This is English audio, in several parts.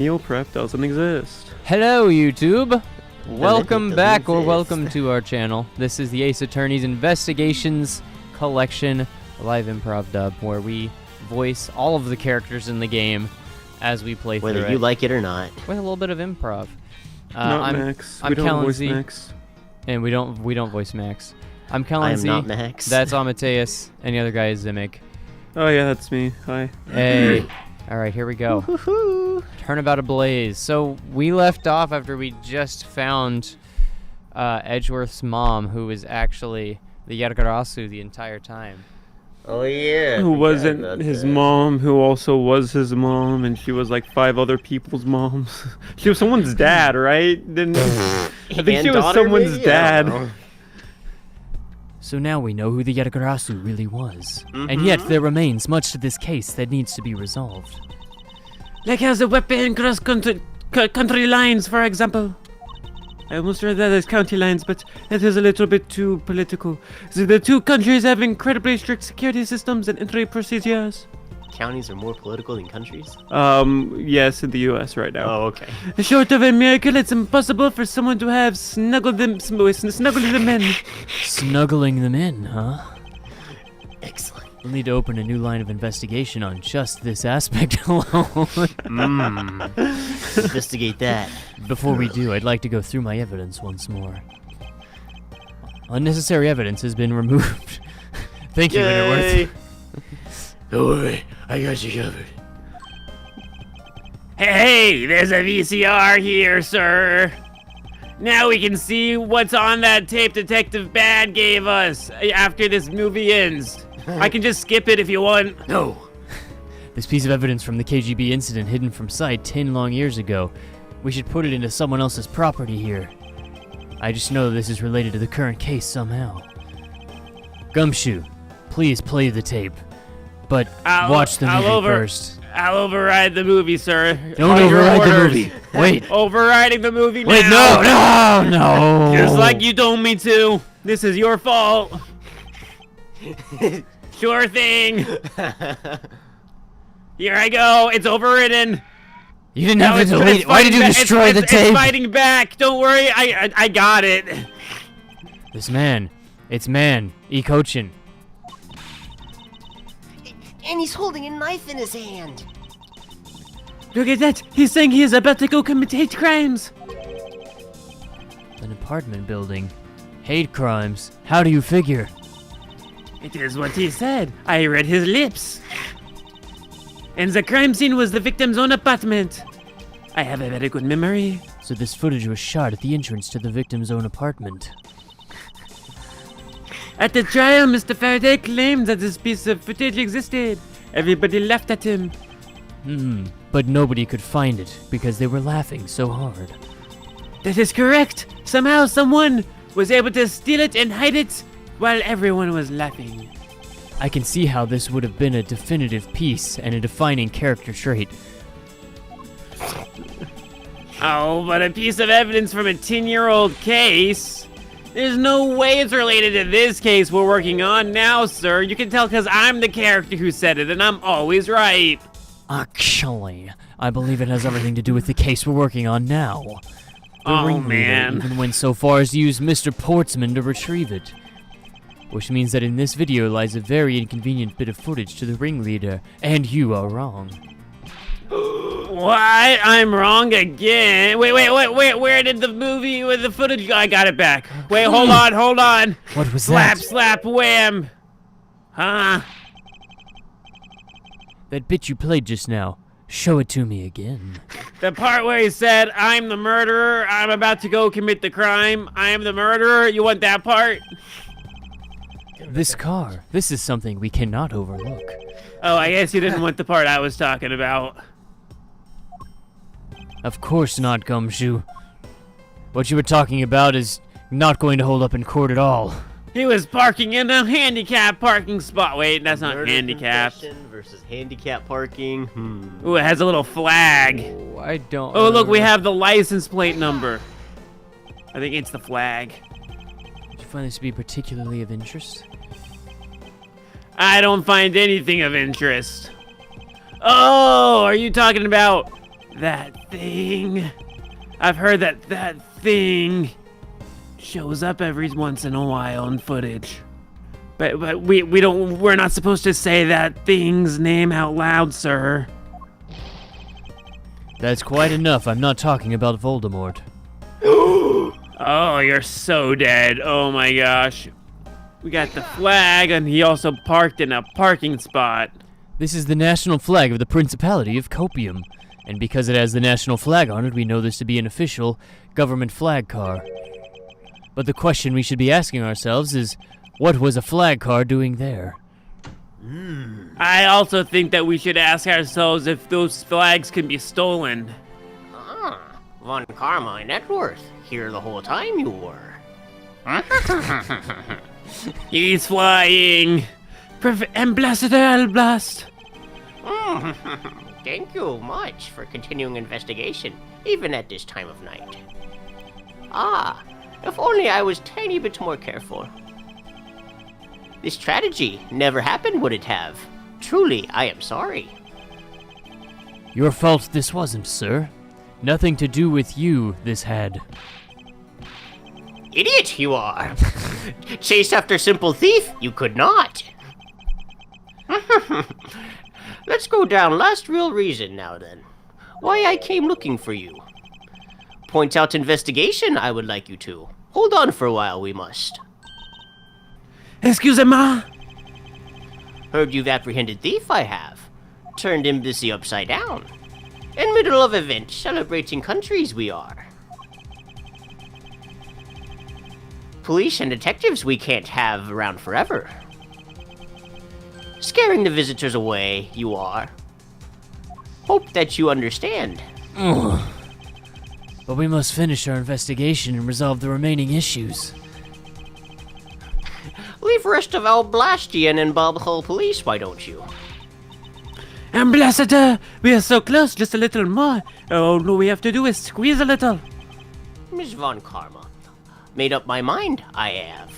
Meal prep doesn't exist. Hello, YouTube. Welcome back, or exist. welcome to our channel. This is the Ace Attorney's Investigations Collection live improv dub, where we voice all of the characters in the game as we play through it. Whether you like it or not. With a little bit of improv. Not Max. I'm We don't Kellen voice Z, Max. and we don't voice Max. I'm I Kellen am Z. not Max. That's Amadeus, and the other guy is Zimic. Oh yeah, that's me. Hi. Hey. All right, here we go. Turnabout ablaze. So we left off after we just found Edgeworth's mom, who was actually the Yargarasu the entire time. Oh yeah. Who wasn't his mom, who also was his mom, and she was like 5 other people's moms. She was someone's dad, right? Didn't I think she was someone's dad. So now we know who the Yargarasu really was. And yet there remains much to this case that needs to be resolved. Like has a weapon cross country lines, for example. I almost read that as county lines, but it is a little bit too political. So the two countries have incredibly strict security systems and entry procedures. Counties are more political than countries? Yes, in the U.S. right now. Oh, okay. Short of a miracle, it's impossible for someone to have snuggled them in. Snuggling them in, huh? Excellent. We'll need to open a new line of investigation on just this aspect alone. Investigate that. Before we do, I'd like to go through my evidence once more. Unnecessary evidence has been removed. Thank you, Winterworth. Don't worry, I got you covered. Hey, there's a VCR here, sir. Now we can see what's on that tape Detective Bad gave us after this movie ends. I can just skip it if you want. No. This piece of evidence from the KGB incident hidden from sight 10 long years ago. We should put it into someone else's property here. I just know this is related to the current case somehow. Gumshoe, please play the tape. But watch the movie first. I'll override the movie, sir. Don't override the movie. Wait. Overriding the movie now. Wait, no. Just like you told me to. This is your fault. Sure thing. Here I go. It's overridden. You didn't have to delete it. Why did you destroy the tape? It's fighting back. Don't worry. I got it. This man. It's man. Ecochin. And he's holding a knife in his hand. Look at that. He's saying he is about to go commit hate crimes. An apartment building. Hate crimes. How do you figure? It is what he said. I read his lips. And the crime scene was the victim's own apartment. I have a very good memory. So this footage was shot at the entrance to the victim's own apartment. At the trial, Mr. Faraday claimed that this piece of footage existed. Everybody laughed at him. But nobody could find it because they were laughing so hard. That is correct. Somehow someone was able to steal it and hide it while everyone was laughing. I can see how this would have been a definitive piece and a defining character trait. Oh, but a piece of evidence from a 10-year-old case? There's no way it's related to this case we're working on now, sir. You can tell because I'm the character who said it, and I'm always right. Actually, I believe it has everything to do with the case we're working on now. The Oh, ringleader man. even went so far as to use Mr. Portsman to retrieve it. Which means that in this video lies a very inconvenient bit of footage to the ringleader, and you are wrong. What? I'm wrong again. Wait. Where did the movie with the footage go? I got it back. Wait, hold on. What was Slap, that? slap, wham. Huh? That bit you played just now. Show it to me again. The part where he said, I'm the murderer, I'm about to go commit the crime, I am the murderer. You want that part? This car. This is something we cannot overlook. Oh, I guess you didn't want the part I was talking about. Of course not, Gumshoe. What you were talking about is not going to hold up in court at all. He was parking in a handicap parking spot. Wait, that's not Murder handicapped. confession versus handicap parking. Ooh, it has a little flag. Oh, I don't. Oh, look, we have the license plate number. I think it's the flag. Did you find this to be particularly of interest? I don't find anything of interest. Oh, are you talking about That thing. I've heard that thing shows up every once in a while in footage. But we're not supposed to say that thing's name out loud, sir. That's quite enough. I'm not talking about Voldemort. Oh, you're so dead. Oh my gosh. We got the flag, and he also parked in a parking spot. This is the national flag of the Principality of Copium. And because it has the national flag on it, we know this to be an official government flag car. But the question we should be asking ourselves is, what was a flag car doing there? I also think that we should ask ourselves if those flags can be stolen. Von Karma and Edworth, here the whole time you were. He's flying. Ambassador Alblast. Thank you much for continuing investigation, even at this time of night. If only I was tiny bit more careful. This tragedy never happened, would it have? Truly, I am sorry. Your fault this wasn't, sir. Nothing to do with you, this had. Idiot you are! Chase after simple thief? You could not! Let's go down last real reason now then. Why I came looking for you. Point out investigation, I would like you to. Hold on for a while, we must. Excusez-moi. Heard you've apprehended thief, I have. Turned embassy upside down. In middle of event, celebrating countries we are. Police and detectives we can't have around forever. Scaring the visitors away, you are. Hope that you understand. But we must finish our investigation and resolve the remaining issues. Leave rest of Alblastian and Bob Hull Police, why don't you? Ambassador, we are so close, just a little more. All we have to do is squeeze a little. Miss Von Karma, made up my mind, I have.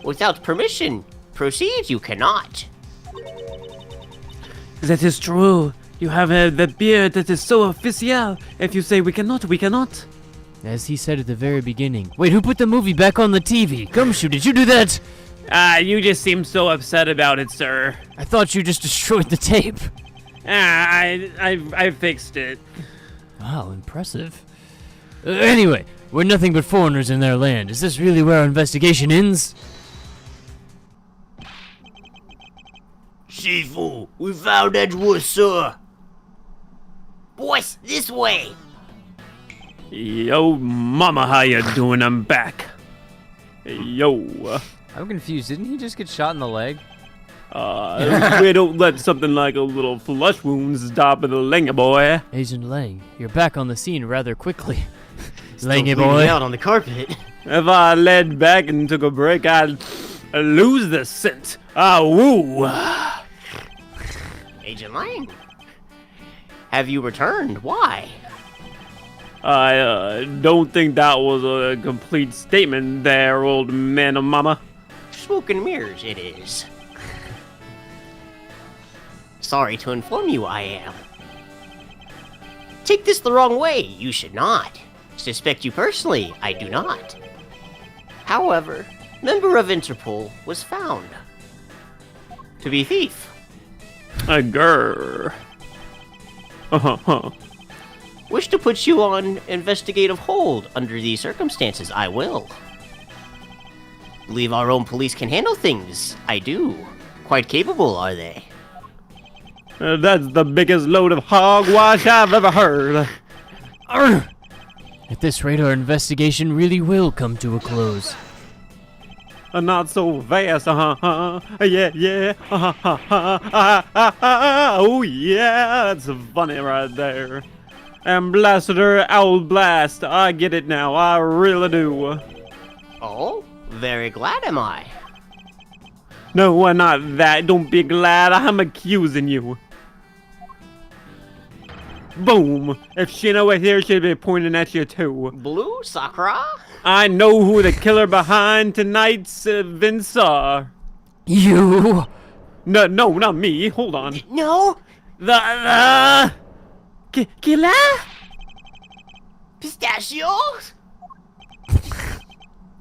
Without permission, proceed you cannot. That is true. You have the beard that is so official. If you say we cannot, we cannot. As he said at the very beginning. Wait, who put the movie back on the TV? Gumshoe, did you do that? You just seem so upset about it, sir. I thought you just destroyed the tape. I fixed it. Wow, impressive. Anyway, we're nothing but foreigners in their land. Is this really where our investigation ends? Shifu, we found Edgewood, sir. Boys, this way. Yo, mama, how you doing? I'm back. Yo. I'm confused. Didn't he just get shot in the leg? We don't let something like a little flesh wound stop at the linga boy. Agent Lang, you're back on the scene rather quickly. Langy Bleeding boy. out on the carpet. If I laid back and took a break, I'd lose the scent. Woo. Agent Lang, have you returned? Why? I don't think that was a complete statement there, old man of mama. Smoke and mirrors, it is. Sorry to inform you, I am. Take this the wrong way, you should not. Suspect you personally, I do not. However, member of Interpol was found to be thief. A grr. Wish to put you on investigative hold under these circumstances, I will. Believe our own police can handle things, I do. Quite capable, are they? That's the biggest load of hogwash I've ever heard. Arr! At this rate, our investigation really will come to a close. Not so fast, yeah, oh yeah, that's funny right there. Ambassador Owl Blast, I get it now, I really do. Oh, very glad am I. No, not that, don't be glad, I'm accusing you. Boom, if Shina were here, she'd be pointing at you too. Blue, Sakura? I know who the killer behind tonight's events are. You? No, not me. Hold on. No? The Killer? Pistachios?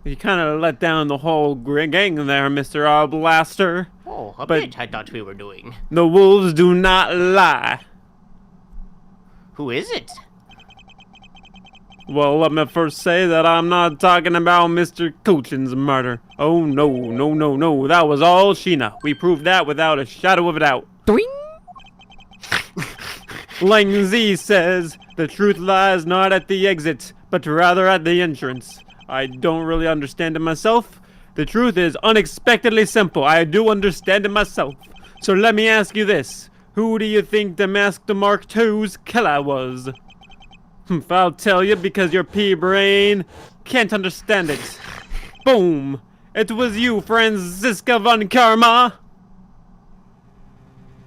You kind of let down the whole gang there, Mr. Blaster. Oh, a But- bit I thought we were doing. The wolves do not lie. Who is it? Well, let me first say that I'm not talking about Mr. Cochin's murder. Oh, no. That was all Sheena. We proved that without a shadow of a doubt. Lang Z says, the truth lies not at the exit, but rather at the entrance. I don't really understand it myself. The truth is unexpectedly simple. I do understand it myself. So let me ask you this. Who do you think the Masked Mark II's killer was? I'll tell you because your pea-brain can't understand it. Boom! It was you, Franziska von Karma!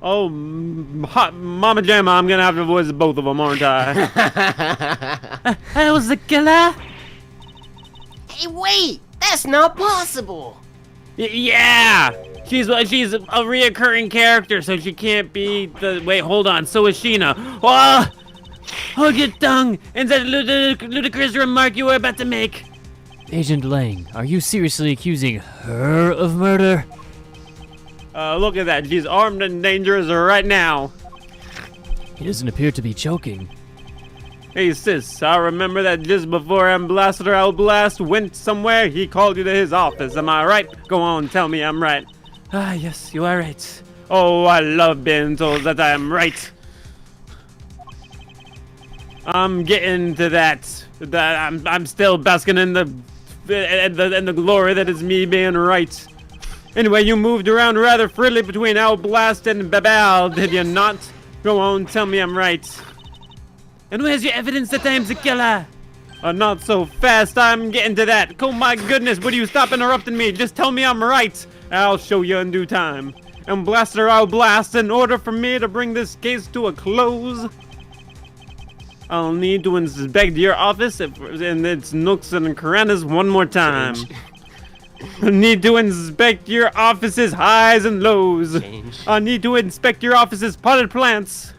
Oh, hot Mama Jamma, I'm gonna have to voice both of them, aren't I? I was the killer? Hey, wait! That's not possible! Yeah! She's a reoccurring character, so she can't be the... Wait, hold on, so is Sheena. Oh! Hold your tongue! And that ludicrous remark you were about to make! Agent Lang, are you seriously accusing her of murder? Look at that, she's armed and dangerous right now. He doesn't appear to be choking. Hey sis, I remember that just before Ambassador Alblast went somewhere, he called you to his office, am I right? Go on, tell me I'm right. Ah, yes, you are right. Oh, I love being told that I am right. I'm getting to that. I'm still basking in the glory that is me being right. Anyway, you moved around rather freely between Alblast and Babal, did you not? Go on, tell me I'm right. And where's your evidence that I'm the killer? Not so fast, I'm getting to that. Oh my goodness, would you stop interrupting me? Just tell me I'm right. I'll show you in due time. And Blaster, I'll blast. In order for me to bring this case to a close, I'll need to inspect your office and its nooks and crannies one more time. I need to inspect your office's highs and lows. Change. I need to inspect your office's potted plants.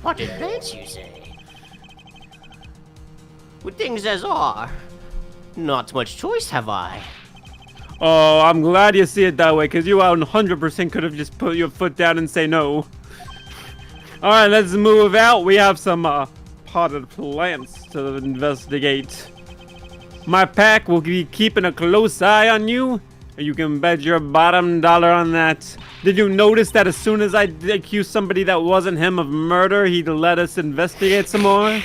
What advance you say? With things as are, not much choice have I. Oh, I'm glad you see it that way, because you 100% could have just put your foot down and say no. Alright, let's move out. We have some potted plants to investigate. My pack will be keeping a close eye on you. You can bet your bottom dollar on that. Did you notice that as soon as I accused somebody that wasn't him of murder, he'd let us investigate some more?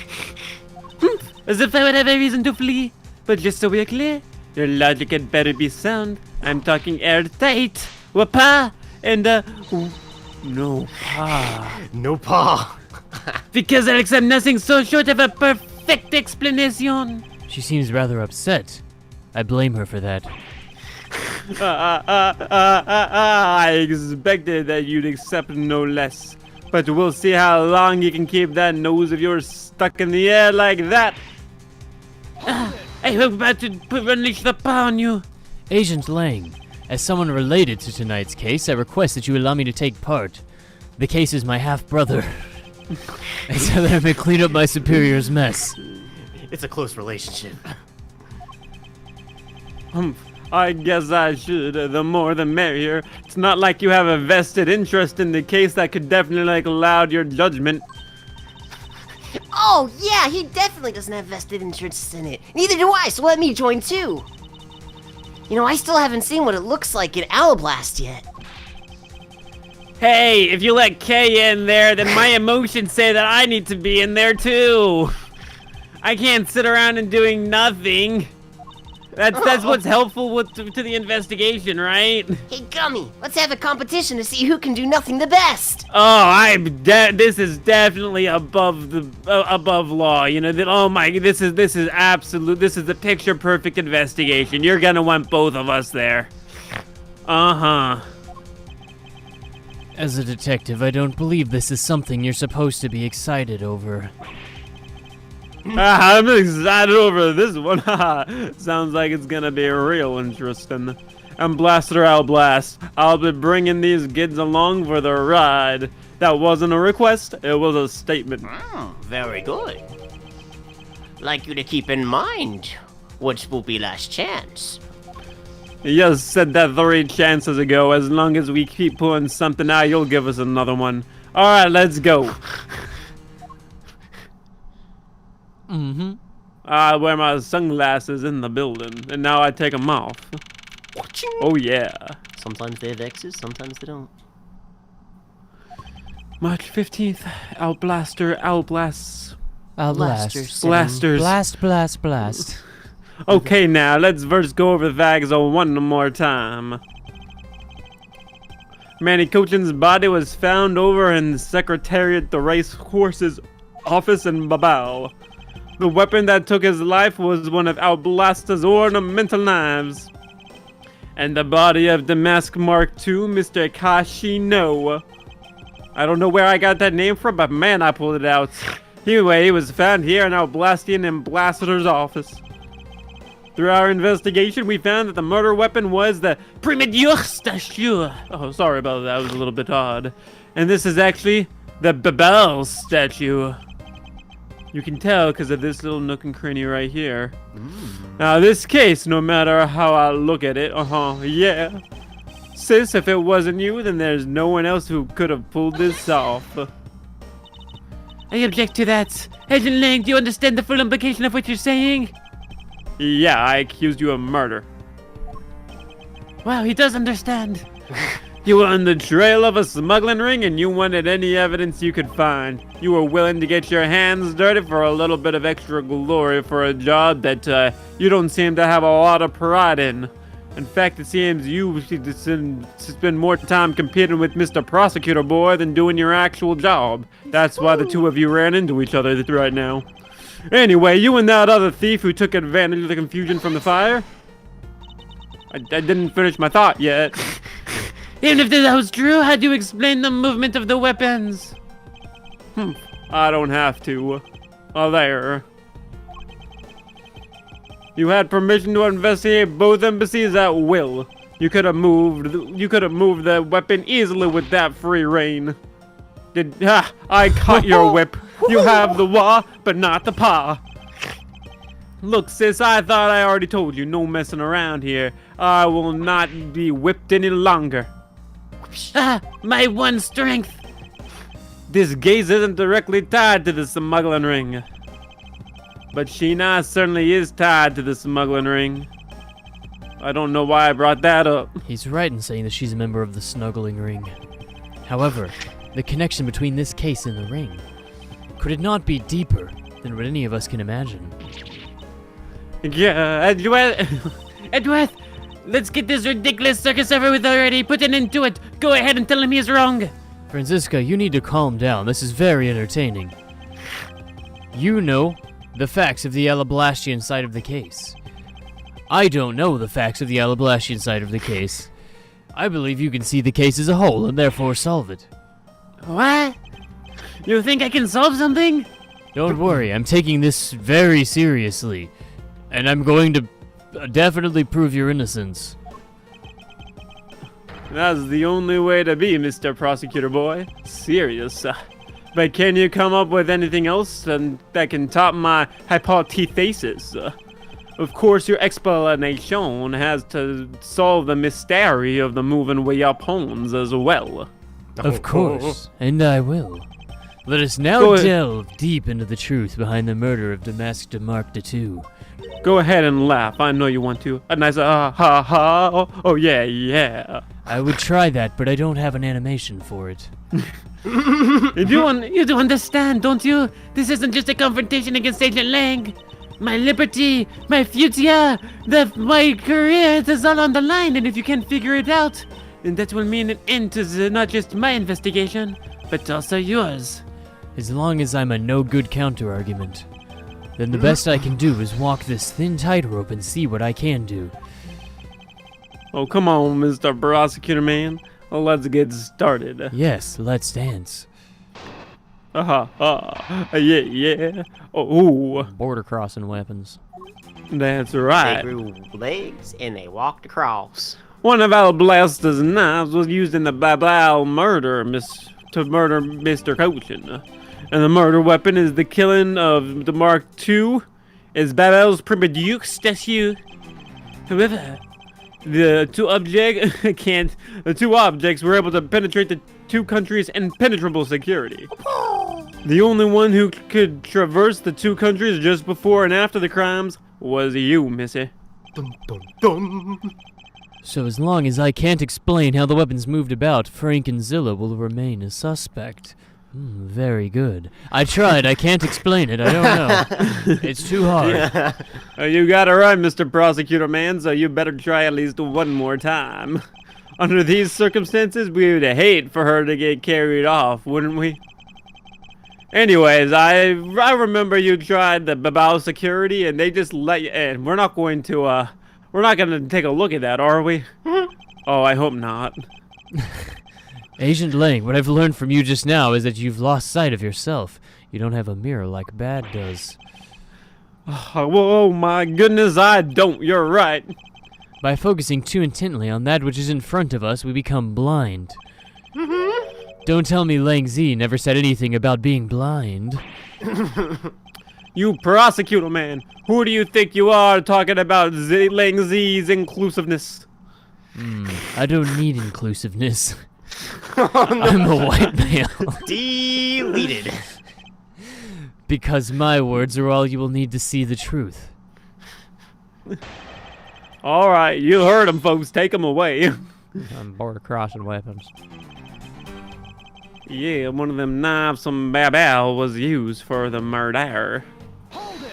As if I would have a reason to flee. But just so we're clear, your logic had better be sound. I'm talking airtight. Wapa and no pa. No paw. Because I'll accept nothing so short of a perfect explanation. She seems rather upset. I blame her for that. I expected that you'd accept no less. But we'll see how long you can keep that nose of yours stuck in the air like that. I hope about to unleash the power on you. Agent Lang, as someone related to tonight's case, I request that you allow me to take part. The case is my half-brother. And so that I may clean up my superior's mess. It's a close relationship. I guess I should. The more the merrier. It's not like you have a vested interest in the case that could definitely cloud your judgment. Oh, yeah, he definitely doesn't have vested interests in it. Neither do I, so let me join too. You know, I still haven't seen what it looks like in Owlblast yet. Hey, if you let Kay in there, then my emotions say that I need to be in there too. I can't sit around and doing nothing. That's what's helpful to the investigation, right? Hey, Gummy, let's have a competition to see who can do nothing the best. Oh, this is definitely above law. You know that. Oh my, this is the picture perfect investigation. You're gonna want both of us there. As a detective, I don't believe this is something you're supposed to be excited over. I'm excited over this one. Sounds like it's gonna be real interesting. And Blaster, I'll blast. I'll be bringing these kids along for the ride. That wasn't a request, it was a statement. Very good. Like you to keep in mind what's will be last chance. You just said that 3 chances ago. As long as we keep pulling something out, you'll give us another one. Alright, let's go. I wear my sunglasses in the building, and now I take them off. Oh yeah. Sometimes they have X's, sometimes they don't. March 15th, Owl blasts. Blasters. Blasters. Blast. Okay, now let's first go over the facts one more time. Manny Cochin's body was found over in the Secretariat, the race horse's office in Babao. The weapon that took his life was one of Alblasta's ornamental knives. And the body of Damask Mark II, Mr. Kashino. I don't know where I got that name from, but man, I pulled it out. Anyway, it was found here in Alblastian Ambassador's office. Through our investigation, we found that the murder weapon was the Primidiur statue. Oh, sorry about that, it was a little bit odd. And this is actually the Babel statue. You can tell because of this little nook and cranny right here. Now, this case, no matter how I look at it, yeah. Sis, if it wasn't you, then there's no one else who could have pulled this off. I object to that. Agent Lang, do you understand the full implication of what you're saying? Yeah, I accused you of murder. Wow, he does understand. You were on the trail of a smuggling ring and you wanted any evidence you could find. You were willing to get your hands dirty for a little bit of extra glory for a job that you don't seem to have a lot of pride in. In fact, it seems you should spend more time competing with Mr. Prosecutor Boy than doing your actual job. That's why the two of you ran into each other right now. Anyway, you and that other thief who took advantage of the confusion from the fire? I didn't finish my thought yet. Even if that was true, how do you explain the movement of the weapons? I don't have to. There. You had permission to investigate both embassies at will. You could have moved the weapon easily with that free rein. I caught your whip. You have the wah, but not the pa. Look, sis, I thought I already told you, no messing around here. I will not be whipped any longer. My one strength. This gaze isn't directly tied to the smuggling ring. But Sheena certainly is tied to the smuggling ring. I don't know why I brought that up. He's right in saying that she's a member of the snuggling ring. However, the connection between this case and the ring, could it not be deeper than what any of us can imagine? Yeah, Edward, let's get this ridiculous circus over with already. Put an end to it. Go ahead and tell him he's wrong. Franziska, you need to calm down. This is very entertaining. You know the facts of the Alablastian side of the case. I don't know the facts of the Alablastian side of the case. I believe you can see the case as a whole and therefore solve it. What? You think I can solve something? Don't worry, I'm taking this very seriously. And I'm going to definitely prove your innocence. That's the only way to be, Mr. Prosecutor Boy. Serious. But can you come up with anything else that can top my hypothesis? Of course, your explanation has to solve the mystery of the moving way up homes as well. Of course, and I will. Let us now Go ahead. delve deep into the truth behind the murder of Damask Mark II. Go ahead and laugh. I know you want to. A nice ha ha. Oh yeah, yeah. I would try that, but I don't have an animation for it. You You do understand, don't you? This isn't just a confrontation against Agent Lang. My liberty, my future, my career, it is all on the line, and if you can't figure it out, then that will mean an end to not just my investigation, but also yours. As long as I'm a no-good counter-argument, then the best I can do is walk this thin tightrope and see what I can do. Oh, come on, Mr. Prosecutor Man. Let's get started. Yes, let's dance. Yeah. Oh, Border crossing weapons. that's They right. grew legs and they walked across. One of Alblasta's knives was used in the Babal murder, Miss to murder Mr. Cochin. And the murder weapon is the killing of the Mark II is Babel's Primaduke statue. However, the two objects were able to penetrate the two countries' impenetrable security. The only one who could traverse the two countries just before and after the crimes was you, Missy. Dun, dun, dun. So as long as I can't explain how the weapons moved about, Frank and Zilla will remain a suspect. Very good. I tried. I can't explain it. I don't know. It's too hard. You got it right, Mr. Prosecutor Man, so you better try at least one more time. Under these circumstances, we would hate for her to get carried off, wouldn't we? Anyways, I remember you tried the Babao security and they just let you in. We're not going to take a look at that, are we? Oh, I hope not. Agent Lang, what I've learned from you just now is that you've lost sight of yourself. You don't have a mirror like Bad does. Oh my goodness, I don't. You're right. By focusing too intently on that which is in front of us, we become blind. Don't tell me Lang Z never said anything about being blind. You prosecutor man, who do you think you are talking about Lang Z's inclusiveness? I don't need inclusiveness. I'm a white male. Deleted. Because my words are all you will need to see the truth. All right, you heard him, folks. Take him away. Border crossing weapons. Yeah, one of them knives from Babel was used for the murder. Hold it!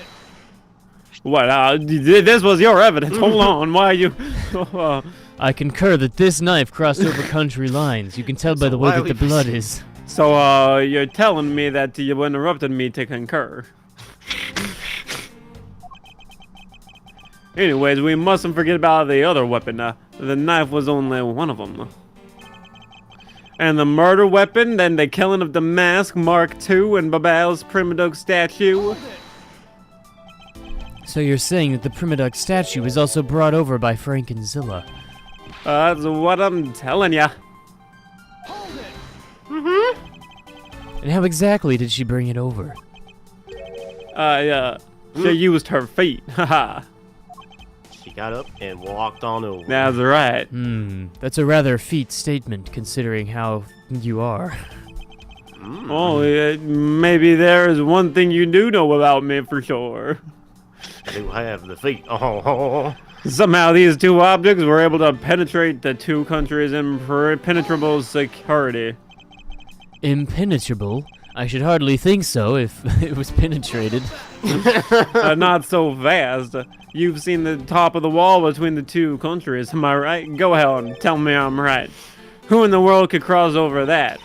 What, this was your evidence. Hold on, why are you... I concur that this knife crossed over country lines. You can tell by the way that the blood is. So, you're telling me that you interrupted me to concur. Anyways, we mustn't forget about the other weapon. The knife was only one of them. And the murder weapon, then the killing of the mask, Mark II, and Babel's Primaduke statue. So you're saying that the Primaduke statue was also brought over by Frank and Zilla? That's what I'm telling ya. Hold it! And how exactly did she bring it over? She used her feet. Haha. She got up and walked on over. That's right. That's a rather effete statement considering how you are. Oh, maybe there is one thing you do know about me for sure. I do have the feet. Oh. Somehow these two objects were able to penetrate the two countries' impenetrable security. Impenetrable? I should hardly think so if it was penetrated. Not so fast. You've seen the top of the wall between the two countries, am I right? Go ahead and tell me I'm right. Who in the world could cross over that?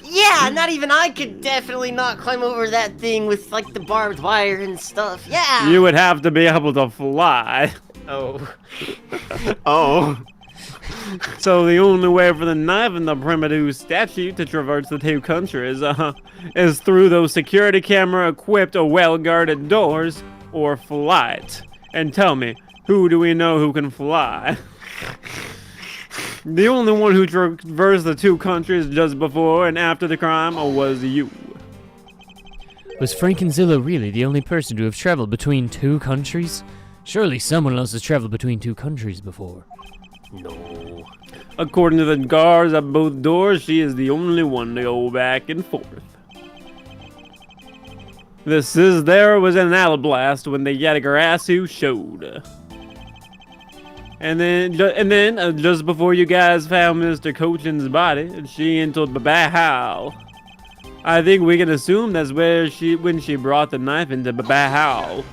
Yeah, not even I could definitely not climb over that thing with like the barbed wire and stuff. Yeah. You would have to be able to fly. Oh. Oh. So the only way for the knife and the Primaduke statue to traverse the two countries is through those security camera equipped or well-guarded doors or flight. And tell me, who do we know who can fly? The only one who traversed the two countries just before and after the crime was you. Was Frank and Zilla really the only person to have traveled between two countries? Surely someone else has traveled between two countries before. No. According to the guards at both doors, she is the only one to go back and forth. This is there was an blast when the Yatagarasu showed. And then just before you guys found Mr. Cochin's body, she entered the Babao. I think we can assume that's when she brought the knife into the Babao.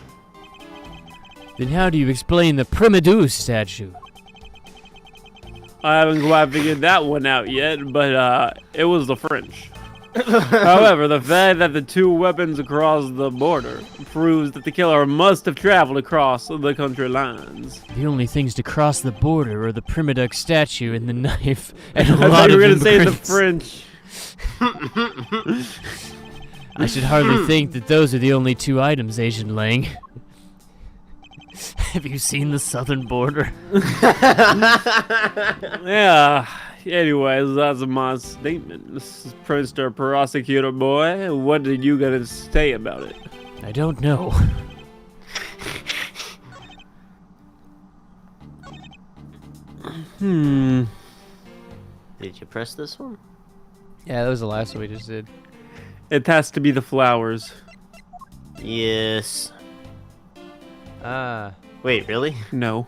Then how do you explain the Primaduke statue? I haven't quite figured that one out yet, but it was the French. However, the fact that the two weapons across the border proves that the killer must have traveled across the country lines. The only things to cross the border are the Primaduke statue and the knife, and a I lot thought you of were going to say the immigrants. French. I should hardly think that those are the only two items, Agent Lang. Have you seen the southern border? Yeah, Anyways, that's my statement. Mr. Prosecutor Boy, what did you gotta say about it? I don't know. Hmm. Did you press this one? Yeah, that was the last one we just did. It has to be the flowers. Yes. Ah. Wait, really? No.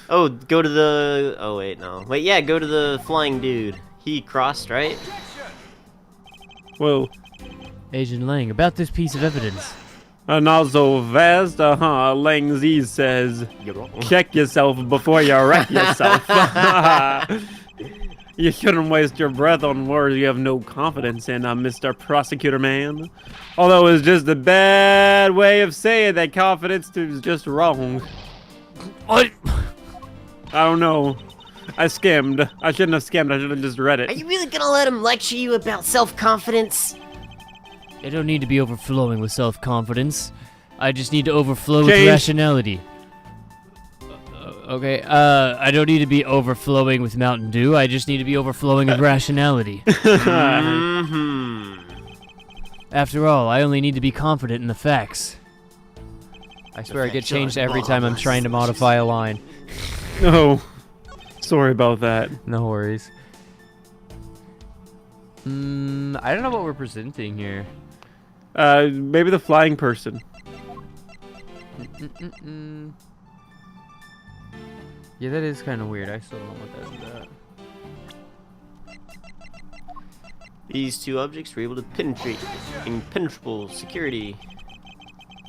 Oh, go to the... Oh, wait, no. Wait, yeah, go to the flying dude. He crossed, right? Well, Agent Lang, about this piece of evidence. not so fast. Lang Z says, check yourself before you wreck yourself. You shouldn't waste your breath on words you have no confidence in, Mr. Prosecutor Man. Although it's just a bad way of saying that confidence is just wrong. What? I don't know. I skimmed. I shouldn't have skimmed. I should have just read Are it. you really gonna let him lecture you about self-confidence? I don't need to be overflowing with self-confidence. I just need to overflow with Change. rationality. Okay, I don't need to be overflowing with Mountain Dew. I just need to be overflowing with rationality. Mm-hmm. After all, I only need to be confident in the facts. I swear I get fact you're changed every time I'm trying to modify a line. Oh, sorry about that. No worries. I don't know what we're presenting here. Maybe the flying person. Yeah, that is kind of weird. I still don't know what that's about. These two objects were able to penetrate impenetrable security.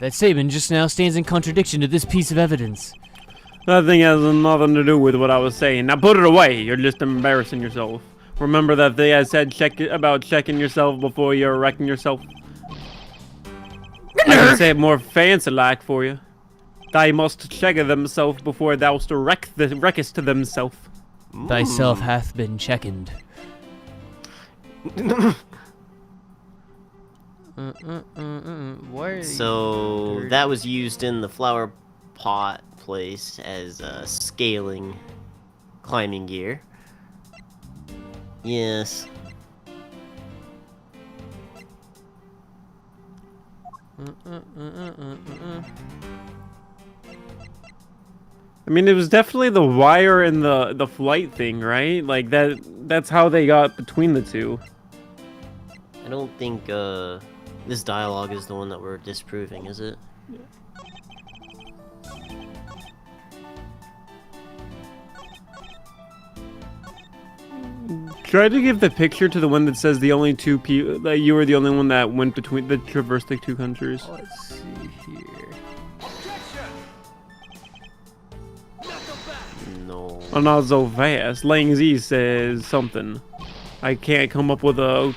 That statement just now stands in contradiction to this piece of evidence. That thing has nothing to do with what I was saying. Now put it away. You're just embarrassing yourself. Remember that thing I said about checking yourself before you're wrecking yourself? I can say it more fancy-like for you. Thou must check themself before thou'st wreckest themself. Thyself hath been checkened. Why? So that was used in the flower pot place as scaling climbing gear. Yes. I mean, it was definitely the wire and the flight thing, right? Like that's how they got between the two. I don't think this dialogue is the one that we're disproving, is it? Try to give the picture to the one that says the only two people that you were the only one that went between that traversed the two countries. Let's see here. No. Oh, not so fast. Lang Z says something. I can't come up with a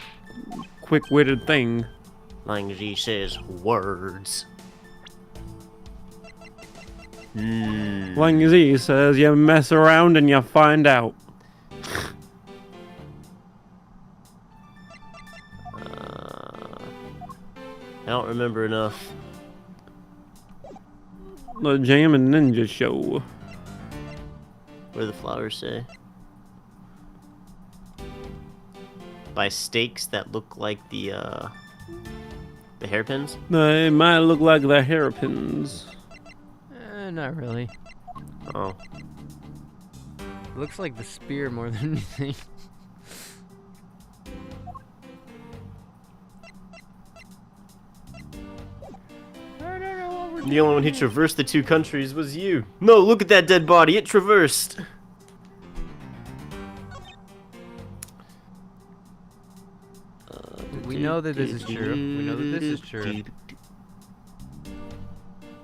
quick-witted thing. Lang Ji says words. Hmm. Lang Z says you mess around and you find out. I don't remember enough. The Jammin' Ninja Show. What do the flowers say? By stakes that look like the hairpins? They might look like the hairpins. Not really. Oh. Looks like the spear more than anything. The only one who traversed the two countries was you. No, look at that dead body. It traversed. We know that this is true. We know that this is true.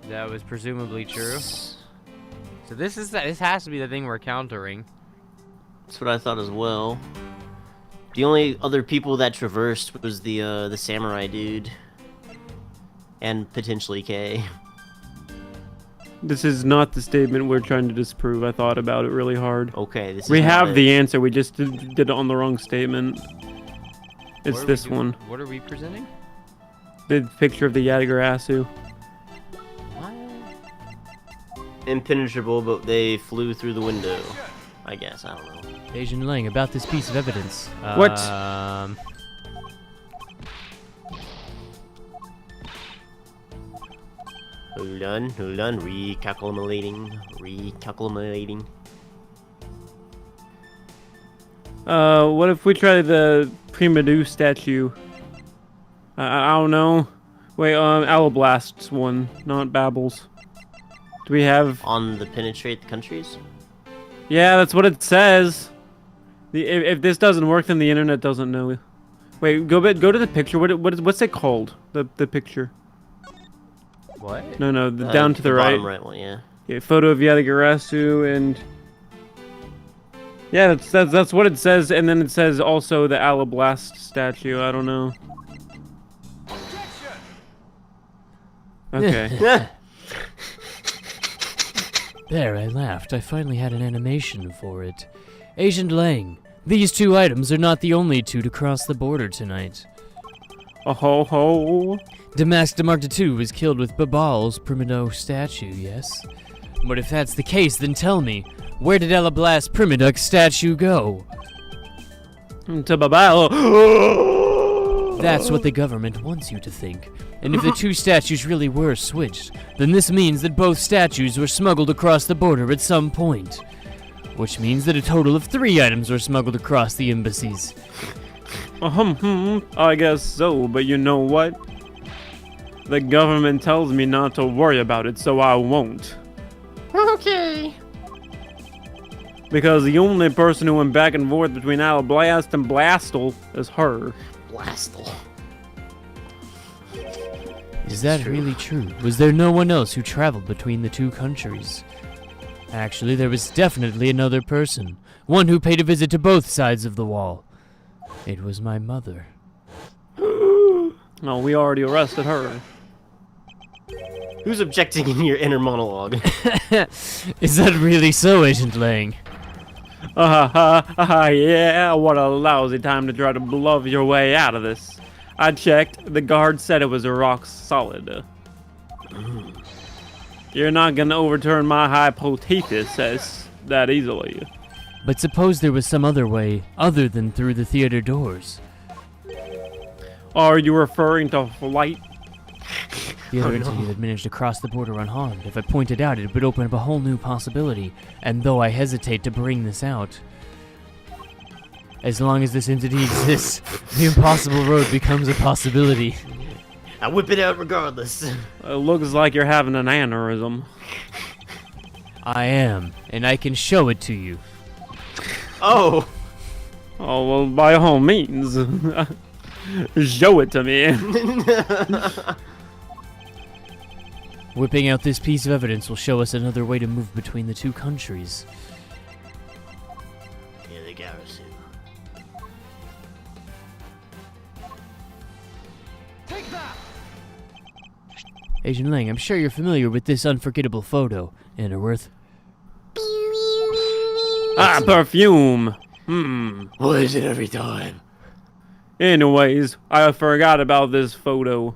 That was presumably true. So this has to be the thing we're countering. That's what I thought as well. The only other people that traversed was the samurai dude. And potentially Kay. This is not the statement we're trying to disprove. I thought about it really hard. Okay, this is We not have it. the answer. We just did it on the wrong statement. It's What are we this doing? one. What are we presenting? The picture of the Yatagarasu. What? Impenetrable, but they flew through the window. I guess. I don't know. Asian Lang, about this piece of evidence. What? Hold on. Recalculating. What if we try the Prima Du statue? I don't know. Wait, Alablast's one, not Babel's. Do we have... On the penetrate countries? Yeah, that's what it says. If this doesn't work, then the internet doesn't know. Wait, go to the picture. What's it called? The picture. What? No, down to the right. Bottom right one, yeah. Yeah, photo of Yadagarasu and... Yeah, that's what it says, and then it says also the Alablast statue. I don't know. Okay. There, I laughed. I finally had an animation for it. Agent Lang, these two items are not the only two to cross the border tonight. Oh ho ho. Damask Demarked II was killed with Babal's Primido statue, yes? But if that's the case, then tell me, where did Alablast Primidux statue go? To Babel. That's what the government wants you to think. And if the two statues really were switched, then this means that both statues were smuggled across the border at some point. Which means that a total of 3 items were smuggled across the embassies. I guess so, but you know what? The government tells me not to worry about it, so I won't. Okay. Because the only person who went back and forth between Alablast and Blastel is her. Blastel. Is that really true? Was there no one else who traveled between the two countries? Actually, there was definitely another person. One who paid a visit to both sides of the wall. It was my mother. No, we already arrested her. Who's objecting in your inner monologue? Is that really so, Agent Lang? Yeah, what a lousy time to try to bluff your way out of this. I checked, the guard said it was rock solid. You're not gonna overturn my hypothesis that easily. But suppose there was some other way, other than through the theater doors. Are you referring to flight? The other entity that managed to cross the border unharmed. If I pointed out, it would open up a whole new possibility. And though I hesitate to bring this out, as long as this entity exists, the impossible road becomes a possibility. I whip it out regardless. It looks like you're having an aneurysm. I am, and I can show it to you. Oh! Oh, well, by all means. Show it to me. Whipping out this piece of evidence will show us another way to move between the two countries. Yeah, the Garasu. Agent Lang, I'm sure you're familiar with this unforgettable photo. Interworth. Ah, perfume. What is it every time? Anyways, I forgot about this photo.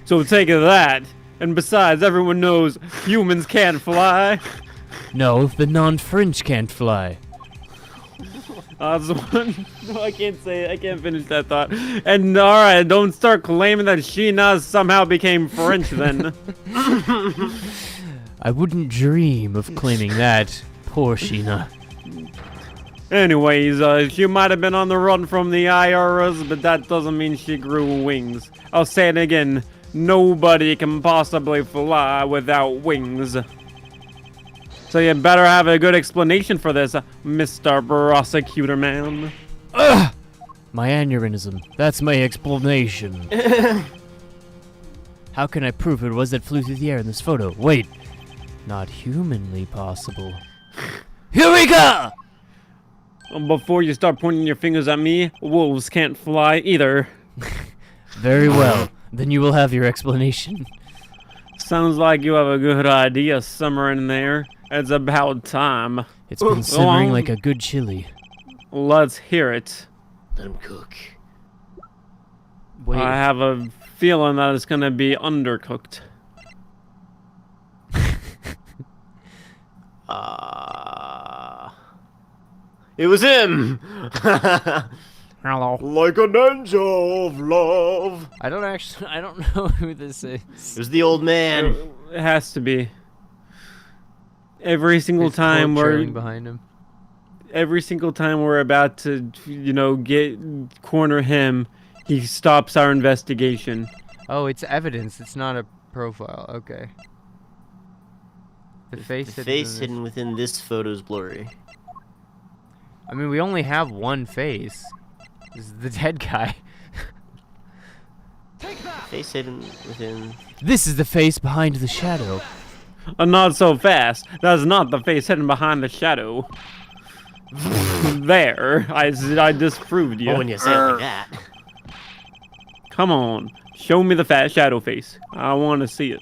So take that. And besides, everyone knows humans can't fly. No, the non-French can't fly. That's one. No, I can't say it. I can't finish that thought. And alright, don't start claiming that Sheena somehow became French then. I wouldn't dream of claiming that. Poor Sheena. Anyways, she might have been on the run from the IRS, but that doesn't mean she grew wings. I'll say it again. Nobody can possibly fly without wings. So you better have a good explanation for this, Mr. Prosecutor Man. Ugh! My aneurysm. That's my explanation. How can I prove it was that flew through the air in this photo? Wait. Not humanly possible. Eureka! Before you start pointing your fingers at me, wolves can't fly either. Very well. Then you will have your explanation. Sounds like you have a good idea somewhere in there. It's about time. It's been simmering like a good chili. Let's hear it. Let him cook. Wait. I have a feeling that it's gonna be undercooked. It was him! Hello. Like a ninja of love. I don't know who this is. It was the old man. It has to be. Every single time behind him. every single time we're about to, you know, corner him, he stops our investigation. Oh, it's evidence. It's not a profile. Okay. The face hidden within this photo's blurry. I mean, we only have one face. This is the dead guy. Face hidden within. This is the face behind the shadow. Not so fast. That's not the face hidden behind the shadow. There, I disproved you. Oh, when you say it like that. Come on, show me the fat shadow face. I want to see it.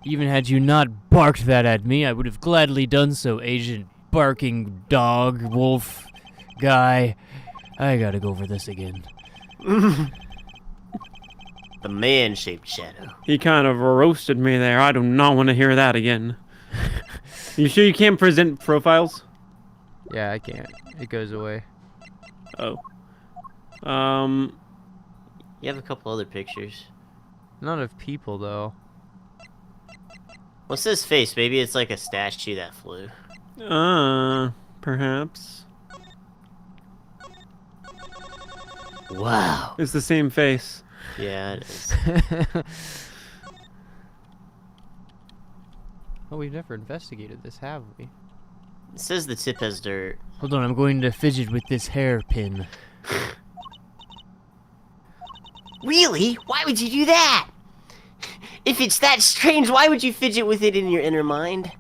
Even had you not barked that at me, I would have gladly done so, Agent Barking Dog, Wolf, Guy. I gotta go over this again. The man-shaped shadow. He kind of roasted me there. I do not want to hear that again. You sure you can't present profiles? Yeah, I can't. It goes away. Oh. You have a couple other pictures. Not of people, though. What's this face? Maybe it's like a statue that flew. Perhaps. Wow. It's the same face. Yeah, it is. Oh, we've never investigated this, have we? It says the tip has dirt. Hold on, I'm going to fidget with this hairpin. Really? Why would you do that? If it's that strange, why would you fidget with it in your inner mind?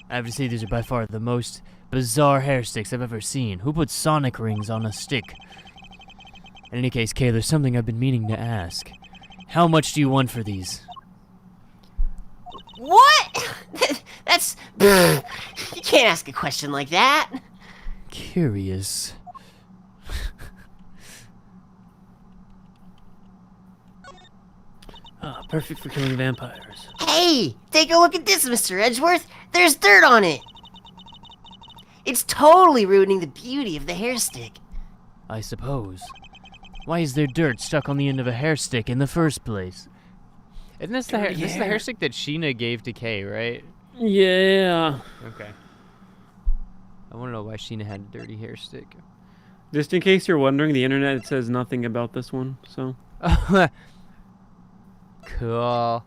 I have to say these are by far the most bizarre hair sticks I've ever seen. Who put sonic rings on a stick? In any case, Kay, there's something I've been meaning to ask. How much do you want for these? What? That's... You can't ask a question like that. Curious. Perfect for killing vampires. Hey, take a look at this, Mr. Edgeworth. There's dirt on it. It's totally ruining the beauty of the hair stick. I suppose. Why is there dirt stuck on the end of a hair stick in the first place? Isn't this the hair? This is the hair stick that Sheena gave to Kay, right? Yeah. Okay. I want to know why Sheena had a dirty hair stick. Just in case you're wondering, the internet says nothing about this one, so. Cool.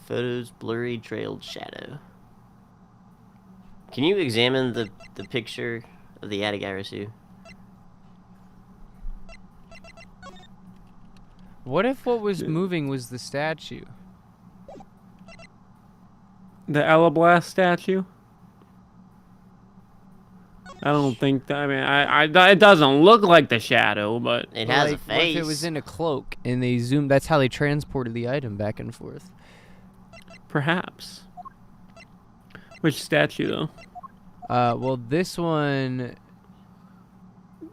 Photos blurry trailed shadow. Can you examine the picture of the Atagarasu? What if what was moving was the statue? The Alablast statue? I don't think that, I mean, it doesn't look like the shadow, but It has a Like, what face. if it was in a cloak and they zoomed? That's how they transported the item back and forth. perhaps. Which statue, though? Well, this one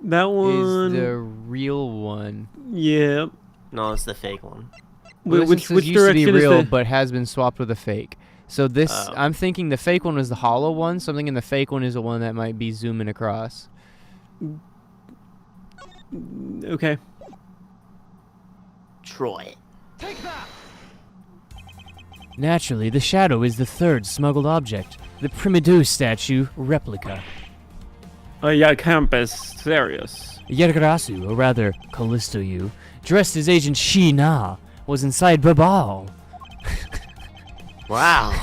That is one. the real one. Yeah. No, it's the fake one. Well, Which used to be direction real, is the? but has been swapped with a fake. So this, Oh. I'm thinking the fake one was the hollow one. Something in the fake one is the one that might be zooming across. Okay. Troy. Naturally, the shadow is the third smuggled object. The Primidu statue replica. Yeah, Campus Serious. Yergrasu, or rather, Callisto-yu, dressed as Agent Sheena, was inside Babal. Wow.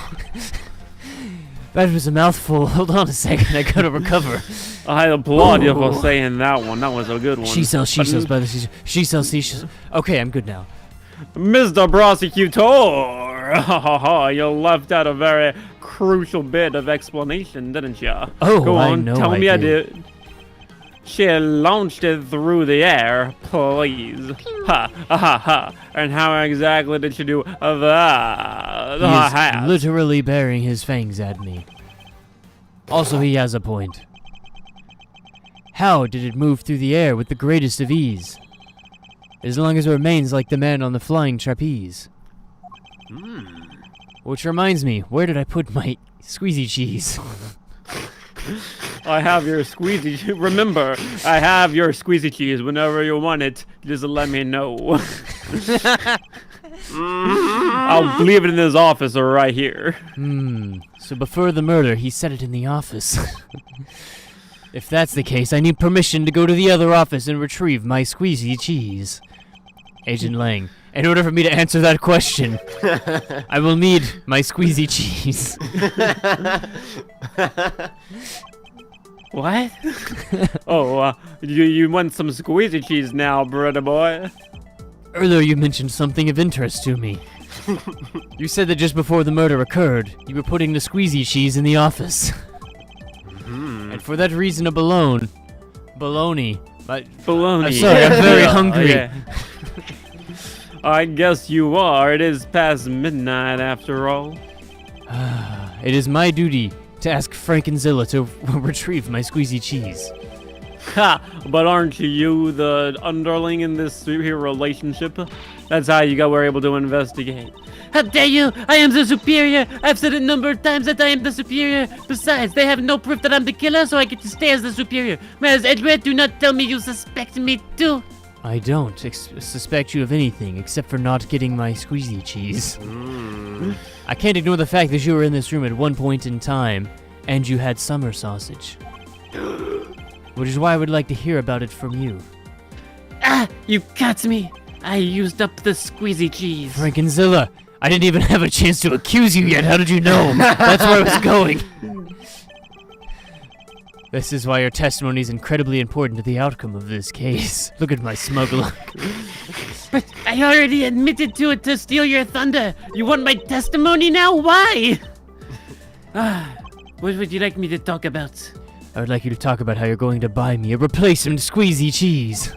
That was a mouthful. Hold on a second, I gotta recover. I applaud you for Ooh. saying that one. That was a good one. She sells But- seashells by the seashore. She sells seashells. Okay, I'm good now. Mr. Prosecutor! You left out a very crucial bit of explanation, didn't you? Oh, Go I on, know tell I me I did. did. She launched it through the air, please. Ha, ha, ha. And how exactly did she do that? He is literally bearing his fangs at me. Also, he has a point. How did it move through the air with the greatest of ease? As long as it remains like the man on the flying trapeze. Which reminds me, where did I put my squeezy cheese? I have your squeezy. Remember, I have your squeezy cheese. Whenever you want it, just let me know. I'll leave it in his office or right here. So before the murder, he set it in the office. If that's the case, I need permission to go to the other office and retrieve my squeezy cheese. Agent Lang, in order for me to answer that question, I will need my squeezy cheese. What? Oh, you want some squeezy cheese now, brother boy? Earlier you mentioned something of interest to me. You said that just before the murder occurred, you were putting the squeezy cheese in the office. And for that reason alone, baloney. Baloney. I'm sorry, I'm very hungry. Yeah. I guess you are. It is past midnight after all. It is my duty to ask Frankenzilla to retrieve my squeezy cheese. Ha! But aren't you the underling in this superhero relationship? That's how were able to investigate. How dare you! I am the superior! I've said it a number of times that I am the superior! Besides, they have no proof that I'm the killer, so I get to stay as the superior. Whereas Edward, do not tell me you suspect me too! I don't suspect you of anything except for not getting my squeezy cheese. I can't ignore the fact that you were in this room at one point in time, and you had summer sausage. Which is why I would like to hear about it from you. Ah! You caught me! I used up the squeezy cheese. Frankenzilla, I didn't even have a chance to accuse you yet. How did you know? That's where I was going. This is why your testimony is incredibly important to the outcome of this case. Look at my smug look. But I already admitted to it to steal your thunder. You want my testimony now? Why? What would you like me to talk about? I would like you to talk about how you're going to buy me a replacement squeezy cheese.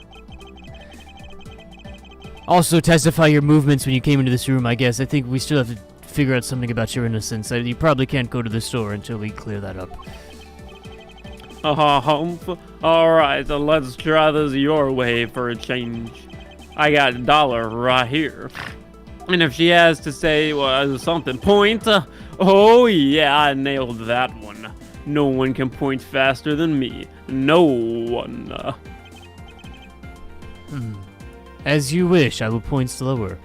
Also testify your movements when you came into this room, I guess. I think we still have to figure out something about your innocence. You probably can't go to the store until we clear that up. Alright, so let's try this your way for a change. I got $1 right here. And if she has to say something, point. Oh yeah, I nailed that one. No one can point faster than me. No one. As you wish, I will point slower.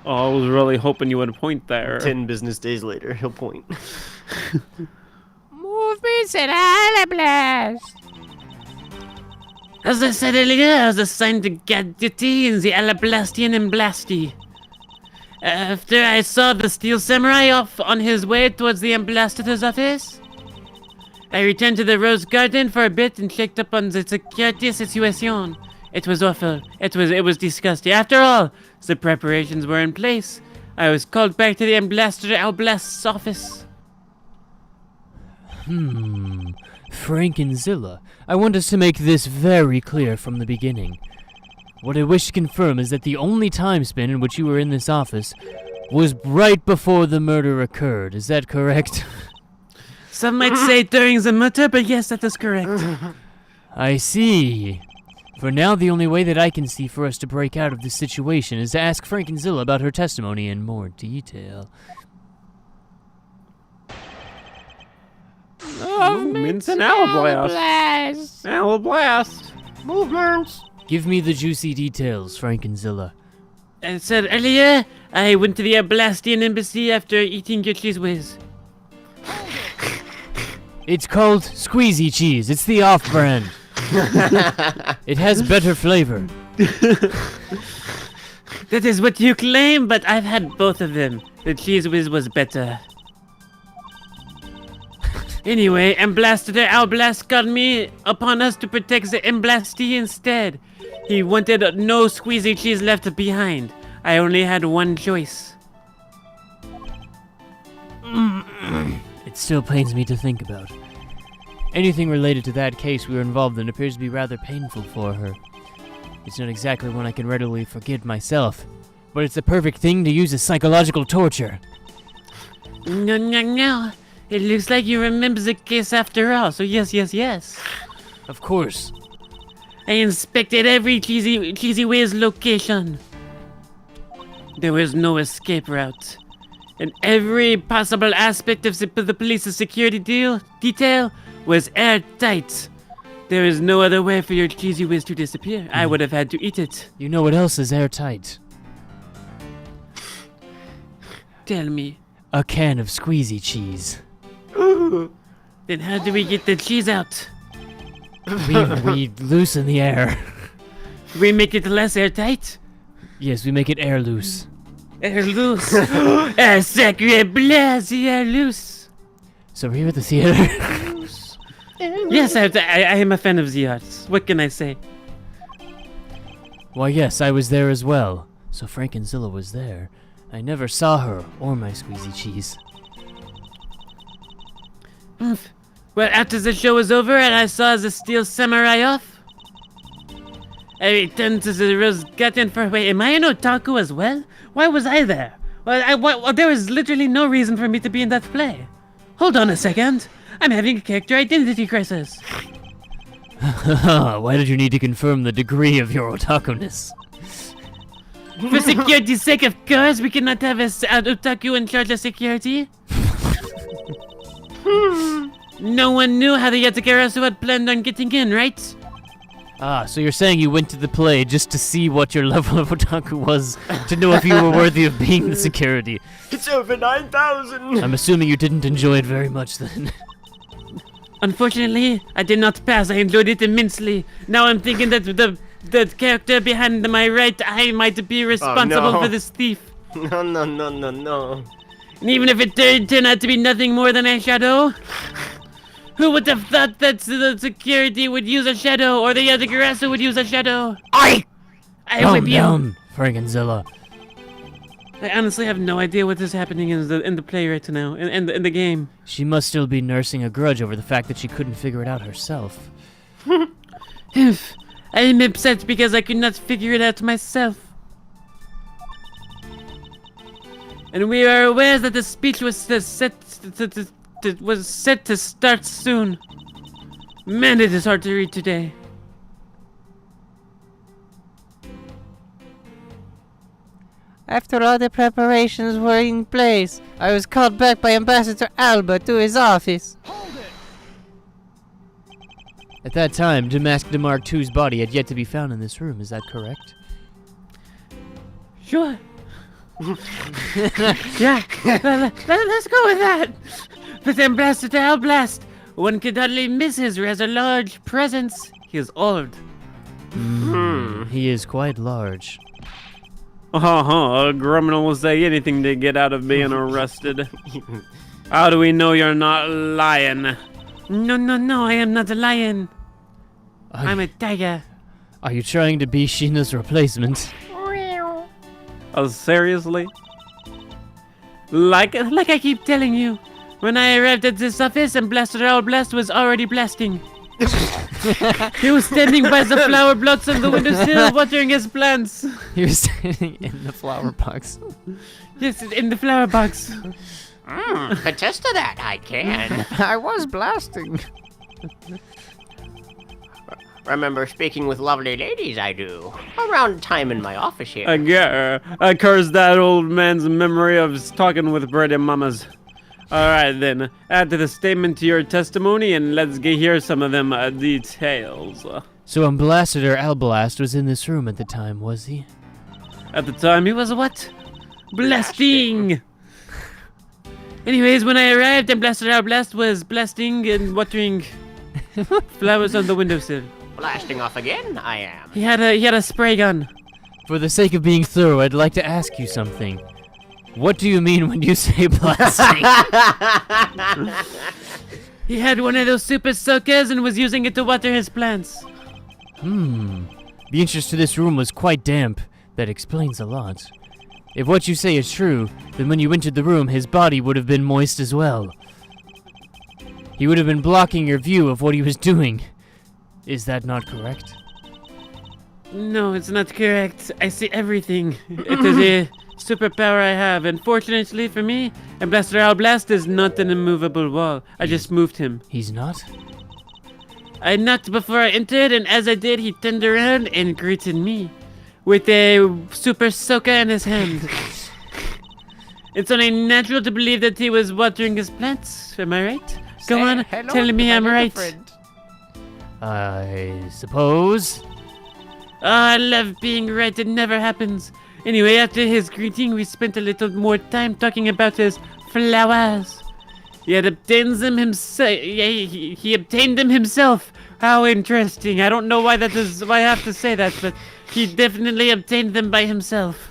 Oh, I was really hoping you would point there. 10 business days later, he'll point. Movements at a blast. As I said earlier, I was assigned to guard duty in the Alablastian and Blasty. After I saw the Steel Samurai off on his way towards the Ambassador's office, I returned to the Rose Garden for a bit and checked up on the security situation. It was awful. It was disgusting. After all, the preparations were in place. I was called back to the Ambassador Alblast's office. Frankenzilla, I want us to make this very clear from the beginning. What I wish to confirm is that the only time span in which you were in this office was right before the murder occurred. Is that correct? Some might say during the murder, but yes, that is correct. I see. For now, the only way that I can see for us to break out of this situation is to ask Frankenzilla about her testimony in more detail. Movements and Alablast. Alablast. Movements. Give me the juicy details, Frankenzilla. As I said earlier, I went to the Ablastian embassy after eating your cheese whiz. It's called squeezy cheese. It's the off-brand. It has better flavor. That is what you claim, but I've had both of them. The cheese whiz was better. Anyway, Ambassador Alblast called me upon us to protect the Amblasti instead. He wanted no squeezy cheese left behind. I only had one choice. It still pains me to think about. Anything related to that case we were involved in appears to be rather painful for her. It's not exactly one I can readily forget myself, but it's the perfect thing to use as psychological torture. No. It looks like you remember the case after all, so yes. Of course. I inspected every cheesy whiz location. There was no escape route. and every possible aspect of the police's security detail was airtight. There is no other way for your cheesy whiz to disappear. I would have had to eat it. You know what else is airtight? Tell me. A can of squeezy cheese. Then how do we get the cheese out? We loosen the air. We make it less airtight? Yes, we make it air loose. Air loose. Ah, sacre bleu, the air loose. So we're here at the theater. Yes, I am a fan of the arts. What can I say? Why, yes, I was there as well. So Frank and Zilla was there. I never saw her or my squeezy cheese. Well, after the show was over and I saw the steel samurai off, I returned to the Rose Garden for... Wait, am I an otaku as well? Why was I there? Well, there was literally no reason for me to be in that play. Hold on a second. I'm having a character identity crisis. Why did you need to confirm the degree of your otaku-ness? For security's sake, of course, we cannot have an otaku in charge of security. No one knew how the Yatakarasu had planned on getting in, right? Ah, so you're saying you went to the play just to see what your level of otaku was, to know if you were worthy of being the security. It's over 9,000. I'm assuming you didn't enjoy it very much then. Unfortunately, I did not pass. I enjoyed it immensely. Now I'm thinking that the character behind my right eye might be responsible for this thief. No. And even if it turned out to be nothing more than a shadow, who would have thought that the security would use a shadow, or the Yatagarasu would use a shadow? I Calm would be. down, Frank and Zilla. I honestly have no idea what is happening in the play right now, in the game. She must still be nursing a grudge over the fact that she couldn't figure it out herself. I'm upset because I could not figure it out myself. And we are aware that the speech was set to start soon. Man, it is hard to read today. After all the preparations were in place, I was called back by Ambassador Alba to his office. At that time, Damask de Mark II's body had yet to be found in this room, is that correct? Sure. Yeah, let's go with that. But Ambassador Alblast, one could hardly miss his rather large presence. He is old. He is quite large. A criminal will say anything to get out of being arrested. How do we know you're not lying? No, I am not a lion. I'm a tiger. Are you trying to be Sheena's replacement? Oh, seriously? Like I keep telling you, when I arrived at this office, Ambassador Alblast was already blasting. He was standing by the flower blocks on the windowsill, watering his plants. He was standing in the flower box. Yes, in the flower box. Attest to that, I can. I was blasting. Remember speaking with lovely ladies, I do. Around time in my office here. I curse that old man's memory of talking with pretty mamas. Alright then, add to the statement to your testimony and let's hear some of them details. So Ambassador Alblast was in this room at the time, was he? At the time, He was what? Blasting! Anyways, when I arrived, Ambassador Alblast was blasting and watering flowers on the windowsill. Blasting off again, I am. He had a spray gun. For the sake of being thorough, I'd like to ask you something. What do you mean when you say blasting? He had one of those super soakers and was using it to water his plants. The entrance to this room was quite damp. That explains a lot. If what you say is true, then when you entered the room, his body would have been moist as well. He would have been blocking your view of what he was doing. Is that not correct? No, it's not correct. I see everything. It is a superpower I have, and fortunately for me, Ambassador Alblast is not an immovable wall. I just moved him. He's not? I knocked before I entered, and as I did, he turned around and greeted me with a super soaker in his hand. It's only natural to believe that he was watering his plants. Am I right? Go on, tell me I'm right. I suppose. Oh, I love being right. It never happens. Anyway, after his greeting, we spent a little more time talking about his flowers. He had obtained them himself. He obtained them himself. How interesting. I don't know why why I have to say that, but he definitely obtained them by himself.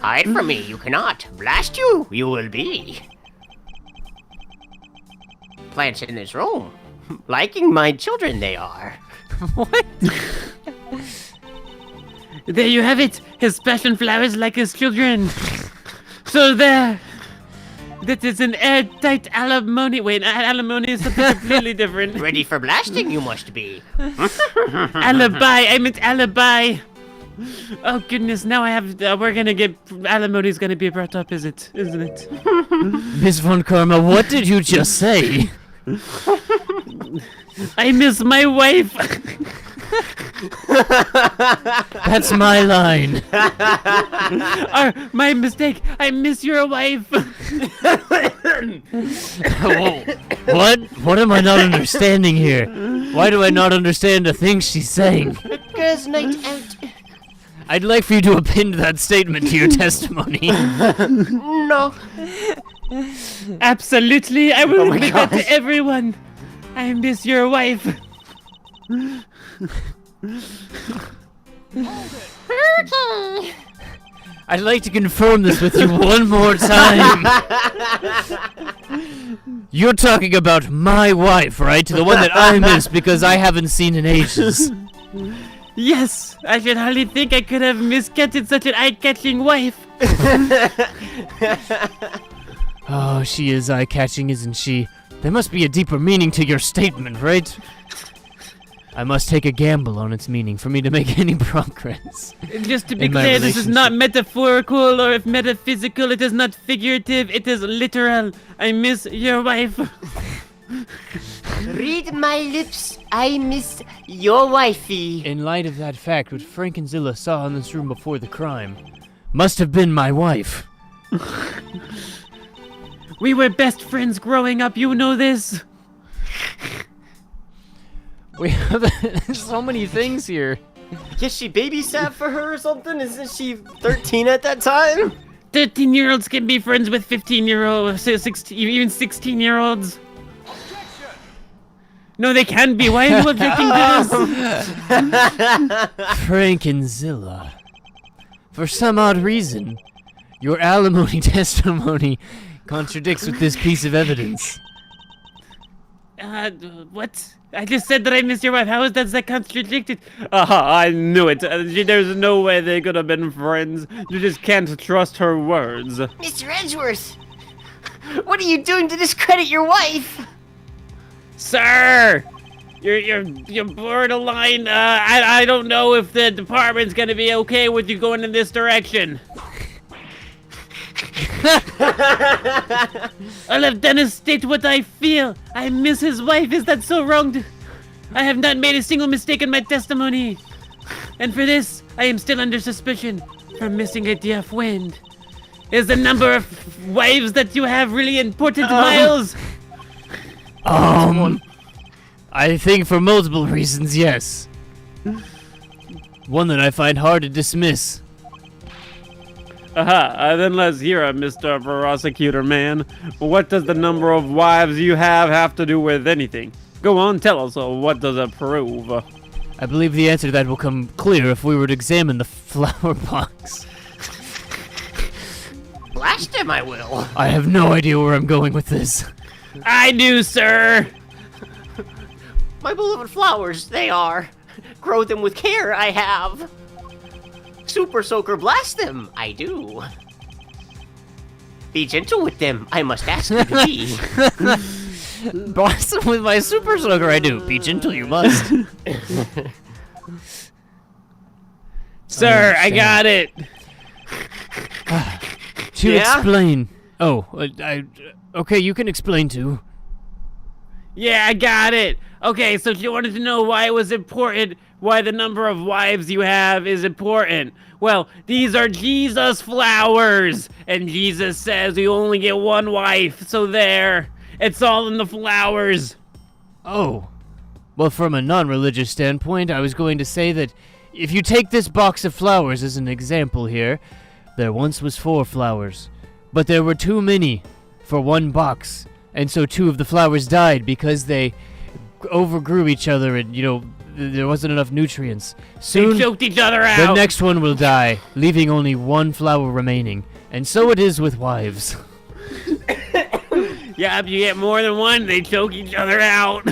Hide from me, you cannot. Blast you, you will be. Plants in this room. Liking my children, they are. What? There you have it. His passion flowers like his children. So there. That is an airtight alimony. Wait, alimony is something completely different. Ready for blasting, you must be. Alibi. I meant alibi. Oh goodness! Now I have. We're gonna get alimony's gonna be brought up, isn't it? Miss Von Karma, what did you just say? I miss my wife. That's my line. My mistake. I miss your wife. What? What am I not understanding here? Why do I not understand a thing she's saying? Girls' night out. I'd like for you to append that statement to your testimony. No. Absolutely, I will admit that to everyone. I miss your wife. I'd like to confirm this with you one more time. You're talking about my wife, right? The one that I miss because I haven't seen in ages. Yes, I should hardly think I could have miscatched such an eye-catching wife. Oh, she is eye-catching, isn't she? There must be a deeper meaning to your statement, right? I must take a gamble on its meaning for me to make any progress. Just to be In my clear, this is not relationship. metaphorical or metaphysical. It is not figurative. It is literal. I miss your wife. Read my lips. I miss your wifey. In light of that fact, what Frank and Zilla saw in this room before the crime must have been my wife. We were best friends growing up. You know this. We have so many things here. I guess she babysat for her or something? Isn't she 13 at that time? 13-year-olds can be friends with 15-year-olds, 16, even 16-year-olds. No, they can be. Why are you objecting to this? Frank and Zilla. For some odd reason, your alimony testimony contradicts with this piece of evidence. What? I just said that I miss your wife. How is that contradicted? I knew it. There's no way they could have been friends. You just can't trust her words. Mr. Edgeworth, what are you doing to discredit your wife? Sir! You're borderline. I don't know if the department's gonna be okay with you going in this direction. All I've done is state what I feel. I miss his wife. Is that so wrong? I have not made a single mistake in my testimony. And for this, I am still under suspicion for missing a deaf wind. Is the number of wives that you have really important, Miles? I think for multiple reasons, yes. One that I find hard to dismiss. Then let's hear it, Mr. Prosecutor Man. What does the number of wives you have to do with anything? Go on, tell us, what does it prove? I believe the answer to that will come clear if we were to examine the flower box. Blast him, I will. I have no idea where I'm going with this. I do, sir. My beloved flowers, they are. Grow them with care, I have. Super Soaker, blast them, I do. Be gentle with them, I must ask you to be. Blast them with my super soaker, I do. Be gentle, you must. Sir, I got it. To Yeah? explain. Oh, okay, you can explain too. Yeah, I got it. Okay, so she wanted to know why it was important, why the number of wives you have is important. Well, these are Jesus flowers, and Jesus says you only get one wife, so there. It's all in the flowers. Oh. Well, from a non-religious standpoint, I was going to say that if you take this box of flowers as an example here, there once was 4 flowers, but there were too many for one box, and so 2 of the flowers died because they overgrew each other and, there wasn't enough nutrients. Soon, They choked each other the out. next one will die, leaving only 1 flower remaining. And so it is with wives. Yeah, if you get more than one, they choke each other out.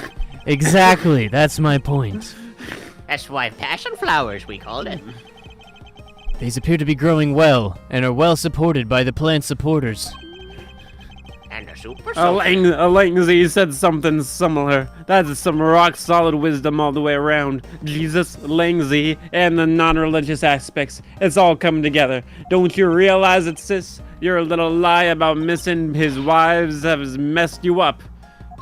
Exactly, that's my point. That's why passion flowers, we call them. These appear to be growing well, and are well supported by the plant supporters. And a super soaker. Langzy said something similar. That's some rock solid wisdom all the way around. Jesus, Langzy, and the non-religious aspects. It's all coming together. Don't you realize it, sis? Your little lie about missing his wives has messed you up.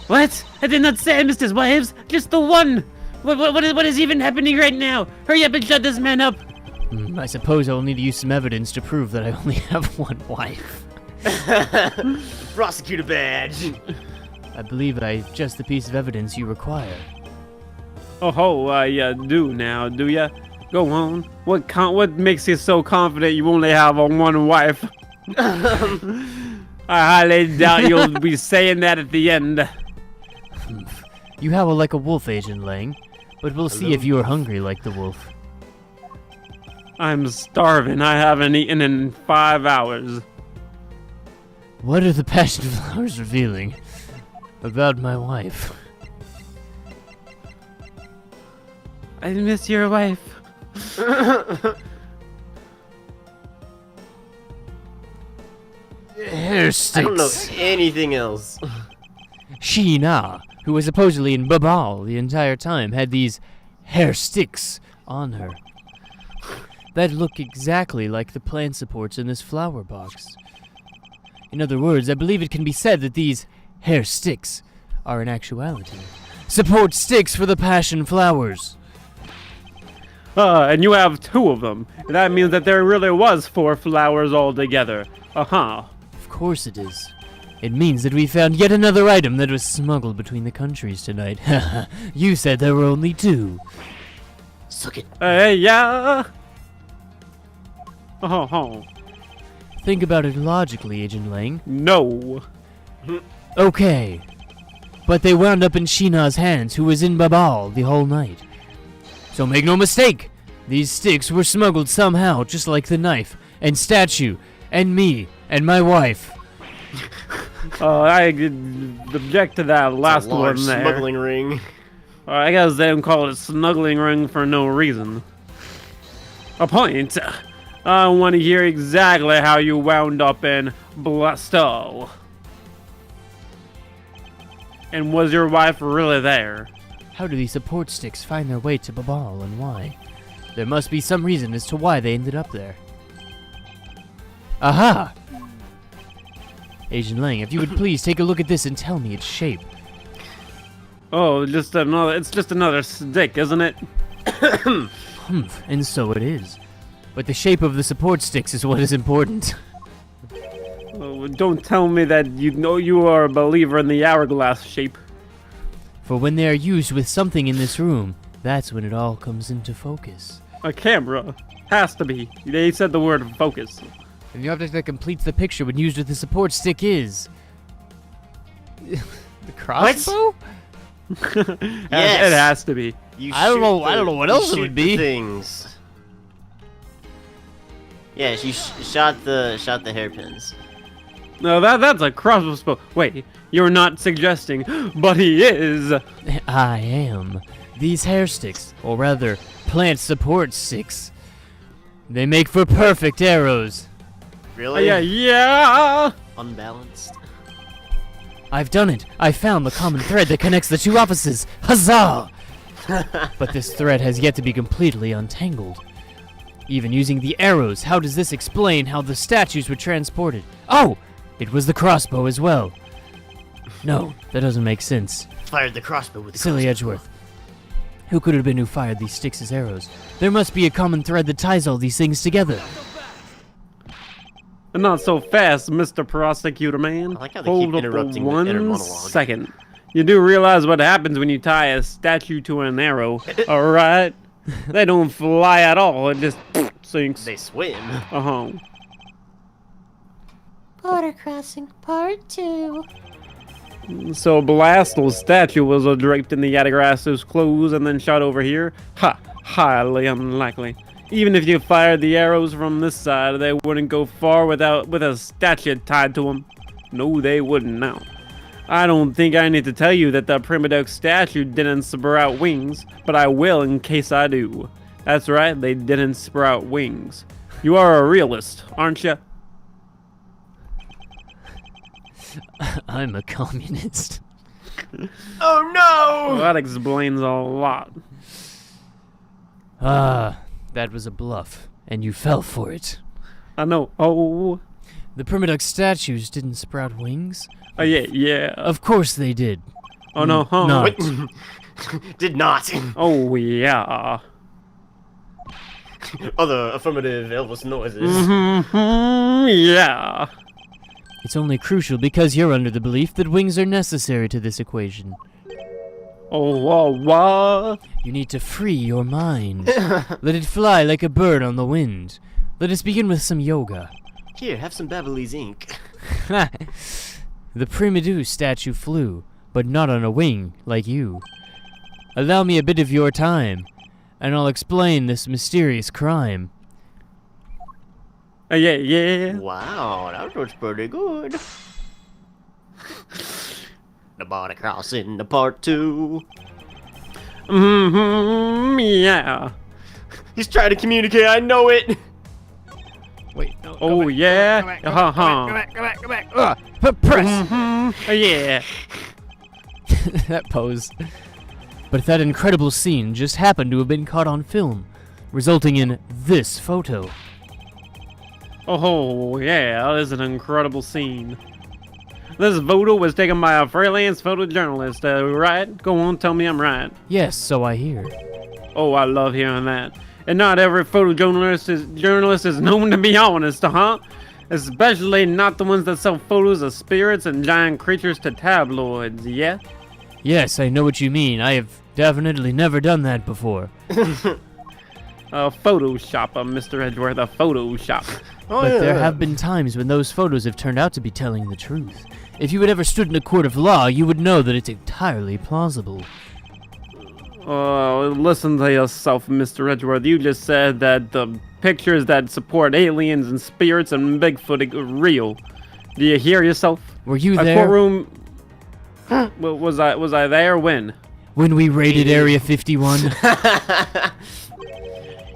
What? I did not say I missed his wives. Just the one. What is even happening right now? Hurry up and shut this man up. I suppose I will need to use some evidence to prove that I only have one wife. Prosecutor badge. I believe I have just the piece of evidence you require. You do now, do ya? Go on. What makes you so confident you only have one wife? I highly doubt you'll be saying that at the end. You howl like a wolf, Agent Lang, but we'll see if you are hungry like the wolf. I'm starving. I haven't eaten in 5 hours. What are the passion flowers revealing about my wife? I miss your wife. Hair sticks. I don't know anything else. Sheena, who was supposedly in Babal the entire time, had these hair sticks on her that look exactly like the plant supports in this flower box. In other words, I believe it can be said that these hair sticks are in actuality support sticks for the passion flowers. And you have 2 of them. That means that there really was 4 flowers altogether. Uh-huh. Of course it is. It means that we found yet another item that was smuggled between the countries tonight. You said there were only 2. Suck it. Yeah. Oh. Think about it logically, Agent Lang. No. Okay. But they wound up in Sheena's hands, who was in Babal the whole night. So make no mistake, these sticks were smuggled somehow, just like the knife, and statue, and me, and my wife. I object to that last It's a large one there. smuggling ring. I guess they don't call it a snuggling ring for no reason. A point. I want to hear exactly how you wound up in Blastow. And was your wife really there? How do these support sticks find their way to Babal, and why? There must be some reason as to why they ended up there. Aha! Agent Lang, if you would please take a look at this and tell me its shape. Oh, it's just another stick, isn't it? Humph, and so it is. But the shape of the support sticks is what is important. Oh, don't tell me that you know you are a believer in the hourglass shape. For when they are used with something in this room, that's when it all comes into focus. A camera. Has to be. They said the word focus. And the object that completes the picture when used with the support stick is... the crossbow? Yes. It has to be. You I don't know- shoot I don't know what you else it shoot would the be. Things. Yes, you shot the hairpins. No, that's a crossbow. Wait, you're not suggesting, but he is. I am. These hair sticks, or rather, plant support sticks, they make for perfect arrows. Really? Yeah. Unbalanced. I've done it. I found the common thread that connects the 2 offices. Huzzah! But this thread has yet to be completely untangled. Even using the arrows, how does this explain how the statues were transported? Oh! It was the crossbow as well. No, that doesn't make sense. fired the crossbow with the Silly crossbow. Edgeworth. Who could it have been who fired these sticks as arrows? There must be a common thread that ties all these things together. Not so fast, Mr. Prosecutor Man. I like how they Hold keep up interrupting the inner one monologue. second. You do realize what happens when you tie a statue to an arrow, alright? They don't fly at all, it just sinks. They swim. Uh-huh. Border crossing part 2. So Blastle's statue was draped in the Yatagrasso's clothes and then shot over here? Ha! Highly unlikely. Even if you fired the arrows from this side, they wouldn't go far with a statue tied to them. No, they wouldn't now. I don't think I need to tell you that the Primidoc statue didn't sprout wings, but I will in case I do. That's right, they didn't sprout wings. You are a realist, aren't you? I'm a communist. Oh no! Well, that explains a lot. Ah, that was a bluff, and you fell for it. I know. Oh, The Primidoc statues didn't sprout wings? yeah. Of course they did. Oh no, huh? Not. Wait. Did not. Oh yeah. Other affirmative Elvis noises. Yeah. It's only crucial because you're under the belief that wings are necessary to this equation. Oh, what? You need to free your mind. Let it fly like a bird on the wind. Let us begin with some yoga. Here, have some Babyliss ink. The Primidou statue flew, but not on a wing, like you. Allow me a bit of your time, and I'll explain this mysterious crime. Yeah. Wow, that was pretty good. The border crossing, the part 2. Yeah. He's trying to communicate, I know it. Wait, no. Oh yeah. Go back. Press! Yeah. That pose. But that incredible scene just happened to have been caught on film, resulting in this photo. Oh yeah, that is an incredible scene. This photo was taken by a freelance photojournalist, right? Go on, tell me I'm right. Yes, so I hear. Oh, I love hearing that. And not every journalist is known to be honest, huh? Especially not the ones that sell photos of spirits and giant creatures to tabloids, yeah? Yes, I know what you mean. I have definitely never done that before. A Photoshop, Mr. Edgeworth, a Photoshop. But there have been times when those photos have turned out to be telling the truth. If you had ever stood in a court of law, you would know that it's entirely plausible. Listen to yourself, Mr. Edgeworth. You just said that the pictures that support aliens and spirits and Bigfoot are real. Do you hear yourself? Were you A there courtroom. Well, was I there when? when we raided Area 51?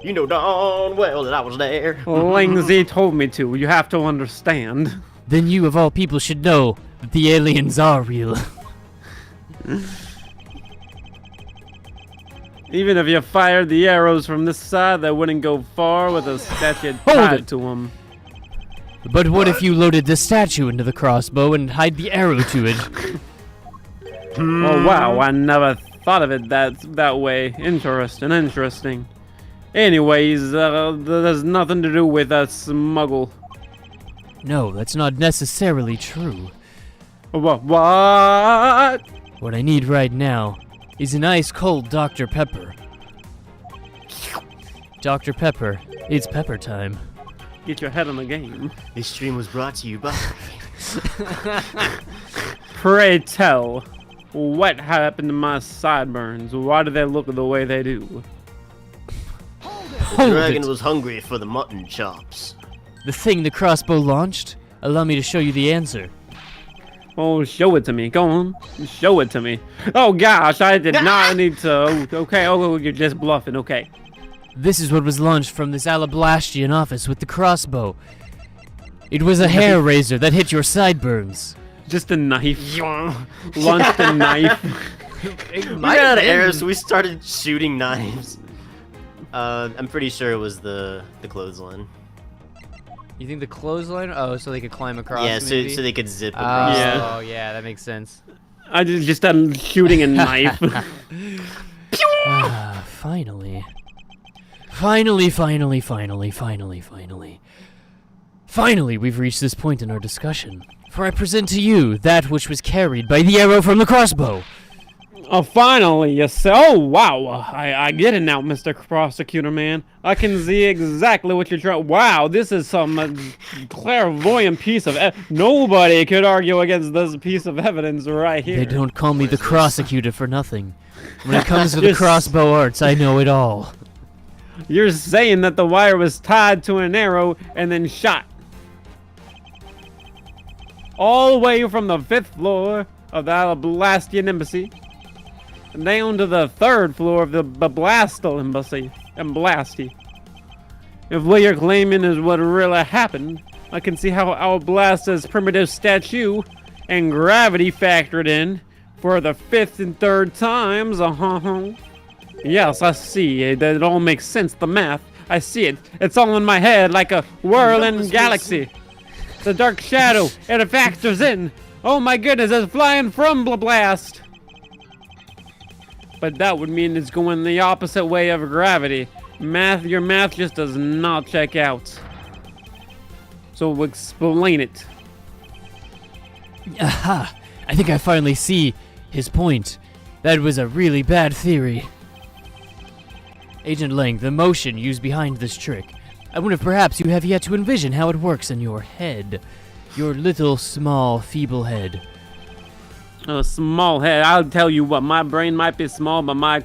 You know darn well that I was there. Lindsay told me to. You have to understand. Then you, of all people, should know that the aliens are real. Even if you fired the arrows from this side, they wouldn't go far with a statue Hold tied it. to them. But what if you loaded the statue into the crossbow and tied the arrow to it? Oh wow, I never thought of it that way. Interesting. Anyways, there's nothing to do with a smuggle. No, that's not necessarily true. What? What I need right now is an ice-cold Dr. Pepper. Dr. Pepper, it's pepper time. Get your head on the game. This stream was brought to you by Pray tell, what happened to my sideburns? Why do they look the way they do? The Hold dragon it. was hungry for the mutton chops. The thing the crossbow launched? Allow me to show you the answer. Oh, show it to me. Go on. Show it to me. Oh gosh, I did not need to. Okay, oh, you're just bluffing. Okay. This is what was launched from this Alablastian office with the crossbow. It was a hair razor that hit your sideburns. Just a knife. Launched a knife. We ran out of arrows, so we started shooting knives. I'm pretty sure it was the clothesline. You think the clothesline? Oh, so they could climb across? Yeah, so maybe? they could zip Oh, across. Yeah. yeah, that makes sense. I just started shooting a knife. Finally. Finally, we've reached this point in our discussion. For I present to you that which was carried by the arrow from the crossbow. Oh, finally, you say. Oh, wow. I get it now, Mr. Prosecutor Man. I can see exactly what you're trying. Wow, this is some clairvoyant piece of. Nobody could argue against this piece of evidence right here. They don't call me the prosecutor for nothing. When it comes to the crossbow arts, I know it all. You're saying that the wire was tied to an arrow and then shot. All the way from the 5th floor of the Alablastian Embassy down to the 3rd floor of the Bablastal Embassy. If what you're claiming is what really happened, I can see how Alblasta's primitive statue and gravity factored in for the 5th and 3rd times. Yes, I see. It all makes sense. The math. I see it. It's all in my head like a whirling galaxy. The dark shadow, and it factors in. Oh my goodness, it's flying from Blast. But that would mean it's going the opposite way of gravity. Your math just does not check out. So explain it. Aha! I think I finally see his point. That was a really bad theory. Agent Lang, the motion used behind this trick. I wonder if perhaps you have yet to envision how it works in your head. Your little, small, feeble head. A small head. I'll tell you what. My brain might be small, but my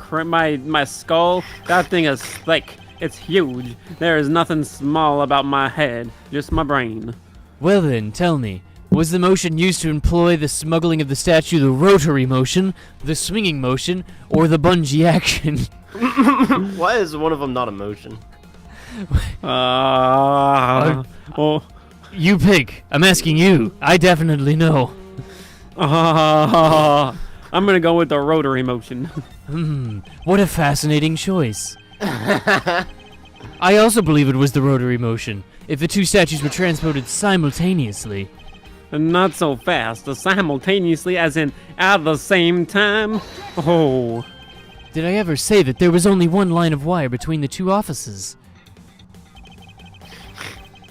skull, that thing is thick. It's huge. There is nothing small about my head. Just my brain. Well then, tell me. Was the motion used to employ the smuggling of the statue the rotary motion, the swinging motion, or the bungee action? Why is one of them not a motion? Oh. You pick. I'm asking you. I definitely know. I'm gonna go with the rotary motion. What a fascinating choice. I also believe it was the rotary motion, if the two statues were transported simultaneously. Not so fast. Simultaneously, as in at the same time. Oh. Did I ever say that there was only one line of wire between the two offices?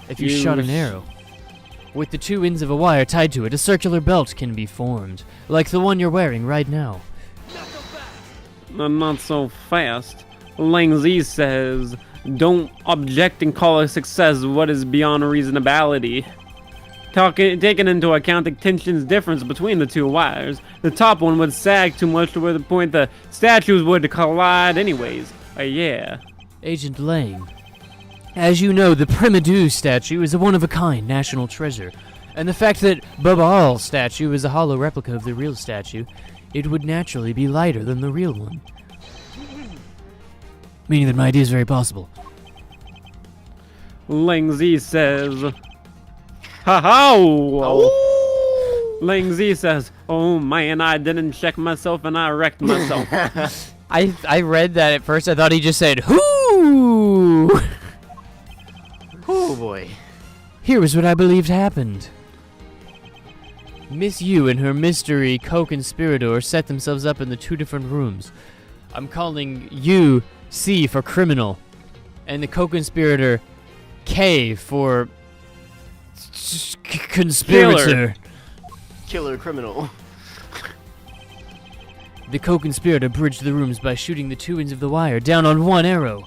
If you shot an arrow, with the two ends of a wire tied to it, a circular belt can be formed, like the one you're wearing right now. Not so fast. Lang Z says, don't object and call a success what is beyond reasonability. Taking into account the tension's difference between the two wires, the top one would sag too much to where the point the statues would collide anyways. Yeah. Agent Lang, as you know, the Primadou statue is a one-of-a-kind national treasure, and the fact that Babal's statue is a hollow replica of the real statue, it would naturally be lighter than the real one. Meaning that my idea is very possible. Lang Z says, ha-ha! Lang Z says, oh man, I didn't check myself and I wrecked myself. I read that at first. I thought he just said, "Whoo!" Oh boy. Here is what I believed happened. Miss Yu and her mystery co-conspirator set themselves up in the two different rooms. I'm calling Yu C for criminal, and the co-conspirator K for conspirator. Killer criminal. The co-conspirator bridged the rooms by shooting the two ends of the wire down on one arrow.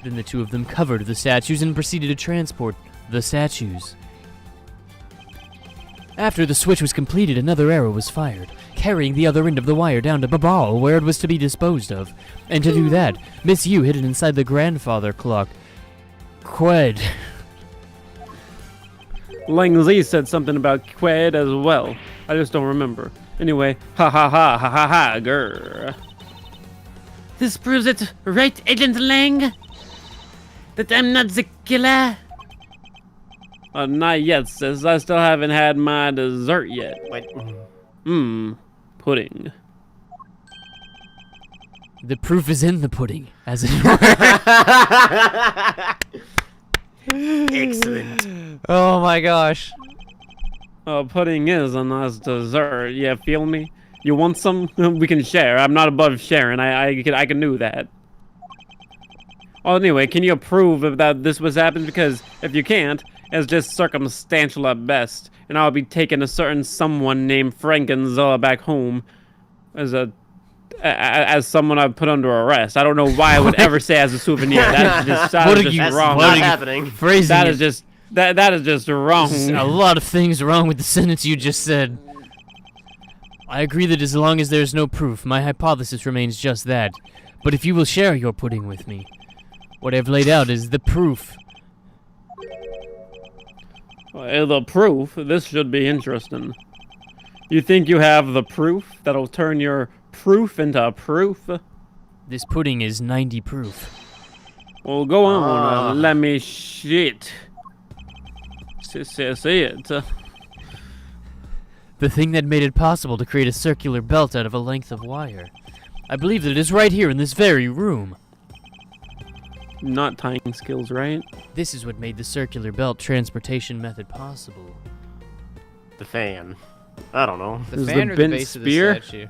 Then the two of them covered the statues and proceeded to transport the statues. After the switch was completed, another arrow was fired, carrying the other end of the wire down to Babal, where it was to be disposed of. And to do that, Miss Yu hid it inside the grandfather clock. Qued. Lang Z said something about Qued as well. I just don't remember. Anyway, ha ha ha ha ha ha, grr. This proves it, right, Agent Lang? That I'm not the killer? Not yet, sis. I still haven't had my dessert yet. What? Pudding. The proof is in the pudding, as it were. Excellent. Oh my gosh. Pudding is a nice dessert. Yeah, feel me? You want some? We can share. I'm not above sharing. I can do that. Oh, anyway, can you approve that this was happened? Because if you can't, it's just circumstantial at best, and I'll be taking a certain someone named Frankenzola back home as someone I've put under arrest. I don't know why I would ever say as a souvenir. That is just wrong. Not happening. Phrasing That it. is just that is just wrong. There's a lot of things wrong with the sentence you just said. I agree that as long as there's no proof, my hypothesis remains just that. But if you will share your pudding with me, what I've laid out is the proof. The proof? This should be interesting. You think you have the proof that'll turn your proof into proof? This pudding is 90 proof. Well, go on. Let me shit. See it. The thing that made it possible to create a circular belt out of a length of wire. I believe that it is right here in this very room. Not tying skills, right? This is what made the circular belt transportation method possible. The fan. I don't know. The Is the fan or the bent base spear? of the statue?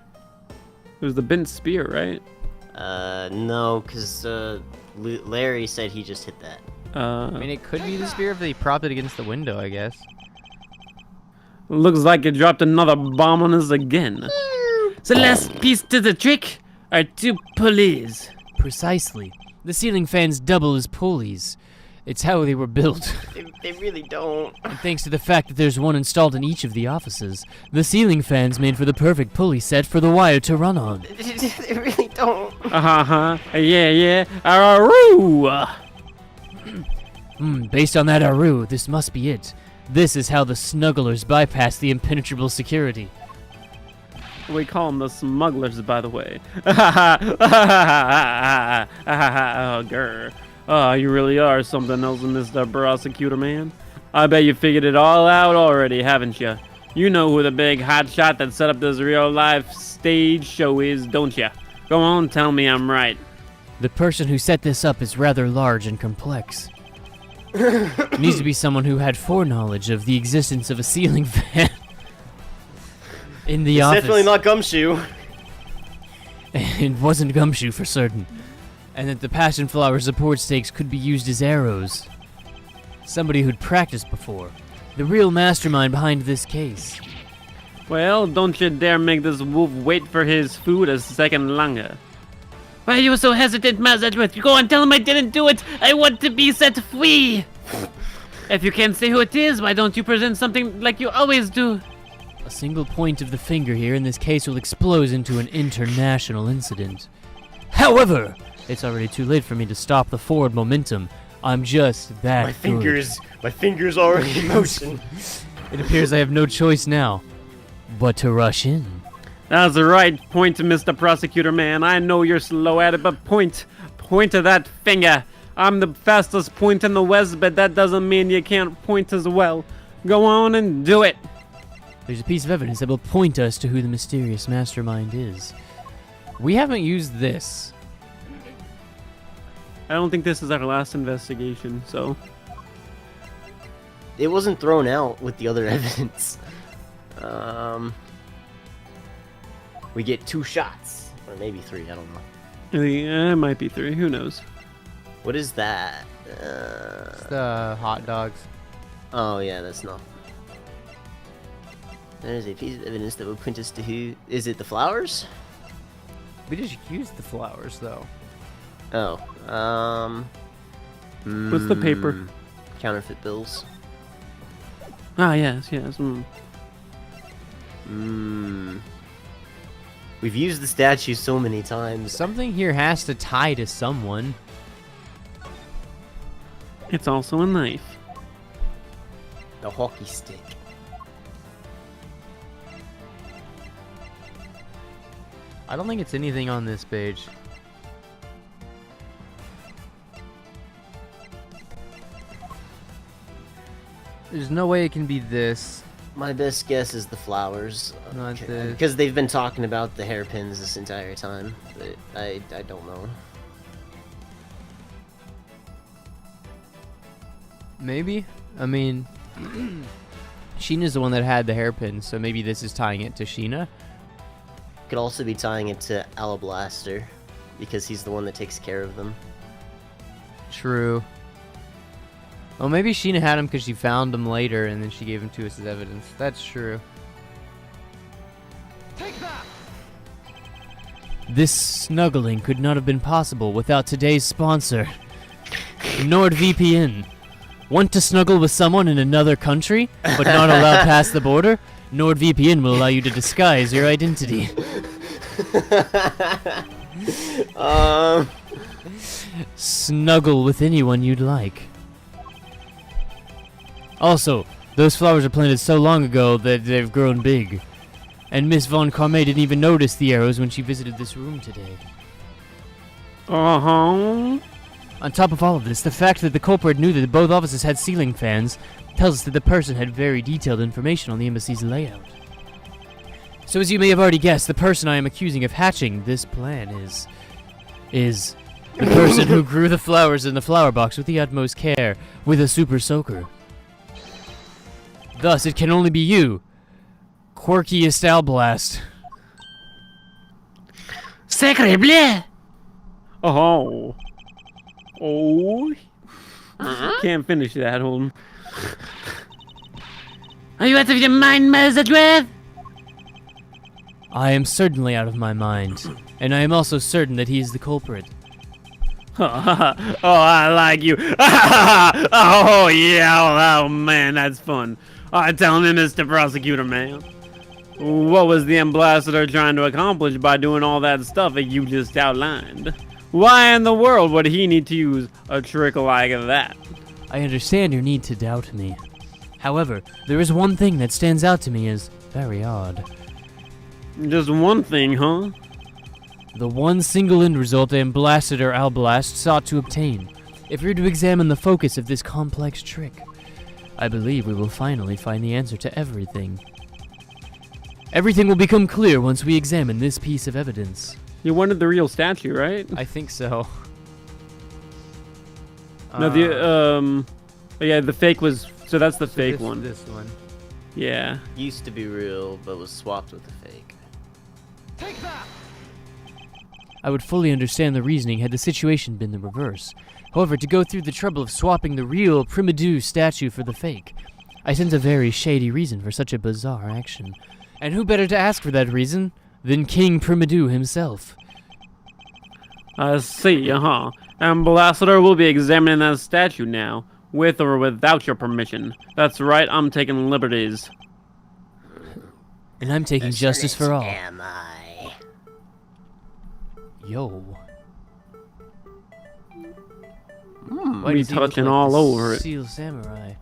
It was the bent spear, right? No, because Larry said he just hit that. I mean, it could be the spear if they propped it against the window, I guess. Looks like you dropped another bomb on us again. The last piece to the trick are two pulleys. Precisely. The ceiling fans double as pulleys. It's how they were built. They really don't. And thanks to the fact that there's one installed in each of the offices, the ceiling fans made for the perfect pulley set for the wire to run on. They really don't. Yeah. Aroo! Based on that Aru, this must be it. This is how the snugglers bypass the impenetrable security. We call them the smugglers, by the way. Oh, grr. Oh, you really are something else, Mr. Prosecutor Man. I bet you figured it all out already, haven't you? You know who the big hotshot that set up this real-life stage show is, don't you? Go on, tell me I'm right. The person who set this up is rather large and complex. It needs to be someone who had foreknowledge of the existence of a ceiling fan in the office. Definitely not Gumshoe. It wasn't Gumshoe for certain. And that the passion flower support stakes could be used as arrows. Somebody who'd practiced before. The real mastermind behind this case. Well, don't you dare make this wolf wait for his food a second longer. Why are you so hesitant, Mazadwith? You go and tell him I didn't do it. I want to be set free. If you can't say who it is, why don't you present something like you always do? A single point of the finger here in this case will explode into an international incident. However, it's already too late for me to stop the forward momentum. I'm just that good. My fingers already in motion. It appears I have no choice now but to rush in. That's the right point, Mr. Prosecutor Man. I know you're slow at it, but point to that finger. I'm the fastest point in the West, but that doesn't mean you can't point as well. Go on and do it. There's a piece of evidence that will point us to who the mysterious mastermind is. We haven't used this. I don't think this is our last investigation, so... It wasn't thrown out with the other evidence. We get 2 shots. Or maybe 3, I don't know. It might be 3, who knows? What is that? It's the hot dogs. Oh yeah, that's not... There's a piece of evidence that will point us to who... Is it the flowers? We just used the flowers, though. Oh, What's the paper? Counterfeit bills. Ah, yes. We've used the statue so many times. Something here has to tie to someone. It's also a knife. The hockey stick. I don't think it's anything on this page. There's no way it can be this. My best guess is the flowers. Not this. Because they've been talking about the hairpins this entire time. But I don't know. Maybe? I mean, Sheena's the one that had the hairpins, so maybe this is tying it to Sheena. Could also be tying it to Alablaster, because he's the one that takes care of them. True. Well, maybe Sheena had him because she found him later and then she gave him to us as evidence. That's true. This snuggling could not have been possible without today's sponsor, NordVPN. Want to snuggle with someone in another country, but not allowed past the border? NordVPN will allow you to disguise your identity. Snuggle with anyone you'd like. Also, those flowers are planted so long ago that they've grown big. And Miss Von Carme didn't even notice the arrows when she visited this room today. Uh-huh. On top of all of this, the fact that the culprit knew that both offices had ceiling fans tells us that the person had very detailed information on the embassy's layout. So as you may have already guessed, the person I am accusing of hatching this plan is the person who grew the flowers in the flower box with the utmost care, with a super soaker. Thus, it can only be you, quirkiest Alblast. Sacre bleu! Oh. Oh. Can't finish that, hold on. Are you out of your mind, Mazadrev? I am certainly out of my mind, and I am also certain that he is the culprit. Oh, I like you. Oh, yeah. Oh, man, that's fun. All right, tell me, Mr. Prosecutor, man. What was the ambassador trying to accomplish by doing all that stuff that you just outlined? Why in the world would he need to use a trick like that? I understand your need to doubt me. However, there is one thing that stands out to me as very odd. Just one thing, huh? The one single end result Ambassador Alblast sought to obtain. If we were to examine the focus of this complex trick, I believe we will finally find the answer to everything. Everything will become clear once we examine this piece of evidence. You wanted the real statue, right? I think so. No, yeah, the fake was, so that's the fake one. This one. Yeah. Used to be real, but was swapped with the fake. I would fully understand the reasoning had the situation been the reverse. However, to go through the trouble of swapping the real Primadou statue for the fake, I sense a very shady reason for such a bizarre action. And who better to ask for that reason than King Primadou himself? I see, Ambassador will be examining that statue now, with or without your permission. That's right, I'm taking liberties. And I'm taking justice for all. Am I? Yo. We does he look touching like all the over it. Seal Samurai.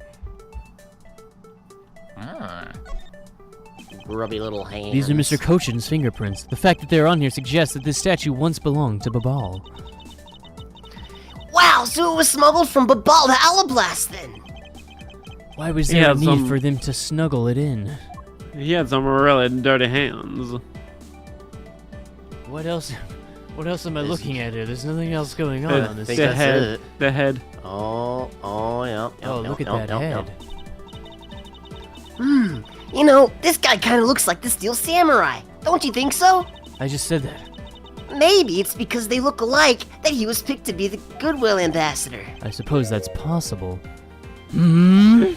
Grubby little hands. These are Mr. Cochin's fingerprints. The fact that they're on here suggests that this statue once belonged to Babal. Wow, so it was smuggled from Babal to Alablast then. Why was there a need some- for them to snuggle it in? He had some really dirty hands. What else? What else am I looking at here? There's nothing else going on on this. think The that's head. it. The head. Oh, yeah. Oh, look at that head. You know, this guy kind of looks like the Steel Samurai. Don't you think so? I just said that. Maybe it's because they look alike that he was picked to be the Goodwill Ambassador. I suppose that's possible. Hmm?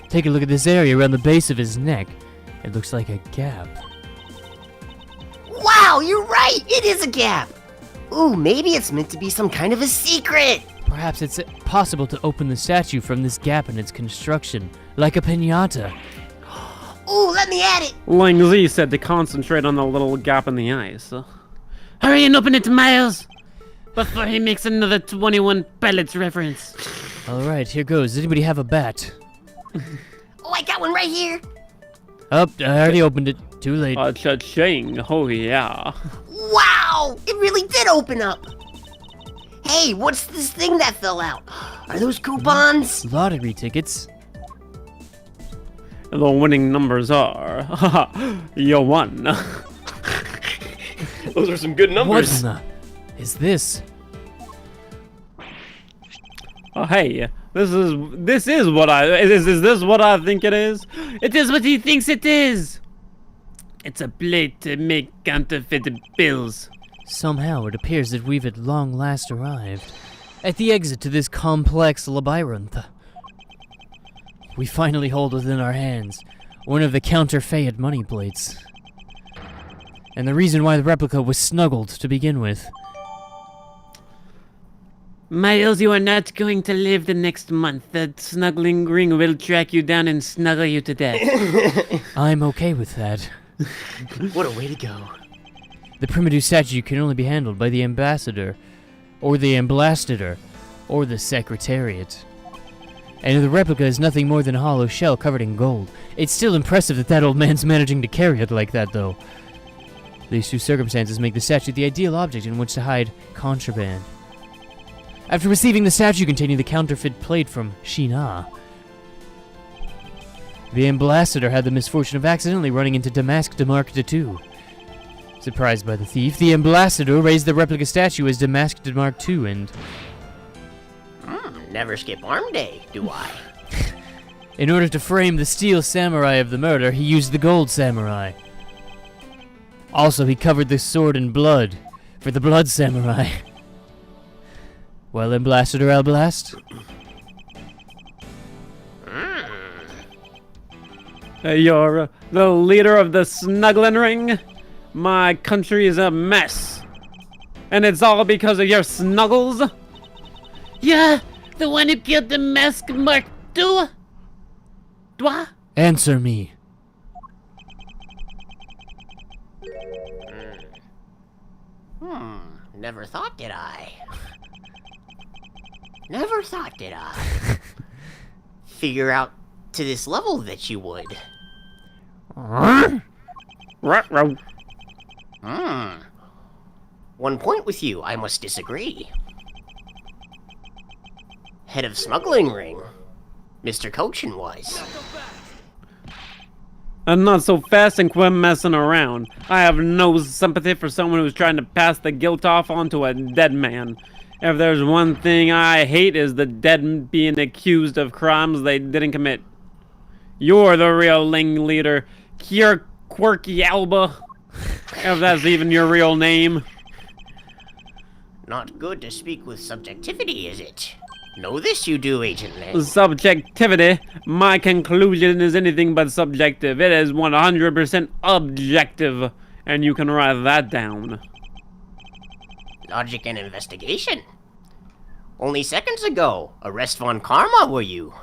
Take a look at this area around the base of his neck. It looks like a gap. Wow, you're right! It is a gap! Ooh, maybe it's meant to be some kind of a secret! Perhaps it's possible to open the statue from this gap in its construction, like a piñata. Ooh, let me at it! Ling Zi said to concentrate on the little gap in the ice. Hurry and open it, Miles! Before he makes another 21 Pilots reference. Alright, here goes. Does anybody have a bat? Oh, I got one right here! Oh, I already opened it. Too late. Cha-ching. Oh, yeah. Wow! It really did open up! Hey, what's this thing that fell out? Are those coupons? Lottery tickets. The winning numbers are... you won. Those are some good What numbers. in the... is this? Oh, hey, this is what I... Is this what I think it is? It is what he thinks it is! It's a plate to make counterfeit bills. Somehow it appears that we've at long last arrived at the exit to this complex labyrinth. We finally hold within our hands one of the counterfeit money plates. And the reason why the replica was snuggled to begin with. Miles, you are not going to live the next month. That snuggling ring will track you down and snuggle you to death. I'm okay with that. What a way to go. The primitive statue can only be handled by the ambassador, or the ambassador, or the secretariat. And the replica is nothing more than a hollow shell covered in gold. It's still impressive that that old man's managing to carry it like that, though. These two circumstances make the statue the ideal object in which to hide contraband. After receiving the statue containing the counterfeit plate from Shina, the ambassador had the misfortune of accidentally running into Damask Demark II. Surprised by the thief, the ambassador raised the replica statue as Damask Demark II and... Never skip arm day, do I? In order to frame the steel samurai of the murder, he used the gold samurai. Also, he covered the sword in blood for the blood samurai. Well, Ambassador Alblast? You're the leader of the snuggling ring? My country is a mess. And it's all because of your snuggles? Yeah, the one who killed the mask Mark II? Dwa? Answer me. Never thought, did I? Never thought, did I? Figure out to this level that you would. Ruh-roh. One point with you, I must disagree. Head of smuggling ring, Mr. Cochin was. I'm not so fast and quit messing around. I have no sympathy for someone who's trying to pass the guilt off onto a dead man. If there's one thing I hate is the dead being accused of crimes they didn't commit. You're the real Ling leader. You're Quirky Alba. If that's even your real name. Not good to speak with subjectivity, is it? Know this you do, Agent Lang. Subjectivity? My conclusion is anything but subjective. It is 100% objective. And you can write that down. Logic and investigation. Only seconds ago, arrest von Karma were you.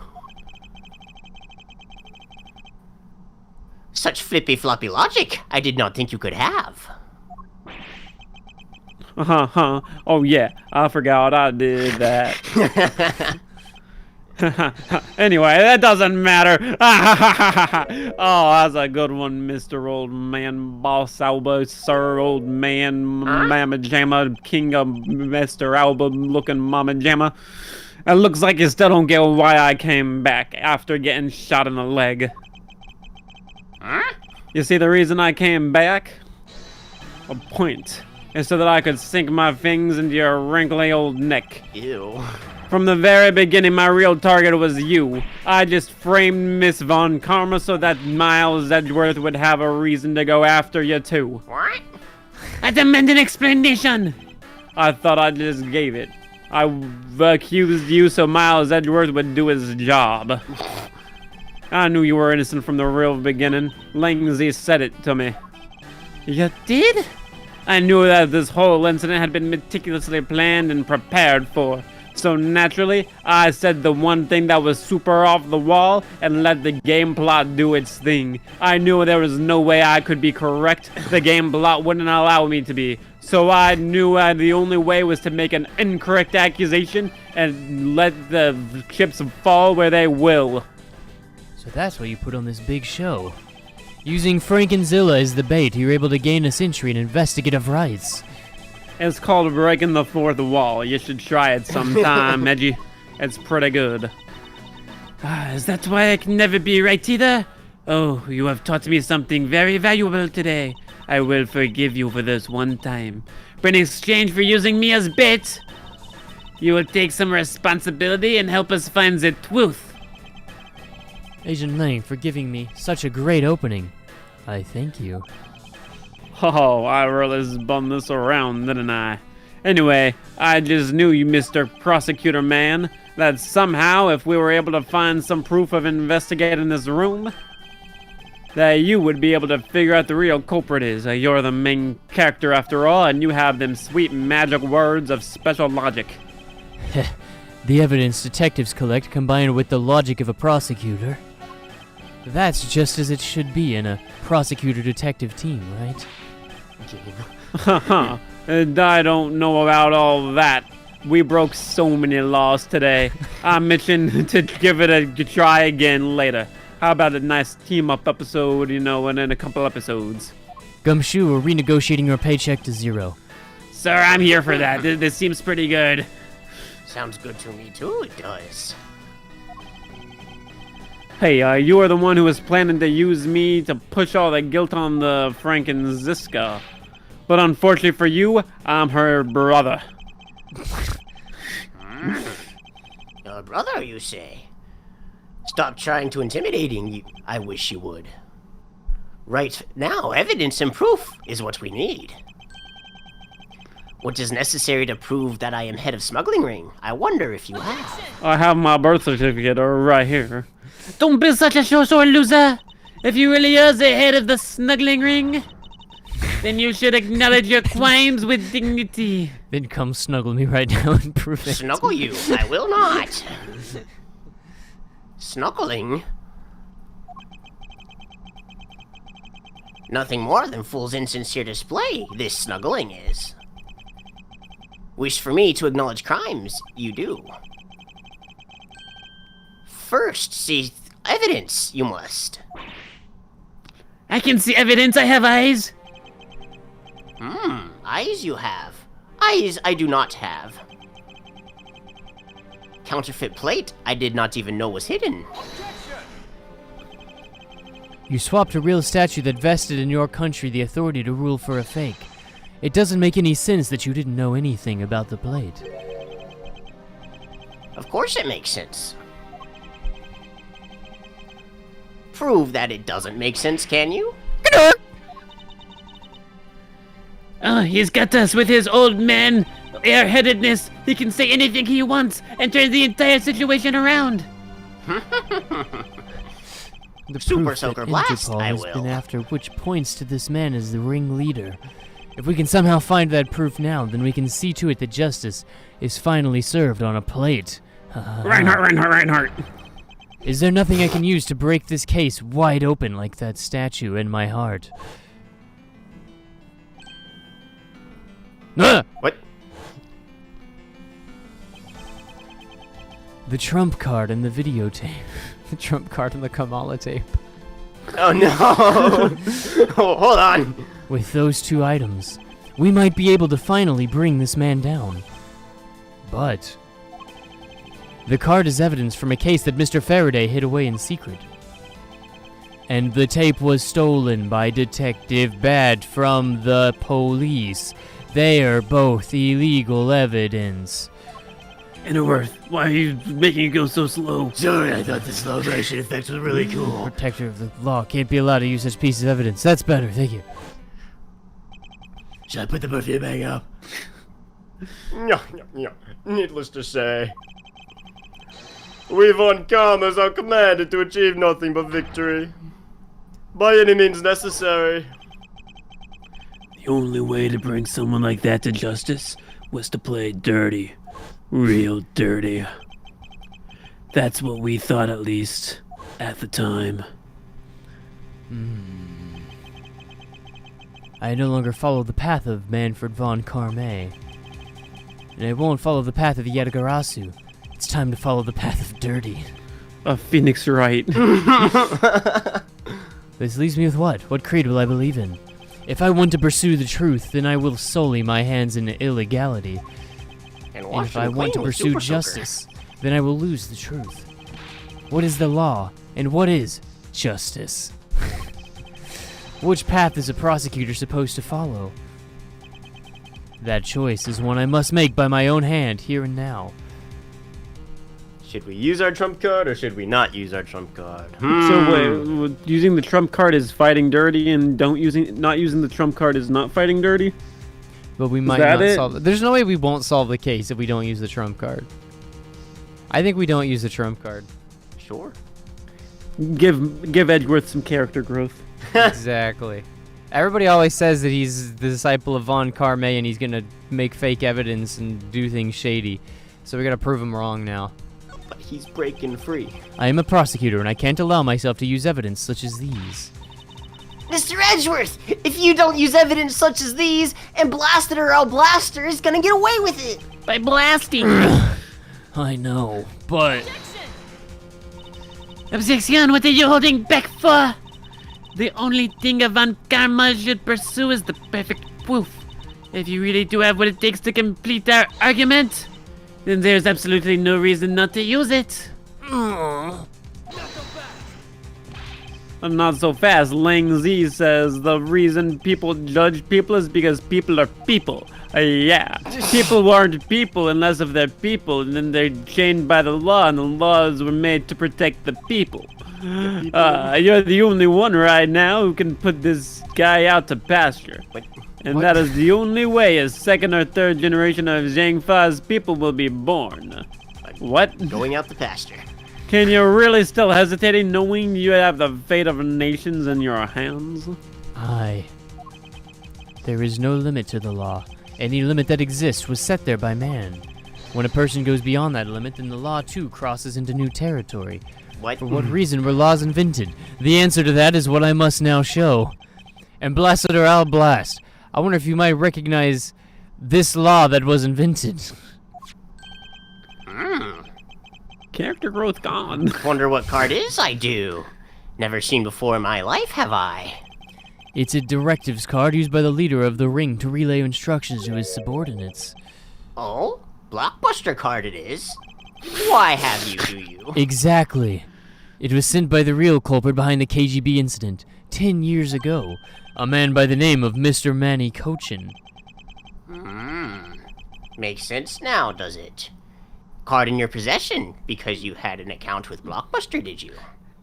Such flippy-floppy logic, I did not think you could have. Oh yeah, I forgot I did that. Anyway, that doesn't matter. Oh, that's a good one, Mr. Old Man, Boss Alba, Sir Old Man, Mama Jamma, King of Mr. Alba looking Mama Jamma. It looks like you still don't get why I came back after getting shot in the leg. You see the reason I came back? A point. Is so that I could sink my fangs into your wrinkly old neck. Ew. From the very beginning, my real target was you. I just framed Miss Von Karma so that Miles Edgeworth would have a reason to go after you too. What? I demand an explanation! I thought I just gave it. I accused you so Miles Edgeworth would do his job. I knew you were innocent from the real beginning. Langzy said it to me. You did? I knew that this whole incident had been meticulously planned and prepared for. So naturally, I said the one thing that was super off the wall and let the game plot do its thing. I knew there was no way I could be correct. The game plot wouldn't allow me to be. So I knew the only way was to make an incorrect accusation and let the chips fall where they will. So that's why you put on this big show. Using Frank and Zilla as the bait, you're able to gain a century in investigative rights. It's called breaking the fourth wall. You should try it sometime, Edgy. It's pretty good. Is that why I can never be right either? Oh, you have taught me something very valuable today. I will forgive you for this one time. But in exchange for using me as bait, you will take some responsibility and help us find the truth. Agent Lang, for giving me such a great opening. I thank you. Oh, I really spun this around, didn't I? Anyway, I just knew you, Mr. Prosecutor Man, that somehow if we were able to find some proof of investigating this room, that you would be able to figure out the real culprit is. You're the main character after all, and you have them sweet magic words of special logic. The evidence detectives collect combined with the logic of a prosecutor. That's just as it should be in a prosecutor-detective team, right? Haha, and I don't know about all that. We broke so many laws today. I mentioned to give it a try again later. How about a nice team-up episode, and in a couple episodes? Gumshoe, we're renegotiating your paycheck to 0. Sir, I'm here for that. This seems pretty good. Sounds good to me too, it does. Hey, you are the one who was planning to use me to push all the guilt on the Frankenziska. But unfortunately for you, I'm her brother. Your brother, you say? Stop trying to intimidating you. I wish you would. Right now, evidence and proof is what we need. What is necessary to prove that I am head of smuggling ring? I wonder if you have. I have my birth certificate right here. Don't be such a sore loser. If you really are the head of the snuggling ring, then you should acknowledge your crimes with dignity. Then come snuggle me right now and prove it. Snuggle you? I will not. Snuggling? Nothing more than fool's insincere display, this snuggling is. Wish for me to acknowledge crimes, you do. First, see evidence, you must. I can see evidence. I have eyes. Eyes you have. Eyes I do not have. Counterfeit plate I did not even know was hidden. You swapped a real statue that vested in your country the authority to rule for a fake. It doesn't make any sense that you didn't know anything about the plate. Of course it makes sense. Prove that it doesn't make sense, can you? Oh, he's got us with his old man airheadedness. He can say anything he wants and turn the entire situation around. The Super proof Soaker that Blast, Interpol I has will. been after, which points to this man as the ringleader. If we can somehow find that proof now, then we can see to it that justice is finally served on a plate. Reinhardt. Is there nothing I can use to break this case wide open like that statue in my heart? Ah! What? The trump card and the videotape. The trump card and the Kamala tape. Oh no! Oh, hold on. With those 2 items, we might be able to finally bring this man down. But the card is evidence from a case that Mr. Faraday hid away in secret. And the tape was stolen by Detective Bad from the police. They are both illegal evidence. Interworth, why are you making it go so slow? Sorry, I thought the slow motion effect was really cool. Protector of the law can't be allowed to use such pieces of evidence. That's better, thank you. Should I put the perfume bag up? No. Needless to say, we've uncommon as our commanded to achieve nothing but victory. By any means necessary. The only way to bring someone like that to justice was to play dirty. Real dirty. That's what we thought, at least, at the time. I no longer follow the path of Manfred von Carme. And I won't follow the path of Yatagarasu. It's time to follow the path of dirty. A phoenix right. This leaves me with what? What creed will I believe in? If I want to pursue the truth, then I will sully my hands in illegality. And And if I want to pursue justice, then I will lose the truth. What is the law, and what is justice? Which path is a prosecutor supposed to follow? That choice is one I must make by my own hand, here and now. Should we use our trump card or should we not use our trump card? So wait, using the trump card is fighting dirty, and not using the trump card is not fighting dirty. But we might that not it? solve it. There's no way we won't solve the case if we don't use the trump card. I think we don't use the trump card. Sure. Give Edgeworth some character growth. Exactly. Everybody always says that he's the disciple of Von Carme and he's gonna make fake evidence and do things shady. So we gotta prove him wrong now. But he's breaking free. I am a prosecutor and I can't allow myself to use evidence such as these. Mr. Edgeworth, if you don't use evidence such as these, and Blasted or El Blaster is gonna get away with it. By blasting. I know, but... Objection, what are you holding back for? The only thing a Von Karma should pursue is the perfect proof. If you really do have what it takes to complete our argument, then there's absolutely no reason not to use it. And not so fast. Lang Z says the reason people judge people is because people are people. Yeah. People aren't people unless if they're people, and then they're chained by the law, and the laws were made to protect the people. You're the only one right now who can put this guy out to pasture. And that is the only way a second or third generation of Zhang Fa's people will be born. What? Going out the pasture. Can you really still hesitating knowing you have the fate of nations in your hands? Aye. There is no limit to the law. Any limit that exists was set there by man. When a person goes beyond that limit, then the law too crosses into new territory. What? For what reason were laws invented? The answer to that is what I must now show. And blast it or I'll blast. I wonder if you might recognize this law that was invented. Character growth gone. Wonder what card is I do. Never seen before in my life, have I? It's a directives card used by the leader of the ring to relay instructions to his subordinates. Oh? Blockbuster card it is. Why have you, do you? Exactly. It was sent by the real culprit behind the KGB incident 10 years ago. A man by the name of Mr. Manny Cochin. Makes sense now, does it? Card in your possession because you had an account with Blockbuster, did you?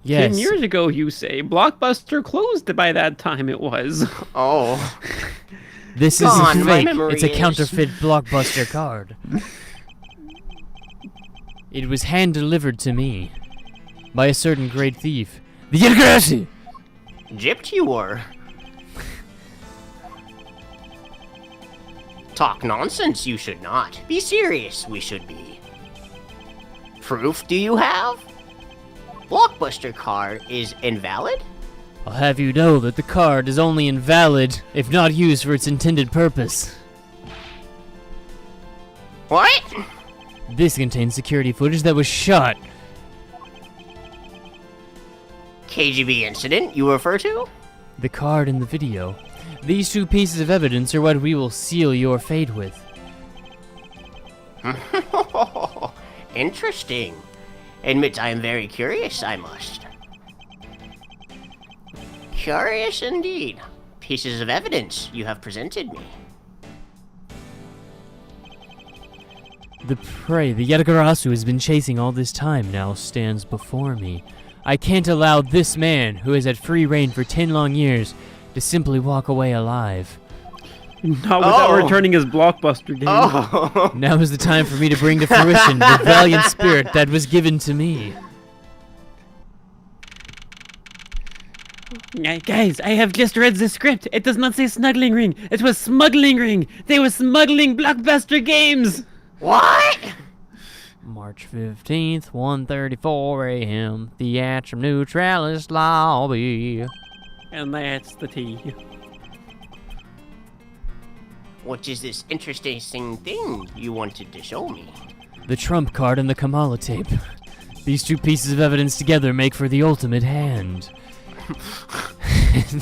Yes. 10 years ago, you say. Blockbuster closed by that time it was. Oh. This Gone, isn't my fake. memory It's a is. counterfeit Blockbuster card. It was hand-delivered to me by a certain great thief. The Yelgrassi! Gypped you were. Talk nonsense, you should not. Be serious, we should be. Proof do you have? Blockbuster card is invalid? I'll have you know that the card is only invalid if not used for its intended purpose. What? This contains security footage that was shot. KGB incident you refer to? The card and the video. These two pieces of evidence are what we will seal your fate with. Interesting. Admit I am very curious, I must. Curious indeed. Pieces of evidence you have presented me. The prey the Yatagarasu has been chasing all this time now stands before me. I can't allow this man, who has had free reign for 10 long years, to simply walk away alive. Not without returning his Blockbuster game. Oh! Now is the time for me to bring to fruition the valiant spirit that was given to me. Guys, I have just read the script. It does not say snuggling ring. It was smuggling ring. They were smuggling Blockbuster games. What? March 15th, 1:34 a.m. Theatrum Neutralis Lobby. And that's the T. What is this interesting thing you wanted to show me? The trump card and the Kamala tape. These two pieces of evidence together make for the ultimate hand. And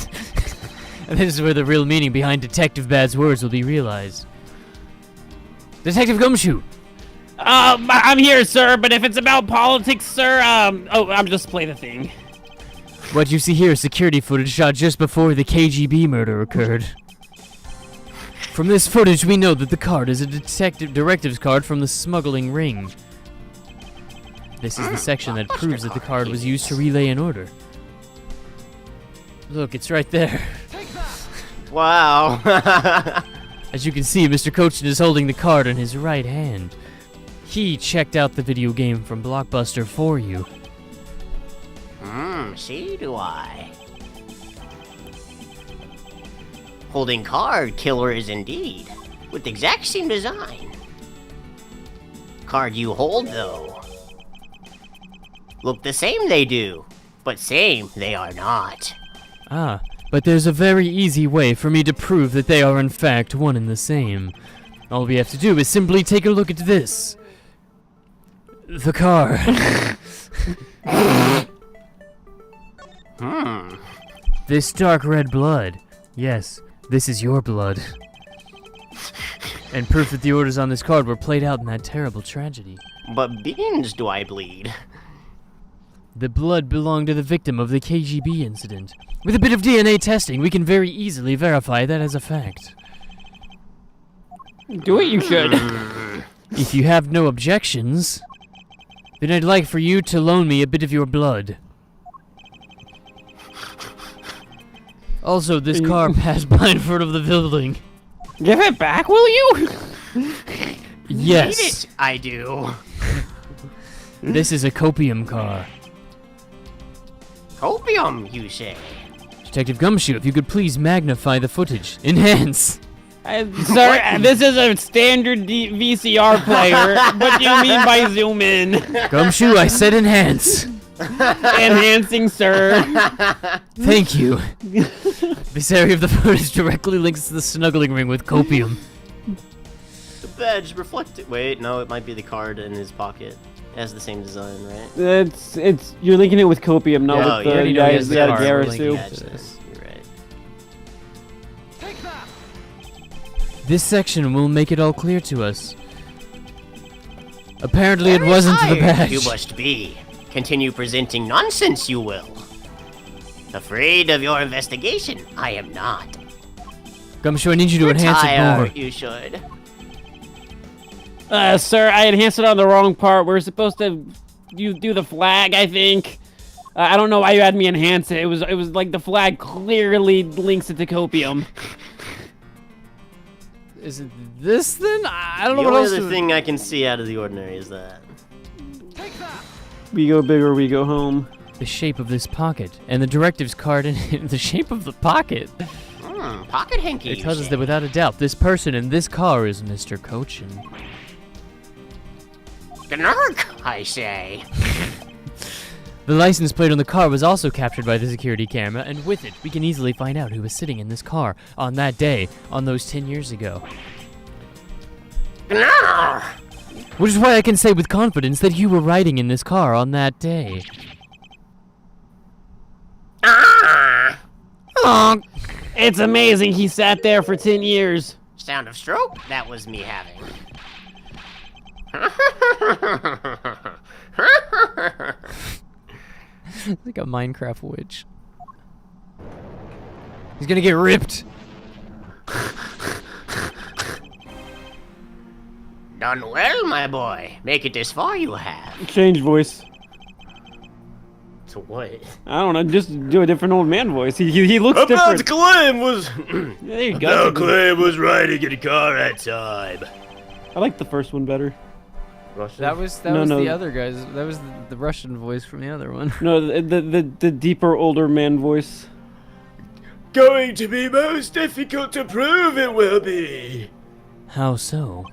this is where the real meaning behind Detective Bad's words will be realized. Detective Gumshoe! I'm here, sir, but if it's about politics, sir, I'm just play the thing. What you see here is security footage shot just before the KGB murder occurred. From this footage, we know that the card is a directives card from the smuggling ring. This is the section that proves that the card was used to relay an order. Look, it's right there. Wow. As you can see, Mr. Cochin is holding the card in his right hand. He checked out the video game from Blockbuster for you. See do I. Holding card killers indeed, with the exact same design. Card you hold, though. Look the same they do, but same they are not. Ah, but there's a very easy way for me to prove that they are in fact one and the same. All we have to do is simply take a look at this. The card. This dark red blood. Yes, this is your blood. And proof that the orders on this card were played out in that terrible tragedy. But beans do I bleed. The blood belonged to the victim of the KGB incident. With a bit of DNA testing, we can very easily verify that as a fact. Do it, you should. If you have no objections, then I'd like for you to loan me a bit of your blood. Also, this car passed by in front of the building. Give it back, will you? Yes. Need it, I do. This is a copium car. Opium, you say? Detective Gumshoe, if you could please magnify the footage. Enhance. Sir, this is a standard VCR player. What do you mean by zoom in? Gumshoe, I said enhance. Enhancing, sir. Thank you. This area of the footage directly links to the snuggling ring with copium. The badge reflected. Wait, no, it might be the card in his pocket. It has the same design, right? It's you're linking it with copium, not No, with you the already know he guys has the that card. We're Garasu. linking Badge this. You're right. This section will make it all clear to us. Apparently it wasn't the Tired badge. You must be. Continue presenting nonsense, you will. Afraid of your investigation? I am not. Gumshoe, I need you to enhance it Retire, more. you should. Sir, I enhanced it on the wrong part. We're supposed to do the flag, I think. I don't know why you had me enhance it. It was like the flag clearly links it to copium. Is it this then? I don't The know what only else other to... thing I can see out of the ordinary is that. We go big or we go home. The shape of this pocket, and the directives card in it, the shape of the pocket. Pocket hanky. It you tells us say? that without a doubt, this person in this car is Mr. Cochin. Gnark, I say. The license plate on the car was also captured by the security camera, and with it, we can easily find out who was sitting in this car on that day, on those 10 years ago. Gnark. Which is why I can say with confidence that you were riding in this car on that day. Oh, it's amazing he sat there for 10 years. Sound of stroke? That was me having. like a Minecraft witch. He's gonna get ripped. Done well, my boy. Make it this far you have. Change voice. To what? I don't know, just do a different old man voice. He looks different. Claim was. There you go. Claim was riding in a car at time. I like the first one better. That was No, was no. the other guys. That was the Russian voice from the other one. No, the deeper older man voice. Going to be most difficult to prove it will be. How so?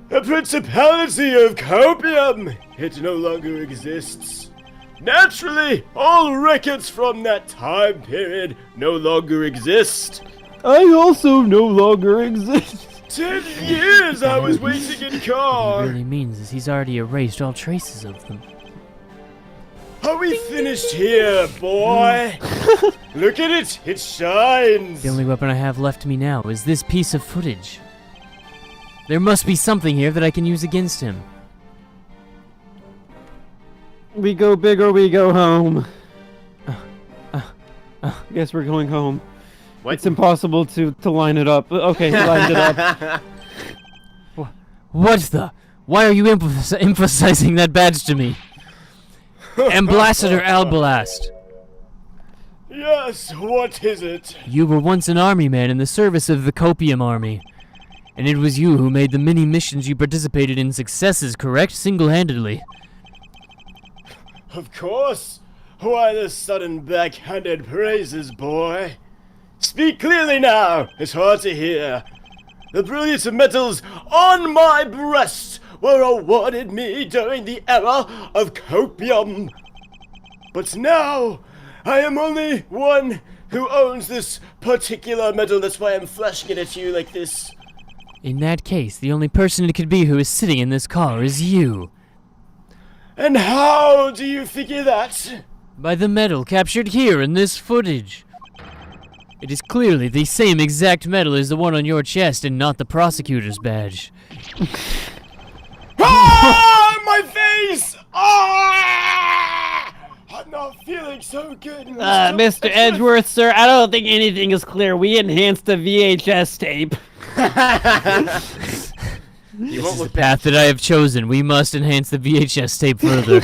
A principality of copium! It no longer exists. Naturally, all records from that time period no longer exist. I also no longer exist. 10 years I was waiting in What it car. really means is he's already erased all traces of them. Are we finished here, boy? Look at it, it shines. The only weapon I have left to me now is this piece of footage. There must be something here that I can use against him. We go big or we go home. Guess we're going home. What? It's impossible to line it up. Okay, he lined it up. What the? Why are you emphasizing that badge to me? Ambassador Alblast. Yes, what is it? You were once an army man in the service of the Copium Army. And it was you who made the many missions you participated in successes, correct? Single-handedly. Of course. Why the sudden backhanded praises, boy? Speak clearly now. It's hard to hear. The brilliant medals on my breast were awarded me during the era of copium. But now, I am only one who owns this particular medal. That's why I'm flashing it at you like this. In that case, the only person it could be who is sitting in this car is you. And how do you figure that? By the medal captured here in this footage. It is clearly the same exact medal as the one on your chest and not the prosecutor's badge. Ah! My face! Ah! I'm not feeling so good. Mr. Edgeworth, sir, I don't think anything is clear. We enhanced the VHS tape. You won't look Path that I have chosen. We must enhance the VHS tape further.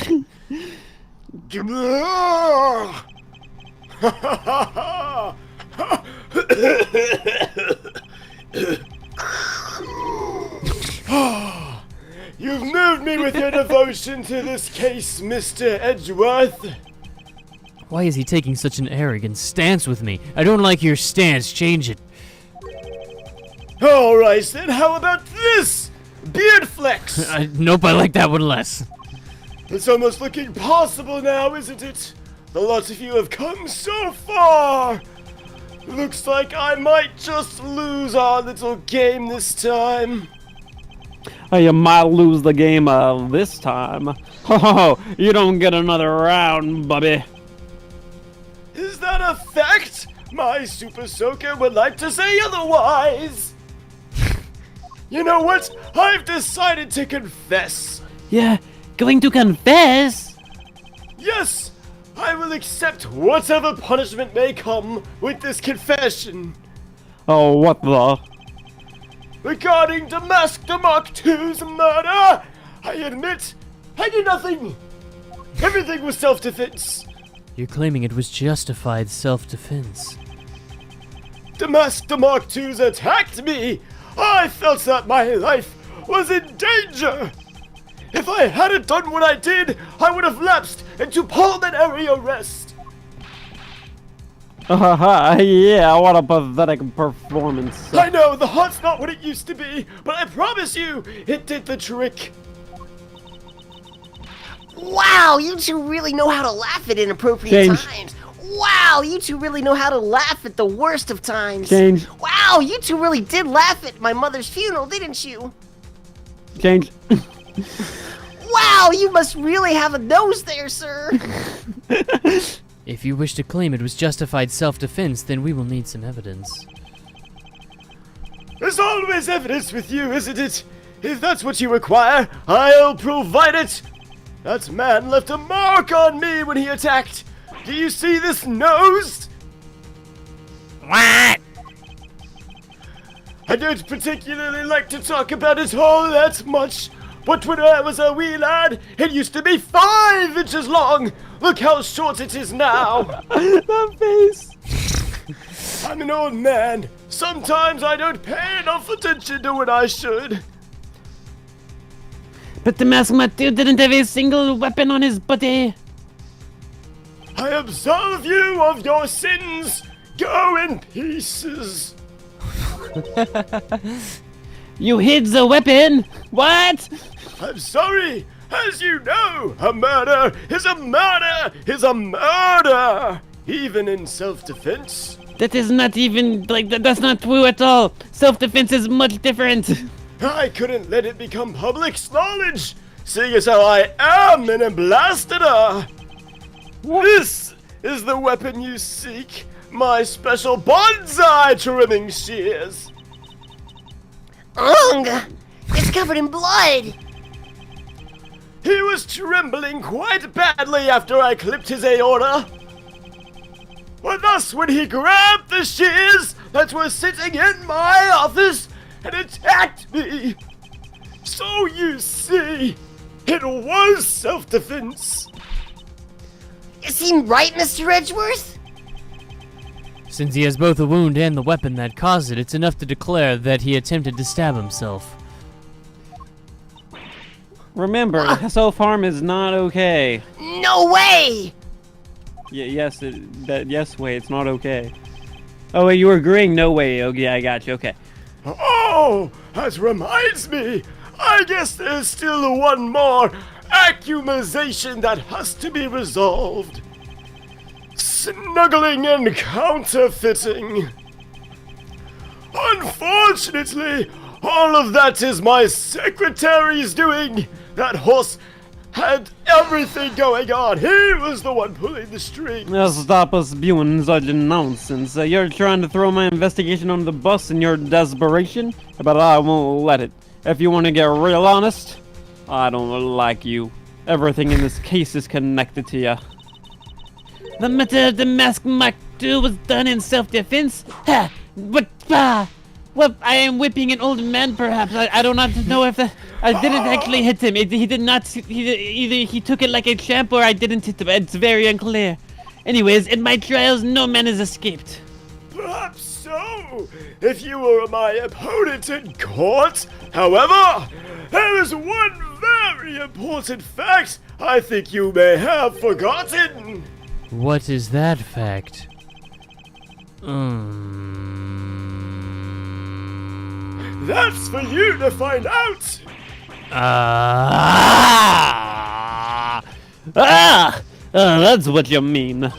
You've moved me with your devotion to this case, Mr. Edgeworth. Why is he taking such an arrogant stance with me? I don't like your stance. Change it. Alright then, how about this? Beard flex! Nope, I like that one less. It's almost looking possible now, isn't it? The lot of you have come so far. Looks like I might just lose our little game this time. You might lose the game this time. Oh, you don't get another round, Bubby. Is that a fact? My Super Soaker would like to say otherwise. You know what? I've decided to confess. Yeah, going to confess? Yes, I will accept whatever punishment may come with this confession. Oh, what the? Regarding Damask Mark II's murder, I admit I did nothing. Everything was self-defense. You're claiming it was justified self-defense. Damask Mark II's attacked me. I felt that my life was in danger. If I hadn't done what I did, I would have lapsed into pulmonary arrest. Yeah, what a pathetic performance. I know, the heart's not what it used to be, but I promise you, it did the trick. Wow, you two really know how to laugh at inappropriate times. Wow, you two really know how to laugh at the worst of times. Change. Wow, you two really did laugh at my mother's funeral, didn't you? Change. Wow, you must really have a nose there, sir. If you wish to claim it was justified self-defense, then we will need some evidence. There's always evidence with you, isn't it? If that's what you require, I'll provide it. That man left a mark on me when he attacked. Do you see this nose? What? I don't particularly like to talk about it all that much, but when I was a wee lad, it used to be 5 inches long. Look how short it is now. That face. I'm an old man. Sometimes I don't pay enough attention to what I should. But the Mask Matthew didn't have a single weapon on his body. I absolve you of your sins. Go in pieces. You hid the weapon. What? I'm sorry. As you know, a murder is a murder is a murder, even in self-defense. That is not even, like, that's not true at all. Self-defense is much different. I couldn't let it become public knowledge, seeing as how I am an ambassador. This is the weapon you seek, my special bonsai trimming shears. Ugh! It's covered in blood! He was trembling quite badly after I clipped his aorta. But thus, when he grabbed the shears that were sitting in my office and attacked me, So you see, it was self-defense. Is he right, Mr. Edgeworth? Since he has both the wound and the weapon that caused it, it's enough to declare that he attempted to stab himself. Remember, self-harm is not okay. No way! Yes, wait, it's not okay. Oh, wait, you were agreeing? No way. Okay, I got you. Okay. Oh, that reminds me. I guess there's still one more accusation that has to be resolved. Smuggling and counterfeiting. Unfortunately, all of that is my secretary's doing. That horse had everything going on. He was the one pulling the strings. Now stop us spewing such nonsense. You're trying to throw my investigation under the bus in your desperation, but I won't let it. If you want to get real honest, I don't like you. Everything in this case is connected to you. The matter of the mask Mark II was done in self-defense? Ha! But, well, I am whipping an old man, perhaps. I do not know if I didn't actually hit him. He did not. Either he took it like a champ or I didn't hit him. It's very unclear. Anyways, in my trials, no man has escaped. Perhaps so, if you were my opponent in court. However, there is one very important fact I think you may have forgotten. What is that fact? That's for you to find out. That's what you mean.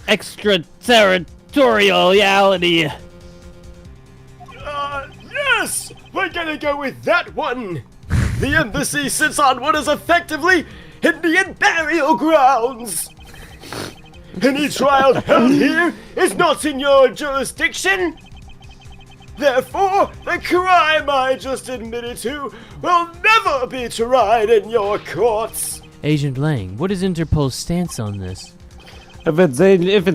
Extraterritoriality. Yes, we're gonna go with that one. The embassy sits on what is effectively Indian burial grounds. Any trial held here is not in your jurisdiction. Therefore, the crime I just admitted to will never be tried in your courts. Agent Lang, what is Interpol's stance on this? If it's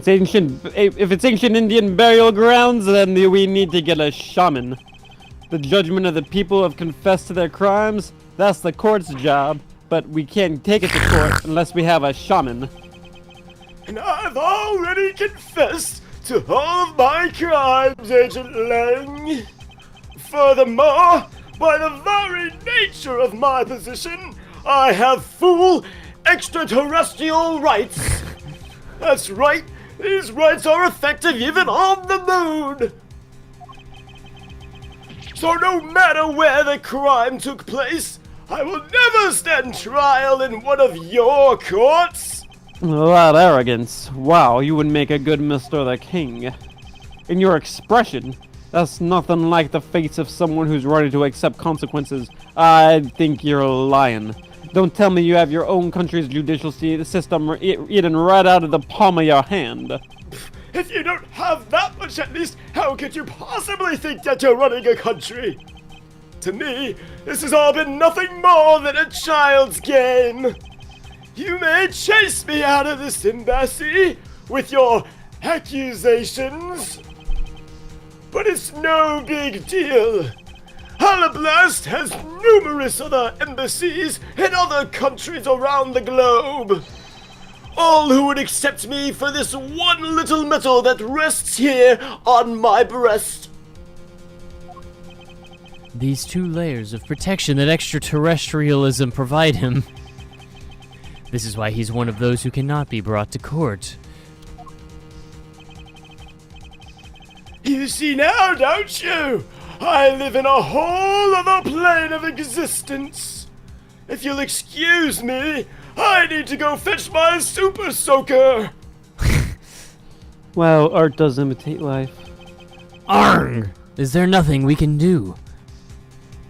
ancient Indian burial grounds, then we need to get a shaman. The judgment of the people have confessed to their crimes. That's the court's job, but we can't take it to court unless we have a shaman. And I've already confessed to all of my crimes, Agent Lang. Furthermore, by the very nature of my position, I have full extraterrestrial rights. That's right, these rights are effective even on the moon. So no matter where the crime took place, I will never stand trial in one of your courts. That arrogance. Wow, you would make a good Mr. the King. In your expression, that's nothing like the face of someone who's ready to accept consequences. I think you're lying. Don't tell me you have your own country's judicial system eaten right out of the palm of your hand. If you don't have that much at least, how could you possibly think that you're running a country? To me, this has all been nothing more than a child's game. You may chase me out of this embassy with your accusations, but it's no big deal. Halablast has numerous other embassies in other countries around the globe. All who would accept me for this one little metal that rests here on my breast. These 2 layers of protection that extraterrestrialism provide him. This is why he's one of those who cannot be brought to court. You see now, don't you? I live in a whole other plane of existence. If you'll excuse me, I need to go fetch my super soaker. Wow, art does imitate life. Arrgh! Is there nothing we can do?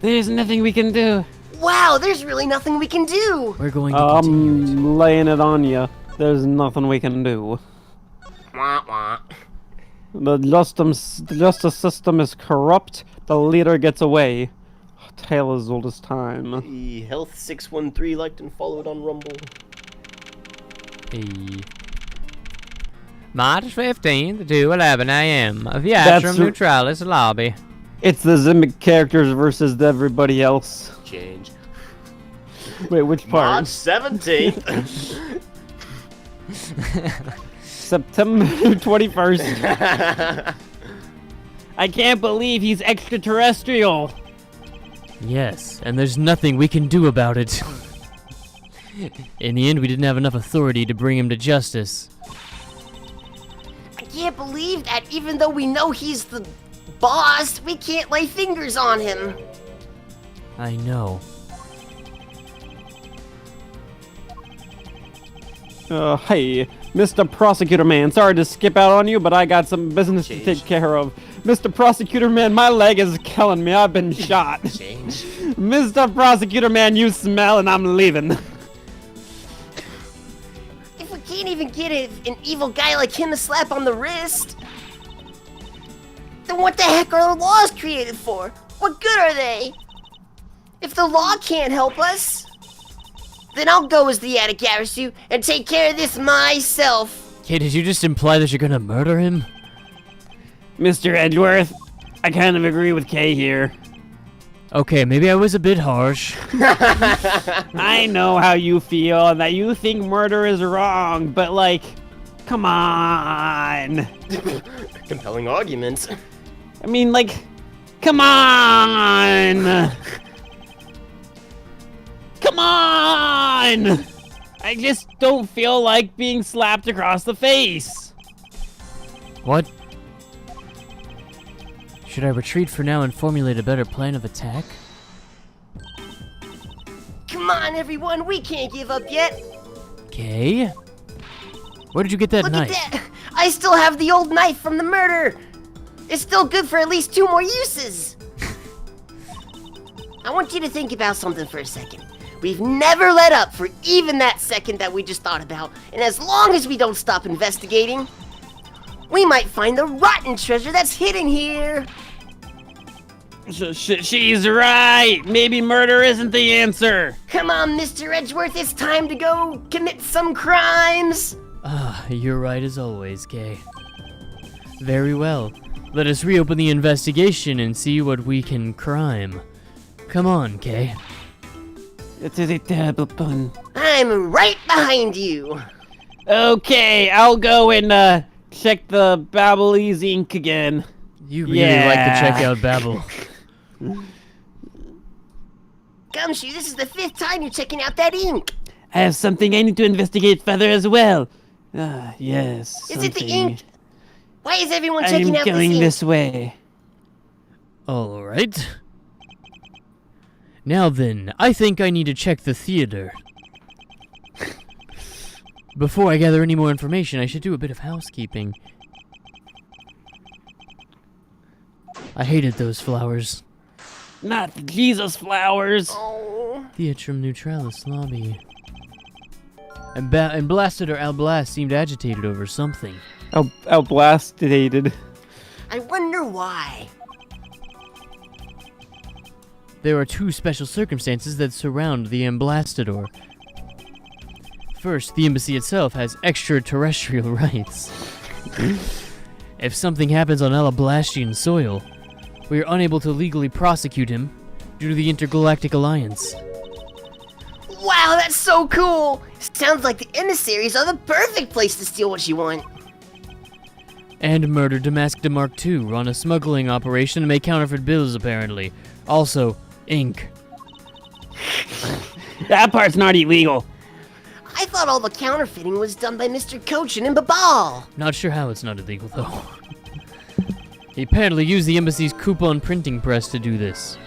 There's nothing we can do. Wow, there's really nothing we can do. We're going to continue to... I'm laying it on you. There's nothing we can do. Wah, wah. The justice system is corrupt. The leader gets away. Tale as old as time. The Health 613 liked and followed on Rumble. Hey. March 15th to 11 a.m. Viatrum Neutralis Lobby. It's the Zimic characters versus everybody else. Change. Wait, which part? March 17th. September 21st. I can't believe he's extraterrestrial. Yes, and there's nothing we can do about it. In the end, we didn't have enough authority to bring him to justice. I can't believe that even though we know he's the boss, we can't lay fingers on him. I know. Hey, Mr. Prosecutor Man, sorry to skip out on you, but I got some business to take care of. Mr. Prosecutor Man, my leg is killing me. I've been shot. Change. Mr. Prosecutor Man, you smell and I'm leaving. If we can't even get an evil guy like him a slap on the wrist, then what the heck are the laws created for? What good are they? If the law can't help us, then I'll go as the attic Garisu and take care of this myself. Okay, did you just imply that you're gonna murder him? Mr. Edgeworth, I kind of agree with Kay here. Okay, maybe I was a bit harsh. I know how you feel and that you think murder is wrong, but like, come on. Compelling arguments. I mean, like, come on. Come on! I just don't feel like being slapped across the face. What? Should I retreat for now and formulate a better plan of attack? Come on, everyone, we can't give up yet. Okay. Where did you get that Look knife? at that. I still have the old knife from the murder. It's still good for at least 2 more uses. I want you to think about something for a second. We've never let up for even that second that we just thought about, and as long as we don't stop investigating, we might find the rotten treasure that's hidden here. She's right. Maybe murder isn't the answer. Come on, Mr. Edgeworth, it's time to go commit some crimes. Ah, you're right as always, Kay. Very well. Let us reopen the investigation and see what we can crime. Come on, Kay. It is a terrible pun. I'm right behind you. Okay, I'll go and check the Babbly's ink again. You really like to check out Babel. Gumshoe, this is the 5th time you're checking out that ink. I have something I need to investigate further as well. Ah, yes. Is it the something. ink? Why is everyone checking I'm out going this ink? this way. Alright. Now then, I think I need to check the theater. Before I gather any more information, I should do a bit of housekeeping. I hated those flowers. Not the Jesus flowers. Oh. Theatrum Neutralis lobby. And Blasted or Alblast seemed agitated over something. Outblasted. I wonder why. There are 2 special circumstances that surround the Emblastador. First, the embassy itself has extraterrestrial rights. If something happens on Alablastian soil, we are unable to legally prosecute him due to the Intergalactic Alliance. Wow, that's so cool. Sounds like the emissaries are the perfect place to steal what you want. And murder Damask Demark II, run a smuggling operation to make counterfeit bills, apparently. Also, ink. That part's not illegal. I thought all the counterfeiting was done by Mr. Cochin and Babal. Not sure how it's not illegal, though. He apparently used the embassy's coupon printing press to do this.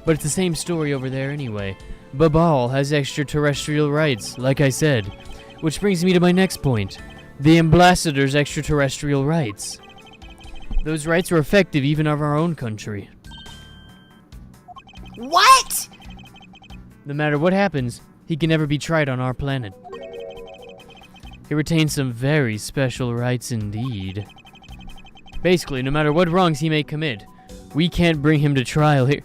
But it's the same story over there anyway. Babal has extraterrestrial rights, like I said. Which brings me to my next point. The Ambassador's extraterrestrial rights. Those rights are effective even of our own country. What? No matter what happens, he can never be tried on our planet. He retains some very special rights indeed. Basically, no matter what wrongs he may commit, we can't bring him to trial here.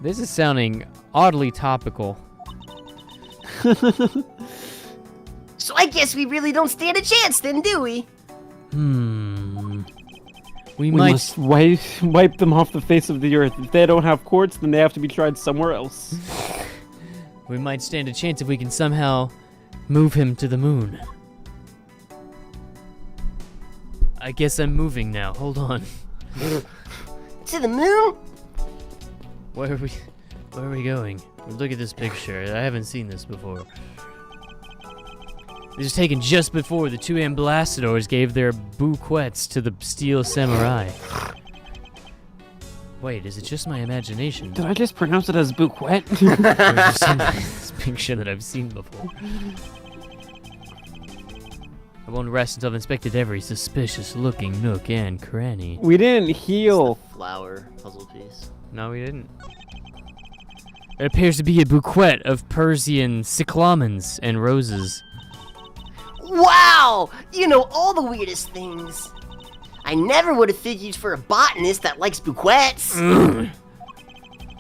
This is sounding oddly topical. So I guess we really don't stand a chance then, do we? We We might must wipe them off the face of the earth. If they don't have courts, then they have to be tried somewhere else. we might stand a chance if we can somehow move him to the moon. I guess I'm moving now. Hold on. To the moon? Where are we going? Look at this picture. I haven't seen this before. This was taken just before the two ambassadors gave their bouquets to the steel samurai. Wait, is it just my imagination? Did I just pronounce it as bouquet? Or is there some this picture that I've seen before? I won't rest until I've inspected every suspicious-looking nook and cranny. We didn't heal. Flower puzzle piece. No, we didn't. It appears to be a bouquet of Persian cyclamens and roses. Wow! You know all the weirdest things. I never would have figured for a botanist that likes bouquets.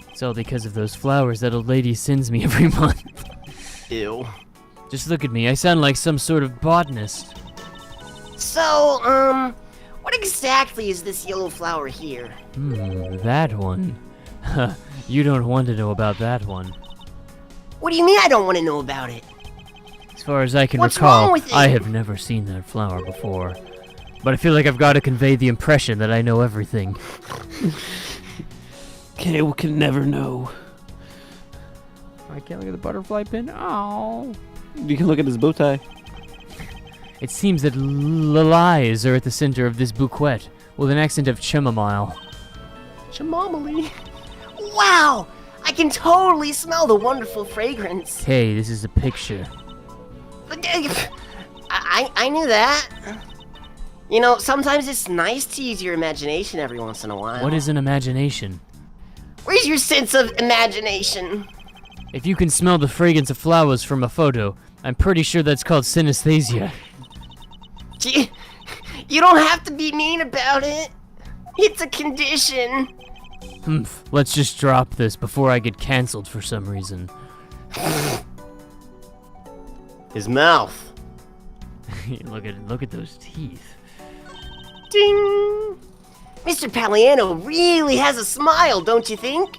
It's all because of those flowers that old lady sends me every month. Ew. Just look at me, I sound like some sort of botanist. So, what exactly is this yellow flower here? That one. You don't want to know about that one. What do you mean I don't want to know about it? As far as I can What's recall, wrong with it? I have never seen that flower before. But I feel like I've got to convey the impression that I know everything. Okay, we can never know. I can't look at the butterfly pin. Oh. You can look at his bow tie. It seems that lies are at the center of this bouquet, with an accent of chamomile. Chamomile. Wow! I can totally smell the wonderful fragrance. Hey, this is a picture. I knew that. You know, sometimes it's nice to use your imagination every once in a while. What is an imagination? Where's your sense of imagination? If you can smell the fragrance of flowers from a photo, I'm pretty sure that's called synesthesia. Gee, you don't have to be mean about it. It's a condition. Let's just drop this before I get cancelled for some reason. His mouth. look at those teeth. Ding! Mr. Paliano really has a smile, don't you think?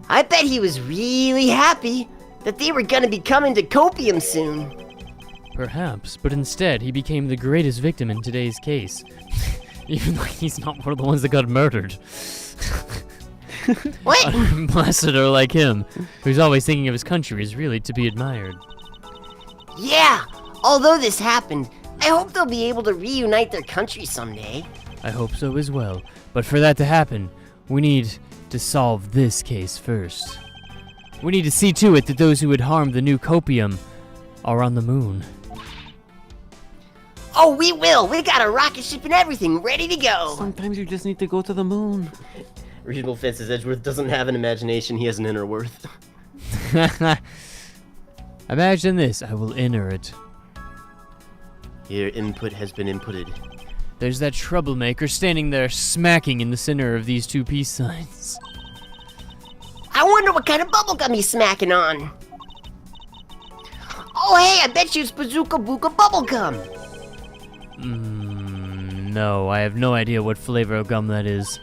I bet he was really happy that they were gonna be coming to Copium soon. Perhaps, but instead he became the greatest victim in today's case. Even though he's not one of the ones that got murdered. What? An ambassador like him, who's always thinking of his country, is really to be admired. Yeah, although this happened, I hope they'll be able to reunite their country someday. I hope so as well. But for that to happen, we need to solve this case first. We need to see to it that those who had harmed the new copium are on the moon. Oh, we will! We got a rocket ship and everything ready to go! Sometimes you just need to go to the moon. Reasonable Fences Edgeworth doesn't have an imagination, he has an inner worth. Imagine this, I will enter it. Your input has been inputted. There's that troublemaker standing there smacking in the center of these two peace signs. I wonder what kind of bubblegum he's smacking on. Oh hey, I bet you it's Bazooka Booka bubblegum! No, I have no idea what flavor of gum that is.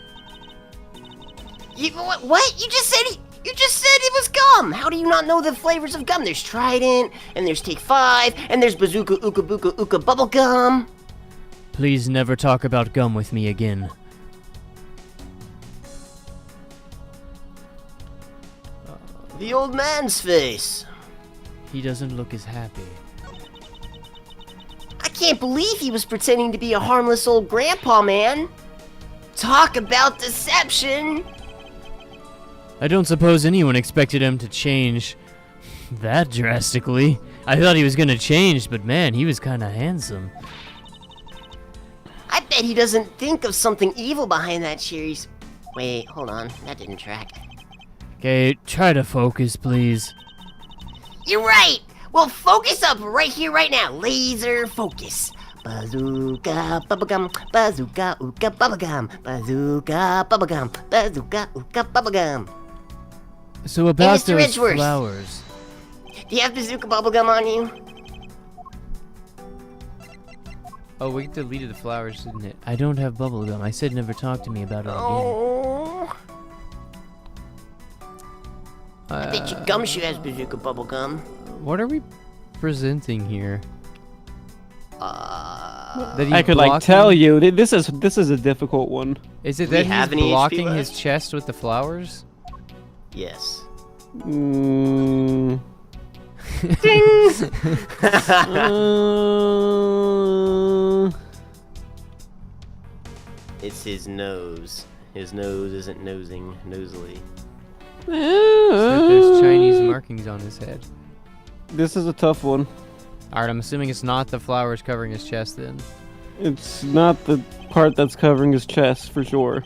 What? You just said it was gum! How do you not know the flavors of gum? There's Trident, and there's Take 5, and there's Bazooka Ooka Booka Ooka bubblegum! Please never talk about gum with me again. The old man's face. He doesn't look as happy. I can't believe he was pretending to be a harmless old grandpa, man. Talk about deception. I don't suppose anyone expected him to change that drastically. I thought he was gonna change, but man, he was kinda handsome. I bet he doesn't think of something evil behind that series. Wait, hold on. That didn't track. Okay, try to focus, please. You're right! Well, focus up right here, right now. Laser focus. Bazooka bubblegum, bazooka ooka bubblegum, bazooka bubblegum, bazooka ooka bubblegum. So about Mr. those Edgeworth. flowers. Do you have bazooka bubblegum on you? Oh, we deleted the flowers, didn't it? I don't have bubblegum. I said never talk to me about it again. Oh. I bet your gumshoe has bazooka bubblegum. What are we presenting here? That he's I could like blocking- tell you this is a difficult one. Is it Do we that have he's any HP blocking his left? chest with the flowers? Yes. Mm. It's his nose. His nose isn't nosily. It's like there's Chinese markings on his head. This is a tough one. Alright, I'm assuming it's not the flowers covering his chest then. It's not the part that's covering his chest for sure.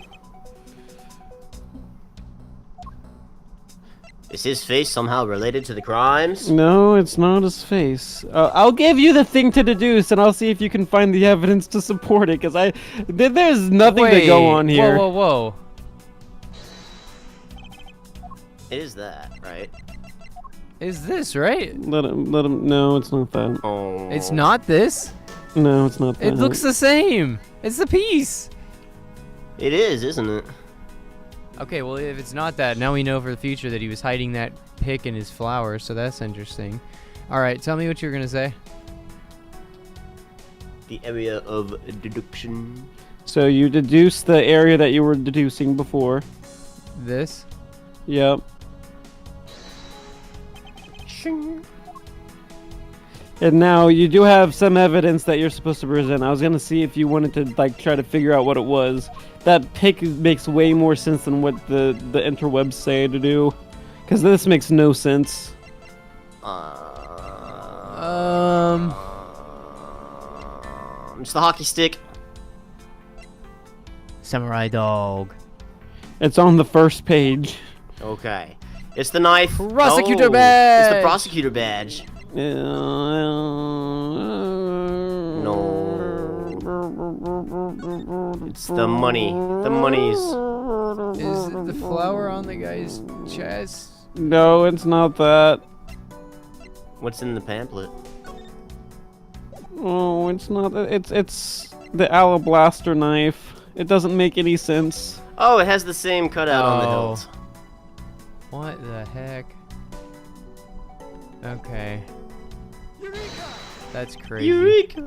Is his face somehow related to the crimes? No, it's not his face. I'll give you the thing to deduce, and I'll see if you can find the evidence to support it. Cause there's nothing to go on here. Whoa, whoa, whoa. It is that, right? Is this right? Let him. No, it's not that. Oh. It's not this. No, it's not that. It looks the same. It's the piece. It is, isn't it? Okay, well, if it's not that, now we know for the future that he was hiding that pick in his flowers, so that's interesting. Alright, tell me what you were going to say. The area of deduction. So you deduce the area that you were deducing before. This? Yep. And now you do have some evidence that you're supposed to present. I was gonna see if you wanted to like try to figure out what it was. That pick makes way more sense than what the interwebs say to do, because this makes no sense. It's the hockey stick. Samurai dog. It's on the first page. Okay. It's the knife. Prosecutor It's the badge! prosecutor badge. No. It's the money. The money's. Is it the flower on the guy's chest? No, it's not that. What's in the pamphlet? Oh, it's not that. It's the Alablaster knife. It doesn't make any sense. Oh, it has the same cutout on the Oh. hilt. What the heck? Okay. That's crazy. Eureka!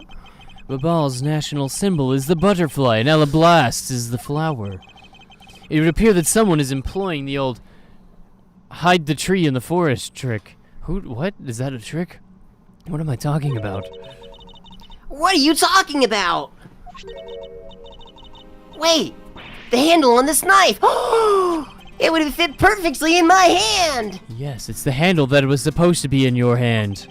Babal's national symbol is the butterfly, and Alablast is the flower. It would appear that someone is employing the old hide the tree in the forest trick. What? Is that a trick? What am I talking about? What are you talking about? Wait! The handle on this knife! It would have fit perfectly in my hand! Yes, it's the handle that was supposed to be in your hand.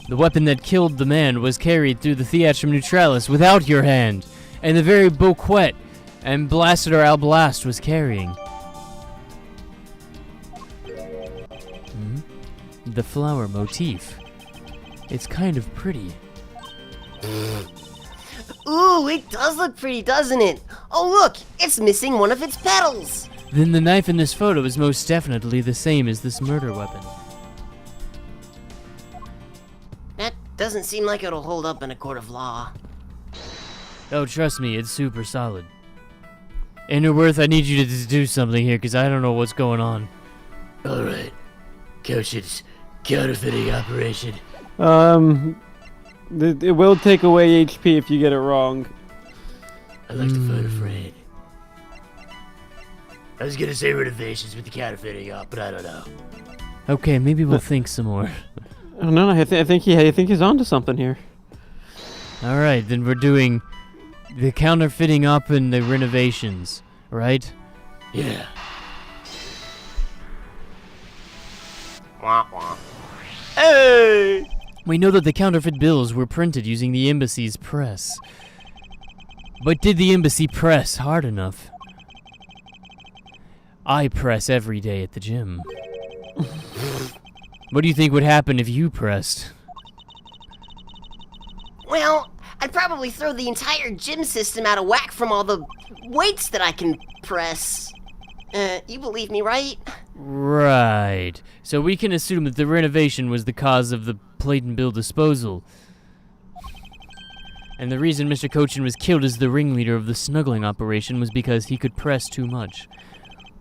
The weapon that killed the man was carried through the Theatrum Neutralis without your hand, and the very bouquet Ambassador Alblast was carrying. The flower motif. It's kind of pretty. Ooh, it does look pretty, doesn't it? Oh look, it's missing one of its petals! Then the knife in this photo is most definitely the same as this murder weapon. That doesn't seem like it'll hold up in a court of law. Oh, trust me, it's super solid. Innerworth, I need you to do something here, because I don't know what's going on. Alright. Coach's counterfeiting operation. It will take away HP if you get it wrong. I like to phone a friend. I was gonna say renovations with the counterfeiting up, but I don't know. Okay, maybe we'll think some more. Oh, no, I think he's onto something here. Alright, then we're doing the counterfeiting up and the renovations, right? Yeah. Wah, wah. Hey! We know that the counterfeit bills were printed using the embassy's press. But did the embassy press hard enough? I press every day at the gym. What do you think would happen if you pressed? Well, I'd probably throw the entire gym system out of whack from all the weights that I can press. You believe me, right? Right. So we can assume that the renovation was the cause of the plate and bill disposal. And the reason Mr. Cochin was killed as the ringleader of the smuggling operation was because he could press too much.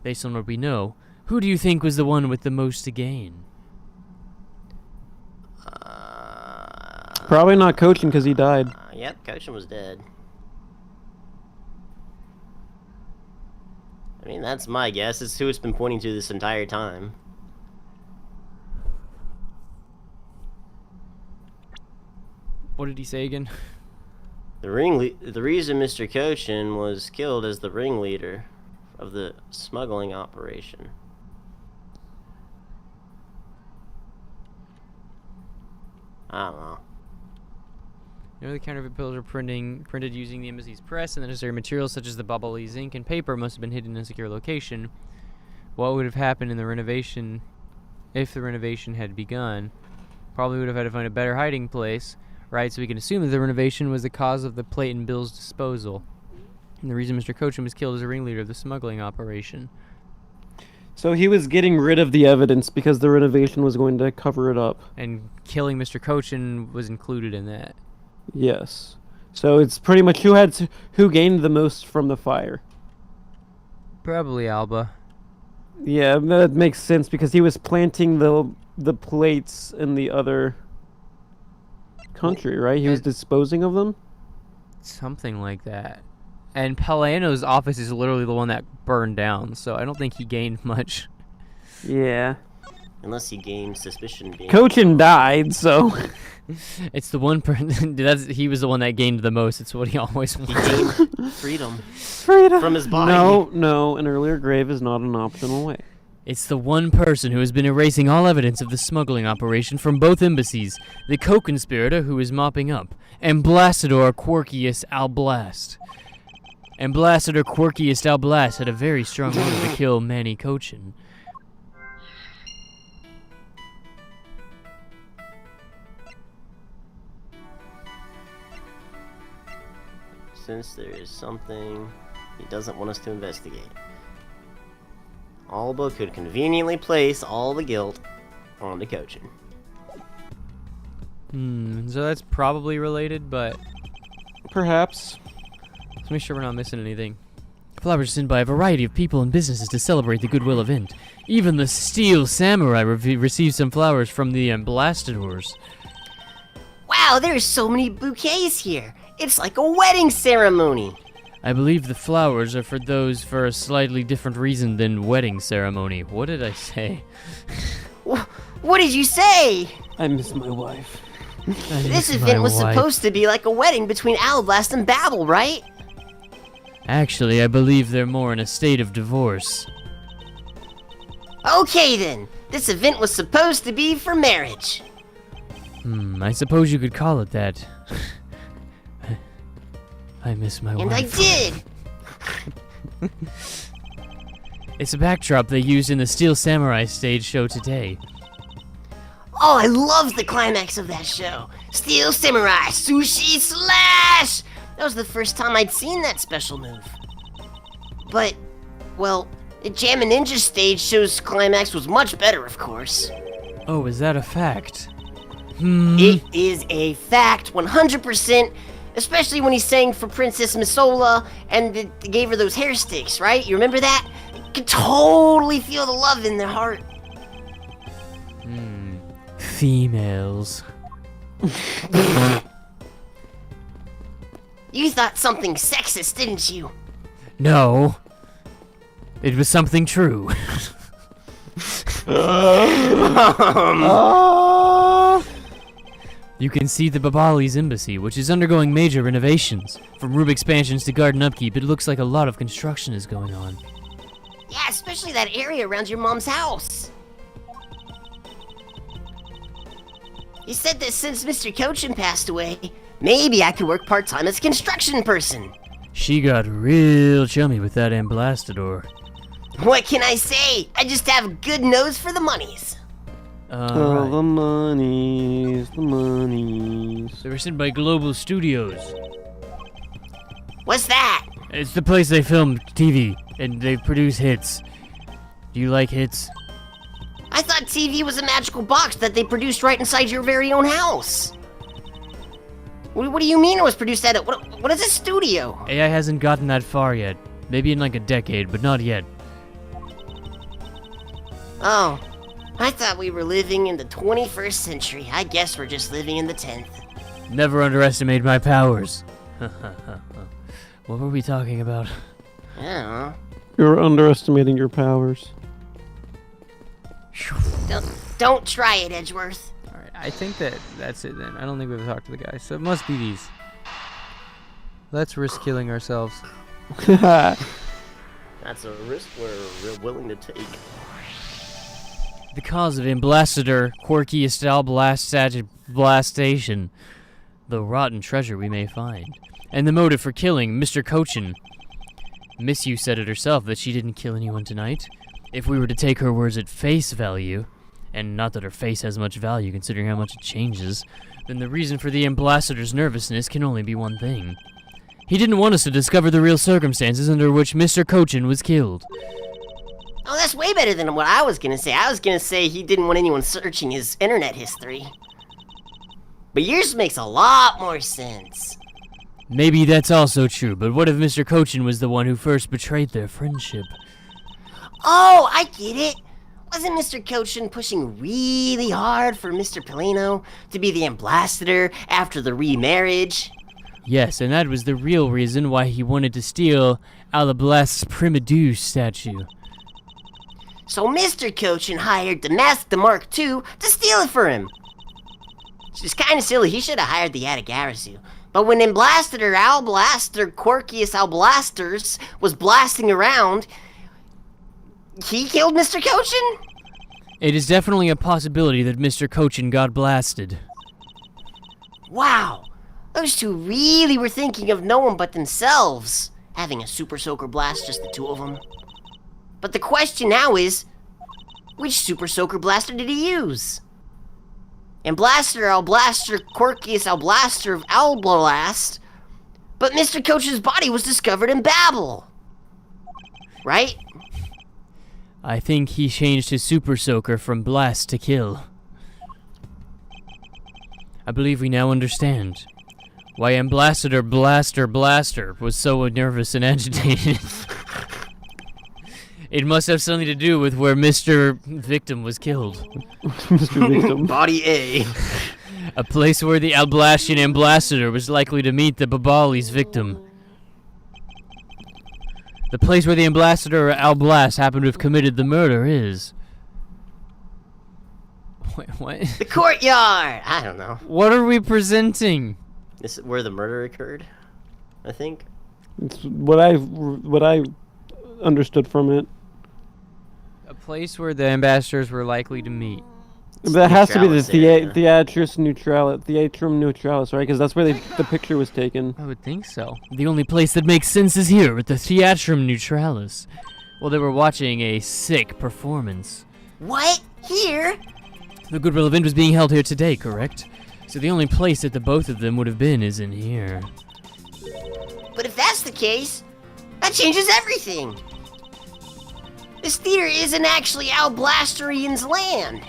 Based on what we know, who do you think was the one with the most to gain? Probably not Cochin because he died. Yep, Cochin was dead. I mean, that's my guess. It's who it's been pointing to this entire time. What did he say again? The reason Mr. Cochin was killed as the ringleader of the smuggling operation. I don't know. You know, the counterfeit pills are printed using the embassy's press, and the necessary materials such as the bubbly's ink and paper must have been hidden in a secure location. What would have happened in the renovation, if the renovation had begun? Probably would have had to find a better hiding place, right? So we can assume that the renovation was the cause of the plate and bills disposal. And the reason Mr. Cochin was killed as a ringleader of the smuggling operation. So he was getting rid of the evidence because the renovation was going to cover it up. And killing Mr. Cochin was included in that. Yes. So it's pretty much who gained the most from the fire. Probably Alba. Yeah, that makes sense because he was planting the plates in the other country, right? He was disposing of them? Something like that. And Palano's office is literally the one that burned down, so I don't think he gained much. Yeah. Unless he gained suspicion being... Cochin died, so... It's the one person. He was the one that gained the most. It's what he always He wanted. gained freedom Freedom. from his body. No, an earlier grave is not an optional way. It's the one person who has been erasing all evidence of the smuggling operation from both embassies. The co-conspirator who is mopping up. Ambassador Quirkius Alblast. Ambassador Quirkius Alblast had a very strong motive to kill Manny Cochin. Since there is something he doesn't want us to investigate. Alba could conveniently place all the guilt onto Cochin. So that's probably related, but Perhaps. let's make sure we're not missing anything. Flowers sent by a variety of people and businesses to celebrate the goodwill event. Even the Steel Samurai received some flowers from the Ambassadors. Wow, there's so many bouquets here. It's like a wedding ceremony. I believe the flowers are for those for a slightly different reason than wedding ceremony. What did I say? What did you say? I miss my wife. This event was supposed to be like a wedding between Alblast and Babel, right? Actually, I believe they're more in a state of divorce. Okay then, this event was supposed to be for marriage. I suppose you could call it that. I miss my And wife. I did. It's a backdrop they used in the Steel Samurai stage show today. Oh, I love the climax of that show. Steel Samurai Sushi Slash! That was the first time I'd seen that special move. But, well, the Jammin' Ninja stage show's climax was much better, of course. Oh, is that a fact? It is a fact, 100%, especially when he sang for Princess Misola and gave her those hair sticks, right? You remember that? You could totally feel the love in their heart. Females. You thought something sexist, didn't you? No. It was something true. You can see the Babali's embassy, which is undergoing major renovations. From room expansions to garden upkeep, it looks like a lot of construction is going on. Yeah, especially that area around your mom's house. You said that since Mr. Cochin passed away, maybe I could work part-time as a construction person. She got real chummy with that Ambassador. What can I say? I just have a good nose for the monies. Oh, the monies, the monies. They were sent by Global Studios. What's that? It's the place they film TV, and they produce hits. Do you like hits? I thought TV was a magical box that they produced right inside your very own house. What do you mean it was produced at what is a studio? AI hasn't gotten that far yet. Maybe in like a decade, but not yet. Oh, I thought we were living in the 21st century. I guess we're just living in the 10th. Never underestimate my powers. What were we talking about? I don't know. You're underestimating your powers. Don't try it, Edgeworth. Alright, I think that's it then. I don't think we've talked to the guy, so it must be these. Let's risk killing ourselves. That's a risk we're willing to take. The cause of Ambassador Quirkiest Blastation. The rotten treasure we may find. And the motive for killing Mr. Cochin. Miss You said it herself that she didn't kill anyone tonight. If we were to take her words at face value, and not that her face has much value considering how much it changes, then the reason for the Ambassador's nervousness can only be one thing. He didn't want us to discover the real circumstances under which Mr. Cochin was killed. Oh, that's way better than what I was gonna say. I was gonna say he didn't want anyone searching his internet history. But yours makes a lot more sense. Maybe that's also true, but what if Mr. Cochin was the one who first betrayed their friendship? Oh, I get it. Wasn't Mr. Cochin pushing really hard for Mr. Polino to be the ambassador after the remarriage? Yes, and that was the real reason why he wanted to steal Alablast's Primadou statue. So Mr. Cochin hired the Mask the Mark II to steal it for him. Which is kind of silly. He should have hired the Atagarasu. But when Ambassador Alblaster Quirkiest Alblasters was blasting around, he killed Mr. Cochin? It is definitely a possibility that Mr. Cochin got blasted. Wow. Those two really were thinking of no one but themselves. Having a Super Soaker Blast, just the two of them. But the question now is, which Super Soaker Blaster did he use? Ambassador Alblaster Quirkiest Alblaster of Alblast, but Mr. Cochin's body was discovered in Babel. Right? I think he changed his Super Soaker from Blast to Kill. I believe we now understand why Ambassador Blaster was so nervous and agitated. It must have something to do with where Mr. Victim was killed. Mr. Victim. Body A. A place where the Alblastian Ambassador was likely to meet the Babali's victim. The place where the Ambassador Alblast happened to have committed the murder is... Wait, what? The courtyard! I don't know. What are we presenting? This is where the murder occurred, I think. It's what I understood from it. A place where the ambassadors were likely to meet. That has to be the Neutralis area. Theatrum Neutralis, right? Because that's where the picture was taken. I would think so. The only place that makes sense is here, at the Theatrum Neutralis. Well, they were watching a sick performance. What? Here? The Goodwill event was being held here today, correct? So the only place that the both of them would have been is in here. But if that's the case, that changes everything. This theater isn't actually Alblasterian's land.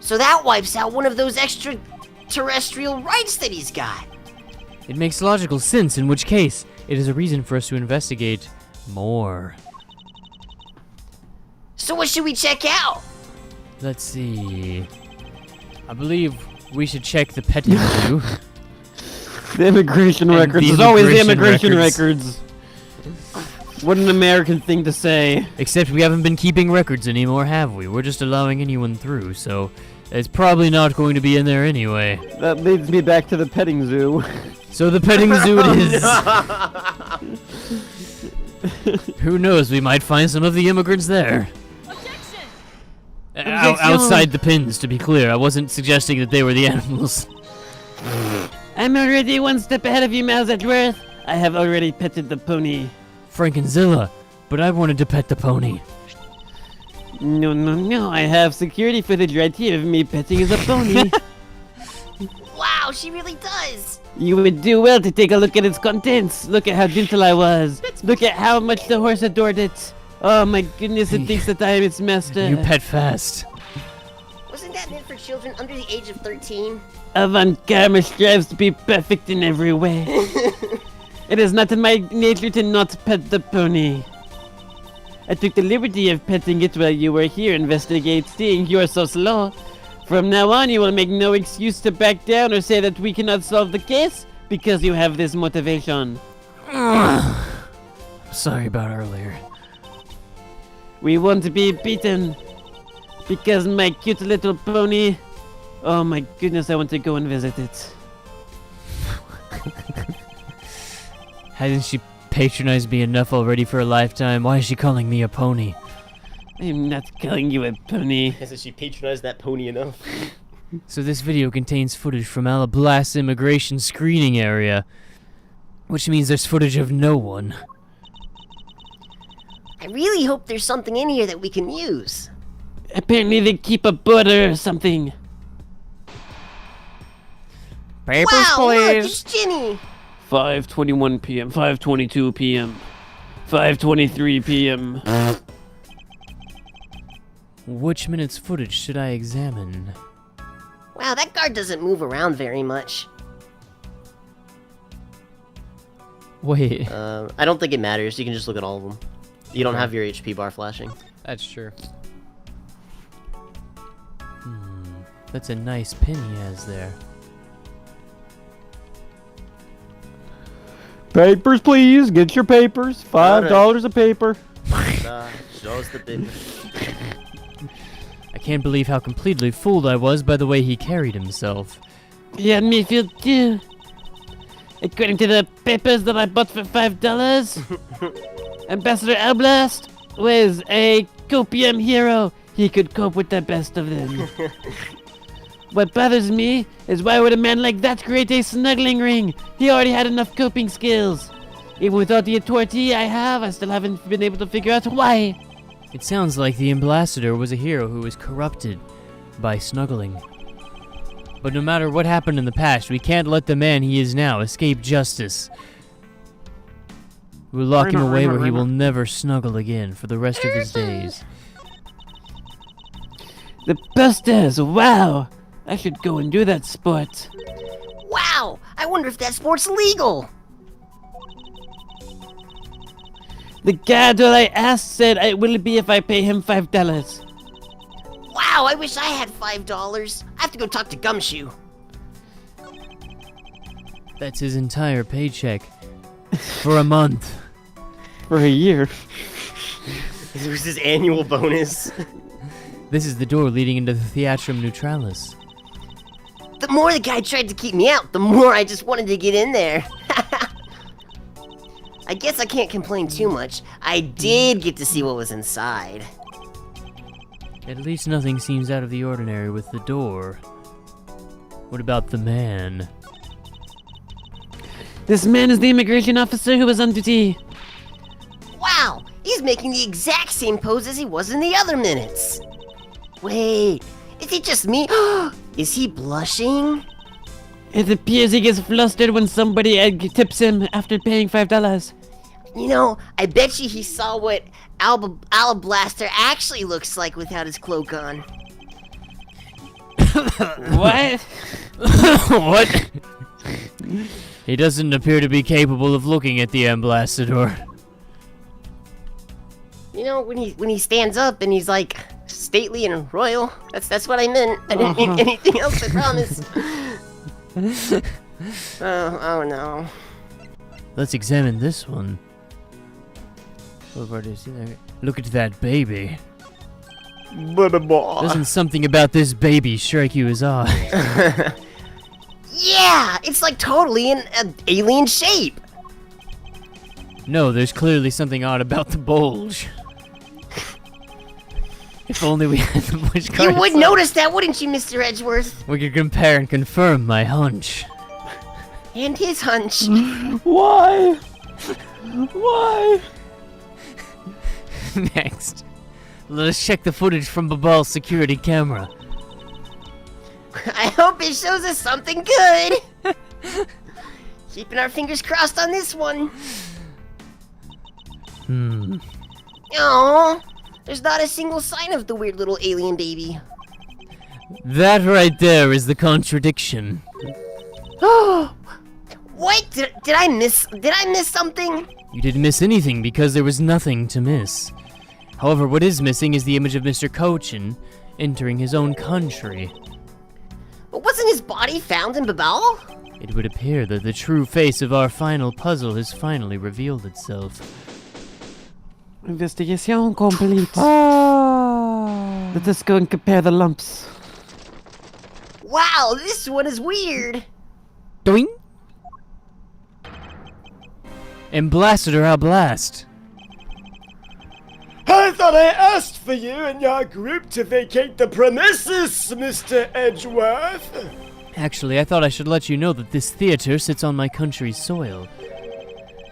So that wipes out one of those extraterrestrial rights that he's got. It makes logical sense, in which case, it is a reason for us to investigate more. So what should we check out? Let's see... I believe we should check the petting zoo. The immigration And records. the There's always the immigration immigration records. What an American thing to say. Except we haven't been keeping records anymore, have we? We're just allowing anyone through, so it's probably not going to be in there anyway. That leads me back to the petting zoo. So the petting zoo it is. Who knows, we might find some of the immigrants there. Outside the pins, to be clear. I wasn't suggesting that they were the animals. I'm already one step ahead of you, Miles Edgeworth. I have already petted the pony. Frankenzilla, but I wanted to pet the pony. No. I have security footage right here of me petting as a pony. Wow, she really does. You would do well to take a look at its contents. Look at how gentle I was. Look at how much the horse adored it. Oh my goodness, it thinks that I am its master. You pet fast. Wasn't that catnip for children under the age of 13? Avant-garde strives to be perfect in every way. It is not in my nature to not pet the pony. I took the liberty of petting it while you were here investigating. You are so slow. From now on, you will make no excuse to back down or say that we cannot solve the case because you have this motivation. Sorry about earlier. We won't be beaten because my cute little pony. Oh my goodness, I want to go and visit it. Hasn't she patronized me enough already for a lifetime? Why is she calling me a pony? I am not calling you a pony. Hasn't she patronized that pony enough? So this video contains footage from Alablast's immigration screening area, which means there's footage of no one. I really hope there's something in here that we can use. Apparently they keep a border or something. Papers, Wow, look, please. it's Ginny. 5:21 p.m., 5:22 p.m., 5:23 p.m. Which minute's footage should I examine? Wow, that guard doesn't move around very much. Wait, I don't think it matters. You can just look at all of them. You don't have your HP bar flashing. That's true. that's a nice pin he has there. Papers, please. Get your papers. $5 a paper. Show us the paper. I can't believe how completely fooled I was by the way he carried himself. Yeah, me feel too. According to the papers that I bought for $5, Ambassador Alblast was a copium hero. He could cope with the best of them. What bothers me is why would a man like that create a snuggling ring? He already had enough coping skills. Even without the authority I have, I still haven't been able to figure out why. It sounds like the ambassador was a hero who was corrupted by snuggling. But no matter what happened in the past, we can't let the man he is now escape justice. We'll lock him away where he will never snuggle again for the rest of his days. The posters, wow! I should go and do that sport. Wow, I wonder if that sport's legal. The guy that I asked said it will be if I pay him $5. Wow, I wish I had $5. I have to go talk to Gumshoe. That's his entire paycheck. For a month. For a year. It was his annual bonus. This is the door leading into the Theatrum Neutralis. The more the guy tried to keep me out, the more I just wanted to get in there. I guess I can't complain too much. I did get to see what was inside. At least nothing seems out of the ordinary with the door. What about the man? This man is the immigration officer who was on duty. Wow, he's making the exact same pose as he was in the other minutes. Wait, is it just me? Is he blushing? It appears he gets flustered when somebody tips him after paying $5. You know, I bet you he saw what Alablaster actually looks like without his cloak on. What? What? He doesn't appear to be capable of looking at the ambassador. You know, when he stands up and he's like stately and royal, that's what I meant. I didn't mean anything else, I promise. Oh no. Let's examine this one. What part is there? Look at that baby. Doesn't something about this baby strike you as odd? Yeah, it's like totally an alien shape. No, there's clearly something odd about the bulge. If only we had the push You card. would notice that, wouldn't you, Mr. Edgeworth? We could compare and confirm my hunch. And his hunch. Why? Why? Next, let us check the footage from Babal's security camera. I hope it shows us something good. Keeping our fingers crossed on this one. Aww, there's not a single sign of the weird little alien baby. That right there is the contradiction. What? Did I miss something? You didn't miss anything because there was nothing to miss. However, what is missing is the image of Mr. Cochin entering his own country. But wasn't his body found in Babel? It would appear that the true face of our final puzzle has finally revealed itself. Investigation complete. Let us go and compare the lumps. Wow, this one is weird. Doing? And blasted or I'll blast. I thought I asked for you and your group to vacate the premises, Mr. Edgeworth. Actually, I thought I should let you know that this theater sits on my country's soil.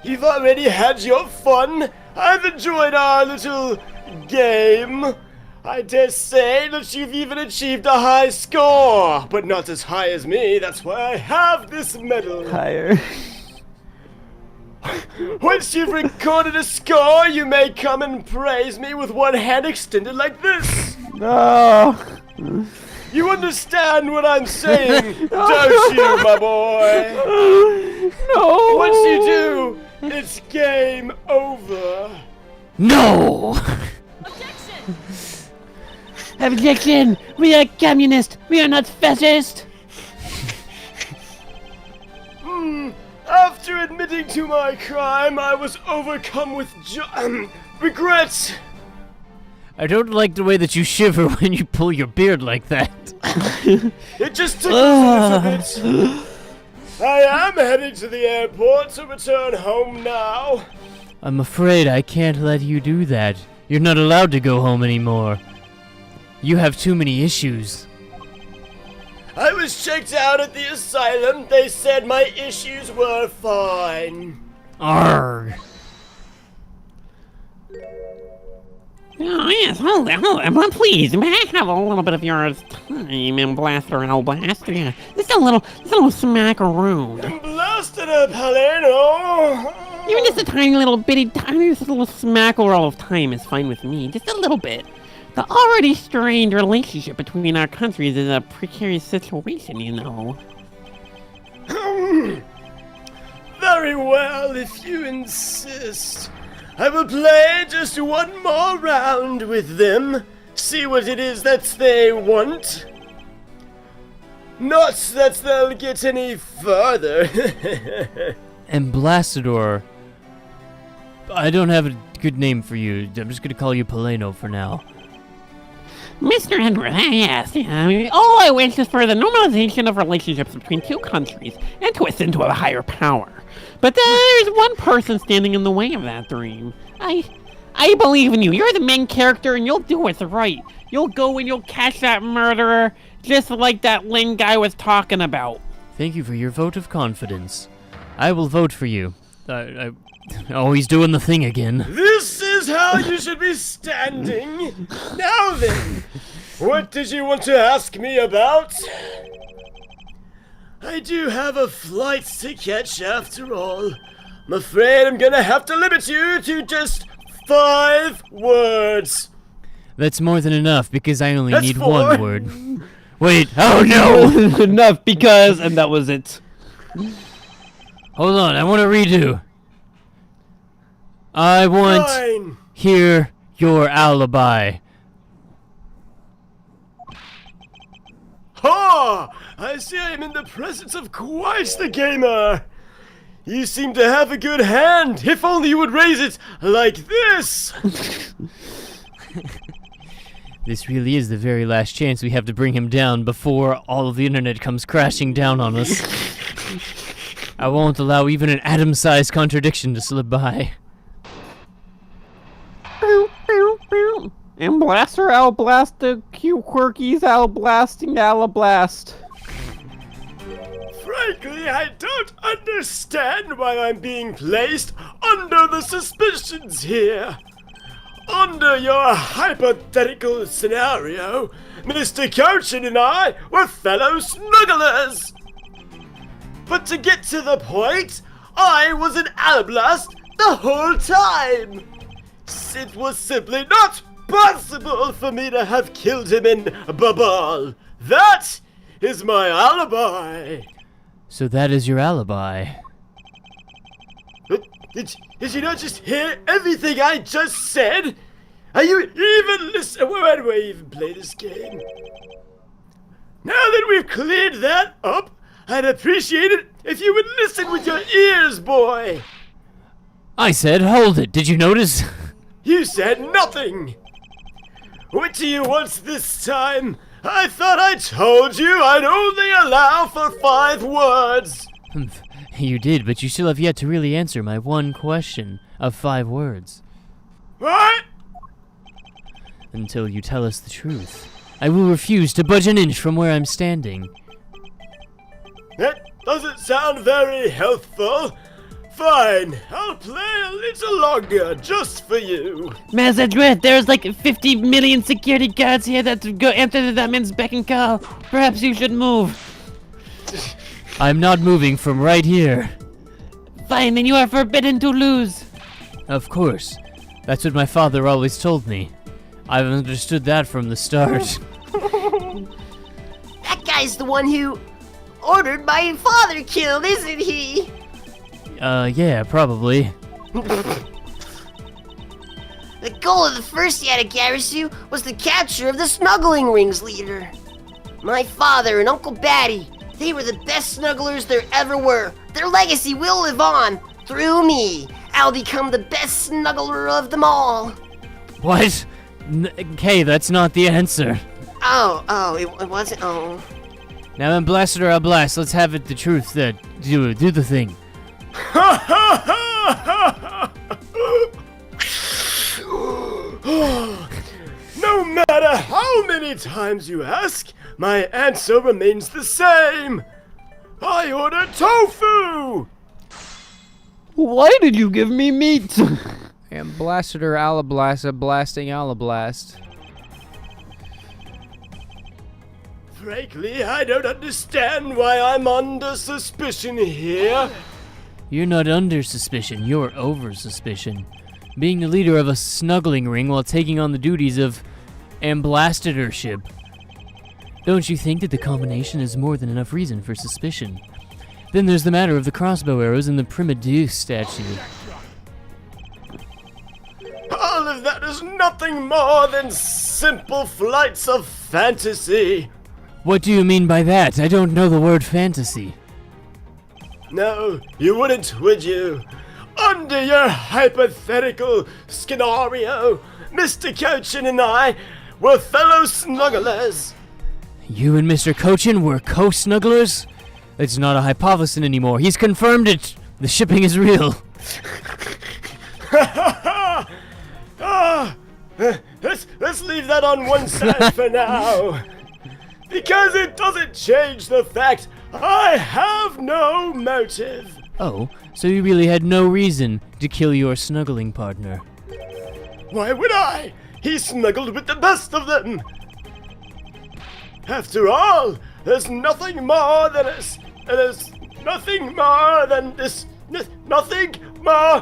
You've already had your fun. I've enjoyed our little game. I dare say that you've even achieved a high score, but not as high as me. That's why I have this medal. Higher. Once you've recorded a score, you may come and praise me with one hand extended like this. No. You understand what I'm saying, don't you, my boy? No. Once you do, it's game over. No! Objection! We are communist. We are not fascist. After admitting to my crime, I was overcome with regret. I don't like the way that you shiver when you pull your beard like that. It just took a little bit. I am heading to the airport to return home now. I'm afraid I can't let you do that. You're not allowed to go home anymore. You have too many issues. I was checked out at the asylum. They said my issues were fine. Arrgh. Oh, yes, hold on, please, may I have a little bit of your time in Blaster L Blast? Yeah, just a little smackaroo. Blasted up, Heleno. Even just a tiny little just a little smackerel of time is fine with me, just a little bit. The already strained relationship between our countries is a precarious situation, you know. Very well, if you insist. I will play just one more round with them. See what it is that they want. Not that they'll get any further. Ambassador. I don't have a good name for you. I'm just gonna call you Paleno for now. Mr. Edward, yes, all I wish is for the normalization of relationships between two countries and to ascend to a higher power. But there's one person standing in the way of that dream. I believe in you. You're the main character and you'll do what's right. You'll go and you'll catch that murderer, just like that Ling guy was talking about. Thank you for your vote of confidence. I will vote for you. Oh, he's doing the thing again. This is how you should be standing. Now then, what did you want to ask me about? I do have a flight to catch after all. I'm afraid I'm gonna have to limit you to just 5 words. That's more than enough because I only That's need 4. 1 word. Wait, oh no! Enough because, and that was it. Hold on, I want to redo. I want Fine. hear your alibi. Ha! I see I am in the presence of quite the gamer. You seem to have a good hand. If only you would raise it like this. This really is the very last chance we have to bring him down before all of the internet comes crashing down on us. I won't allow even an atom-sized contradiction to slip by. And Blaster Al Blast the Q Quirkies Al Blasting Al Blast. Frankly, I don't understand why I'm being placed under the suspicions here. Under your hypothetical scenario, Mr. Cochin and I were fellow smugglers. But to get to the point, I was an Alablast the whole time. It was simply not possible for me to have killed him in Babal. That is my alibi. So that is your alibi. But did you not just hear everything I just said? Are you even listening? Why do I even play this game? Now that we've cleared that up, I'd appreciate it if you would listen with your ears, boy. I said, hold it. Did you notice? You said nothing. What do you want this time? I thought I told you I'd only allow for 5 words. You did, but you still have yet to really answer my one question of 5 words. What? Until you tell us the truth, I will refuse to budge an inch from where I'm standing. That doesn't sound very healthful. Fine, I'll play a little longer just for you. Master, there's like 50 million security guards here that go enter that man's beck and call. Perhaps you should move. I'm not moving from right here. Fine, then you are forbidden to lose. Of course. That's what my father always told me. I've understood that from the start. That guy's the one who ordered my father killed, isn't he? Yeah, probably. The goal of the first Yatagarasu was the capture of the smuggling ring's leader. My father and Uncle Batty, they were the best smugglers there ever were. Their legacy will live on. Through me, I'll become the best smuggler of them all. What? Okay, that's not the answer. It wasn't, oh. Now then, blast it or I'll blast. Let's have it the truth then. Do the thing. No matter how many times you ask, my answer remains the same. I order tofu! Why did you give me meat? And blasted or alablast, blasting alablast. Frankly, I don't understand why I'm under suspicion here. You're not under suspicion, you're over suspicion. Being the leader of a snuggling ring while taking on the duties of ambassadorship. Don't you think that the combination is more than enough reason for suspicion? Then there's the matter of the crossbow arrows and the Primadeus statue. All of that is nothing more than simple flights of fantasy. What do you mean by that? I don't know the word fantasy. No, you wouldn't, would you? Under your hypothetical scenario, Mr. Cochin and I were fellow snugglers. You and Mr. Cochin were co-snugglers? It's not a hypothesis anymore. He's confirmed it. The shipping is real. Let's leave that on one side for now. Because it doesn't change the fact I have no motive. Oh, so you really had no reason to kill your snuggling partner. Why would I? He snuggled with the best of them. After all, there's nothing more than this. There's nothing more than this. Nothing more.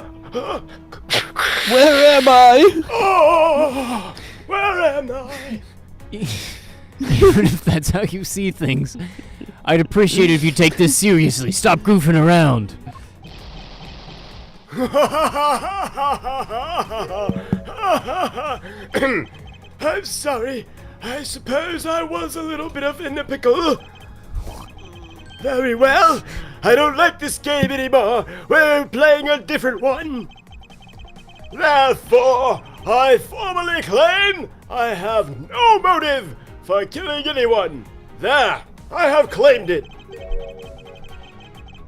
Where am I? Oh, where am I? Even if that's how you see things, I'd appreciate it if you take this seriously. Stop goofing around. I'm sorry. I suppose I was a little bit of in a pickle. Very well. I don't like this game anymore. We're playing a different one. Therefore, I formally claim I have no motive for killing anyone. There, I have claimed it.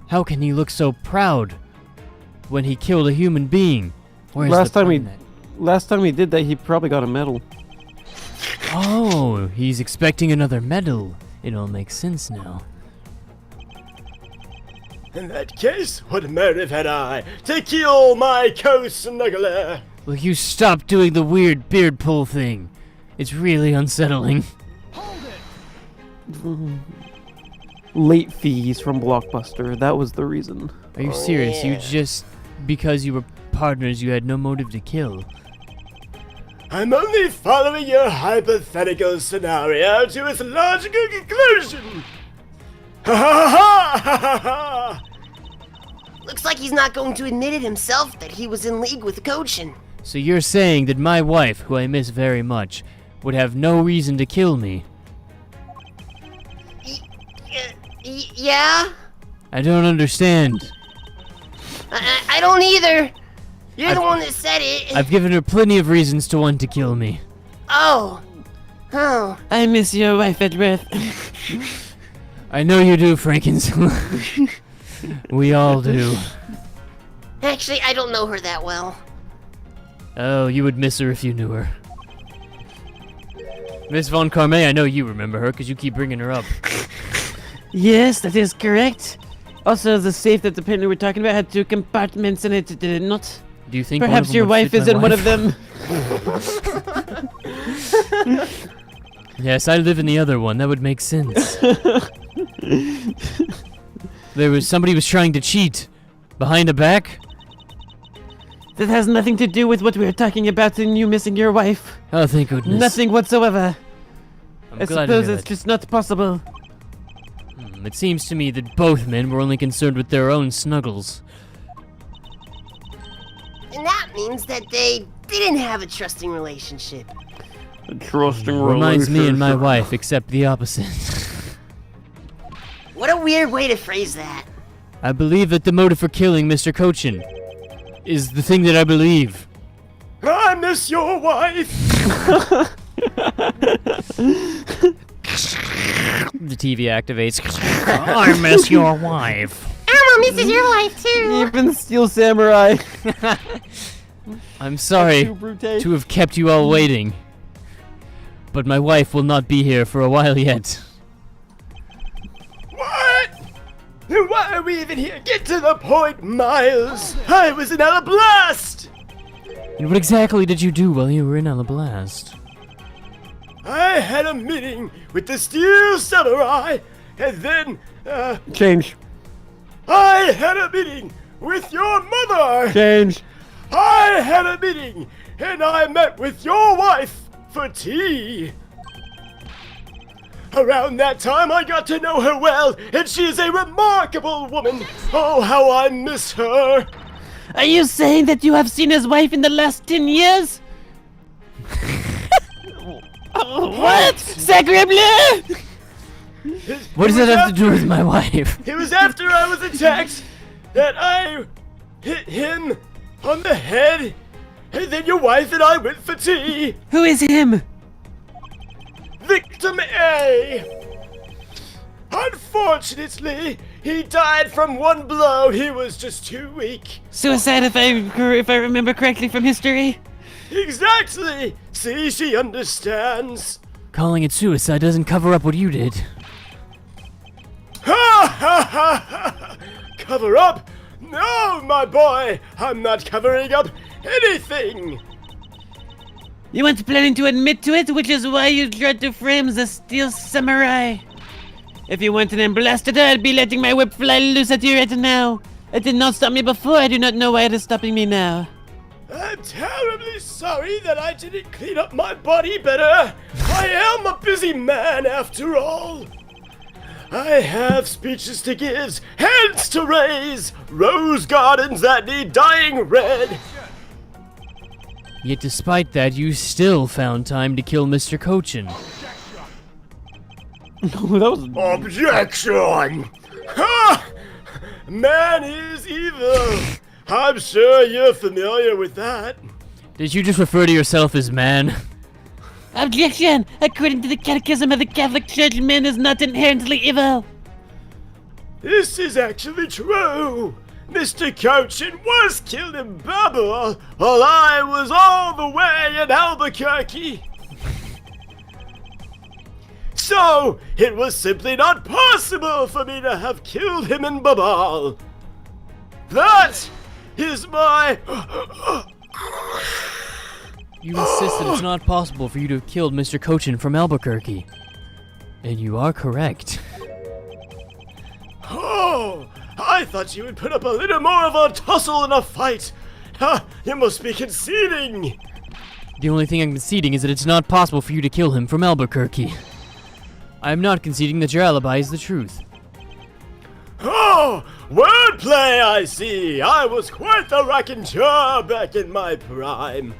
How can he look so proud when he killed a human being? Where's Last the time planet? Last time he did that, he probably got a medal. Oh, he's expecting another medal. It all makes sense now. In that case, what motive had I to kill my co-snuggler? Will you stop doing the weird beard pull thing? It's really unsettling. Late fees from Blockbuster. That was the reason. Are you serious? yeah. You just, because you were partners, you had no motive to kill. I'm only following your hypothetical scenario to its logical conclusion. Ha ha ha ha ha ha! Looks like he's not going to admit it himself that he was in league with Cochin. So you're saying that my wife, who I miss very much, would have no reason to kill me? Yeah? I don't understand. I don't either. You're the one that said it. I've given her plenty of reasons to want to kill me. Oh. Oh. I miss your wife, Edworth. I know you do, Frankens. We all do. Actually, I don't know her that well. Oh, you would miss her if you knew her. Miss Von Carme, I know you remember her, because you keep bringing her up. Yes, that is correct. Also, the safe that the painter we're talking about had 2 compartments in it, did it not? Do you think Perhaps your wife is in one of them? Yes, I live in the other one. That would make sense. Somebody was trying to cheat. Behind the back? That has nothing to do with what we were talking about in you missing your wife. Oh, thank goodness. Nothing whatsoever. I'm I glad to suppose hear it's that. just not possible. It seems to me that both men were only concerned with their own snuggles. And that means that they didn't have a trusting relationship. Trusting Reminds me and my wife, except the opposite. What a weird way to phrase that. I believe that the motive for killing Mr. Cochin is the thing that I believe. I miss your wife. The TV activates. I miss your wife. Elmo misses your wife too. Even Steel Samurai. I'm sorry to have kept you all waiting. But my wife will not be here for a while yet. What? Then why are we even here? Get to the point, Miles. I was in Alablast. And what exactly did you do while you were in Alablast? I had a meeting with the Steel Samurai, and then, Change. I had a meeting with your mother. Change. I had a meeting, and I met with your wife for tea. Around that time, I got to know her well, and she is a remarkable woman. Oh, how I miss her. Are you saying that you have seen his wife in the last 10 years? What? Sacre bleu! What does that have to do with my wife? It was after I was attacked that I hit him on the head, and then your wife and I went for tea. Who is him? Victim A. Unfortunately, he died from one blow. He was just too weak. Suicide, if I remember correctly from history. Exactly. See, she understands. Calling it suicide doesn't cover up what you did. Ha ha ha ha! Cover up? No, my boy. I'm not covering up anything. You weren't planning to admit to it, which is why you tried to frame the Steel Samurai. If you went and blasted her, I'd be letting my whip fly loose at you right now. It did not stop me before, I do not know why it is stopping me now. I'm terribly sorry that I didn't clean up my body better. I am a busy man after all. I have speeches to give, hands to raise, rose gardens that need dyeing red. Yet despite that, you still found time to kill Mr. Cochin. Objection! Ha! Man is evil. I'm sure you're familiar with that. Did you just refer to yourself as man? Objection! According to the Catechism of the Catholic Church, man is not inherently evil. This is actually true. Mr. Cochin was killed in Babel while I was all the way in Albuquerque. So, it was simply not possible for me to have killed him in Babel. That is my... You insist that it's not possible for you to have killed Mr. Cochin from Albuquerque. And you are correct. Oh, I thought you would put up a little more of a tussle and a fight. Ha, you must be conceding. The only thing I'm conceding is that it's not possible for you to kill him from Albuquerque. I am not conceding that your alibi is the truth. Oh, wordplay, I see. I was quite the raconteur back in my prime.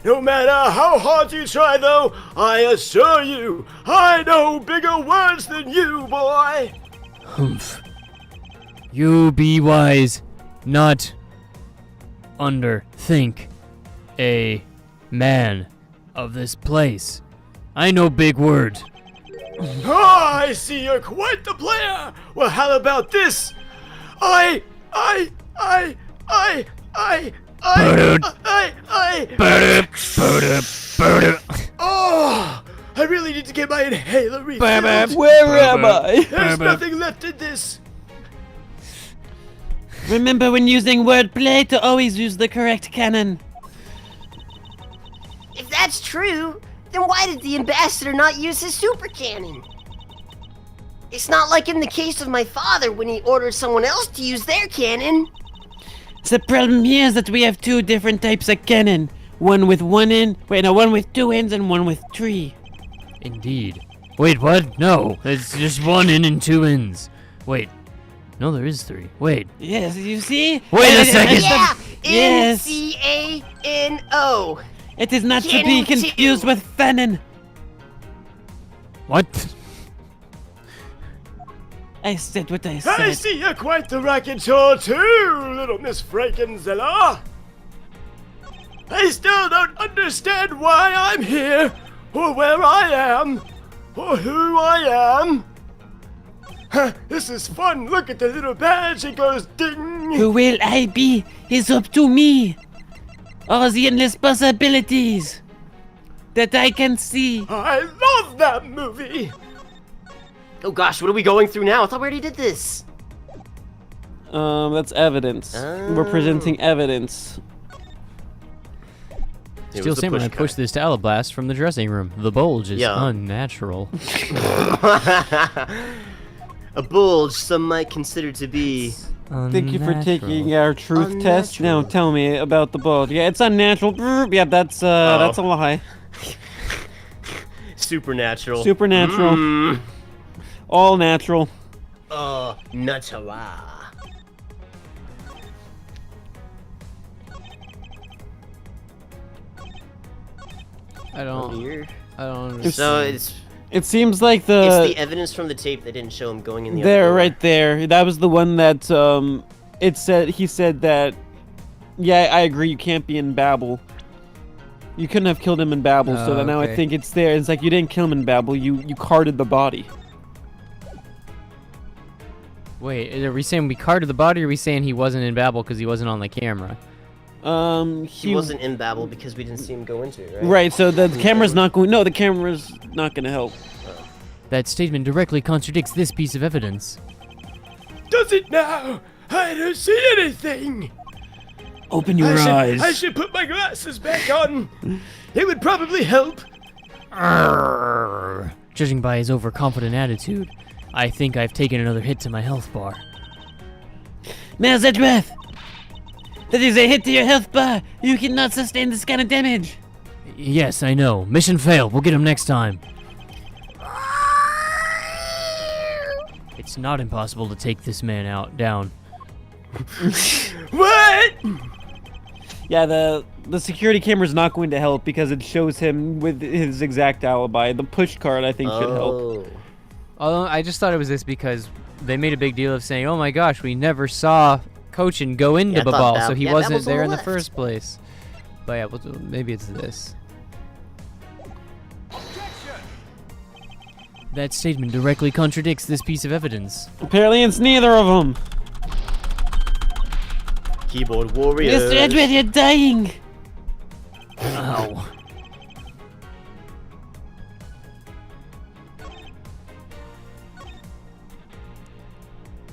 No matter how hard you try, though, I assure you, I know bigger words than you, boy. Humph. You be wise, not underthink a man of this place. I know big words. Oh, I see you're quite the player. Well, how about this? I. Oh, I really need to get my inhaler refilled. Where am I? There's nothing left in this. Remember when using wordplay to always use the correct canon. If that's true, then why did the ambassador not use his super cannon? It's not like in the case of my father when he ordered someone else to use their cannon. The problem here is that we have two different types of cannon. One with one end, one with two ends and one with three. Indeed. Wait, what? No, it's just one in and two ends. Wait. No, there is three. Wait. Yes, you see? Wait a second. Yeah, Yes. N-C-A-N-O. It is not to be Cannon two. confused with fanon. What? I said what I I said. see you're quite the raconteur too, little Miss Frankenzeller. I still don't understand why I'm here, or where I am, or who I am. This is fun. Look at the little badge. It goes ding. Who will I be is up to me. All the endless possibilities that I can see. I love that movie. Oh gosh, what are we going through now? I thought we already did this. That's evidence. We're presenting evidence. Still saying when I push this to Alablast from the dressing room. The bulge is Yeah. unnatural. A bulge some might consider to be. Thank you for taking our truth test. Unnatural. Now tell me about the bulge. Yeah, it's unnatural. Brr, yeah, that's a lie. Supernatural. Supernatural. All natural. Natural. I don't Here. understand. So it's It seems like it's the the evidence from the tape that didn't show him going in the there other door. right there. That was the one that it said he said that. Yeah, I agree. You can't be in Babel. You couldn't have killed him in Babel, so that now I okay. think it's there. It's like you didn't kill him in Babel. You carted the body. Wait, are we saying we carted the body, or are we saying he wasn't in Babel because he wasn't on the camera? He wasn't in Babel because we didn't see him go into it, right? Right. So the camera's not going. No, the camera's not going to help. That statement directly contradicts this piece of evidence. Does it now? I don't see anything. Open your eyes. I should put my glasses back on. It would probably help. Arrgh. Judging by his overconfident attitude, I think I've taken another hit to my health bar. Melzedreth! That is a hit to your health bar. You cannot sustain this kind of damage. Yes, I know. Mission failed. We'll get him next time. It's not impossible to take this man down. What? Yeah, the security camera's not going to help because it shows him with his exact alibi. The push card, I think, should help. Oh. Although I just thought it was this because they made a big deal of saying, "Oh my gosh, we never saw Cochin go into Yeah, I thought Babal, Bab- so he yeah, wasn't Babel's on there the in the left." first place." But yeah, well, maybe it's this. That statement directly contradicts this piece of evidence. Apparently, it's neither of them. Keyboard warrior. Mr. Edward, you're dying. Ow.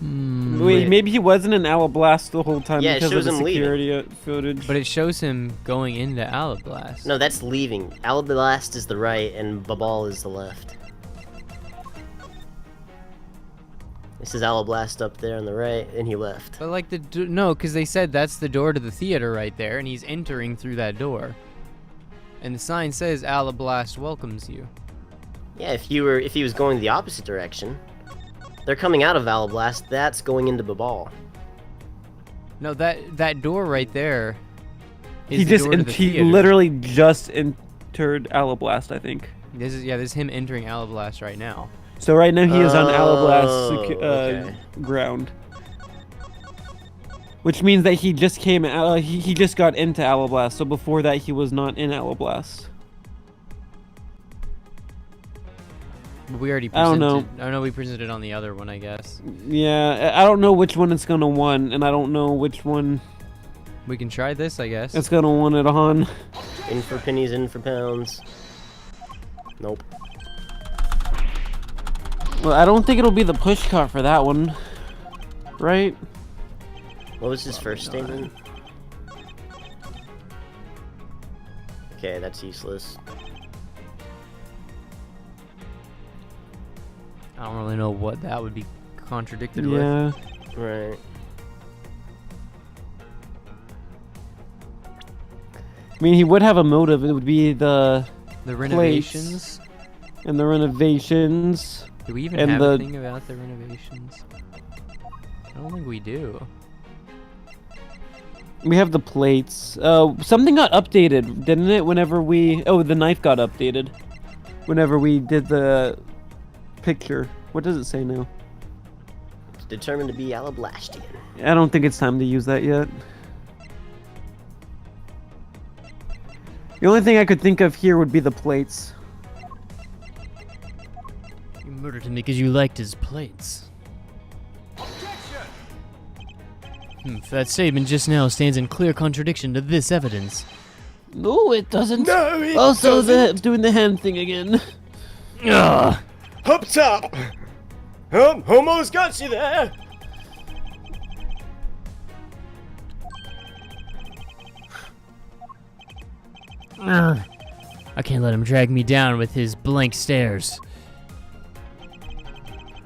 Wait, maybe he wasn't in Alablast the whole time Yeah, it because of shows the him leaving. security footage. But it shows him going into Alablast. No, that's leaving. Alablast is the right, and Babal is the left. This is Alablast up there on the right, and he left. But like no, because they said that's the door to the theater right there, and he's entering through that door. And the sign says Alablast welcomes you. Yeah, if he was going the opposite direction. They're coming out of Alablast, that's going into Babal. No, that door right there is He the just door to the he theater. literally just entered Alablast, I think. This is him entering Alablast right now. So right now he is on Alablast okay. ground. Which means that he just came out, he just got into Alablast, so before that he was not in Alablast. But we already I don't presented. know. I know we presented on the other one, I guess. Yeah, I don't know which one it's gonna won, and I don't know which one We can try this, I guess. it's gonna won it on. In for pennies, in for pounds. Nope. Well, I don't think it'll be the push cart for that one. Right? What was his first statement? Okay, that's useless. I don't really know what that would be contradicted with. Yeah. Right. I mean, he would have a motive. It would be the The renovations. and the renovations. Do we even and have the- a thing about the renovations? I don't think we do. We have the plates. Something got updated, didn't it? Whenever we... Oh, the knife got updated. Whenever we did the picture. What does it say now? It's determined to be Alablastian. I don't think it's time to use that yet. The only thing I could think of here would be the plates. You murdered him because you liked his plates. That statement just now stands in clear contradiction to this evidence. No, it doesn't. No, it Also, doesn't. doing the hand thing again. Ugh! Up top. Almost got you there. Ugh. I can't let him drag me down with his blank stares.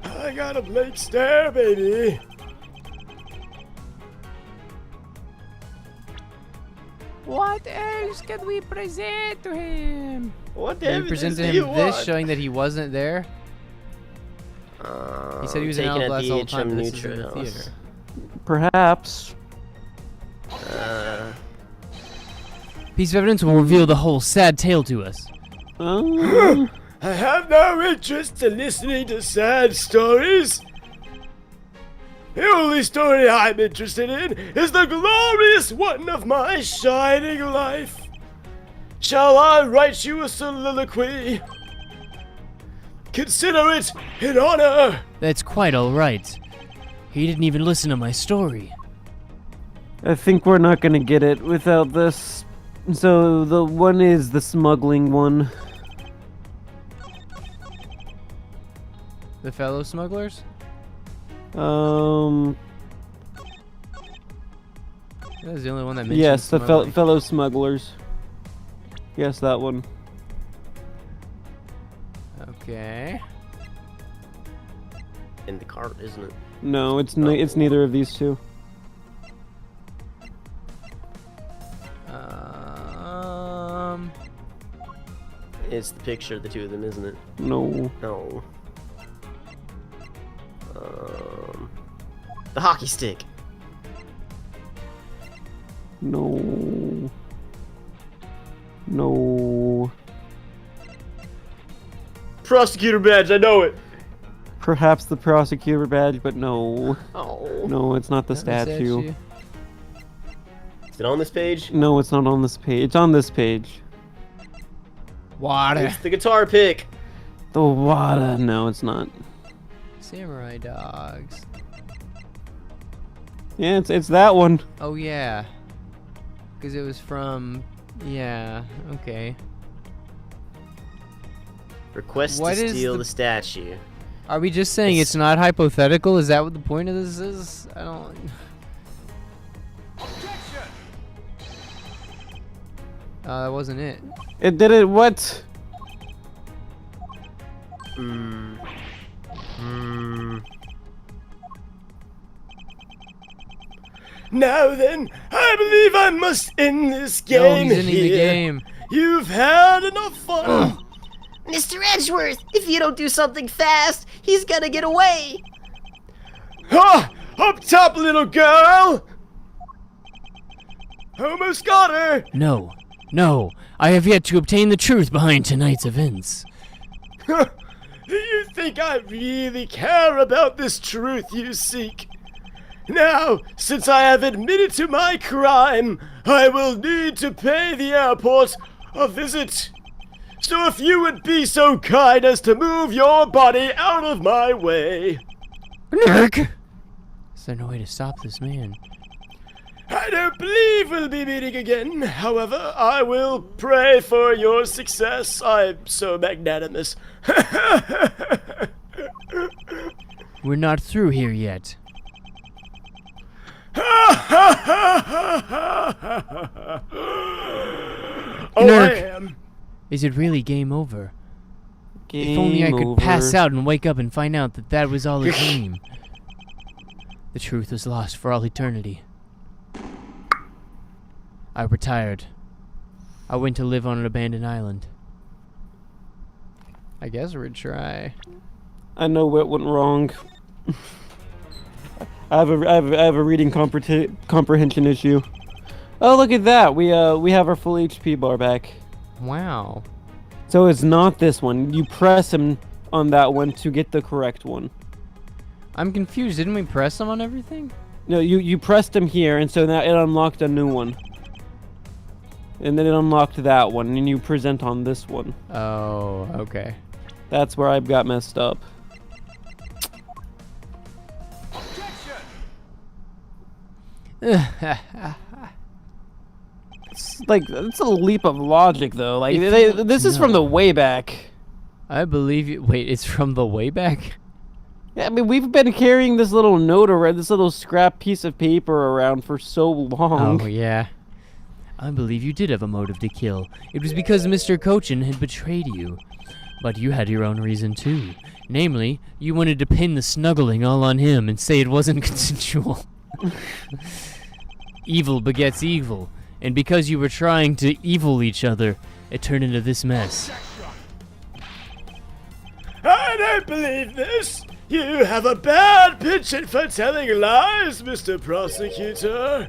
I got a blank stare, baby. What else can we present to him? What Did we evidence present do to you him this, want? showing that he wasn't there? He said he was in taken at Alablast the all the time, HM but this is in the Neutral theater. Perhaps. Piece of evidence will reveal the whole sad tale to us. Uh, I have no interest in listening to sad stories. The only story I'm interested in is the glorious one of my shining life. Shall I write you a soliloquy? Consider it an honor. That's quite alright. He didn't even listen to my story. I think we're not gonna get it without this. So the one is the smuggling one. The fellow smugglers? Um. That was the only one that mentioned Yes, the smuggling. fellow smugglers. Yes, that one. Okay. In the cart, isn't it? No, it's it's neither of these two. It's the picture of the two of them, isn't it? No. No. The hockey stick. No. No. Prosecutor badge, I know it. Perhaps the prosecutor badge, but no. Oh. No, it's not the Not statue. Is it on this page? No, it's not on this page. It's on this page. Water. It's the guitar pick. The water. No, it's not. Samurai dogs. Yeah, it's that one. Oh yeah. Because it was from... Yeah, okay. Request What to is steal the- the statue. Are we just saying it's not hypothetical? Is that what the point of this is? I don't... That wasn't it. It did it. What? Now then, I believe I must end this No, game he's ending the here. game. You've had enough fun. Mr. Edgeworth, if you don't do something fast, he's gonna get away. Ha! Up top, little girl! Almost got her! No, no, I have yet to obtain the truth behind tonight's events. Do you think I really care about this truth you seek? Now, since I have admitted to my crime, I will need to pay the airport a visit. So if you would be so kind as to move your body out of my way. Is there no way to stop this man? I don't believe we'll be meeting again. However, I will pray for your success. I'm so magnanimous. We're not through here yet. Oh, I am. Is it really game over? Game If only I could over. pass out and wake up and find out that that was all a dream. The truth was lost for all eternity. I retired. I went to live on an abandoned island. I guess we'd try. I know what went wrong. I have a reading comprehension issue. Oh, look at that. We have our full HP bar back. Wow. So it's not this one. You press him on that one to get the correct one. I'm confused. Didn't we press them on everything? No, you pressed him here, and so now it unlocked a new one. And then it unlocked that one, and you present on this one. Oh, okay. That's where I got messed up. It's a leap of logic, though. Like, this is from the way back. I believe you. Wait, it's from the way back? Yeah, I mean, we've been carrying this little note around, this little scrap piece of paper around for so long. Oh, yeah. I believe you did have a motive to kill. It was because Mr. Cochin had betrayed you. But you had your own reason too. Namely, you wanted to pin the snuggling all on him and say it wasn't consensual. Evil begets evil. And because you were trying to evil each other, it turned into this mess. I don't believe this. You have a bad penchant for telling lies, Mr. Prosecutor.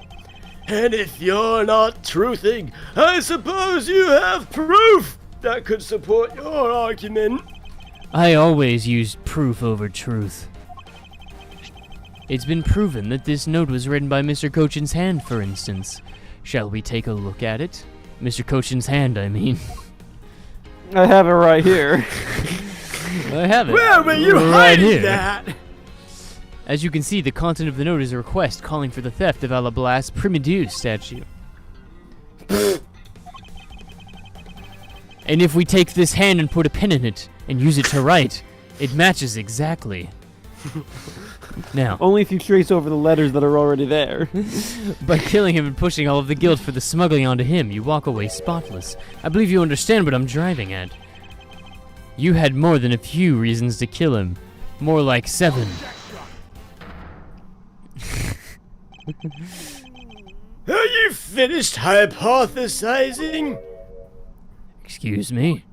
And if you're not truthing, I suppose you have proof that could support your argument. I always use proof over truth. It's been proven that this note was written by Mr. Cochin's hand, for instance. Shall we take a look at it? Mr. Cochin's hand, I mean. I have it right here. I have it. Where were you right hiding here. that? As you can see, the content of the note is a request calling for the theft of Alablas Primidieu statue. And if we take this hand and put a pin in it, and use it to write, it matches exactly. Now, Only if you trace over the letters that are already there. by killing him and pushing all of the guilt for the smuggling onto him, you walk away spotless. I believe you understand what I'm driving at. You had more than a few reasons to kill him. More like 7. Are you finished hypothesizing? Excuse me?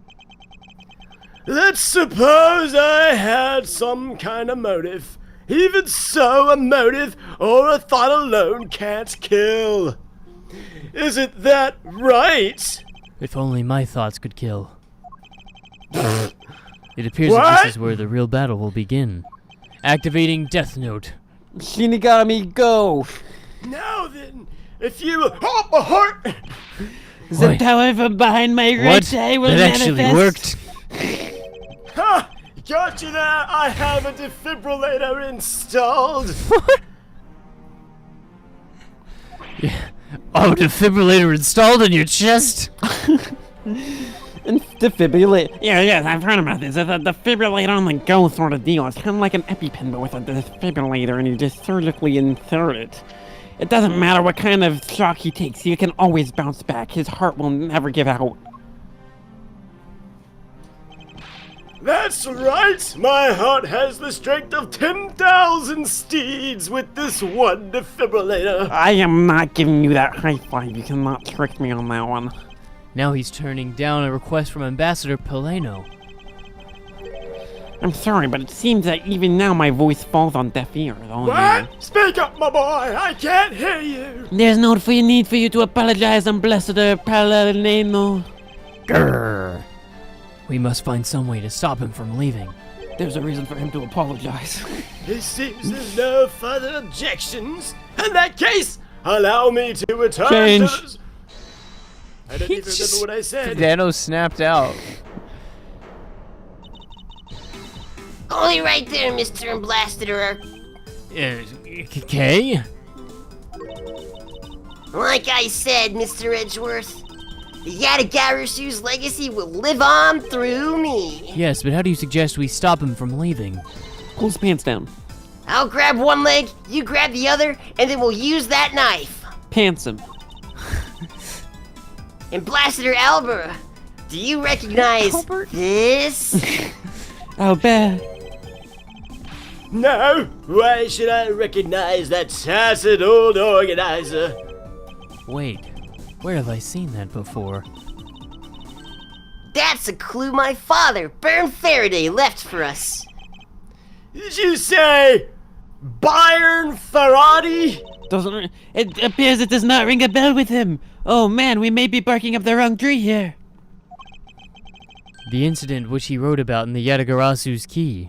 Let's suppose I had some kind of motive. Even so, a motive or a thought alone can't kill. Isn't that right? If only my thoughts could kill. It appears that What? this is where the real battle will begin. Activating Death Note. Shinigami, go! Now then, if you oh, my heart. The Wait. power from behind my right What? eye will That actually manifest. worked. Ha! Got you there. I have a defibrillator installed. Oh, defibrillator installed in your chest? And defibrillate. Yeah, I've heard about this. It's a defibrillator on the go sort of deal. It's kind of like an EpiPen, but with a defibrillator, and you just surgically insert it. It doesn't matter what kind of shock he takes, he can always bounce back. His heart will never give out. That's right. My heart has the strength of 10,000 steeds with this one defibrillator. I am not giving you that high five. You cannot trick me on that one. Now he's turning down a request from Ambassador Poleno. I'm sorry, but it seems that even now my voice falls on deaf ears. Oh, no. What? Speak up, my boy. I can't hear you. There's no need for you to apologize, Ambassador Palladino. Grrr. We must find some way to stop him from leaving. There's a reason for him to apologize. It seems there's no further objections. In that case, allow me to return Change. those. I don't even remember what I said. Dano snapped out. Only right there, Mr. Ambassador. Kay? Like I said, Mr. Edgeworth, the Yatagarasu's legacy will live on through me. Yes, but how do you suggest we stop him from leaving? Pull his pants down. I'll grab one leg, you grab the other, and then we'll use that knife. Pants him. Ambassador Albert, do you recognize this? Albert. No, why should I recognize that tacit old organizer? Wait, where have I seen that before? That's a clue my father, Baron Faraday, left for us. Did you say Byron Faraday? It appears it does not ring a bell with him. Oh man, we may be barking up the wrong tree here. The incident which he wrote about in the Yatagarasu's key.